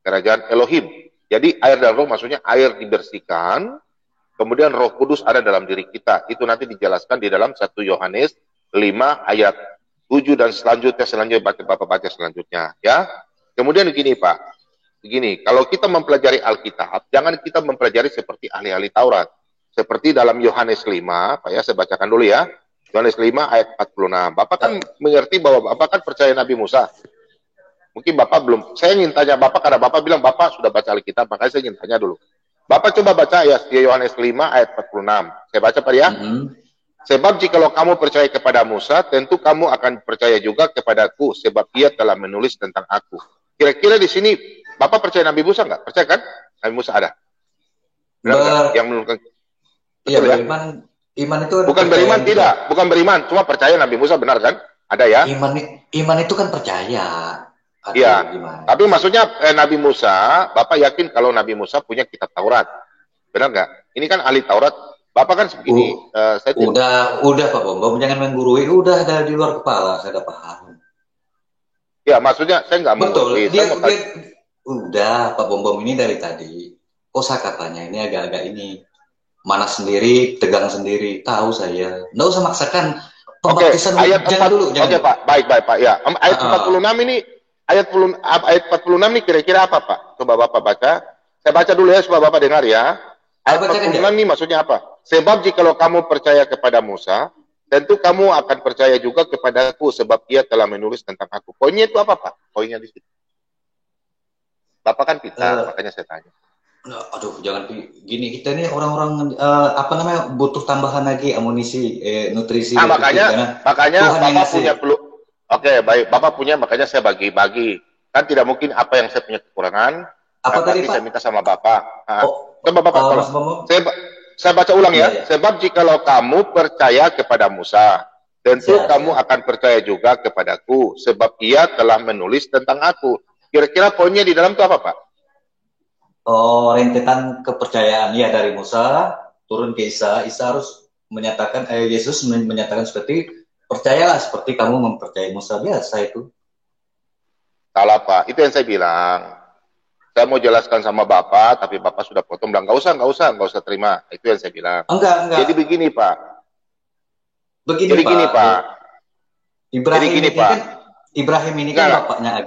Speaker 6: Kerajaan Elohim. Jadi air dan roh maksudnya air dibersihkan, kemudian Roh Kudus ada dalam diri kita. Itu nanti dijelaskan di dalam 1 Yohanes 5 ayat 7 dan selanjutnya Bapak baca selanjutnya ya. Kemudian begini Pak. Begini, kalau kita mempelajari Alkitab, jangan kita mempelajari seperti ahli-ahli Taurat. Seperti dalam Yohanes 5, Pak ya, saya bacakan dulu ya. Yohanes 5 ayat 46. Bapak kan mengerti bahwa Bapak kan percaya Nabi Musa. Mungkin Bapak belum, saya ingin tanya Bapak karena Bapak bilang Bapak sudah baca Alkitab, makanya saya ingin tanya dulu. Bapak coba baca ya Yohanes 5 ayat 46. Saya baca Pak ya. Sebab jikalau kamu percaya kepada Musa, tentu kamu akan percaya juga kepadaku, sebab ia telah menulis tentang aku. Kira-kira di sini Bapak percaya Nabi Musa nggak? Percaya kan? Nabi Musa ada. Benar nggak? Yang menurunkan.
Speaker 13: Iya,
Speaker 6: ya?
Speaker 13: Iman itu
Speaker 6: bukan beriman, tidak. Bukan beriman, cuma percaya Nabi Musa, benar kan? Ada ya?
Speaker 13: Iman itu kan percaya.
Speaker 6: Iya. Tapi maksudnya Nabi Musa, Bapak yakin kalau Nabi Musa punya kitab Taurat? Benar nggak? Ini kan ahli Taurat. Bapak kan begini.
Speaker 13: Udah Pak Bom, jangan menggurui. Udah ada di luar kepala, saya udah paham.
Speaker 6: Ya, maksudnya saya nggak menggurui.
Speaker 13: Udah Pak Bom ini dari tadi. Kosakatanya ini agak-agak ini. Mana sendiri, tegang sendiri. Tahu saya. Nggak usah maksakan. Pembaptisan
Speaker 6: ayat 4
Speaker 13: dulu.
Speaker 6: Oke Pak, baik Pak. Ya, ayat 46 ini, ayat 46 ini kira-kira apa Pak? Coba Bapak baca. Saya baca dulu ya supaya Bapak dengar ya. Ayat 46 ini maksudnya apa? Sebab jikalau kamu percaya kepada Musa, tentu kamu akan percaya juga kepadaku sebab ia telah menulis tentang aku. Poinnya itu apa Pak? Poinnya di situ. Bapak kan pintar, makanya saya tanya.
Speaker 13: Aduh, jangan gini, kita ini orang-orang butuh tambahan lagi amunisi, nutrisi.
Speaker 6: Makanya Bapak punya Oke, baik, Bapak punya, makanya saya bagi-bagi. Kan tidak mungkin apa yang saya punya kekurangan.
Speaker 13: Apa tadi Pak?
Speaker 6: Saya minta sama Bapak. Coba Bapak tolong. Saya baca ulang ya. Sebab jikalau kamu percaya kepada Musa, tentu kamu akan percaya juga kepadaku, sebab ia telah menulis tentang aku. Kira-kira poinnya di dalam itu apa Pak?
Speaker 13: Rentetan kepercayaan ya dari Musa turun ke Isa. Isa harus menyatakan Yesus menyatakan seperti percayalah seperti kamu mempercayai Musa, biasa itu.
Speaker 6: Salah Pak, itu yang saya bilang. Saya mau jelaskan sama Bapak, tapi Bapak sudah potong bilang nggak usah terima. Itu yang saya bilang.
Speaker 13: Enggak.
Speaker 6: Jadi begini Pak.
Speaker 13: Begini Pak. Ibrahim ini kan bapaknya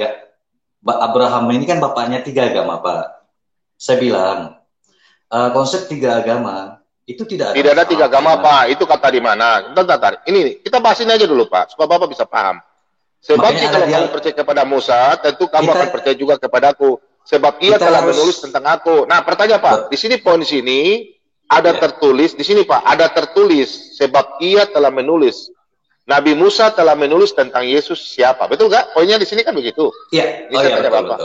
Speaker 13: Abraham ini kan bapaknya 3 agama Pak. Saya bilang konsep 3 agama itu tidak ada
Speaker 6: 3 agama Pak. Itu kata di mana? Bentar. Ini kita bahasin aja dulu Pak, supaya Bapak bisa paham. Sebab jika kamu percaya kepada Musa, tentu kamu akan percaya juga kepadaku. Sebab ia telah menulis tentang aku. Nah, pertanyaan Pak, di sini poin di sini ada tertulis di sini Pak, ada tertulis sebab ia telah menulis. Nabi Musa telah menulis tentang Yesus siapa? Betul nggak? Poinnya di sini kan begitu.
Speaker 13: Iya.
Speaker 6: Ini saya tanya Bapak.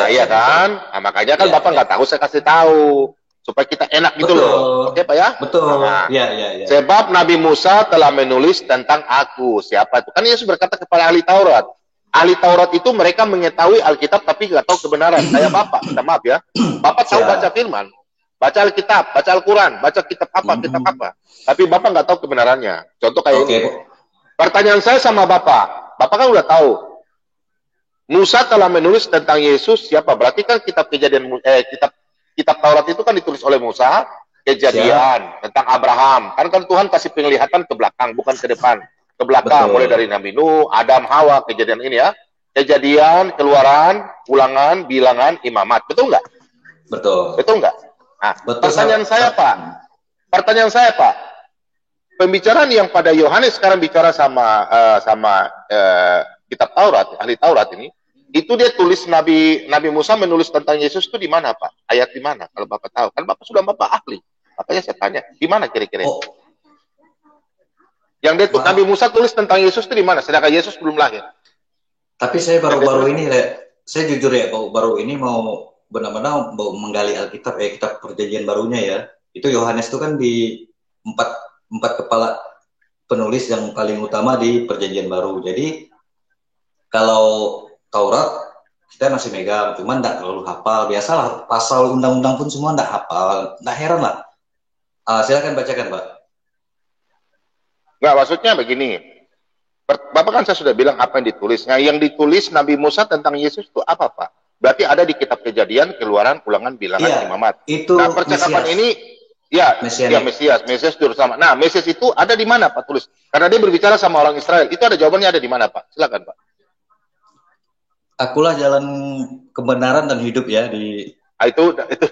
Speaker 6: Iya kan? Nah, makanya kan Bapak nggak tahu, saya kasih tahu supaya kita enak gitu loh. Oke Pak ya?
Speaker 13: Betul. Iya.
Speaker 6: Sebab Nabi Musa telah menulis tentang aku. Siapa itu? Kan Yesus berkata kepada ahli Taurat. Ahli Taurat itu mereka mengetahui Alkitab tapi nggak tahu kebenaran. Kayak Bapak, minta maaf ya. Bapak tahu baca firman, baca Alkitab, baca Al-Quran, baca kitab apa. Tapi Bapak nggak tahu kebenarannya. Contoh kayak ini. Pertanyaan saya sama Bapak kan udah tahu. Musa telah menulis tentang Yesus siapa? Berarti kan kitab kitab Taurat itu kan ditulis oleh Musa, Kejadian tentang Abraham. Kan Tuhan kasih penglihatan ke belakang, bukan ke depan. Ke belakang, mulai dari Nabi Nuh, Adam, Hawa, kejadian ini ya. Kejadian, Keluaran, Ulangan, Bilangan, Imamat. Betul nggak? Betul nggak? Nah, pertanyaan saya Pak, pembicaraan yang pada Yohanes sekarang bicara sama kitab Taurat, ahli Taurat ini, itu dia tulis Nabi Musa menulis tentang Yesus itu di mana Pak? Ayat di mana? Kalau Bapak tahu, kan Bapak sudah ahli. Makanya saya tanya, di mana kira-kira? Yang Nabi Musa tulis tentang Yesus itu di mana? Sedangkan Yesus belum lahir.
Speaker 13: Tapi saya baru-baru ini, saya jujur ya, baru ini mau benar-benar mau menggali Alkitab, kitab perjanjian barunya ya. Itu Yohanes itu kan di empat kepala penulis yang paling utama di perjanjian baru. Jadi kalau Taurat kita masih megang, cuman nggak terlalu hafal. Biasalah pasal undang-undang pun semua nggak hafal. Nggak heran lah. Silakan bacakan Pak.
Speaker 6: Nggak, maksudnya begini. Bapak kan saya sudah bilang apa yang ditulisnya. Yang ditulis Nabi Musa tentang Yesus itu apa Pak? Berarti ada di kitab Kejadian, Keluaran, Ulangan, Bilangan, Imamat.
Speaker 13: Itu
Speaker 6: nah, percakapan ini Mesias juru sama. Nah, Mesias itu ada di mana Pak tulis? Karena dia berbicara sama orang Israel. Itu ada jawabannya ada di mana Pak? Silakan Pak.
Speaker 13: Akulah jalan kebenaran dan hidup ya di
Speaker 6: itu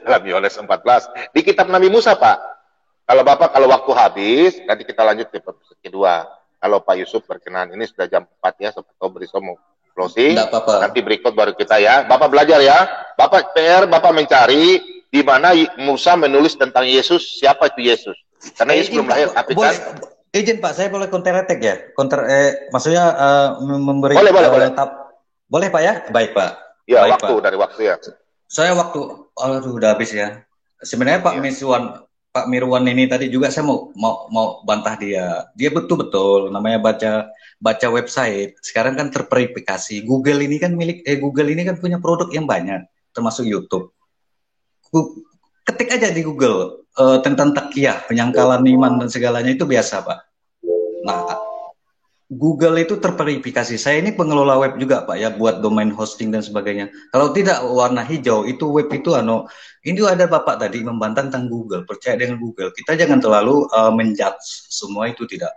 Speaker 6: dalam Yohanes 14. Di kitab Nabi Musa Pak. Kalau waktu habis, nanti kita lanjut ke episode kedua. Kalau Pak Yusuf berkenan, ini sudah jam 4 ya, Sobat Beriso mau closing. Nanti berikut baru kita ya. Bapak belajar ya. Bapak mencari di mana Musa menulis tentang Yesus, siapa itu Yesus. Karena Yesus belum lahir, tapi kan.
Speaker 13: Izin Pak, saya boleh counter attack ya? Maksudnya memberi.
Speaker 6: Boleh.
Speaker 13: Boleh Pak ya? Baik Pak.
Speaker 6: Ya,
Speaker 13: baik,
Speaker 6: dari waktu ya.
Speaker 13: Saya udah habis ya. Sebenarnya Pak Pak Mirwan ini tadi juga saya mau bantah dia. Dia betul-betul namanya baca website. Sekarang kan terverifikasi. Google ini kan Google ini kan punya produk yang banyak, termasuk YouTube. Ketik aja di Google tentang takyah, penyangkalan iman dan segalanya itu biasa, Pak. Nah, Google itu terverifikasi. Saya ini pengelola web juga, Pak, ya, buat domain hosting dan sebagainya. Kalau tidak warna hijau, itu web itu ini ada Bapak tadi membantah tentang Google, percaya dengan Google. Kita jangan terlalu menjudge semua itu, tidak.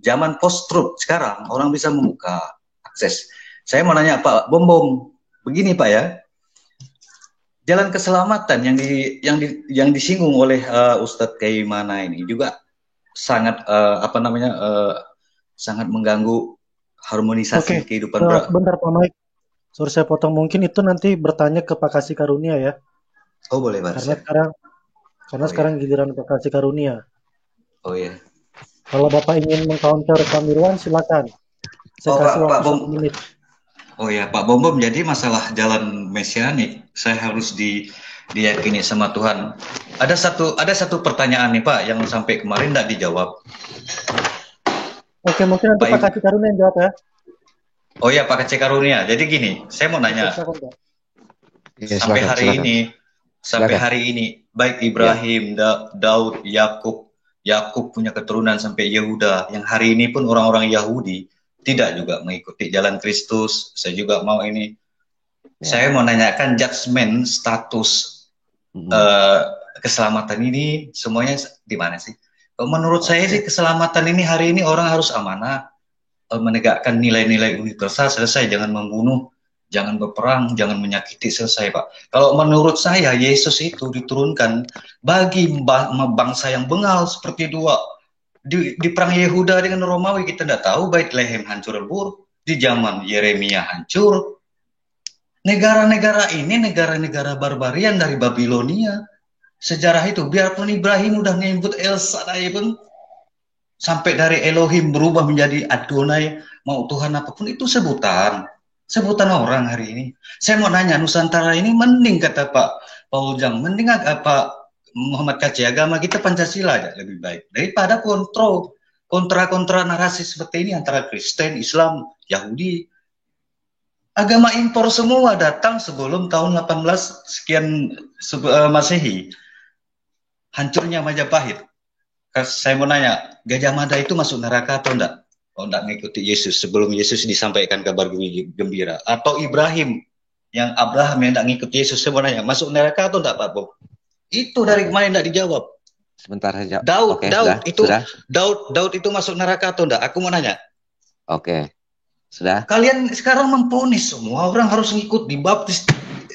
Speaker 13: Zaman post-truth sekarang orang bisa membuka akses. Saya mau nanya Pak Bom, begini Pak ya. Jalan keselamatan yang disinggung oleh Ustadz Kaimana ini juga sangat sangat mengganggu harmonisasi kehidupan.
Speaker 8: Bentar Pak Mike, sorry saya potong, mungkin itu nanti bertanya ke Pak Kasih Karunia ya.
Speaker 13: Oh boleh Pak.
Speaker 8: Karena sekarang giliran Pak Kasih Karunia.
Speaker 13: Oh iya.
Speaker 8: Kalau Bapak ingin meng-counter Pak Mirwan silakan. Saya kasih waktu 1 menit.
Speaker 13: Oh ya Pak Bom, jadi masalah jalan mesianik saya harus diyakini sama Tuhan. Ada satu pertanyaan nih Pak yang sampai kemarin tidak dijawab.
Speaker 8: Oke, mungkin nanti Pak Kasih Karunia yang jawab ya.
Speaker 13: Oh ya Pak Kasih Karunia. Jadi gini, saya mau nanya. Sampai hari ini baik Ibrahim, Daud, Yakub punya keturunan sampai Yehuda, yang hari ini pun orang-orang Yahudi tidak juga mengikuti jalan Kristus. Saya juga mau ini. Saya mau nanyakan judgment status keselamatan ini semuanya di mana sih? Menurut saya sih keselamatan ini hari ini orang harus amanah, menegakkan nilai-nilai universal, selesai, jangan membunuh, jangan berperang, jangan menyakiti, selesai Pak. Kalau menurut saya Yesus itu diturunkan bagi bangsa yang bengal seperti di perang Yehuda dengan Romawi. Kita tidak tahu Bethlehem hancur lebur, di zaman Yeremia hancur. Negara-negara ini negara-negara barbarian dari Babilonia. Sejarah itu, biarpun Ibrahim udah nyebut El Shaddai pun, sampai dari Elohim berubah menjadi Adonai, mau Tuhan apapun, itu sebutan orang hari ini. Saya mau nanya, Nusantara ini mending, kata Pak Paul Jang, mending Pak Muhammad Kaci, agama kita Pancasila aja lebih baik daripada kontra narasi seperti ini antara Kristen, Islam, Yahudi. Agama impor semua datang sebelum tahun 18 sekian Masehi. Hancurnya Majapahit. Saya mau nanya, Gajah Mada itu masuk neraka atau enggak? Oh, enggak mengikuti Yesus sebelum Yesus disampaikan kabar gembira. Atau Ibrahim yang Abraham yang enggak ngikuti Yesus, saya mau nanya, masuk neraka atau enggak Pak Bob? Itu dari kemarin enggak dijawab.
Speaker 7: Sebentar saja.
Speaker 13: Daud itu masuk neraka atau enggak? Aku mau nanya.
Speaker 7: Oke. Sudah.
Speaker 13: Kalian sekarang memponis semua orang harus ngikut, dibaptis,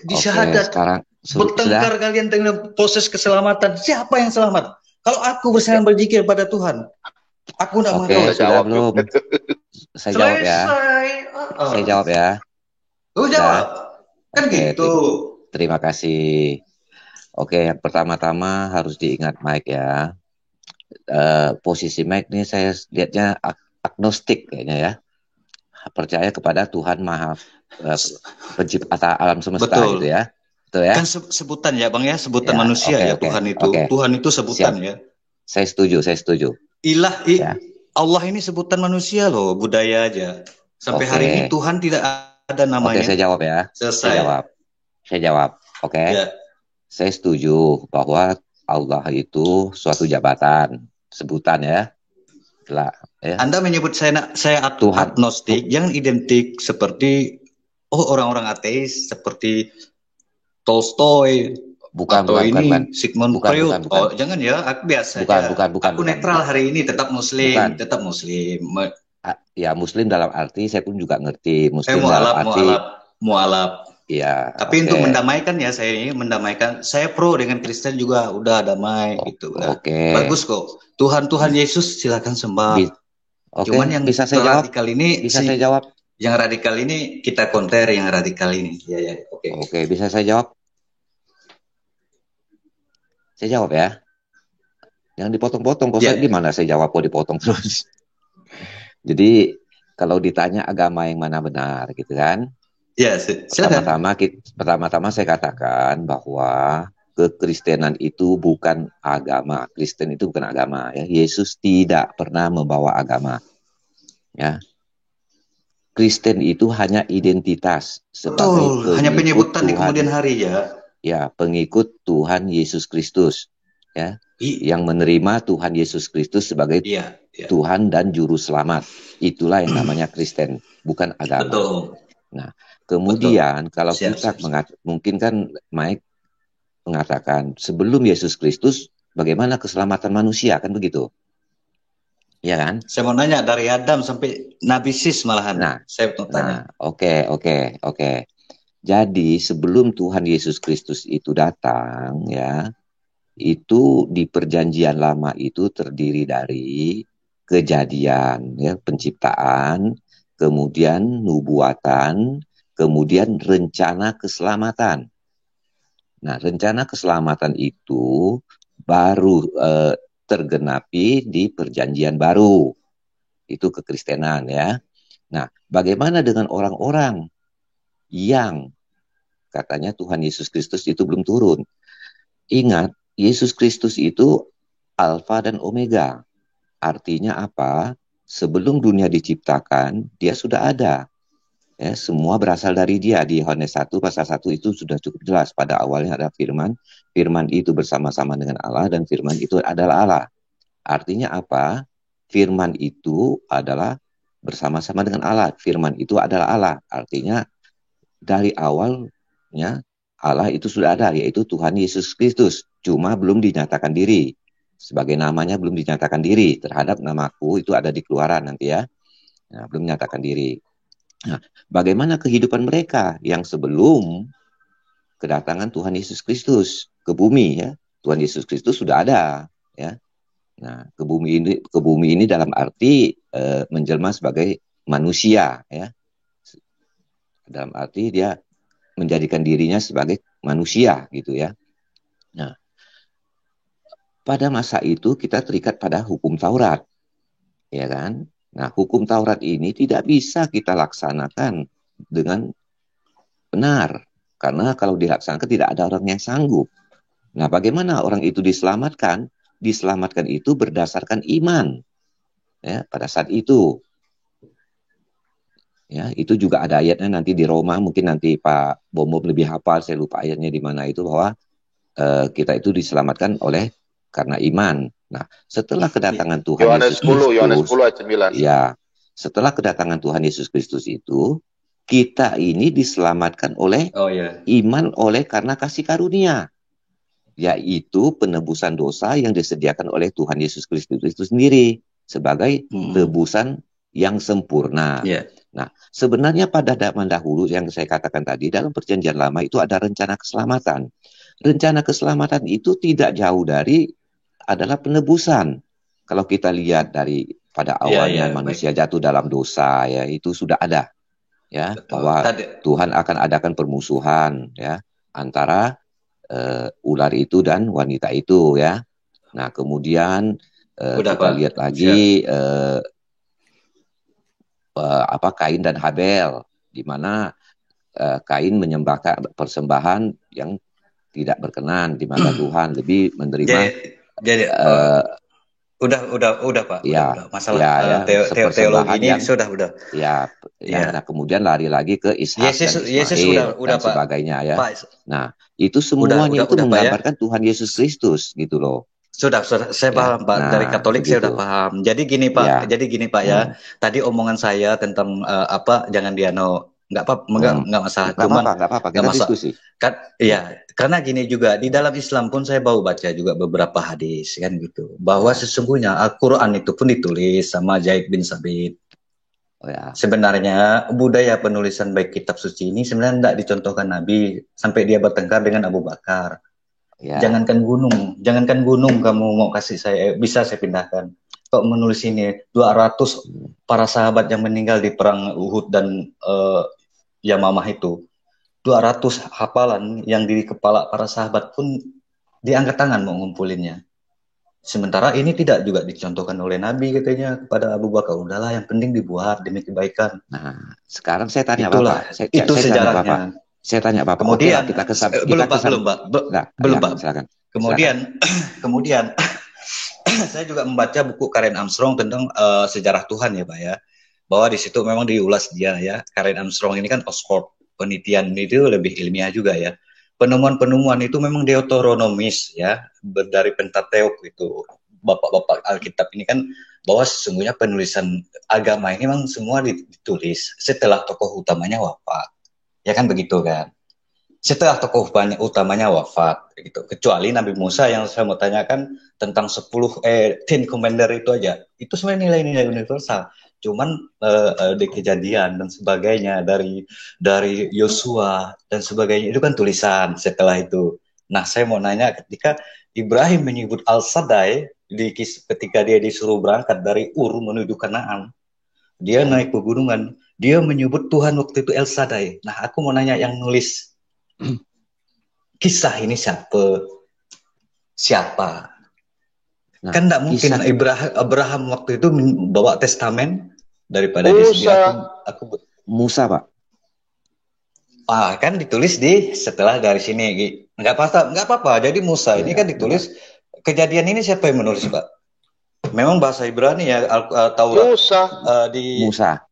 Speaker 13: disyahadat.
Speaker 7: Sekarang
Speaker 13: bertengkar kalian dengan proses keselamatan. Siapa yang selamat? Kalau aku bersama berzikir pada Tuhan, aku tidak mau
Speaker 7: jawab belum. Saya jawab ya. Saya jawab ya.
Speaker 13: Jawab. Kan gitu.
Speaker 7: Terima kasih. Oke, yang pertama-tama harus diingat Mike ya. Posisi Mike ini saya lihatnya agnostik kayaknya ya. Percaya kepada Tuhan Maha Pencipta alam semesta.
Speaker 13: Betul.
Speaker 7: Gitu ya. Betul ya?
Speaker 13: Kan sebutan ya Bang ya, sebutan manusia ya. Tuhan itu. Tuhan itu sebutan. Siap. Ya.
Speaker 7: Saya setuju.
Speaker 13: Allah ini sebutan manusia loh, budaya aja. Sampai hari ini Tuhan tidak ada namanya.
Speaker 7: Oke, saya jawab ya.
Speaker 13: Selesai.
Speaker 7: Saya jawab. Oke. Ya. Saya setuju bahwa Allah itu suatu jabatan, sebutan ya. Lah, ya.
Speaker 13: Anda menyebut saya agnostik, jangan identik seperti orang-orang ateis seperti Tolstoy, bukan. Sigmund Freud. Jangan ya, aku biasa.
Speaker 7: Bukan.
Speaker 13: Aku netral hari ini, tetap Muslim.
Speaker 7: Ya, Muslim dalam arti saya pun juga ngerti. Muslim dalam arti
Speaker 13: mualaf.
Speaker 7: Ya.
Speaker 13: Tapi untuk mendamaikan ya, saya ini mendamaikan. Saya pro dengan Kristen juga, udah damai gitu. Bagus kok. Tuhan Yesus silakan sembah. Cuman yang
Speaker 7: bisa saya jawab
Speaker 13: radikal ini,
Speaker 7: saya jawab.
Speaker 13: Yang radikal ini kita counter yang radikal ini. Ya.
Speaker 7: Oke, bisa saya jawab? Saya jawab ya. Yang dipotong-potong, kok saya gimana saya jawab kok dipotong terus. Jadi kalau ditanya agama yang mana benar gitu kan?
Speaker 13: Ya, silakan.
Speaker 7: Pertama-tama saya katakan bahwa kekristenan itu bukan agama. Kristen itu bukan agama, ya. Yesus tidak pernah membawa agama, ya. Kristen itu hanya identitas sebagai
Speaker 13: Betul, hanya
Speaker 7: pengikut
Speaker 13: penyebutan di kemudian hari ya.
Speaker 7: Ya, pengikut Tuhan Yesus Kristus, ya, yang menerima Tuhan Yesus Kristus sebagai Tuhan dan Juru Selamat. Itulah yang namanya Kristen, bukan agama.
Speaker 13: Betul.
Speaker 7: Nah, kemudian kalau kita mungkin kan Mike mengatakan sebelum Yesus Kristus bagaimana keselamatan manusia, kan begitu? Ya kan?
Speaker 13: Saya mau nanya dari Adam sampai Nabi Sis malahan.
Speaker 7: Nah,
Speaker 13: saya mau tanya.
Speaker 7: Oke. Jadi sebelum Tuhan Yesus Kristus itu datang, ya, itu di perjanjian lama itu terdiri dari kejadian, ya, penciptaan, kemudian nubuatan, kemudian rencana keselamatan. Nah, rencana keselamatan itu baru tergenapi di perjanjian baru. Itu kekristenan, ya. Nah, bagaimana dengan orang-orang yang katanya Tuhan Yesus Kristus itu belum turun? Ingat, Yesus Kristus itu Alfa dan Omega. Artinya apa? Sebelum dunia diciptakan, dia sudah ada. Ya, semua berasal dari dia. Di Yohanes 1 pasal 1 itu sudah cukup jelas. Pada awalnya ada firman. Firman itu bersama-sama dengan Allah dan firman itu adalah Allah. Artinya apa? Firman itu adalah bersama-sama dengan Allah. Firman itu adalah Allah. Artinya dari awalnya Allah itu sudah ada, yaitu Tuhan Yesus Kristus. Cuma belum dinyatakan diri. Sebagai namanya belum dinyatakan diri. Terhadap namaku itu ada di Keluaran nanti, ya. Nah, belum menyatakan diri. Nah, bagaimana kehidupan mereka yang sebelum kedatangan Tuhan Yesus Kristus ke bumi, ya? Tuhan Yesus Kristus sudah ada, ya. Nah, ke bumi ini dalam arti menjelma sebagai manusia, ya. Dalam arti dia menjadikan dirinya sebagai manusia, gitu, ya. Nah, pada masa itu kita terikat pada hukum Taurat, ya kan? Nah, hukum Taurat ini tidak bisa kita laksanakan dengan benar. Karena kalau dilaksanakan tidak ada orang yang sanggup. Nah, bagaimana orang itu diselamatkan? Diselamatkan itu berdasarkan iman. Ya, pada saat itu. Ya, itu juga ada ayatnya nanti di Roma. Mungkin nanti Pak Bomo lebih hafal, saya lupa ayatnya di mana itu, bahwa kita itu diselamatkan karena iman. Nah, setelah kedatangan Tuhan Yesus Kristus,
Speaker 6: Yohanes 10 ayat 9.
Speaker 7: Ya, setelah kedatangan Tuhan Yesus Kristus itu, kita ini diselamatkan oleh iman karena kasih karunia, yaitu penebusan dosa yang disediakan oleh Tuhan Yesus Kristus itu sendiri sebagai tebusan yang sempurna. Nah, sebenarnya pada zaman dahulu yang saya katakan tadi, dalam perjanjian lama itu ada rencana keselamatan. Rencana keselamatan itu tidak jauh dari adalah penebusan. Kalau kita lihat dari pada awalnya manusia jatuh dalam dosa, ya, itu sudah ada, ya. Betul. Bahwa Tuhan akan adakan permusuhan, ya, antara ular itu dan wanita itu, ya. Nah, kemudian kita lihat lagi Kain dan Habel, di mana Kain menyembahkan persembahan yang tidak berkenan di mata Tuhan, lebih menerima
Speaker 13: Jadi udah Pak.
Speaker 7: Ya,
Speaker 13: udah. Masalah teologi ini sudah.
Speaker 7: Ya. Nah, kemudian lari lagi ke Ishak dan Ismail dan
Speaker 13: Pak.
Speaker 7: sebagainya, ya.
Speaker 13: Pak.
Speaker 7: Nah, itu semuanya itu menggambarkan ya? Tuhan Yesus Kristus, gitu loh.
Speaker 13: Sudah saya paham, Pak. Dari Katolik begitu. Saya sudah paham. Jadi gini Pak, ya. Tadi omongan saya tentang jangan nggak masalah,
Speaker 7: nggak apa-apa, kita diskusi.
Speaker 13: Karena gini juga, di dalam Islam pun saya baru baca juga beberapa hadis, kan gitu, bahwa sesungguhnya Al-Quran itu pun ditulis sama Zaid bin Sabit. Sebenarnya budaya penulisan baik kitab suci ini sebenarnya tidak dicontohkan Nabi sampai dia bertengkar dengan Abu Bakar. Jangankan gunung kamu mau kasih saya, bisa saya pindahkan. Kok menulis ini 200 para sahabat yang meninggal di perang Uhud dan Yamamah itu, 200 hafalan yang di kepala para sahabat pun diangkat tangan mau ngumpulinnya. Sementara ini tidak juga dicontohkan oleh Nabi katanya kepada Abu Bakar, udahlah yang penting dibuat demi kebaikan.
Speaker 7: Nah, sekarang saya tanya
Speaker 13: Bapak. Itu sejarahnya.
Speaker 7: Saya tanya Bapak.
Speaker 13: Kemudian
Speaker 7: kita
Speaker 13: belum Pak.
Speaker 7: Silakan.
Speaker 13: Kemudian saya juga membaca buku Karen Armstrong tentang sejarah Tuhan ya Pak ya. Bahwa di situ memang diulas dia ya. Karen Armstrong ini kan Oxford, penelitian itu lebih ilmiah juga ya. Penemuan-penemuan itu memang deuteronomis ya, dari Pentateuk itu. Bapak-bapak Alkitab ini kan bahwa sesungguhnya penulisan agama ini memang semua ditulis setelah tokoh utamanya wafat. Ya kan begitu kan? Setelah tokoh utamanya wafat gitu. Kecuali Nabi Musa yang saya mau tanyakan tentang 10 Commander itu aja. Itu sebenarnya nilai-nilai universal. Cuman di kejadian dan sebagainya dari Yosua dan sebagainya itu kan tulisan setelah itu. Nah, saya mau nanya ketika Ibrahim menyebut Al-Sadai ketika dia disuruh berangkat dari Ur menuju Kanaan, dia naik pegunungan, dia menyebut Tuhan waktu itu El Shaddai. Nah, aku mau nanya yang nulis kisah ini siapa? Nah, kan tidak mungkin Abraham waktu itu membawa testamen daripada aku
Speaker 7: Musa, Pak.
Speaker 13: Kan ditulis setelah dari sini. Nggak apa-apa. Jadi Musa ini kan ditulis. Kejadian ini siapa yang menulis, Pak? Memang bahasa Ibrani ya, Taurat.
Speaker 7: Musa.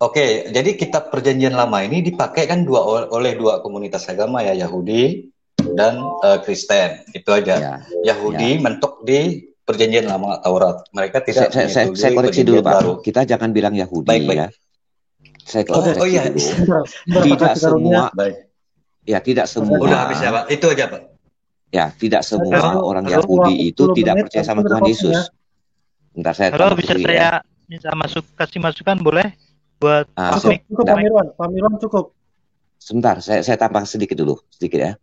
Speaker 13: Oke, jadi kitab Perjanjian Lama ini dipakai kan oleh dua komunitas agama ya, Yahudi dan Kristen. Itu aja. Yahudi mentok di Perjanjian Lama Taurat. Mereka tidak
Speaker 7: saya koreksi dulu, Pak. Baru. Kita jangan bilang Yahudi ya. Saya koreksi dulu. Tidak semua. Ya, tidak semua.
Speaker 13: Udah habis ya, Pak. Itu aja, Pak.
Speaker 7: Ya, tidak semua orang Yahudi itu tidak percaya sama Tuhan Yesus. Bentar,
Speaker 2: Halo, bisa saya kasih masukan boleh? Buat
Speaker 8: cukup Pak Mirwan cukup.
Speaker 7: Sebentar, saya tambah sedikit ya.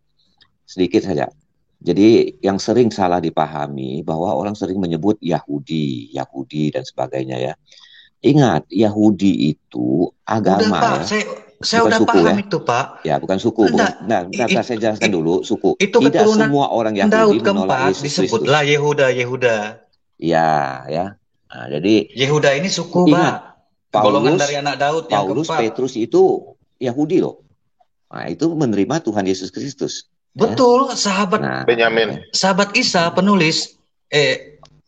Speaker 7: Sedikit saja. Jadi yang sering salah dipahami bahwa orang sering menyebut Yahudi dan sebagainya ya. Ingat, Yahudi itu agama.
Speaker 13: Udah, Pak, saya udah paham itu, Pak.
Speaker 7: Ya, bukan suku. Nah, saya jelaskan dulu suku.
Speaker 13: Itu
Speaker 7: tidak semua orang Yahudi menolak Yesus Kristus.
Speaker 13: Disebutlah Yehuda.
Speaker 7: Ya. Nah, jadi
Speaker 13: Yehuda ini suku, Pak. Golongan dari anak Daud yang
Speaker 7: Paulus,
Speaker 13: keempat.
Speaker 7: Petrus itu Yahudi loh. Nah, itu menerima Tuhan Yesus Kristus.
Speaker 13: Betul, sahabat
Speaker 6: Benyamin.
Speaker 13: Sahabat Isa penulis,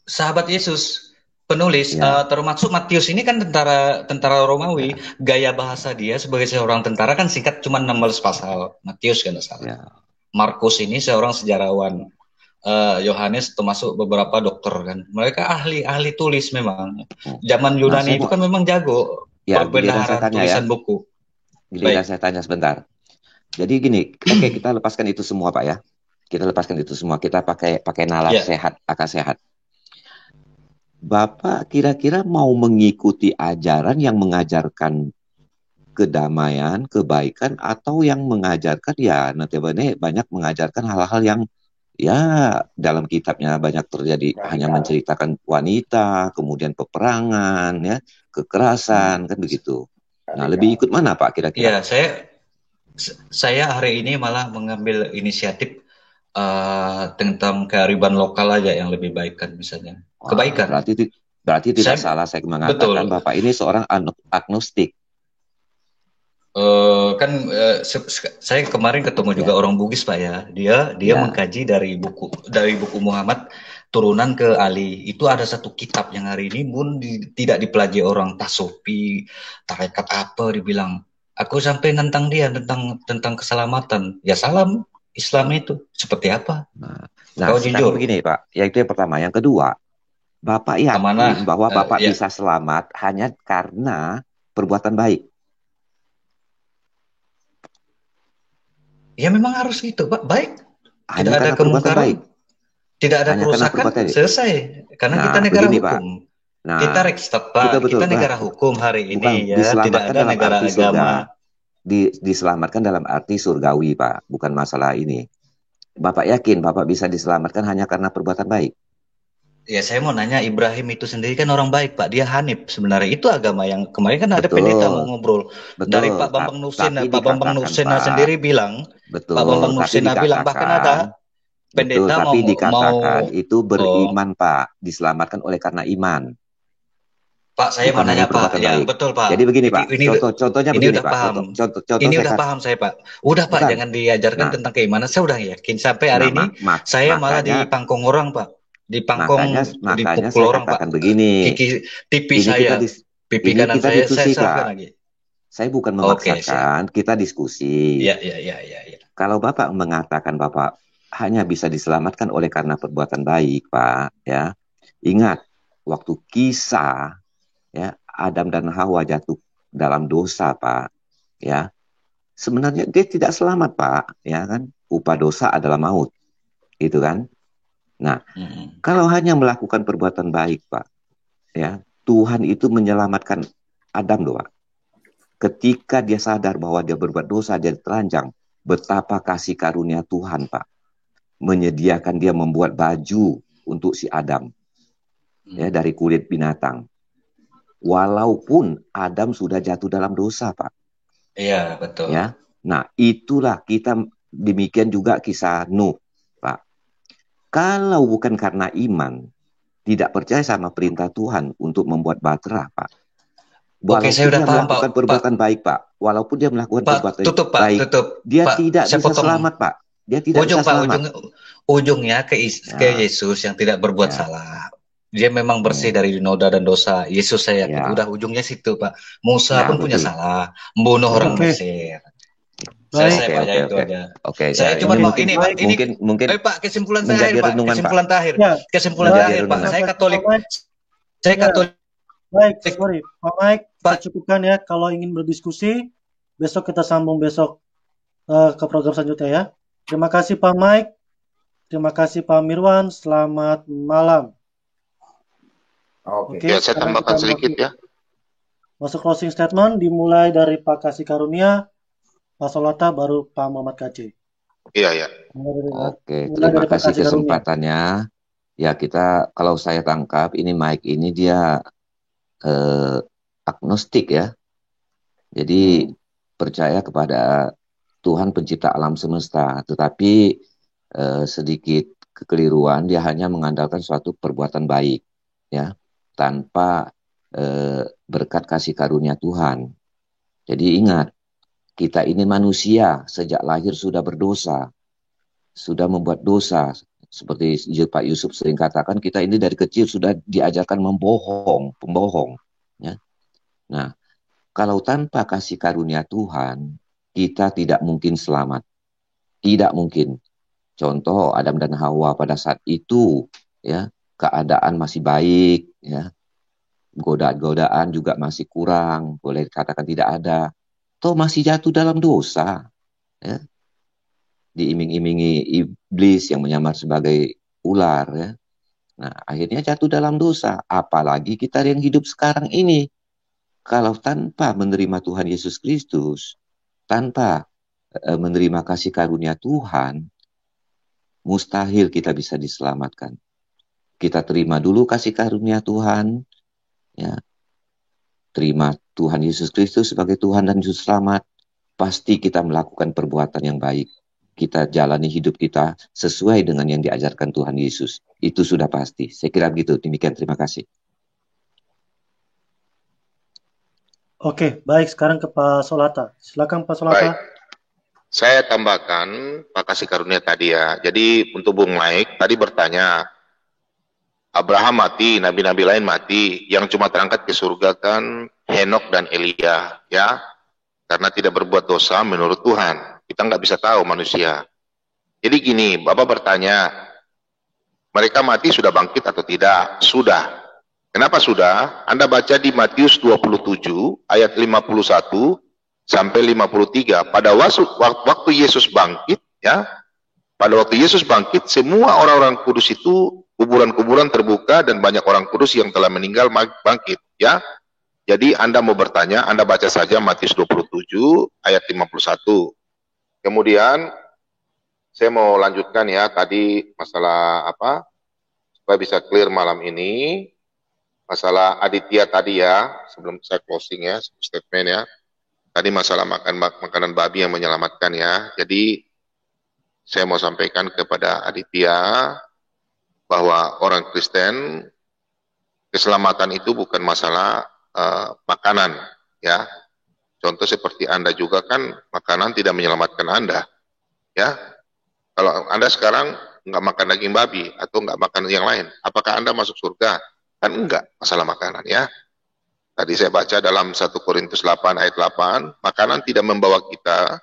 Speaker 13: sahabat Yesus penulis, termasuk Matius ini kan tentara Romawi. Gaya bahasa dia sebagai seorang tentara kan singkat, cuma 16 pasal. Matius kan salah. Markus ini seorang sejarawan. Yohanes termasuk beberapa dokter kan. Mereka ahli tulis memang. Zaman Yunani itu kan memang jago perbendaharaan tulisan buku.
Speaker 7: Saya tanya sebentar. Jadi gini, kita lepaskan itu semua, Pak ya. Kita lepaskan itu semua. Kita pakai nalar sehat, akal sehat. Bapak kira-kira mau mengikuti ajaran yang mengajarkan kedamaian, kebaikan, atau yang mengajarkan notabene banyak mengajarkan hal-hal yang dalam kitabnya banyak terjadi, hanya menceritakan wanita, kemudian peperangan, kekerasan, kan begitu. Nah, lebih ikut mana, Pak, kira-kira?
Speaker 13: Ya, saya hari ini malah mengambil inisiatif tentang kearifan lokal aja yang lebih baik kan, misalnya. Kebaikan.
Speaker 7: Berarti tidak salah saya mengatakan Bapak ini seorang agnostik.
Speaker 13: Saya kemarin ketemu juga orang Bugis, Pak ya. Dia mengkaji dari buku Muhammad turunan ke Ali. Itu ada satu kitab yang hari ini pun tidak dipelajari orang Tasufi, tarekat apa, dibilang. Aku sampai nentang dia tentang keselamatan. Ya salam Islam itu seperti apa?
Speaker 7: Nah, sekarang begini, Pak. Ya, itu yang pertama. Yang kedua, Bapak yakin bahwa Bapak bisa selamat hanya karena perbuatan baik?
Speaker 13: Ya memang harus gitu, Pak. Baik.
Speaker 7: Tidak ada kemungkaran,
Speaker 13: tidak ada kerusakan, selesai. Karena kita negara hukum. Kita Rekstad, Pak. Kita negara hukum hari ini ya. Tidak ada negara agama.
Speaker 7: Diselamatkan dalam arti surgawi, Pak. Bukan masalah ini. Bapak yakin Bapak bisa diselamatkan hanya karena perbuatan baik?
Speaker 13: Ya, saya mau nanya, Ibrahim itu sendiri kan orang baik, Pak. Dia Hanif sebenarnya. Itu agama yang kemarin kan ada pendeta mau ngobrol. Dari Pak Bambang Nursena. Pak Bambang Nursena sendiri bilang. Pak Bambang Nursena bilang, bahkan ada pendeta
Speaker 7: tapi dikatakan itu beriman, Pak. Diselamatkan oleh karena iman.
Speaker 13: Pak, saya mau
Speaker 7: bukan hanya
Speaker 13: nanya Pak.
Speaker 7: perbuatan
Speaker 13: Ya,
Speaker 7: baik.
Speaker 13: betul Pak.
Speaker 7: Jadi begini Pak,
Speaker 13: Ini
Speaker 7: contohnya
Speaker 13: ini
Speaker 7: begini
Speaker 13: udah
Speaker 7: Pak,
Speaker 13: paham.
Speaker 7: contoh
Speaker 13: Ini
Speaker 7: saya
Speaker 13: udah paham saya Pak. Udah Pak,
Speaker 7: bukan.
Speaker 13: jangan diajarkan
Speaker 7: Nah,
Speaker 13: tentang keimanan. Saya udah yakin sampai hari ini saya malah
Speaker 7: makanya
Speaker 13: dipangkong orang Pak. Dipangkong,
Speaker 7: makanya
Speaker 13: dipukul
Speaker 7: saya
Speaker 13: orang Pak.
Speaker 7: katakan begini.
Speaker 13: Pipi
Speaker 7: Ini kita
Speaker 13: saya, pipi
Speaker 7: ini
Speaker 13: kanan
Speaker 7: kita
Speaker 13: saya
Speaker 7: diskusi
Speaker 13: salahkan
Speaker 7: Pak.
Speaker 13: lagi.
Speaker 7: Saya bukan
Speaker 13: Oke,
Speaker 7: memaksakan, kita diskusi.
Speaker 13: Ya.
Speaker 7: Kalau Bapak mengatakan Bapak hanya bisa diselamatkan oleh karena perbuatan baik, Pak, ya. Ingat, waktu kisah ya Adam dan Hawa jatuh dalam dosa, Pak, ya. Sebenarnya dia tidak selamat, Pak, ya kan? Upah dosa adalah maut. Gitu kan? Nah, kalau hanya melakukan perbuatan baik, Pak, ya, Tuhan itu menyelamatkan Adam doang. Ketika dia sadar bahwa dia berbuat dosa, dia telanjang. Betapa kasih karunia Tuhan, Pak. Menyediakan dia membuat baju untuk si Adam. Ya, dari kulit binatang. Walaupun Adam sudah jatuh dalam dosa, Pak.
Speaker 13: Iya, betul.
Speaker 7: Ya. Nah, itulah kita demikian juga kisah Nuh, Pak. Kalau bukan karena iman, tidak percaya sama perintah Tuhan untuk membuat bahtera, Pak. Walaupun
Speaker 13: saya udah
Speaker 7: dia
Speaker 13: paham,
Speaker 7: melakukan
Speaker 13: Pak.
Speaker 7: perbuatan baik, Pak. Walaupun dia melakukan perbuatan
Speaker 13: Pak,
Speaker 7: baik, dia
Speaker 13: Pak,
Speaker 7: tidak
Speaker 13: saya
Speaker 7: bisa
Speaker 13: potong.
Speaker 7: selamat, Pak. Dia tidak bisa selamat.
Speaker 13: Ujungnya ke Yesus yang tidak berbuat salah. Dia memang bersih dari noda dan dosa. Yesus saya yakin. Udah ujungnya situ, Pak. Musa pun punya salah, membunuh orang Mesir. Saya percaya itu aja. Saya cuma mau ini Pak,
Speaker 7: mungkin
Speaker 13: Pak, kesimpulan terakhir Pak, kesimpulan terakhir. Kesimpulan terakhir Pak. Saya Katolik.
Speaker 8: Baik, sorry. Pak Mike, kita cukupkan ya. Kalau ingin berdiskusi, besok kita sambung besok ke program selanjutnya ya. Terima kasih Pak Mike. Terima kasih Pak Mirwan. Selamat malam.
Speaker 6: Oke, ya, saya tambahkan sedikit ya.
Speaker 8: Masuk closing statement dimulai dari Pak Kasih Karunia, Pak Solata, baru Pak Muhammad KJ.
Speaker 6: Iya.
Speaker 7: Oke, terima kasih kesempatannya. Ya, kita, kalau saya tangkap, ini Mike ini dia agnostik ya. Jadi percaya kepada Tuhan pencipta alam semesta, tetapi sedikit kekeliruan, dia hanya mengandalkan suatu perbuatan baik ya, tanpa berkat kasih karunia Tuhan. Jadi ingat, kita ini manusia sejak lahir sudah berdosa, sudah membuat dosa. Seperti Pak Yusuf sering katakan, kita ini dari kecil sudah diajarkan pembohong. Ya. Nah, kalau tanpa kasih karunia Tuhan, kita tidak mungkin selamat. Tidak mungkin. Contoh Adam dan Hawa pada saat itu, ya, keadaan masih baik, ya, godaan-godaan juga masih kurang, boleh dikatakan tidak ada. Toh masih jatuh dalam dosa, ya. Diiming-imingi iblis yang menyamar sebagai ular, ya. Nah, akhirnya jatuh dalam dosa. Apalagi kita yang hidup sekarang ini. Kalau tanpa menerima Tuhan Yesus Kristus, tanpa menerima kasih karunia Tuhan, mustahil kita bisa diselamatkan. Kita terima dulu kasih karunia Tuhan, ya. Terima Tuhan Yesus Kristus sebagai Tuhan dan Juru Selamat. Pasti kita melakukan perbuatan yang baik. Kita jalani hidup kita sesuai dengan yang diajarkan Tuhan Yesus. Itu sudah pasti. Saya kira begitu. Demikian, terima kasih.
Speaker 8: Oke, baik. Sekarang ke Pak Solata. Silakan Pak Solata.
Speaker 6: Baik. Saya tambahkan Pak Kasih Karunia tadi ya. Jadi untuk Bung Mike tadi bertanya, Abraham mati, nabi-nabi lain mati, yang cuma terangkat ke surga kan Henok dan Elia, ya, karena tidak berbuat dosa menurut Tuhan. Kita nggak bisa tahu manusia. Jadi gini, Bapak bertanya, mereka mati sudah bangkit atau tidak? Sudah. Kenapa sudah? Anda baca di Matius 27 ayat 51 sampai 53. Pada waktu Yesus bangkit, ya, pada waktu Yesus bangkit, semua orang-orang kudus itu kuburan-kuburan terbuka dan banyak orang kudus yang telah meninggal bangkit, ya. Jadi Anda mau bertanya, Anda baca saja Matius 27 ayat 51. Kemudian saya mau lanjutkan ya tadi masalah apa supaya bisa clear malam ini, masalah Aditya tadi ya, sebelum saya closing ya statement ya. Tadi masalah makanan babi yang menyelamatkan ya. Jadi saya mau sampaikan kepada Aditya bahwa orang Kristen Keselamatan itu bukan masalah makanan, ya. Contoh seperti Anda juga kan, makanan tidak menyelamatkan Anda, ya. Kalau Anda sekarang nggak makan daging babi atau nggak makan yang lain, apakah Anda masuk surga? Kan enggak, masalah makanan, ya. Tadi saya baca dalam 1 Korintus 8 ayat 8, makanan tidak membawa kita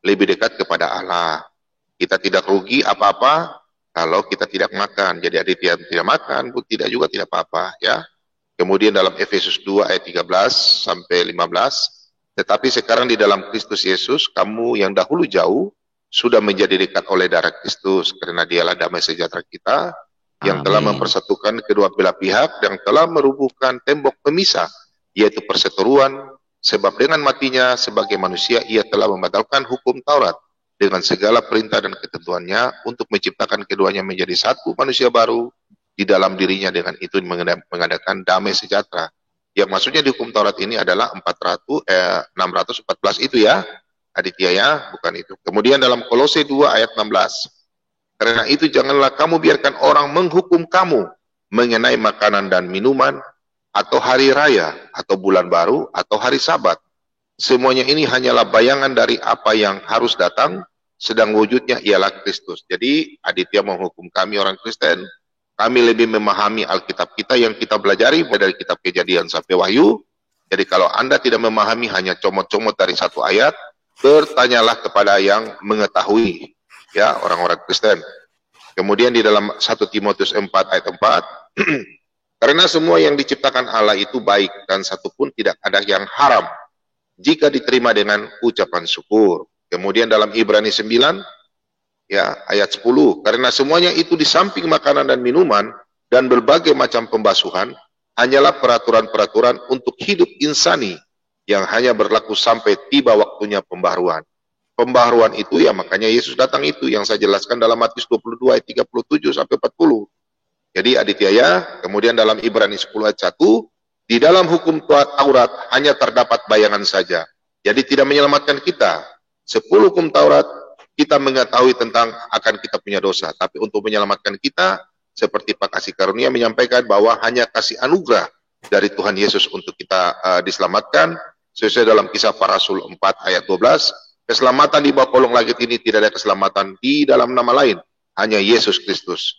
Speaker 6: lebih dekat kepada Allah. Kita tidak rugi apa-apa kalau kita tidak makan. Jadi ada yang tidak makan, pun tidak juga tidak apa-apa, ya. Kemudian dalam Efesus 2 ayat 13 sampai 15, tetapi sekarang di dalam Kristus Yesus, kamu yang dahulu jauh, sudah menjadi dekat oleh darah Kristus, karena dialah damai sejahtera kita, yang telah mempersatukan kedua belah pihak, yang telah merubuhkan tembok pemisah, yaitu perseteruan, sebab dengan matinya sebagai manusia, ia telah membatalkan hukum Taurat, dengan segala perintah dan ketentuannya, untuk menciptakan keduanya menjadi satu manusia baru, di dalam dirinya, dengan itu mengadakan damai sejahtera. Yang maksudnya di hukum Taurat ini adalah 614 itu, ya, Aditya, ya, bukan itu. Kemudian dalam Kolose 2 ayat 16, karena itu janganlah kamu biarkan orang menghukum kamu mengenai makanan dan minuman, atau hari raya, atau bulan baru, atau hari Sabat. Semuanya ini hanyalah bayangan dari apa yang harus datang, sedang wujudnya ialah Kristus. Jadi Aditya menghukum kami orang Kristen, kami lebih memahami Alkitab kita yang kita pelajari dari kitab Kejadian sampai Wahyu. Jadi kalau Anda tidak memahami hanya comot-comot dari satu ayat, bertanyalah kepada yang mengetahui, ya, orang-orang Kristen. Kemudian di dalam 1 Timotius 4 ayat 4, karena semua yang diciptakan Allah itu baik, dan satupun tidak ada yang haram, jika diterima dengan ucapan syukur. Kemudian dalam Ibrani 9, ya, ayat 10, karena semuanya itu di samping makanan dan minuman, dan berbagai macam pembasuhan, hanyalah peraturan-peraturan untuk hidup insani, yang hanya berlaku sampai tiba waktunya pembaharuan. Pembaharuan itu, ya, makanya Yesus datang itu, yang saya jelaskan dalam Matius 22 ayat 37 sampai 40. Jadi Aditya, ya, kemudian dalam Ibrani 10 ayat 1, di dalam hukum Taurat hanya terdapat bayangan saja. Jadi tidak menyelamatkan kita. 10 hukum Taurat kita mengetahui tentang akan kita punya dosa. Tapi untuk menyelamatkan kita, seperti Pak Kasih Karunia menyampaikan bahwa hanya kasih anugerah dari Tuhan Yesus untuk kita diselamatkan. Sesuai dalam Kisah Para Rasul 4 ayat 12, keselamatan di bawah kolong langit ini tidak ada keselamatan di dalam nama lain, hanya Yesus Kristus.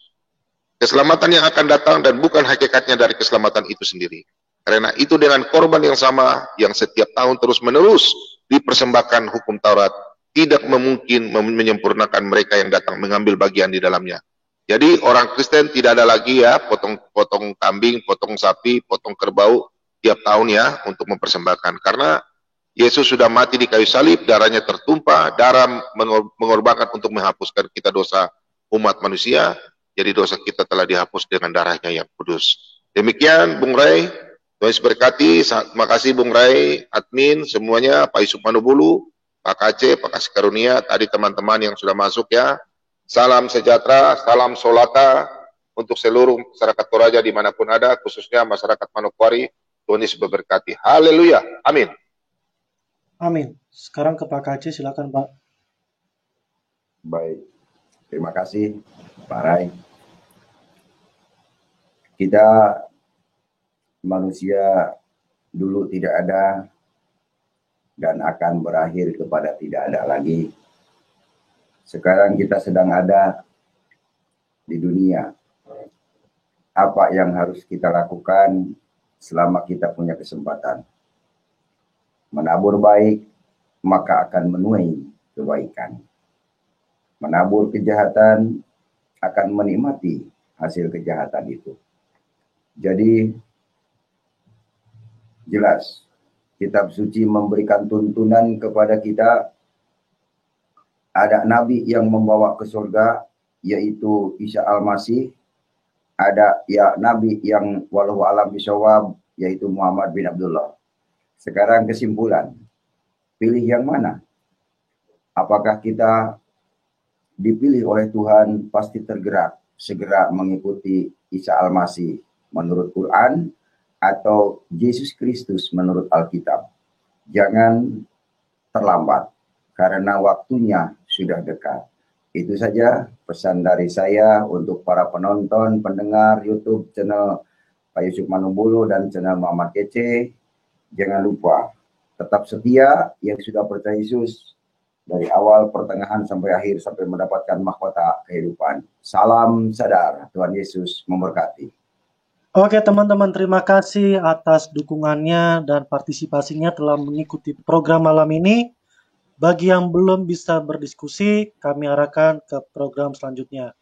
Speaker 6: Keselamatan yang akan datang dan bukan hakikatnya dari keselamatan itu sendiri. Karena itu dengan korban yang sama, yang setiap tahun terus-menerus dipersembahkan hukum Taurat, tidak memungkin menyempurnakan mereka yang datang mengambil bagian di dalamnya. Jadi orang Kristen tidak ada lagi, ya, potong kambing, potong sapi, potong kerbau tiap tahun, ya, untuk mempersembahkan. Karena Yesus sudah mati di kayu salib, darahnya tertumpah, darah mengorbankan untuk menghapuskan kita dosa umat manusia. Jadi dosa kita telah dihapus dengan darahnya yang kudus. Demikian Bung Ray, Tuhan Yesus berkati. Terima kasih Bung Ray, admin semuanya, Pak Yusuf Manubulu, Pak Aceh, Pak Kasih Karunia, tadi teman-teman yang sudah masuk, ya. Salam sejahtera, salam solata untuk seluruh masyarakat Toraja dimanapun ada, khususnya masyarakat Manokwari. Tuhan Yesus memberkati. Haleluya. Amin.
Speaker 8: Amin. Sekarang ke Pak Aceh, silakan Pak.
Speaker 14: Baik. Terima kasih Pak Ray. Kita manusia dulu tidak ada dan akan berakhir kepada tidak ada lagi. Sekarang kita sedang ada di dunia. Apa yang harus kita lakukan selama kita punya kesempatan? Menabur baik, maka akan menuai kebaikan. Menabur kejahatan, akan menikmati hasil kejahatan itu. Jadi jelas kitab suci memberikan tuntunan kepada kita. Ada nabi yang membawa ke surga, yaitu Isa Al-Masih. Ada nabi yang walau alam bisawab, yaitu Muhammad bin Abdullah. Sekarang kesimpulan, pilih yang mana? Apakah kita dipilih oleh Tuhan pasti tergerak segera mengikuti Isa Al-Masih menurut Quran atau Yesus Kristus menurut Alkitab? Jangan terlambat karena waktunya sudah dekat. Itu saja pesan dari saya untuk para penonton, pendengar YouTube channel Pak Yusuf Manumbulo dan channel Muhammad Kece. Jangan lupa tetap setia yang sudah percaya Yesus dari awal, pertengahan sampai akhir sampai mendapatkan mahkota kehidupan. Salam sadar, Tuhan Yesus memberkati.
Speaker 8: Oke teman-teman, terima kasih atas dukungannya dan partisipasinya telah mengikuti program malam ini. Bagi yang belum bisa berdiskusi, kami arahkan ke program selanjutnya.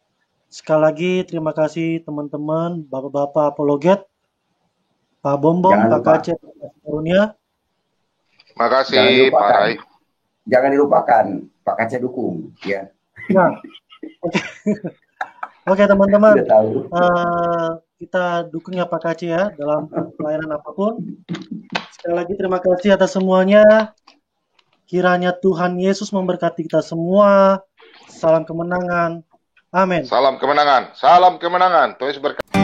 Speaker 8: Sekali lagi terima kasih teman-teman, Bapak-Bapak Apologet, Pak Bombom, Pak Kace, Pak Karunia.
Speaker 6: Makasih Pak Rai.
Speaker 14: Jangan dilupakan, Pak Kace dukung. Ya.
Speaker 8: Nah, Oke teman-teman, kita dukung ya Pak Kace ya dalam pelayanan apapun. Sekali lagi terima kasih atas semuanya. Kiranya Tuhan Yesus memberkati kita semua. Salam kemenangan. Amin.
Speaker 6: Salam kemenangan. Salam kemenangan. Tuhan Yesus berkati.